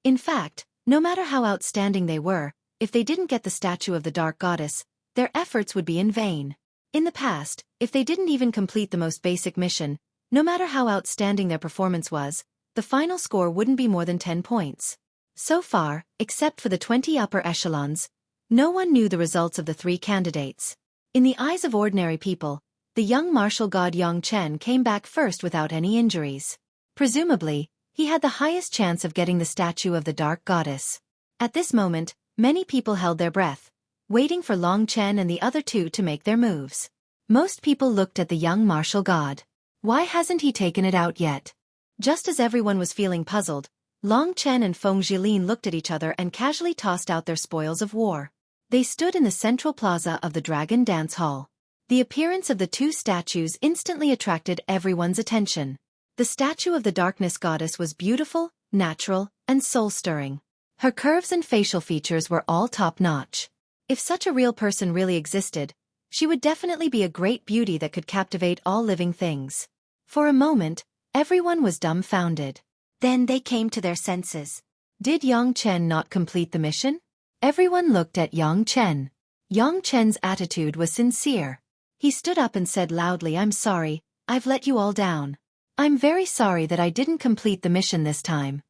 In fact, no matter how outstanding they were, if they didn't get the statue of the Dark Goddess, their efforts would be in vain. In the past, if they didn't even complete the most basic mission, no matter how outstanding their performance was, the final score wouldn't be more than 10 points. So far, except for the 20 upper echelons, no one knew the results of the 3 candidates. In the eyes of ordinary people, the young martial god Yang Chen came back first without any injuries. Presumably, he had the highest chance of getting the statue of the Dark Goddess. At this moment, many people held their breath, waiting for Long Chen and the other 2 to make their moves. Most people looked at the young martial god. Why hasn't he taken it out yet? Just as everyone was feeling puzzled, Long Chen and Feng Jilin looked at each other and casually tossed out their spoils of war. They stood in the central plaza of the Dragon Dance Hall. The appearance of the 2 statues instantly attracted everyone's attention. The statue of the Darkness Goddess was beautiful, natural, and soul-stirring. Her curves and facial features were all top-notch. If such a real person really existed, she would definitely be a great beauty that could captivate all living things. For a moment, everyone was dumbfounded. Then they came to their senses. Did Yang Chen not complete the mission? Everyone looked at Yang Chen. Yang Chen's attitude was sincere. He stood up and said loudly, "I'm sorry, I've let you all down. I'm very sorry that I didn't complete the mission this time."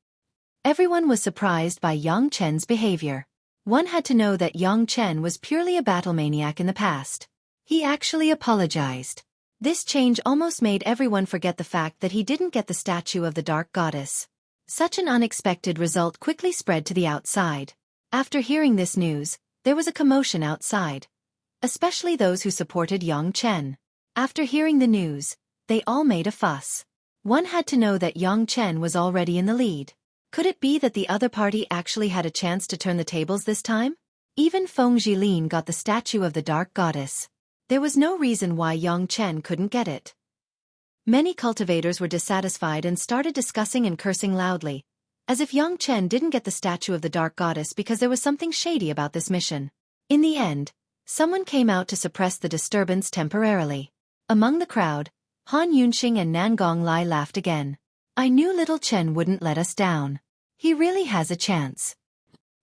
Everyone was surprised by Yang Chen's behavior. One had to know that Yang Chen was purely a battle maniac in the past. He actually apologized. This change almost made everyone forget the fact that he didn't get the statue of the Dark Goddess. Such an unexpected result quickly spread to the outside. After hearing this news, there was a commotion outside, especially those who supported Yang Chen. After hearing the news, they all made a fuss. One had to know that Yang Chen was already in the lead. Could it be that the other party actually had a chance to turn the tables this time? Even Feng Jilin got the statue of the Dark Goddess. There was no reason why Yang Chen couldn't get it. Many cultivators were dissatisfied and started discussing and cursing loudly, as if Yang Chen didn't get the statue of the Dark Goddess because there was something shady about this mission. In the end, someone came out to suppress the disturbance temporarily. Among the crowd, Han Yunxing and Nan Gonglai laughed again. "I knew little Chen wouldn't let us down. He really has a chance.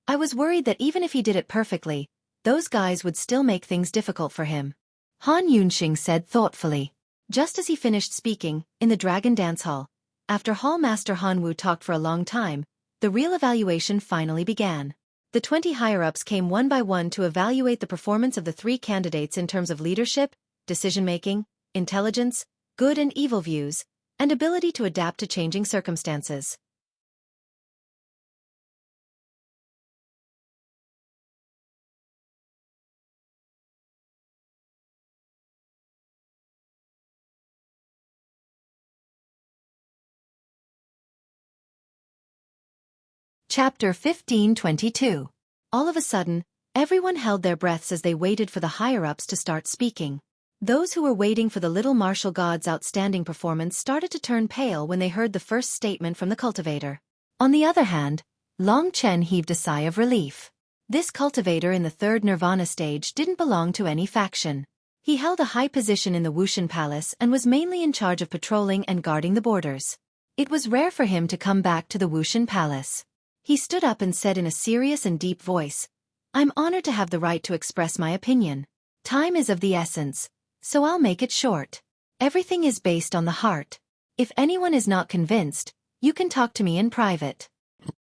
I was worried that even if he did it perfectly, those guys would still make things difficult for him," Han Yunxing said thoughtfully. Just as he finished speaking, in the Dragon Dance Hall, after Hall Master Hanwu talked for a long time, the real evaluation finally began. The 20 higher-ups came one by one to evaluate the performance of the 3 candidates in terms of leadership, decision-making, intelligence, good and evil views, and ability to adapt to changing circumstances. Chapter 1522. All of a sudden, everyone held their breaths as they waited for the higher-ups to start speaking. Those who were waiting for the little martial god's outstanding performance started to turn pale when they heard the first statement from the cultivator. On the other hand, Long Chen heaved a sigh of relief. This cultivator in the 3rd Nirvana stage didn't belong to any faction. He held a high position in the Wushan Palace and was mainly in charge of patrolling and guarding the borders. It was rare for him to come back to the Wushan Palace. He stood up and said in a serious and deep voice, "I'm honored to have the right to express my opinion. Time is of the essence, so I'll make it short. Everything is based on the heart. If anyone is not convinced, you can talk to me in private."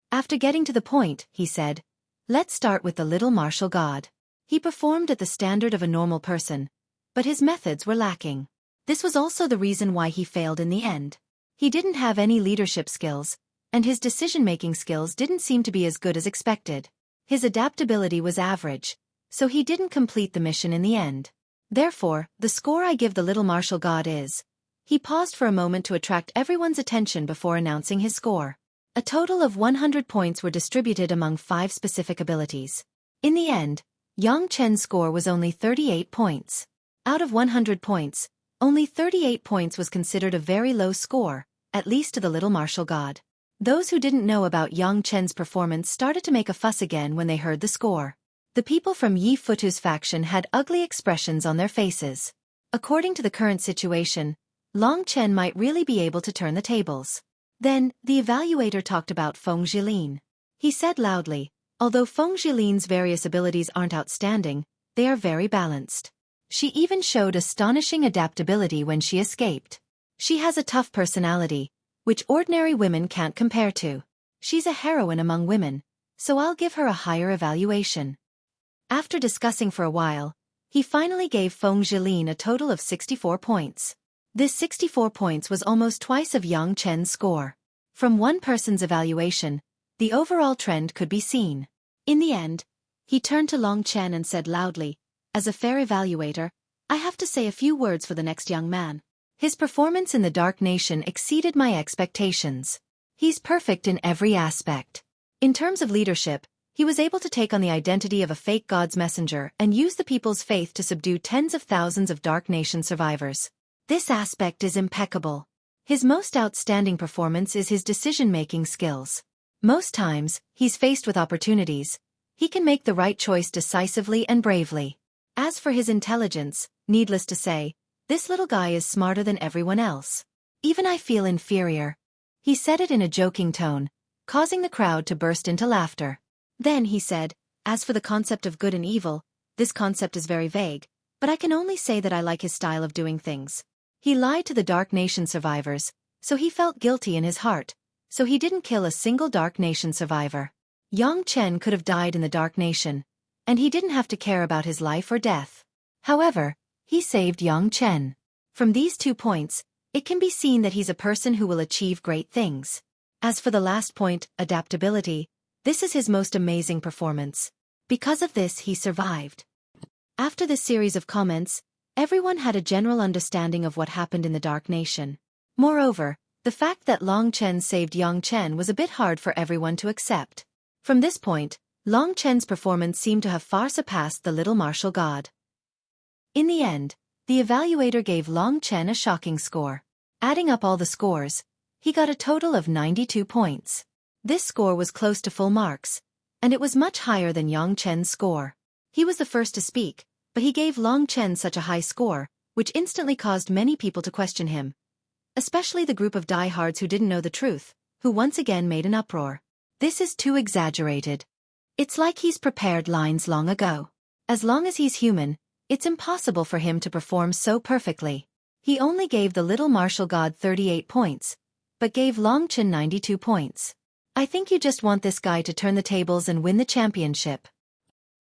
After getting to the point, he said, "Let's start with the little martial god." He performed at the standard of a normal person, but his methods were lacking. This was also the reason why he failed in the end. He didn't have any leadership skills, and his decision-making skills didn't seem to be as good as expected. His adaptability was average, so he didn't complete the mission in the end. Therefore, the score I give the little martial god is... He paused for a moment to attract everyone's attention before announcing his score. A total of 100 points were distributed among 5 specific abilities. In the end, Yang Chen's score was only 38 points. Out of 100 points, only 38 points was considered a very low score, at least to the little martial god. Those who didn't know about Yang Chen's performance started to make a fuss again when they heard the score. The people from Yi Futu's faction had ugly expressions on their faces. According to the current situation, Long Chen might really be able to turn the tables. Then, the evaluator talked about Feng Jilin. He said loudly, "Although Feng Jilin's various abilities aren't outstanding, they are very balanced. She even showed astonishing adaptability when she escaped. She has a tough personality, which ordinary women can't compare to. She's a heroine among women, so I'll give her a higher evaluation." After discussing for a while, he finally gave Feng Jilin a total of 64 points. This 64 points was almost twice of Yang Chen's score. From one person's evaluation, the overall trend could be seen. In the end, he turned to Long Chen and said loudly, "As a fair evaluator, I have to say a few words for the next young man. His performance in the Dark Nation exceeded my expectations. He's perfect in every aspect. In terms of leadership, he was able to take on the identity of a fake god's messenger and use the people's faith to subdue tens of thousands of Dark Nation survivors. This aspect is impeccable. His most outstanding performance is his decision-making skills. Most times, he's faced with opportunities. He can make the right choice decisively and bravely. As for his intelligence, needless to say, this little guy is smarter than everyone else. Even I feel inferior." He said it in a joking tone, causing the crowd to burst into laughter. Then he said, "As for the concept of good and evil, this concept is very vague, but I can only say that I like his style of doing things. He lied to the Dark Nation survivors, so he felt guilty in his heart, so he didn't kill a single Dark Nation survivor. Yang Chen could have died in the Dark Nation, and he didn't have to care about his life or death. However, he saved Yang Chen. From these 2 points, it can be seen that he's a person who will achieve great things. As for the last point, adaptability, this is his most amazing performance. Because of this, he survived." After this series of comments, everyone had a general understanding of what happened in the Dark Nation. Moreover, the fact that Long Chen saved Yang Chen was a bit hard for everyone to accept. From this point, Long Chen's performance seemed to have far surpassed the little martial god. In the end, the evaluator gave Long Chen a shocking score. Adding up all the scores, he got a total of 92 points. This score was close to full marks, and it was much higher than Yang Chen's score. He was the first to speak, but he gave Long Chen such a high score, which instantly caused many people to question him. Especially the group of diehards who didn't know the truth, who once again made an uproar. "This is too exaggerated. It's like he's prepared lines long ago. As long as he's human, it's impossible for him to perform so perfectly. He only gave the little martial god 38 points, but gave Long Chen 92 points. I think you just want this guy to turn the tables and win the championship."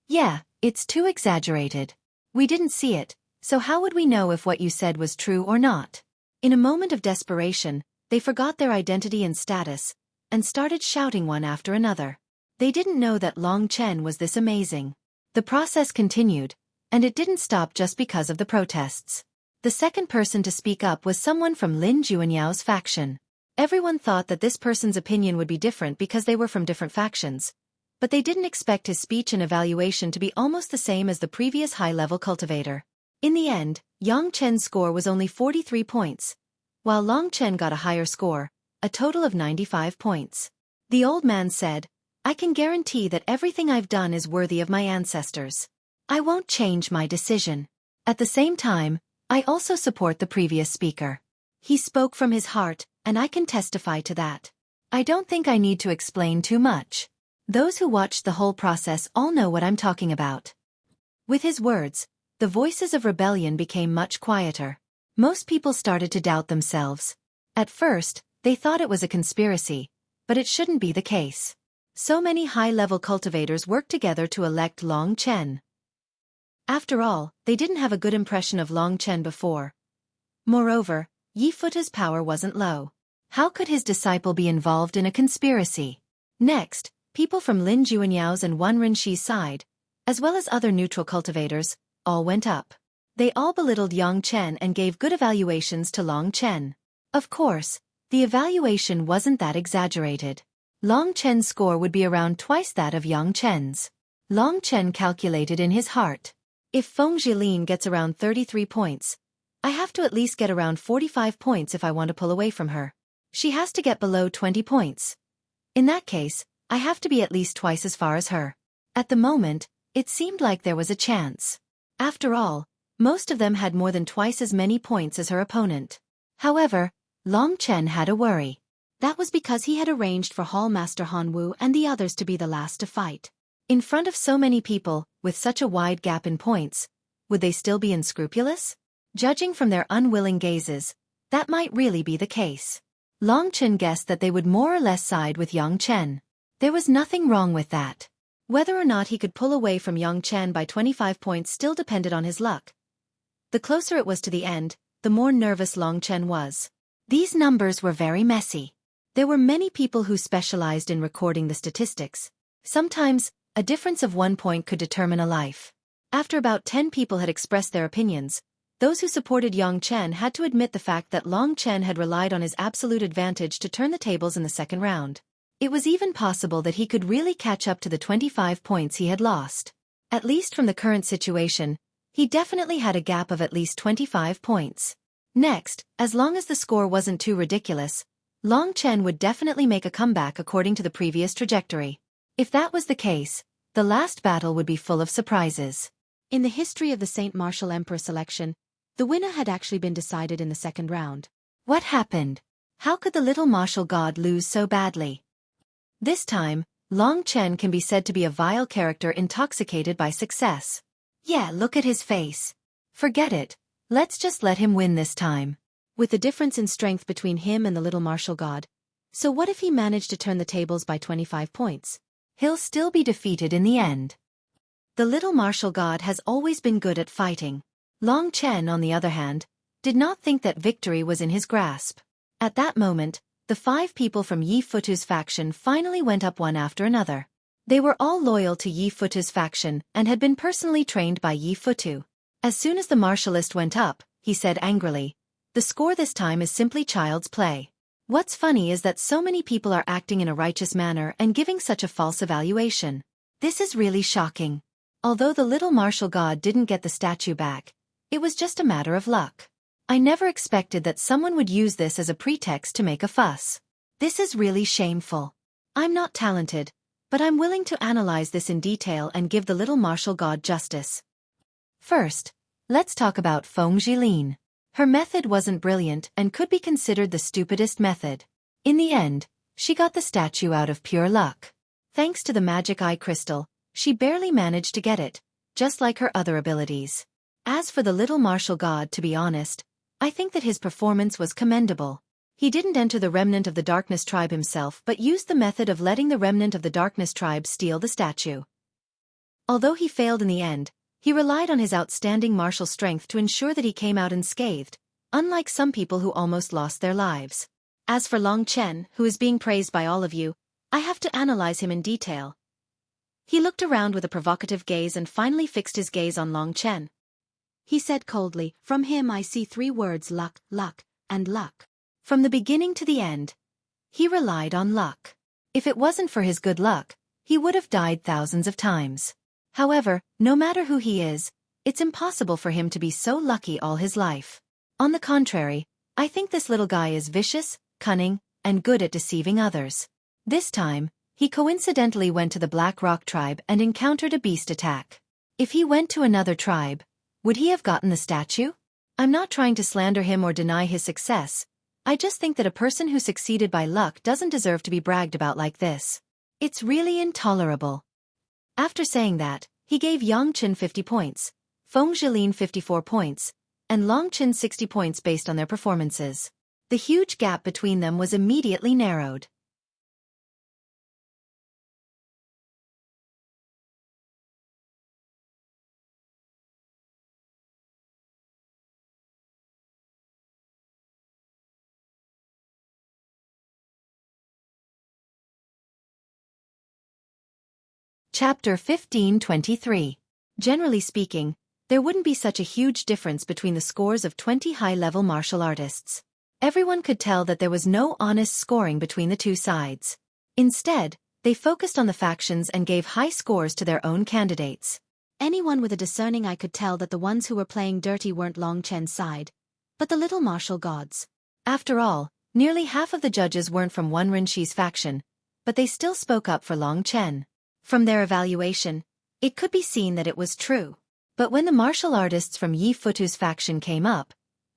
"Yeah, it's too exaggerated. We didn't see it, so how would we know if what you said was true or not?" In a moment of desperation, they forgot their identity and status, and started shouting one after another. They didn't know that Long Chen was this amazing. The process continued, and it didn't stop just because of the protests. The second person to speak up was someone from Lin Juanyao's faction. Everyone thought that this person's opinion would be different because they were from different factions, but they didn't expect his speech and evaluation to be almost the same as the previous high-level cultivator. In the end, Yang Chen's score was only 43 points, while Long Chen got a higher score, a total of 95 points. The old man said, "I can guarantee that everything I've done is worthy of my ancestors. I won't change my decision. At the same time, I also support the previous speaker. He spoke from his heart, and I can testify to that. I don't think I need to explain too much. Those who watched the whole process all know what I'm talking about. With his words, the voices of rebellion became much quieter. Most people started to doubt themselves. At first, they thought it was a conspiracy, but it shouldn't be the case. So many high-level cultivators worked together to elect Long Chen. After all, they didn't have a good impression of Long Chen before. Moreover, Yi Futa's power wasn't low. How could his disciple be involved in a conspiracy? Next, people from Lin Juanyao's and Wan Renshi's side, as well as other neutral cultivators, all went up. They all belittled Yang Chen and gave good evaluations to Long Chen. Of course, the evaluation wasn't that exaggerated. Long Chen's score would be around twice that of Yang Chen's. Long Chen calculated in his heart. If Feng Jilin gets around 33 points, I have to at least get around 45 points if I want to pull away from her. She has to get below 20 points. In that case, I have to be at least twice as far as her. At the moment, it seemed like there was a chance. After all, most of them had more than twice as many points as her opponent. However, Long Chen had a worry. That was because he had arranged for Hall Master Han Wu and the others to be the last to fight. In front of so many people, with such a wide gap in points, would they still be unscrupulous? Judging from their unwilling gazes, that might really be the case. Long Chen guessed that they would more or less side with Yang Chen. There was nothing wrong with that. Whether or not he could pull away from Yang Chen by 25 points still depended on his luck. The closer it was to the end, the more nervous Long Chen was. These numbers were very messy. There were many people who specialized in recording the statistics. Sometimes, a difference of 1 point could determine a life. After about 10 people had expressed their opinions, those who supported Yang Chen had to admit the fact that Long Chen had relied on his absolute advantage to turn the tables in the second round. It was even possible that he could really catch up to the 25 points he had lost. At least from the current situation, he definitely had a gap of at least 25 points. Next, as long as the score wasn't too ridiculous, Long Chen would definitely make a comeback according to the previous trajectory. If that was the case, the last battle would be full of surprises. In the history of the Saint Martial Emperor selection, the winner had actually been decided in the second round. What happened? How could the little martial god lose so badly? This time, Long Chen can be said to be a vile character intoxicated by success. Yeah, look at his face. Forget it. Let's just let him win this time. With the difference in strength between him and the little martial god. So what if he managed to turn the tables by 25 points? He'll still be defeated in the end. The little martial god has always been good at fighting. Long Chen, on the other hand, did not think that victory was in his grasp. At that moment, the 5 people from Yi Futu's faction finally went up one after another. They were all loyal to Yi Futu's faction and had been personally trained by Yi Futu. As soon as the martialist went up, he said angrily, "The score this time is simply child's play." What's funny is that so many people are acting in a righteous manner and giving such a false evaluation. This is really shocking. Although the little martial god didn't get the statue back, it was just a matter of luck. I never expected that someone would use this as a pretext to make a fuss. This is really shameful. I'm not talented, but I'm willing to analyze this in detail and give the little martial god justice. First, let's talk about Feng Jilin. Her method wasn't brilliant and could be considered the stupidest method. In the end, she got the statue out of pure luck. Thanks to the magic eye crystal, she barely managed to get it, just like her other abilities. As for the little martial god, to be honest, I think that his performance was commendable. He didn't enter the remnant of the Darkness tribe himself but used the method of letting the remnant of the Darkness tribe steal the statue. Although he failed in the end, he relied on his outstanding martial strength to ensure that he came out unscathed, unlike some people who almost lost their lives. As for Long Chen, who is being praised by all of you, I have to analyze him in detail. He looked around with a provocative gaze and finally fixed his gaze on Long Chen. He said coldly, "From him I see 3 words: luck, luck, and luck." From the beginning to the end, he relied on luck. If it wasn't for his good luck, he would have died thousands of times. However, no matter who he is, it's impossible for him to be so lucky all his life. On the contrary, I think this little guy is vicious, cunning, and good at deceiving others. This time, he coincidentally went to the Black Rock tribe and encountered a beast attack. If he went to another tribe, would he have gotten the statue? I'm not trying to slander him or deny his success, I just think that a person who succeeded by luck doesn't deserve to be bragged about like this. It's really intolerable. After saying that, he gave Yang Chen 50 points, Feng Zhilin 54 points, and Long Chen 60 points based on their performances. The huge gap between them was immediately narrowed. Chapter 15:23. Generally speaking, there wouldn't be such a huge difference between the scores of 20 high-level martial artists. Everyone could tell that there was no honest scoring between the two sides. Instead, they focused on the factions and gave high scores to their own candidates. Anyone with a discerning eye could tell that the ones who were playing dirty weren't Long Chen's side, but the little martial gods. After all, nearly half of the judges weren't from Wen Renqi's faction, but they still spoke up for Long Chen. From their evaluation, it could be seen that it was true. But when the martial artists from Yi Futu's faction came up,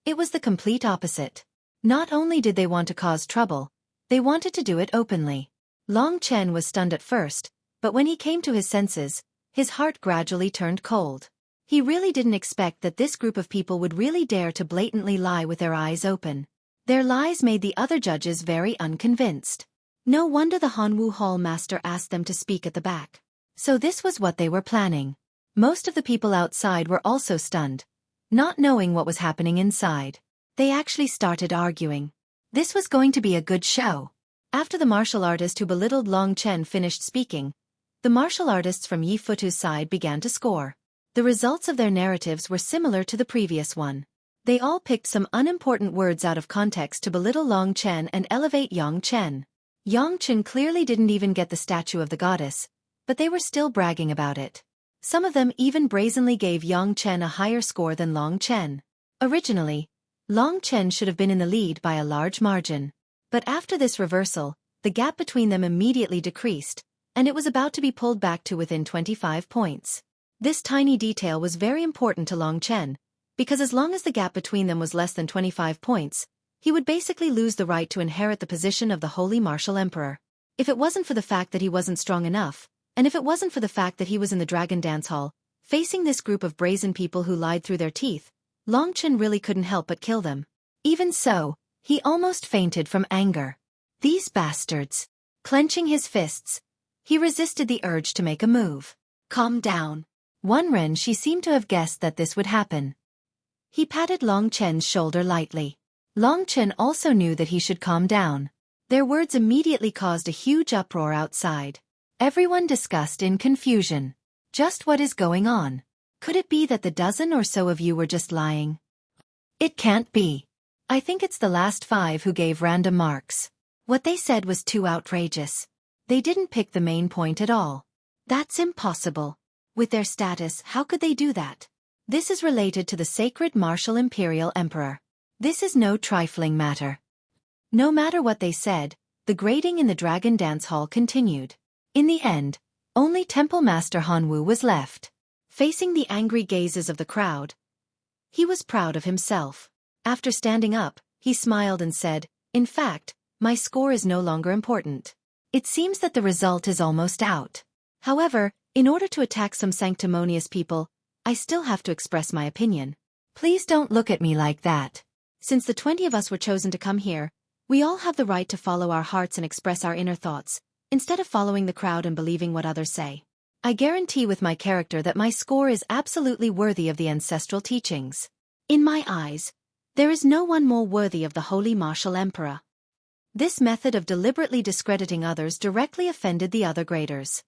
it was the complete opposite. Not only did they want to cause trouble, they wanted to do it openly. Long Chen was stunned at first, but when he came to his senses, his heart gradually turned cold. He really didn't expect that this group of people would really dare to blatantly lie with their eyes open. Their lies made the other judges very unconvinced. No wonder the Hanwu Hall master asked them to speak at the back. So this was what they were planning. Most of the people outside were also stunned, not knowing what was happening inside. They actually started arguing. This was going to be a good show. After the martial artist who belittled Long Chen finished speaking, the martial artists from Yi Futu's side began to score. The results of their narratives were similar to the previous one. They all picked some unimportant words out of context to belittle Long Chen and elevate Yang Chen. Yang Chen clearly didn't even get the statue of the goddess, but they were still bragging about it. Some of them even brazenly gave Yang Chen a higher score than Long Chen. Originally, Long Chen should have been in the lead by a large margin. But after this reversal, the gap between them immediately decreased, and it was about to be pulled back to within 25 points. This tiny detail was very important to Long Chen, because as long as the gap between them was less than 25 points, he would basically lose the right to inherit the position of the Holy Martial Emperor. If it wasn't for the fact that he wasn't strong enough, and if it wasn't for the fact that he was in the Dragon Dance Hall, facing this group of brazen people who lied through their teeth, Long Chen really couldn't help but kill them. Even so, he almost fainted from anger. These bastards. Clenching his fists, he resisted the urge to make a move. Calm down. Wen Renqi seemed to have guessed that this would happen. He patted Long Chen's shoulder lightly. Long Chen also knew that he should calm down. Their words immediately caused a huge uproar outside. Everyone discussed in confusion. Just what is going on? Could it be that the dozen or so of you were just lying? It can't be. I think it's the last 5 who gave random marks. What they said was too outrageous. They didn't pick the main point at all. That's impossible. With their status, how could they do that? This is related to the sacred martial imperial emperor. This is no trifling matter. No matter what they said, the grading in the Dragon Dance Hall continued. In the end, only Temple Master Hanwu was left. Facing the angry gazes of the crowd, he was proud of himself. After standing up, he smiled and said, "In fact, my score is no longer important. It seems that the result is almost out. However, in order to attack some sanctimonious people, I still have to express my opinion. Please don't look at me like that. Since the 20 of us were chosen to come here, we all have the right to follow our hearts and express our inner thoughts, instead of following the crowd and believing what others say. I guarantee with my character that my score is absolutely worthy of the ancestral teachings. In my eyes, there is no one more worthy of the Holy Martial Emperor." This method of deliberately discrediting others directly offended the other graders.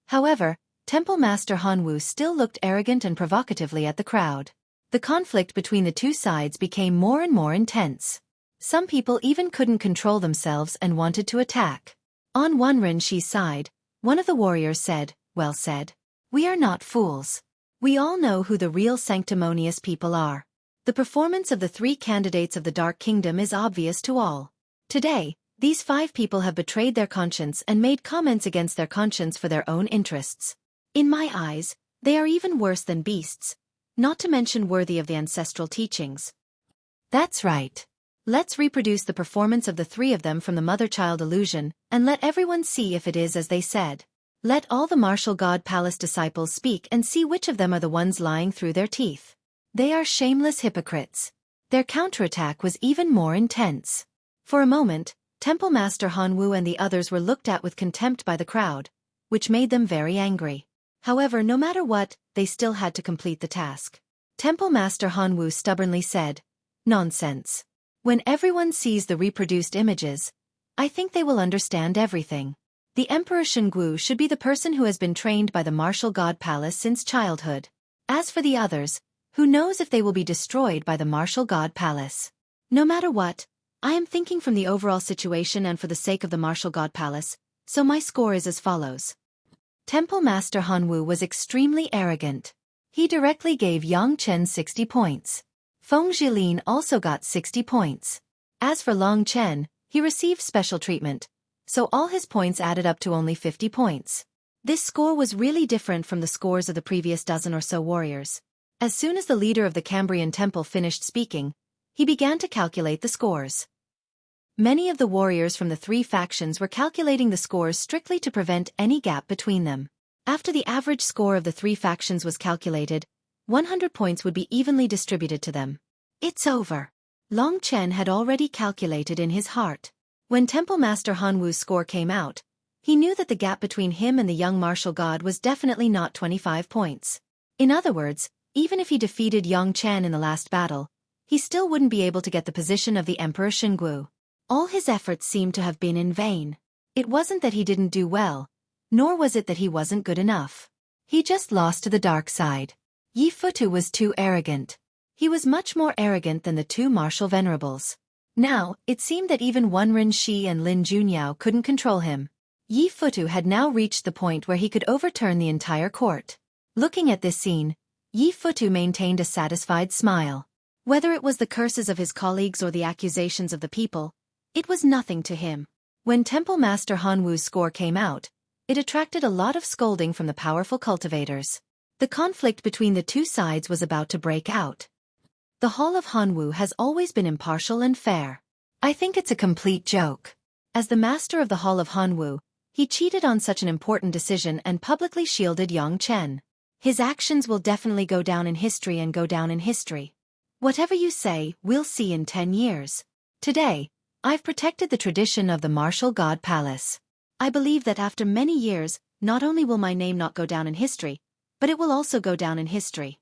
However, Temple Master Hanwu still looked arrogant and provocatively at the crowd. The conflict between the two sides became more and more intense. Some people even couldn't control themselves and wanted to attack. On Wen Renqi's side, one of the warriors said, "Well said. We are not fools. We all know who the real sanctimonious people are. The performance of the 3 candidates of the Dark Kingdom is obvious to all. Today, these 5 people have betrayed their conscience and made comments against their conscience for their own interests. In my eyes, they are even worse than beasts, not to mention worthy of the ancestral teachings." That's right. Let's reproduce the performance of the three of them from the mother-child illusion, and let everyone see if it is as they said. Let all the martial god palace disciples speak and see which of them are the ones lying through their teeth. They are shameless hypocrites. Their counterattack was even more intense. For a moment, Temple Master Hanwu and the others were looked at with contempt by the crowd, which made them very angry. However, no matter what, they still had to complete the task. Temple Master Hanwu stubbornly said, "Nonsense. When everyone sees the reproduced images, I think they will understand everything. The Emperor Xueqi should be the person who has been trained by the martial god palace since childhood. As for the others, who knows if they will be destroyed by the martial god palace. No matter what, I am thinking from the overall situation and for the sake of the martial god palace, so my score is as follows." Temple Master Hanwu was extremely arrogant. He directly gave Yang Chen 60 points. Feng Zhilin also got 60 points. As for Long Chen, he received special treatment, so all his points added up to only 50 points. This score was really different from the scores of the previous dozen or so warriors. As soon as the leader of the Cambrian Temple finished speaking, he began to calculate the scores. Many of the warriors from the three factions were calculating the scores strictly to prevent any gap between them. After the average score of the three factions was calculated, 100 points would be evenly distributed to them. It's over. Long Chen had already calculated in his heart. When Temple Master Hanwu's score came out, he knew that the gap between him and the young martial god was definitely not 25 points. In other words, even if he defeated Yang Chen in the last battle, he still wouldn't be able to get the position of the Emperor Xueqi. All his efforts seemed to have been in vain. It wasn't that he didn't do well, nor was it that he wasn't good enough. He just lost to the dark side. Yi Futu was too arrogant. He was much more arrogant than the two martial venerables. Now, it seemed that even Wenren Shi and Lin Junyao couldn't control him. Yi Futu had now reached the point where he could overturn the entire court. Looking at this scene, Yi Futu maintained a satisfied smile. Whether it was the curses of his colleagues or the accusations of the people, it was nothing to him. When Temple Master Hanwu's score came out, it attracted a lot of scolding from the powerful cultivators. The conflict between the two sides was about to break out. The Hall of Hanwu has always been impartial and fair. I think it's a complete joke. As the master of the Hall of Hanwu, he cheated on such an important decision and publicly shielded Yang Chen. His actions will definitely go down in history and go down in history. Whatever you say, we'll see in 10 years. Today, I've protected the tradition of the martial god palace. I believe that after many years, not only will my name not go down in history, but it will also go down in history.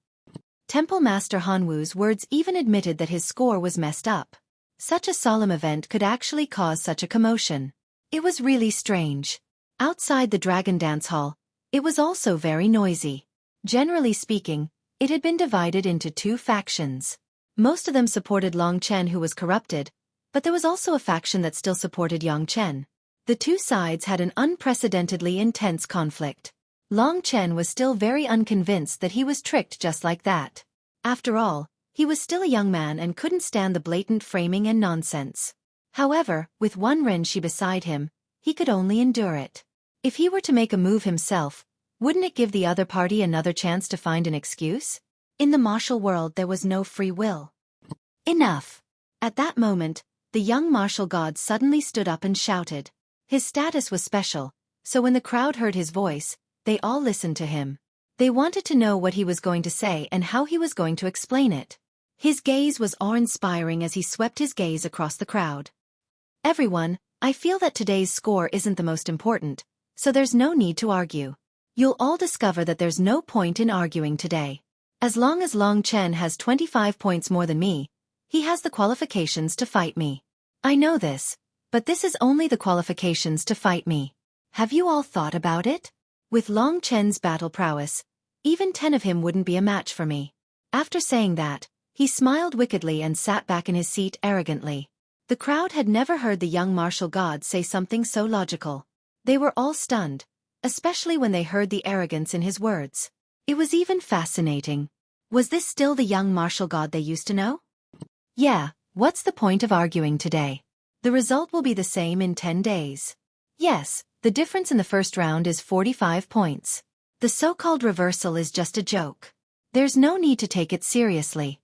Temple Master Hanwu's words even admitted that his score was messed up. Such a solemn event could actually cause such a commotion. It was really strange. Outside the Dragon Dance Hall, it was also very noisy. Generally speaking, it had been divided into two factions. Most of them supported Long Chen, who was corrupted, but there was also a faction that still supported Yang Chen. The two sides had an unprecedentedly intense conflict. Long Chen was still very unconvinced that he was tricked just like that. After all, he was still a young man and couldn't stand the blatant framing and nonsense. However, with Wenren Shi beside him, he could only endure it. If he were to make a move himself, wouldn't it give the other party another chance to find an excuse? In the martial world there was no free will. Enough! At that moment, the young martial god suddenly stood up and shouted. His status was special, so when the crowd heard his voice, they all listened to him. They wanted to know what he was going to say and how he was going to explain it. His gaze was awe-inspiring as he swept his gaze across the crowd. Everyone, I feel that today's score isn't the most important, so there's no need to argue. You'll all discover that there's no point in arguing today. As long as Long Chen has 25 points more than me, he has the qualifications to fight me. I know this, but this is only the qualifications to fight me. Have you all thought about it? With Long Chen's battle prowess, even 10 of him wouldn't be a match for me. After saying that, he smiled wickedly and sat back in his seat arrogantly. The crowd had never heard the young martial god say something so logical. They were all stunned, especially when they heard the arrogance in his words. It was even fascinating. Was this still the young martial god they used to know? Yeah, what's the point of arguing today? The result will be the same in 10 days. Yes, the difference in the first round is 45 points. The so-called reversal is just a joke. There's no need to take it seriously.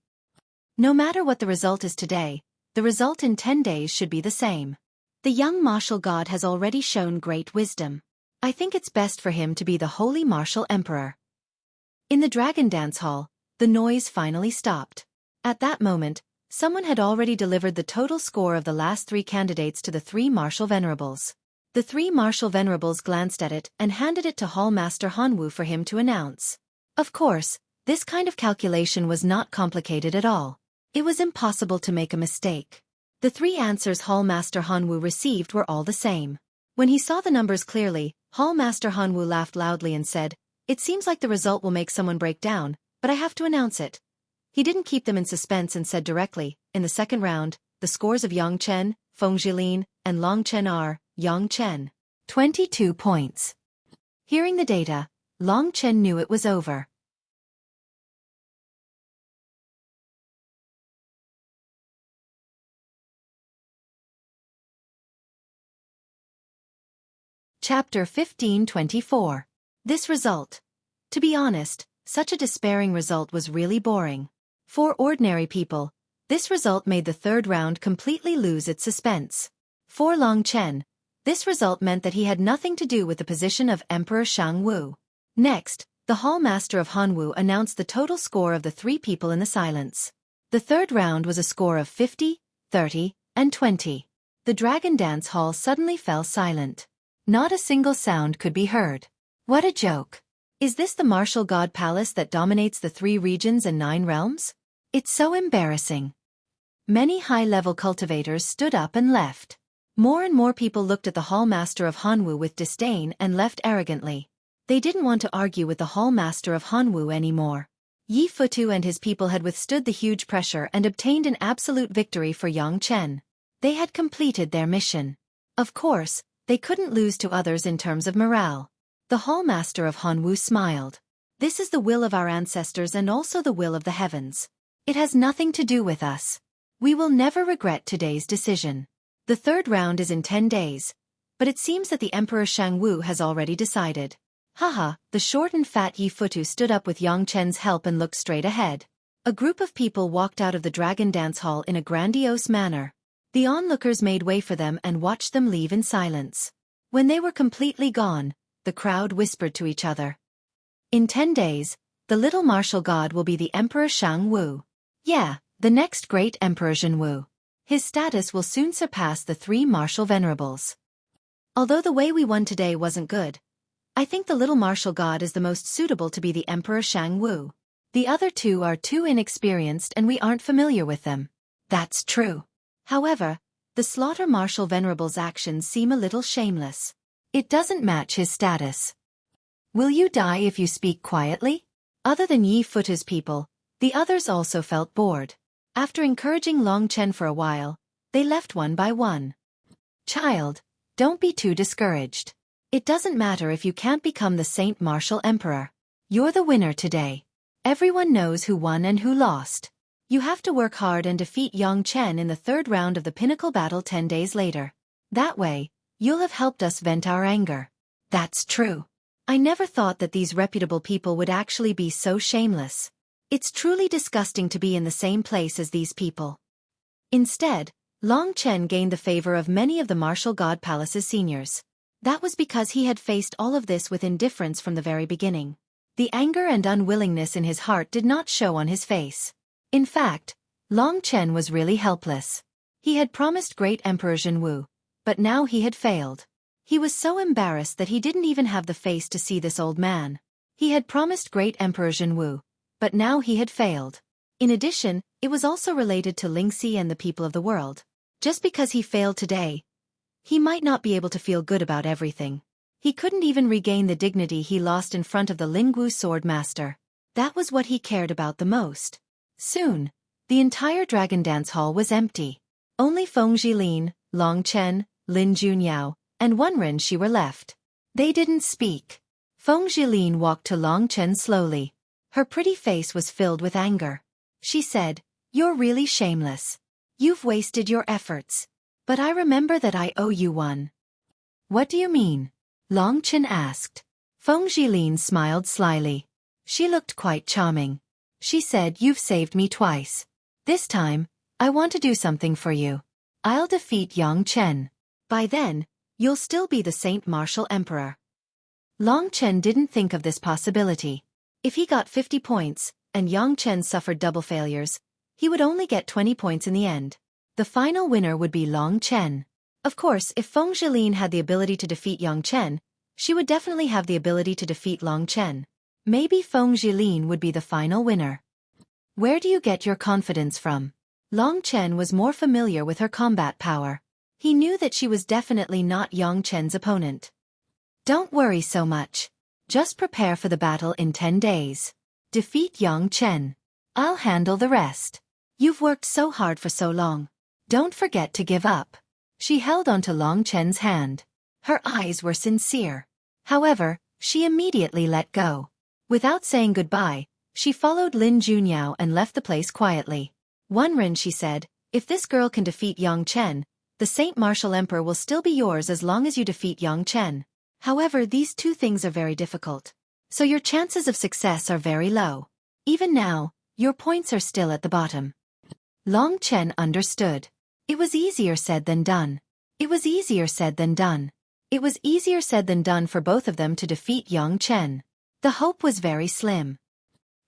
No matter what the result is today, the result in 10 days should be the same. The young martial god has already shown great wisdom. I think it's best for him to be the holy martial emperor. In the dragon dance hall, the noise finally stopped. At that moment, someone had already delivered the total score of the last 3 candidates to the 3 martial venerables. The 3 martial venerables glanced at it and handed it to Hall Master Hanwu for him to announce. Of course, this kind of calculation was not complicated at all. It was impossible to make a mistake. The 3 answers Hall Master Hanwu received were all the same. When he saw the numbers clearly, Hall Master Hanwu laughed loudly and said, "It seems like the result will make someone break down, but I have to announce it." He didn't keep them in suspense and said directly, "In the second round, the scores of Yang Chen, Feng Jilin, and Long Chen are, Yang Chen, 22 points. Hearing the data, Long Chen knew it was over. Chapter 15:24. This result. To be honest, such a despairing result was really boring. For ordinary people, this result made the third round completely lose its suspense. For Long Chen, this result meant that he had nothing to do with the position of Emperor Shangwu. Next, the Hall Master of Hanwu announced the total score of the 3 people in the silence. The third round was a score of 50, 30, and 20. The Dragon Dance Hall suddenly fell silent. Not a single sound could be heard. What a joke. Is this the martial god palace that dominates the 3 regions and 9 realms? It's so embarrassing. Many high-level cultivators stood up and left. More and more people looked at the Hall Master of Hanwu with disdain and left arrogantly. They didn't want to argue with the Hall Master of Hanwu anymore. Yi Futu and his people had withstood the huge pressure and obtained an absolute victory for Yang Chen. They had completed their mission. Of course, they couldn't lose to others in terms of morale. The Hall Master of Hanwu smiled. This is the will of our ancestors and also the will of the heavens. It has nothing to do with us. We will never regret today's decision. The third round is in 10 days, but it seems that the Emperor Shangwu has already decided. Haha, the short and fat Yi Futu stood up with Yang Chen's help and looked straight ahead. A group of people walked out of the Dragon Dance Hall in a grandiose manner. The onlookers made way for them and watched them leave in silence. When they were completely gone, the crowd whispered to each other. In 10 days, the little martial god will be the Emperor Shangwu. Yeah, the next great Emperor Zhenwu. His status will soon surpass the 3 martial venerables. Although the way we won today wasn't good, I think the little martial god is the most suitable to be the Emperor Shangwu. The other 2 are too inexperienced and we aren't familiar with them. That's true. However, the slaughter martial venerable's actions seem a little shameless. It doesn't match his status. Will you die if you speak quietly? Other than Yi Futu's people, the others also felt bored. After encouraging Long Chen for a while, they left one by one. Child, don't be too discouraged. It doesn't matter if you can't become the Saint Martial Emperor. You're the winner today. Everyone knows who won and who lost. You have to work hard and defeat Yang Chen in the third round of the pinnacle battle 10 days later. That way, you'll have helped us vent our anger. That's true. I never thought that these reputable people would actually be so shameless. It's truly disgusting to be in the same place as these people. Instead, Long Chen gained the favor of many of the Martial God Palace's seniors. That was because he had faced all of this with indifference from the very beginning. The anger and unwillingness in his heart did not show on his face. In fact, Long Chen was really helpless. He had promised great Emperor Zhenwu, but now he had failed. He was so embarrassed that he didn't even have the face to see this old man. He had promised great Emperor Zhenwu, but now he had failed. In addition, it was also related to Lingxi and the people of the world. Just because he failed today, he might not be able to feel good about everything. He couldn't even regain the dignity he lost in front of the Lingwu sword master. That was what he cared about the most. Soon, the entire Dragon Dance Hall was empty. Only Feng Jilin, Long Chen, Lin Junyao, and Wenren Shi were left. They didn't speak. Feng Jilin walked to Long Chen slowly. Her pretty face was filled with anger. She said, "You're really shameless. You've wasted your efforts. But I remember that I owe you one." "What do you mean?" Long Chen asked. Feng Jilin smiled slyly. She looked quite charming. She said, "You've saved me twice. This time, I want to do something for you. I'll defeat Yang Chen. By then, you'll still be the Saint Martial Emperor. Long Chen didn't think of this possibility. If he got 50 points, and Yang Chen suffered double failures, he would only get 20 points in the end. The final winner would be Long Chen. Of course, if Feng Zhilin had the ability to defeat Yang Chen, she would definitely have the ability to defeat Long Chen. Maybe Feng Zhilin would be the final winner. Where do you get your confidence from? Long Chen was more familiar with her combat power. He knew that she was definitely not Yang Chen's opponent. Don't worry so much. Just prepare for the battle in 10 days. Defeat Yang Chen. I'll handle the rest. You've worked so hard for so long. Don't forget to give up. She held onto Long Chen's hand. Her eyes were sincere. However, she immediately let go. Without saying goodbye, she followed Lin Junyao and left the place quietly. One Ren, she said, if this girl can defeat Yang Chen, the Saint Martial Emperor will still be yours as long as you defeat Yang Chen. However, these two things are very difficult. So your chances of success are very low. Even now, your points are still at the bottom. Long Chen understood. It was easier said than done. It was easier said than done. It was easier said than done for both of them to defeat Yang Chen. The hope was very slim.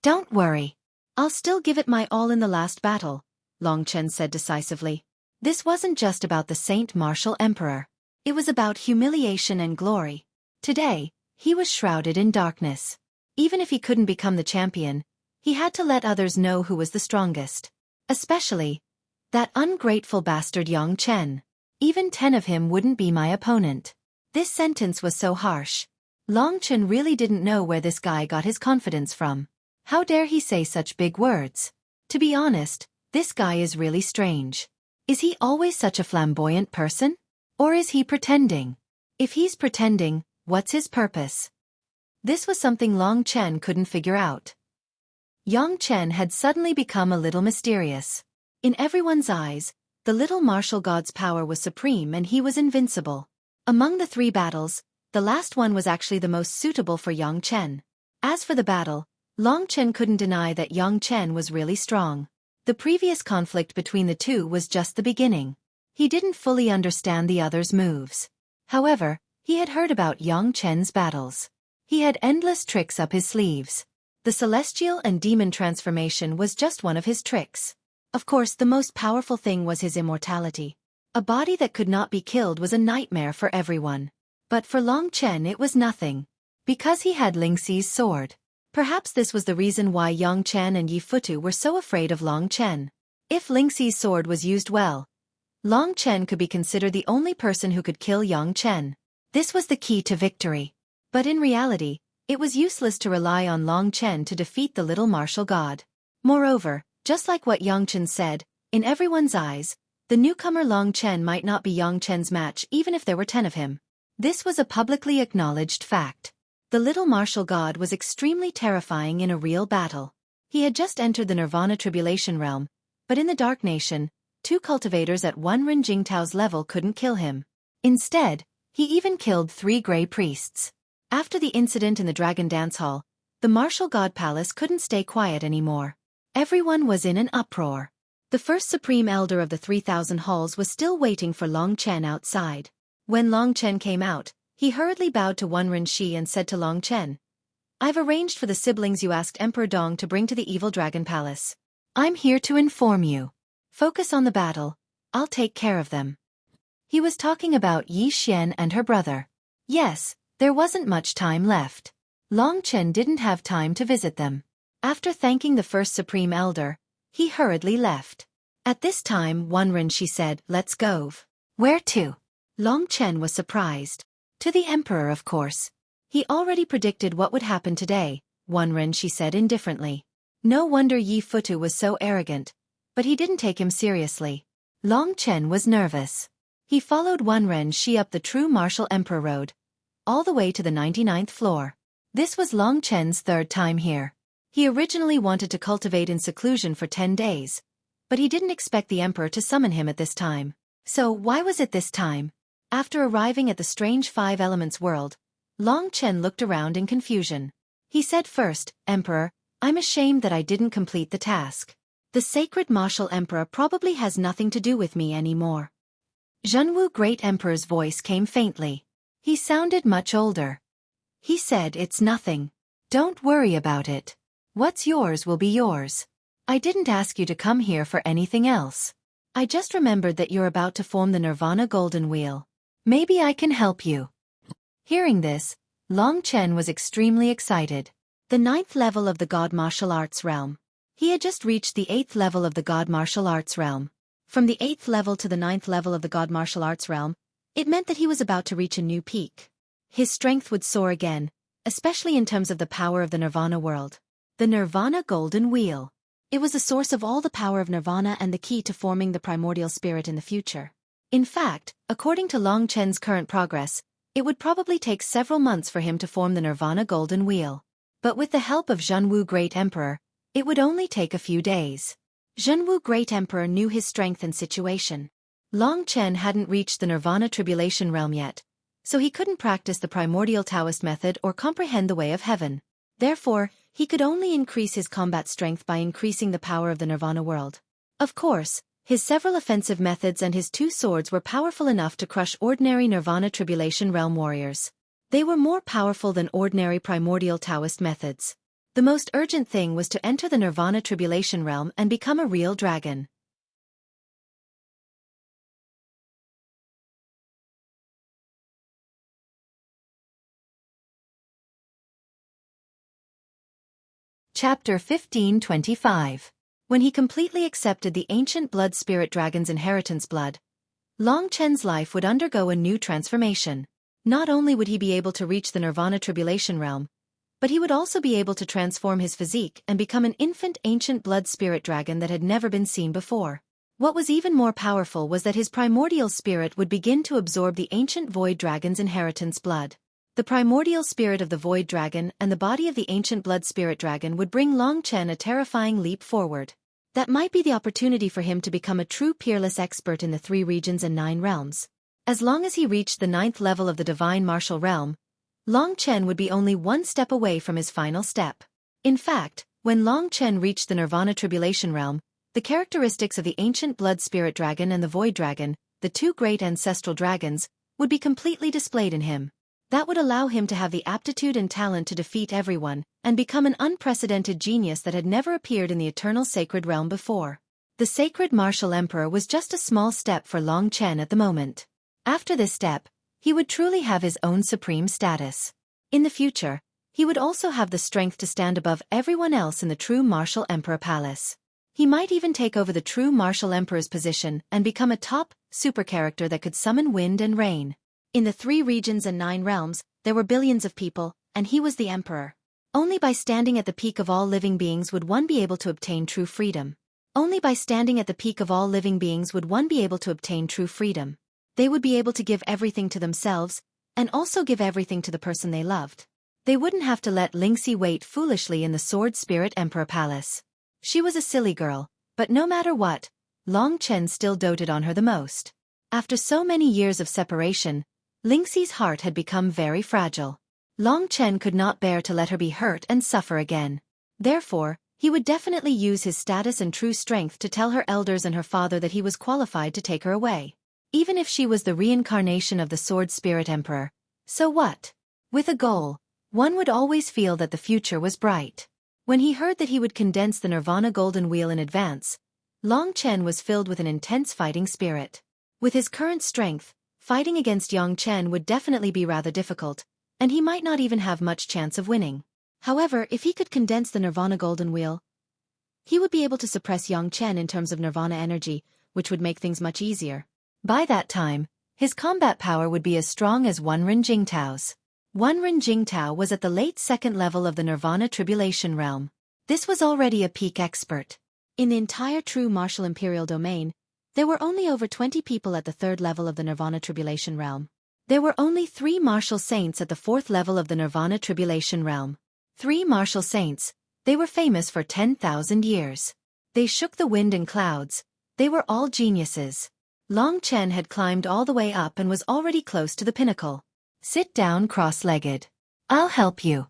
Don't worry. I'll still give it my all in the last battle, Long Chen said decisively. This wasn't just about the Saint Martial Emperor. It was about humiliation and glory. Today, he was shrouded in darkness. Even if he couldn't become the champion, he had to let others know who was the strongest. Especially that ungrateful bastard Yang Chen. Even 10 of him wouldn't be my opponent. This sentence was so harsh. Long Chen really didn't know where this guy got his confidence from. How dare he say such big words? To be honest, this guy is really strange. Is he always such a flamboyant person? Or is he pretending? If he's pretending, what's his purpose? This was something Long Chen couldn't figure out. Yang Chen had suddenly become a little mysterious. In everyone's eyes, the little martial god's power was supreme and he was invincible. Among the 3 battles, the last one was actually the most suitable for Yang Chen. As for the battle, Long Chen couldn't deny that Yang Chen was really strong. The previous conflict between the two was just the beginning. He didn't fully understand the other's moves. However, he had heard about Yang Chen's battles. He had endless tricks up his sleeves. The celestial and demon transformation was just one of his tricks. Of course, the most powerful thing was his immortality. A body that could not be killed was a nightmare for everyone. But for Long Chen it was nothing. Because he had Lingxi's sword. Perhaps this was the reason why Yang Chen and Yi Futu were so afraid of Long Chen. If Lingxi's sword was used well, Long Chen could be considered the only person who could kill Yang Chen. This was the key to victory. But in reality, it was useless to rely on Long Chen to defeat the little martial god. Moreover, just like what Yang Chen said, in everyone's eyes, the newcomer Long Chen might not be Yang Chen's match even if there were 10 of him. This was a publicly acknowledged fact. The little martial god was extremely terrifying in a real battle. He had just entered the Nirvana Tribulation realm, but in the Dark Nation, 2 cultivators at 1 Ren Jingtao's level couldn't kill him. Instead, he even killed 3 Grey Priests. After the incident in the Dragon Dance Hall, the Martial God Palace couldn't stay quiet anymore. Everyone was in an uproar. The first Supreme Elder of the 3,000 Halls was still waiting for Long Chen outside. When Long Chen came out, he hurriedly bowed to Wen Renshi and said to Long Chen, "I've arranged for the siblings you asked Emperor Dong to bring to the Evil Dragon Palace. I'm here to inform you. Focus on the battle. I'll take care of them." He was talking about Yi Xian and her brother. Yes, there wasn't much time left. Long Chen didn't have time to visit them. After thanking the first Supreme Elder, he hurriedly left. At this time Wen Renshi said, "Let's go." "Where to?" Long Chen was surprised. "To the Emperor, of course." He already predicted what would happen today, Wen Renshi said indifferently. No wonder Yi Futu was so arrogant, but he didn't take him seriously. Long Chen was nervous. He followed Wen Renshi up the true martial emperor road, all the way to the 99th floor. This was Long Chen's 3rd time here. He originally wanted to cultivate in seclusion for 10 days, but he didn't expect the emperor to summon him at this time. So why was it this time? After arriving at the strange 5 elements world, Long Chen looked around in confusion. He said first, "Emperor, I'm ashamed that I didn't complete the task. The sacred martial emperor probably has nothing to do with me anymore. Xuanwu Great Emperor's voice came faintly. He sounded much older. He said, "It's nothing. Don't worry about it. What's yours will be yours. I didn't ask you to come here for anything else. I just remembered that you're about to form the Nirvana Golden Wheel. Maybe I can help you." Hearing this, Long Chen was extremely excited. The 9th level of the God Martial Arts realm. He had just reached the 8th level of the God Martial Arts realm. From the 8th level to the 9th level of the God Martial Arts realm, it meant that he was about to reach a new peak. His strength would soar again, especially in terms of the power of the Nirvana world. The Nirvana Golden Wheel. It was the source of all the power of Nirvana and the key to forming the primordial spirit in the future. In fact, according to Long Chen's current progress, it would probably take several months for him to form the Nirvana Golden Wheel. But with the help of Xuanwu Great Emperor, it would only take a few days. Xuanwu Great Emperor knew his strength and situation. Long Chen hadn't reached the Nirvana Tribulation realm yet, so he couldn't practice the primordial Taoist method or comprehend the way of heaven. Therefore, he could only increase his combat strength by increasing the power of the Nirvana world. Of course, his several offensive methods and his 2 swords were powerful enough to crush ordinary Nirvana Tribulation realm warriors. They were more powerful than ordinary primordial Taoist methods. The most urgent thing was to enter the Nirvana Tribulation realm and become a real dragon. Chapter 1525. When he completely accepted the ancient blood spirit dragon's inheritance blood, Long Chen's life would undergo a new transformation. Not only would he be able to reach the Nirvana Tribulation realm, but he would also be able to transform his physique and become an infant ancient blood spirit dragon that had never been seen before. What was even more powerful was that his primordial spirit would begin to absorb the ancient void dragon's inheritance blood. The primordial spirit of the void dragon and the body of the ancient blood spirit dragon would bring Long Chen a terrifying leap forward. That might be the opportunity for him to become a true peerless expert in the 3 regions and 9 realms. As long as he reached the 9th level of the divine martial realm, Long Chen would be only 1 step away from his final step. In fact, when Long Chen reached the Nirvana Tribulation realm, the characteristics of the ancient blood spirit dragon and the void dragon, the 2 great ancestral dragons, would be completely displayed in him. That would allow him to have the aptitude and talent to defeat everyone, and become an unprecedented genius that had never appeared in the eternal sacred realm before. The sacred martial emperor was just a small step for Long Chen at the moment. After this step, he would truly have his own supreme status. In the future, he would also have the strength to stand above everyone else in the true martial emperor palace. He might even take over the true martial emperor's position and become a top, super character that could summon wind and rain. In the 3 regions and 9 realms, there were billions of people, and he was the emperor. Only by standing at the peak of all living beings would one be able to obtain true freedom. Only by standing at the peak of all living beings would one be able to obtain true freedom. They would be able to give everything to themselves, and also give everything to the person they loved. They wouldn't have to let Lingxi wait foolishly in the Sword Spirit Emperor Palace. She was a silly girl, but no matter what, Long Chen still doted on her the most. After so many years of separation, Lingxi's heart had become very fragile. Long Chen could not bear to let her be hurt and suffer again. Therefore, he would definitely use his status and true strength to tell her elders and her father that he was qualified to take her away. Even if she was the reincarnation of the Sword Spirit Emperor, so what? With a goal, one would always feel that the future was bright. When he heard that he would condense the Nirvana Golden Wheel in advance, Long Chen was filled with an intense fighting spirit. With his current strength, fighting against Yang Chen would definitely be rather difficult, and he might not even have much chance of winning. However, if he could condense the Nirvana Golden Wheel, he would be able to suppress Yang Chen in terms of Nirvana energy, which would make things much easier. By that time, his combat power would be as strong as one Ren Jingtao's. One Ren Jingtao was at the late 2nd level of the Nirvana Tribulation realm. This was already a peak expert. In the entire true martial imperial domain, there were only over 20 people at the 3rd level of the Nirvana Tribulation realm. There were only 3 martial saints at the 4th level of the Nirvana Tribulation realm. 3 martial saints, they were famous for 10,000 years. They shook the wind and clouds. They were all geniuses. Long Chen had climbed all the way up and was already close to the pinnacle. Sit down cross-legged. I'll help you.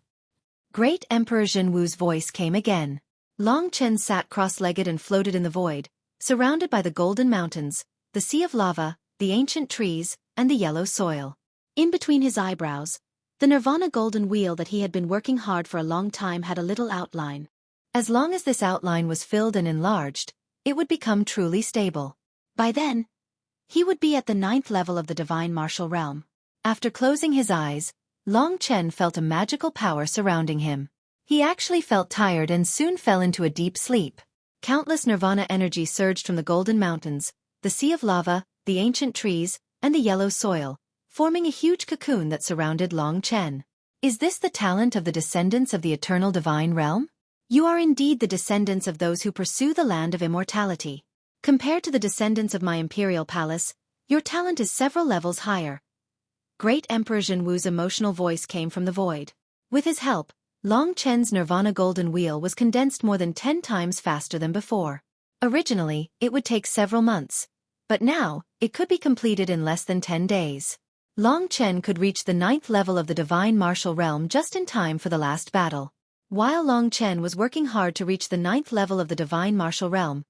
Great Emperor Zhenwu's voice came again. Long Chen sat cross-legged and floated in the void, surrounded by the golden mountains, the sea of lava, the ancient trees, and the yellow soil. In between his eyebrows, the Nirvana golden wheel that he had been working hard for a long time had a little outline. As long as this outline was filled and enlarged, it would become truly stable. By then, he would be at the 9th level of the divine martial realm. After closing his eyes, Long Chen felt a magical power surrounding him. He actually felt tired and soon fell into a deep sleep. Countless Nirvana energy surged from the golden mountains, the sea of lava, the ancient trees, and the yellow soil, forming a huge cocoon that surrounded Long Chen. Is this the talent of the descendants of the eternal divine realm? You are indeed the descendants of those who pursue the land of immortality. Compared to the descendants of my imperial palace, your talent is several levels higher. Great Emperor Zhenwu's emotional voice came from the void. With his help, Long Chen's Nirvana golden wheel was condensed more than 10 times faster than before. Originally, it would take several months, but now, it could be completed in less than 10 days. Long Chen could reach the 9th level of the divine martial realm just in time for the last battle. While Long Chen was working hard to reach the 9th level of the divine martial realm,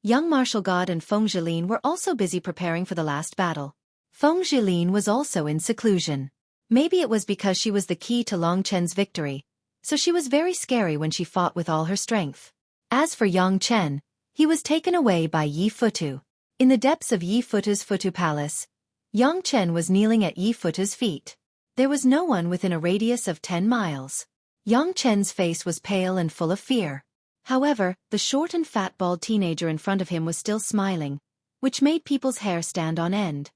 young martial god and Feng Zhilin were also busy preparing for the last battle. Feng Zhilin was also in seclusion. Maybe it was because she was the key to Long Chen's victory, so she was very scary when she fought with all her strength. As for Yang Chen, he was taken away by Yi Futu. In the depths of Yi Futu's Futu Palace, Yang Chen was kneeling at Yi Futu's feet. There was no one within a radius of 10 miles. Yang Chen's face was pale and full of fear. However, the short and fat bald teenager in front of him was still smiling, which made people's hair stand on end.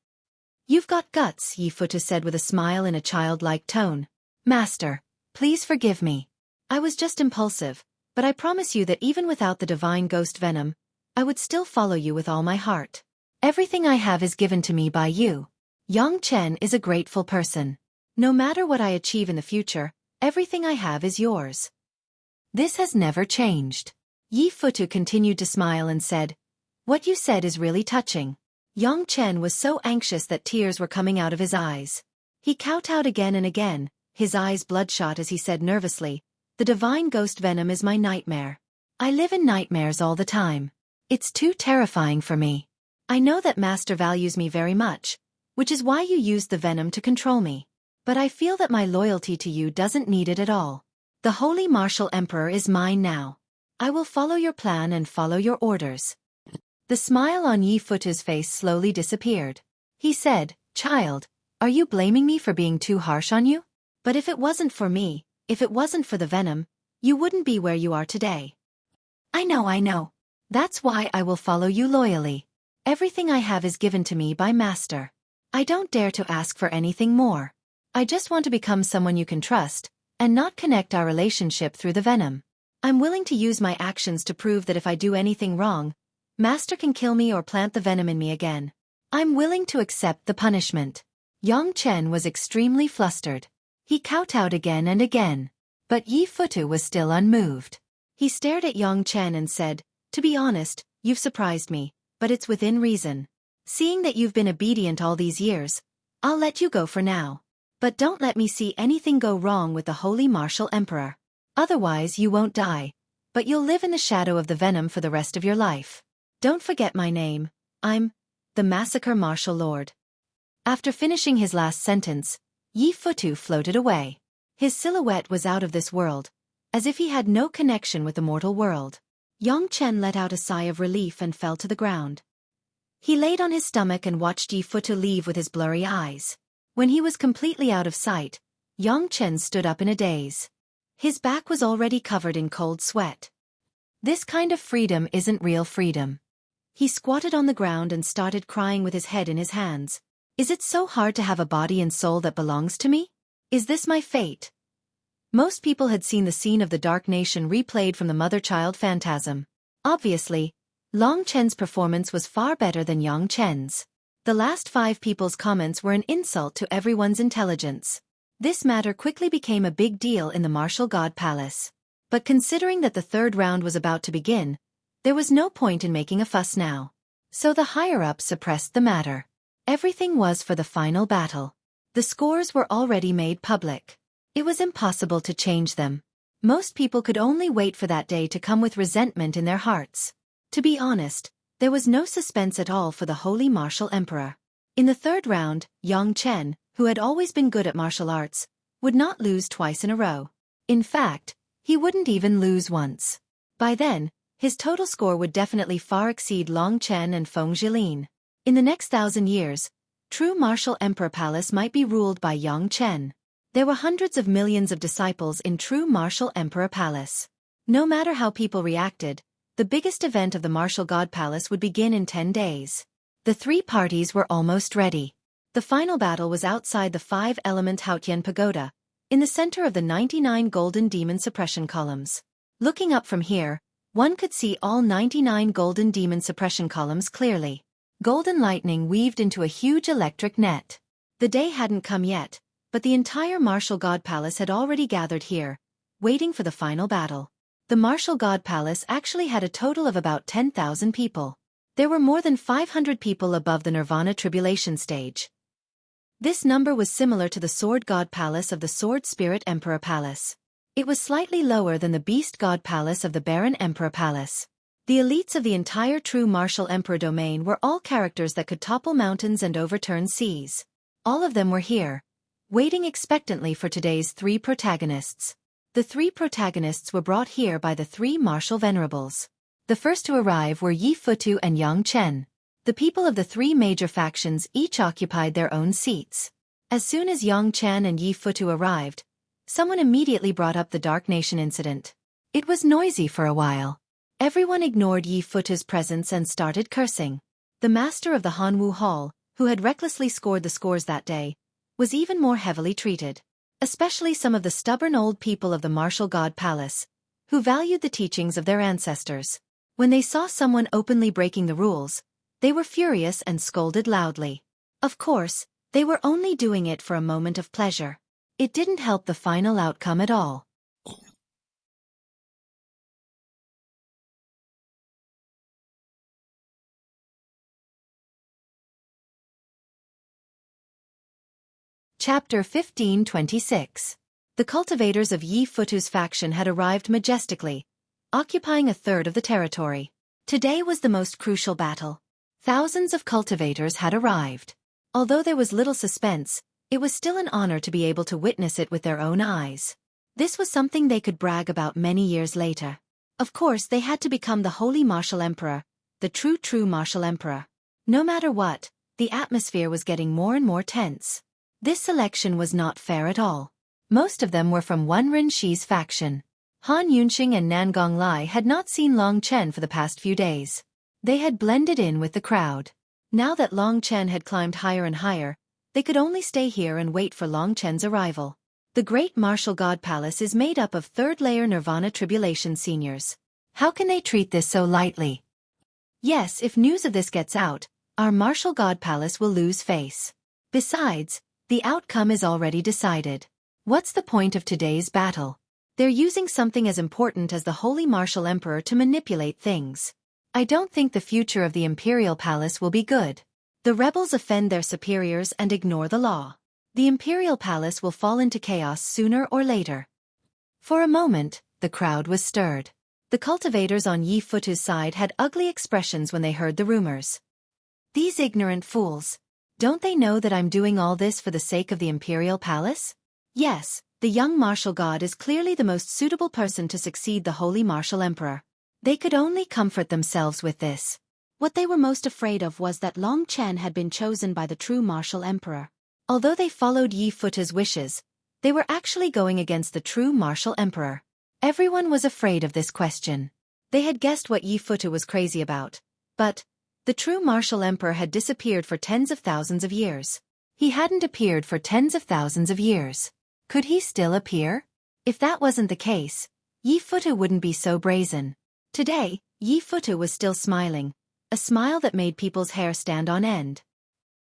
"You've got guts," Yi Futu said with a smile in a childlike tone. "Master, please forgive me. I was just impulsive, but I promise you that even without the divine ghost venom, I would still follow you with all my heart. Everything I have is given to me by you." Yang Chen is a grateful person. "No matter what I achieve in the future, everything I have is yours. This has never changed." Yi Futu continued to smile and said, "What you said is really touching." Yang Chen was so anxious that tears were coming out of his eyes. He kowtowed again and again, his eyes bloodshot as he said nervously, "The divine ghost venom is my nightmare. I live in nightmares all the time. It's too terrifying for me. I know that Master values me very much, which is why you used the venom to control me. But I feel that my loyalty to you doesn't need it at all. The Holy Martial Emperor is mine now. I will follow your plan and follow your orders." The smile on Yi Futu's face slowly disappeared. He said, "Child, are you blaming me for being too harsh on you? But if it wasn't for me, if it wasn't for the venom, you wouldn't be where you are today." I know. That's why I will follow you loyally. Everything I have is given to me by Master. I don't dare to ask for anything more. I just want to become someone you can trust, and not connect our relationship through the venom. I'm willing to use my actions to prove that if I do anything wrong, Master can kill me or plant the venom in me again. I'm willing to accept the punishment." Yang Chen was extremely flustered. He kowtowed again and again. But Yi Futu was still unmoved. He stared at Yang Chen and said, "To be honest, you've surprised me, but it's within reason. Seeing that you've been obedient all these years, I'll let you go for now. But don't let me see anything go wrong with the Holy Martial Emperor. Otherwise you won't die, but you'll live in the shadow of the venom for the rest of your life. Don't forget my name. I'm the Massacre Martial Lord." After finishing his last sentence, Yi Futu floated away. His silhouette was out of this world, as if he had no connection with the mortal world. Yang Chen let out a sigh of relief and fell to the ground. He laid on his stomach and watched Yi Futu leave with his blurry eyes. When he was completely out of sight, Yang Chen stood up in a daze. His back was already covered in cold sweat. This kind of freedom isn't real freedom. He squatted on the ground and started crying with his head in his hands. Is it so hard to have a body and soul that belongs to me? Is this my fate? Most people had seen the scene of the Dark Nation replayed from the mother-child phantasm. Obviously, Long Chen's performance was far better than Yang Chen's. The last 5 people's comments were an insult to everyone's intelligence. This matter quickly became a big deal in the Martial God Palace. But considering that the 3rd round was about to begin, there was no point in making a fuss now. So the higher-ups suppressed the matter. Everything was for the final battle. The scores were already made public. It was impossible to change them. Most people could only wait for that day to come with resentment in their hearts. To be honest, there was no suspense at all for the holy martial emperor. In the third round, Yang Chen, who had always been good at martial arts, would not lose twice in a row. In fact, he wouldn't even lose once. By then, his total score would definitely far exceed Long Chen and Feng Jilin. In the next 1,000 years, true martial emperor palace might be ruled by Yang Chen. There were hundreds of millions of disciples in true martial emperor palace. No matter how people reacted, the biggest event of the martial god palace would begin in 10 days. The three parties were almost ready. The final battle was outside the 5-element Haotian pagoda, in the center of the 99 golden demon suppression columns. Looking up from here, one could see all 99 golden demon suppression columns clearly. Golden lightning weaved into a huge electric net. The day hadn't come yet, but the entire martial god palace had already gathered here, waiting for the final battle. The martial god palace actually had a total of about 10,000 people. There were more than 500 people above the Nirvana tribulation stage. This number was similar to the sword god palace of the sword spirit emperor palace. It was slightly lower than the beast god palace of the Baron Emperor Palace. The elites of the entire true martial emperor domain were all characters that could topple mountains and overturn seas. All of them were here, waiting expectantly for today's three protagonists. The three protagonists were brought here by the three martial venerables. The first to arrive were Yi Futu and Yang Chen. The people of the three major factions each occupied their own seats. As soon as Yang Chen and Yi Futu arrived, someone immediately brought up the Dark Nation incident. It was noisy for a while. Everyone ignored Yi Futu's presence and started cursing. The master of the Hanwu Hall, who had recklessly scored the scores that day, was even more heavily treated. Especially some of the stubborn old people of the martial god palace, who valued the teachings of their ancestors. When they saw someone openly breaking the rules, they were furious and scolded loudly. Of course, they were only doing it for a moment of pleasure. It didn't help the final outcome at all. Chapter 1526. The cultivators of Yi Futu's faction had arrived majestically, occupying a third of the territory. Today was the most crucial battle. Thousands of cultivators had arrived. Although there was little suspense, it was still an honor to be able to witness it with their own eyes. This was something they could brag about many years later. Of course, they had to become the holy martial emperor, the true martial emperor. No matter what, the atmosphere was getting more and more tense. This selection was not fair at all. Most of them were from Wen Rinxi's faction. Han Yunxing and Nangong Lai had not seen Long Chen for the past few days. They had blended in with the crowd. Now that Long Chen had climbed higher and higher, they could only stay here and wait for Long Chen's arrival. The Great Martial God Palace is made up of third-layer Nirvana Tribulation seniors. How can they treat this so lightly? Yes, if news of this gets out, our Martial God Palace will lose face. Besides, the outcome is already decided. What's the point of today's battle? They're using something as important as the Holy Martial Emperor to manipulate things. I don't think the future of the Imperial Palace will be good. The rebels offend their superiors and ignore the law. The Imperial Palace will fall into chaos sooner or later. For a moment, the crowd was stirred. The cultivators on Yi Futu's side had ugly expressions when they heard the rumors. These ignorant fools. Don't they know that I'm doing all this for the sake of the Imperial Palace? Yes, the young martial god is clearly the most suitable person to succeed the Holy Martial Emperor. They could only comfort themselves with this. What they were most afraid of was that Long Chen had been chosen by the true martial emperor. Although they followed Yi Futu's wishes, they were actually going against the true martial emperor. Everyone was afraid of this question. They had guessed what Yi Futu was crazy about. But the true martial emperor had disappeared for tens of thousands of years. He hadn't appeared for tens of thousands of years. Could he still appear? If that wasn't the case, Yi Futu wouldn't be so brazen. Today, Yi Futu was still smiling, a smile that made people's hair stand on end.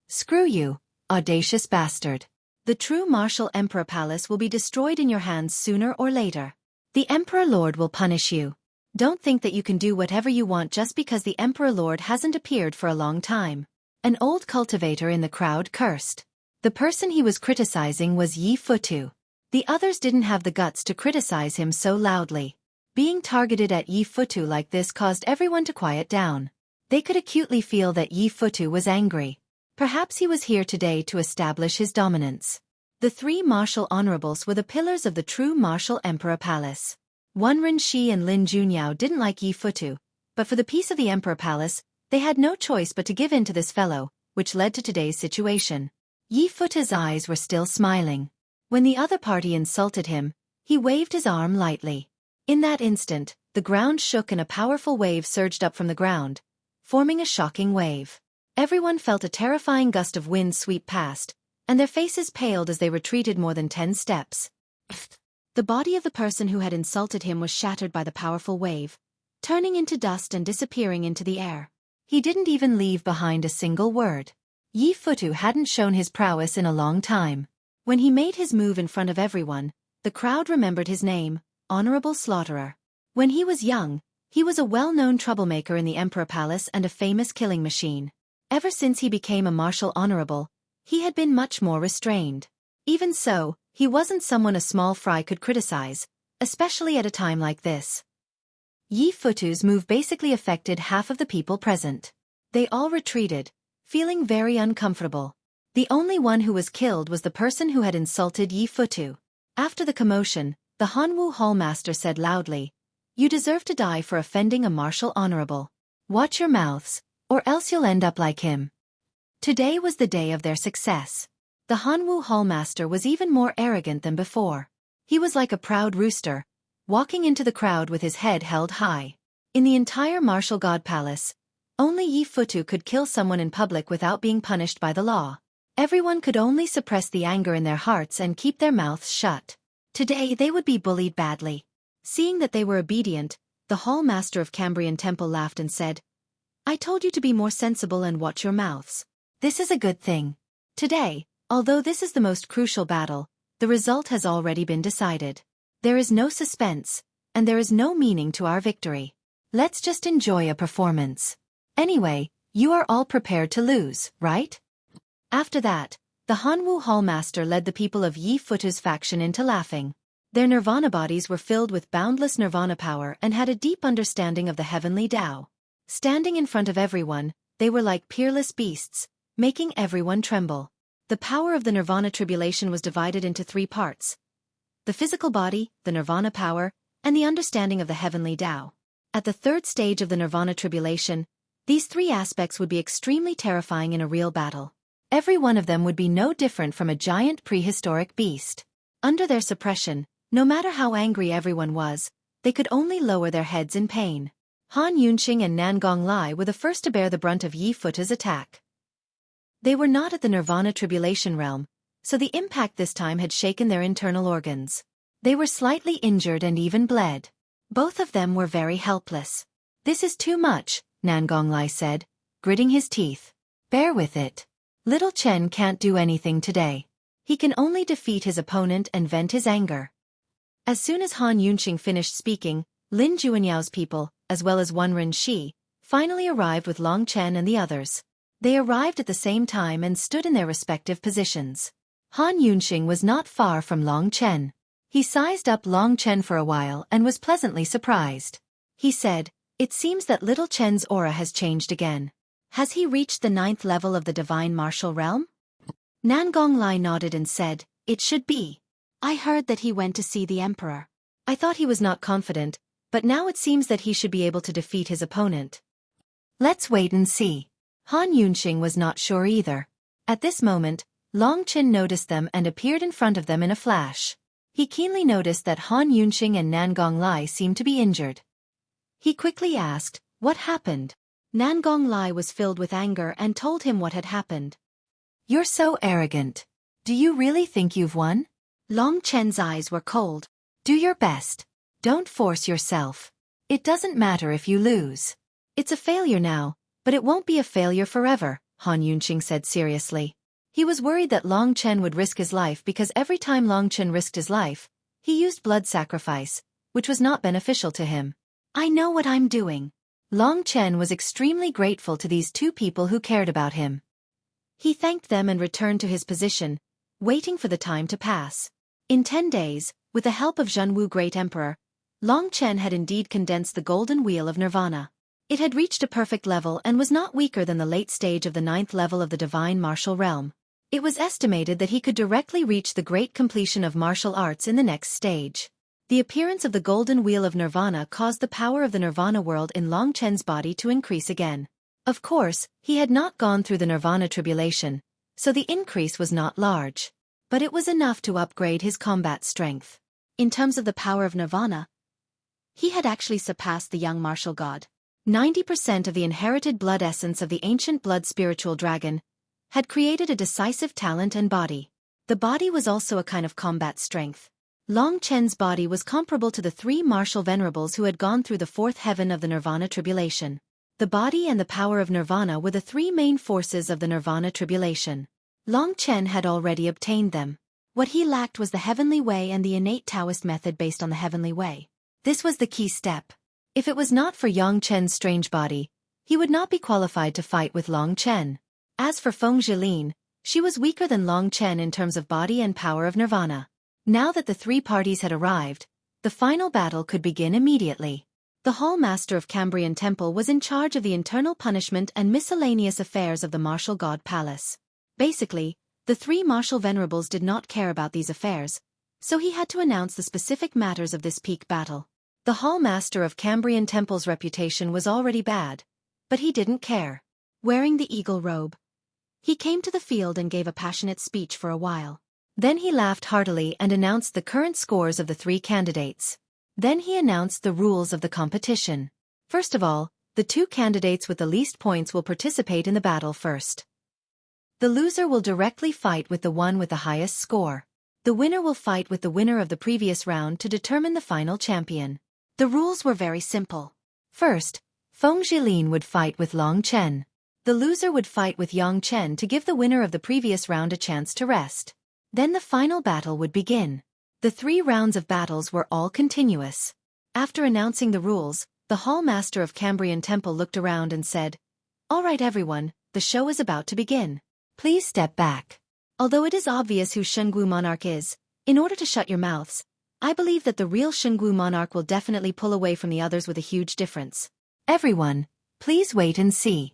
Screw you, audacious bastard. The true martial emperor palace will be destroyed in your hands sooner or later. The Emperor Lord will punish you. Don't think that you can do whatever you want just because the Emperor Lord hasn't appeared for a long time. An old cultivator in the crowd cursed. The person he was criticizing was Yi Futu. The others didn't have the guts to criticize him so loudly. Being targeted at Yi Futu like this caused everyone to quiet down. They could acutely feel that Yi Futu was angry. Perhaps he was here today to establish his dominance. The three martial honorables were the pillars of the true martial emperor palace. Wanren Shi and Lin Junyao didn't like Yi Futu, but for the peace of the emperor palace, they had no choice but to give in to this fellow, which led to today's situation. Yi Futu's eyes were still smiling. When the other party insulted him, he waved his arm lightly. In that instant, the ground shook and a powerful wave surged up from the ground, forming a shocking wave. Everyone felt a terrifying gust of wind sweep past, and their faces paled as they retreated more than 10 steps. The body of the person who had insulted him was shattered by the powerful wave, turning into dust and disappearing into the air. He didn't even leave behind a single word. Yi Futu hadn't shown his prowess in a long time. When he made his move in front of everyone, the crowd remembered his name, Honorable Slaughterer. When he was young, he was a well-known troublemaker in the Emperor Palace and a famous killing machine. Ever since he became a martial honorable, he had been much more restrained. Even so, he wasn't someone a small fry could criticize, especially at a time like this. Yi Futu's move basically affected half of the people present. They all retreated, feeling very uncomfortable. The only one who was killed was the person who had insulted Yi Futu. After the commotion, the Hanwu Hallmaster said loudly, "You deserve to die for offending a martial honorable. Watch your mouths, or else you'll end up like him." Today was the day of their success. The Hanwu Hallmaster was even more arrogant than before. He was like a proud rooster, walking into the crowd with his head held high. In the entire martial god palace, only Yi Futu could kill someone in public without being punished by the law. Everyone could only suppress the anger in their hearts and keep their mouths shut. Today they would be bullied badly. Seeing that they were obedient, the Hall Master of Cambrian Temple laughed and said, "I told you to be more sensible and watch your mouths. This is a good thing." Today, although this is the most crucial battle, the result has already been decided. There is no suspense, and there is no meaning to our victory. Let's just enjoy a performance. Anyway, you are all prepared to lose, right? After that, the Hanwu Hallmaster led the people of Yi Futu's faction into laughing. Their nirvana bodies were filled with boundless nirvana power and had a deep understanding of the heavenly Tao. Standing in front of everyone, they were like peerless beasts, making everyone tremble. The power of the nirvana tribulation was divided into 3 parts: the physical body, the nirvana power, and the understanding of the heavenly Tao. At the 3rd stage of the nirvana tribulation, these 3 aspects would be extremely terrifying in a real battle. Every one of them would be no different from a giant prehistoric beast. Under their suppression, no matter how angry everyone was, they could only lower their heads in pain. Han Yunqing and Nan Gonglai were the first to bear the brunt of Yi Futu's attack. They were not at the nirvana tribulation realm, so the impact this time had shaken their internal organs. They were slightly injured and even bled. Both of them were very helpless. "This is too much," Nan Gonglai said, gritting his teeth. "Bear with it. Little Chen can't do anything today. He can only defeat his opponent and vent his anger." As soon as Han Yunqing finished speaking, Lin Juanyao's people, as well as Wanren Shi, finally arrived with Long Chen and the others. They arrived at the same time and stood in their respective positions. Han Yunqing was not far from Long Chen. He sized up Long Chen for a while and was pleasantly surprised. He said, "It seems that little Chen's aura has changed again. Has he reached the 9th level of the divine martial realm?" Nan Gonglai nodded and said, "It should be. I heard that he went to see the emperor. I thought he was not confident, but now it seems that he should be able to defeat his opponent. Let's wait and see." Han Yunqing was not sure either. At this moment, Long Chen noticed them and appeared in front of them in a flash. He keenly noticed that Han Yunqing and Nan Gonglai seemed to be injured. He quickly asked, "What happened?" Nan Gonglai was filled with anger and told him what had happened. "You're so arrogant. Do you really think you've won?" Long Chen's eyes were cold. "Do your best. Don't force yourself. It doesn't matter if you lose. It's a failure now, but it won't be a failure forever," Han Yunqing said seriously. He was worried that Long Chen would risk his life because every time Long Chen risked his life, he used blood sacrifice, which was not beneficial to him. "I know what I'm doing." Long Chen was extremely grateful to these 2 people who cared about him. He thanked them and returned to his position, waiting for the time to pass. In 10 days, with the help of Zhenwu Great Emperor, Long Chen had indeed condensed the golden wheel of nirvana. It had reached a perfect level and was not weaker than the late stage of the 9th level of the divine martial realm. It was estimated that he could directly reach the great completion of martial arts in the next stage. The appearance of the golden wheel of nirvana caused the power of the nirvana world in Long Chen's body to increase again. Of course, he had not gone through the nirvana tribulation, so the increase was not large. But it was enough to upgrade his combat strength. In terms of the power of nirvana, he had actually surpassed the young martial god. 90% of the inherited blood essence of the ancient blood spiritual dragon had created a decisive talent and body. The body was also a kind of combat strength. Long Chen's body was comparable to the 3 martial venerables who had gone through the 4th heaven of the nirvana tribulation. The body and the power of nirvana were the 3 main forces of the nirvana tribulation. Long Chen had already obtained them. What he lacked was the heavenly way and the innate Taoist method based on the heavenly way. This was the key step. If it was not for Yang Chen's strange body, he would not be qualified to fight with Long Chen. As for Feng Zhilin, she was weaker than Long Chen in terms of body and power of nirvana. Now that the 3 parties had arrived, the final battle could begin immediately. The Hall Master of Cambrian Temple was in charge of the internal punishment and miscellaneous affairs of the Martial God Palace. Basically, the 3 martial venerables did not care about these affairs, so he had to announce the specific matters of this peak battle. The Hall Master of Cambrian Temple's reputation was already bad, but he didn't care. Wearing the eagle robe, he came to the field and gave a passionate speech for a while. Then he laughed heartily and announced the current scores of the 3 candidates. Then he announced the rules of the competition. First of all, the 2 candidates with the least points will participate in the battle first. The loser will directly fight with the one with the highest score. The winner will fight with the winner of the previous round to determine the final champion. The rules were very simple. First, Feng Zhilin would fight with Long Chen. The loser would fight with Yang Chen to give the winner of the previous round a chance to rest. Then the final battle would begin. The 3 rounds of battles were all continuous. After announcing the rules, the Hall Master of Cambrian Temple looked around and said, "All right everyone, the show is about to begin. Please step back. Although it is obvious who Shengwu Monarch is, in order to shut your mouths, I believe that the real Shengwu Monarch will definitely pull away from the others with a huge difference. Everyone, please wait and see."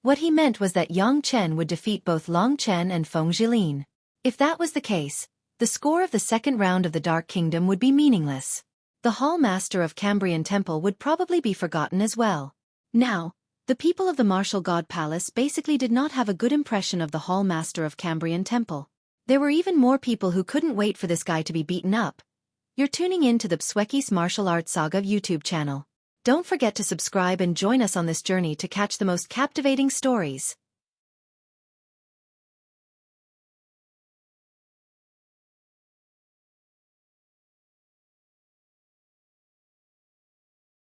What he meant was that Yang Chen would defeat both Long Chen and Feng Zhilin. If that was the case, the score of the 2nd round of the Dark Kingdom would be meaningless. The Hall Master of Cambrian Temple would probably be forgotten as well. Now, the people of the Martial God Palace basically did not have a good impression of the Hall Master of Cambrian Temple. There were even more people who couldn't wait for this guy to be beaten up. You're tuning in to the Xueqi's Martial Arts Saga YouTube channel. Don't forget to subscribe and join us on this journey to catch the most captivating stories.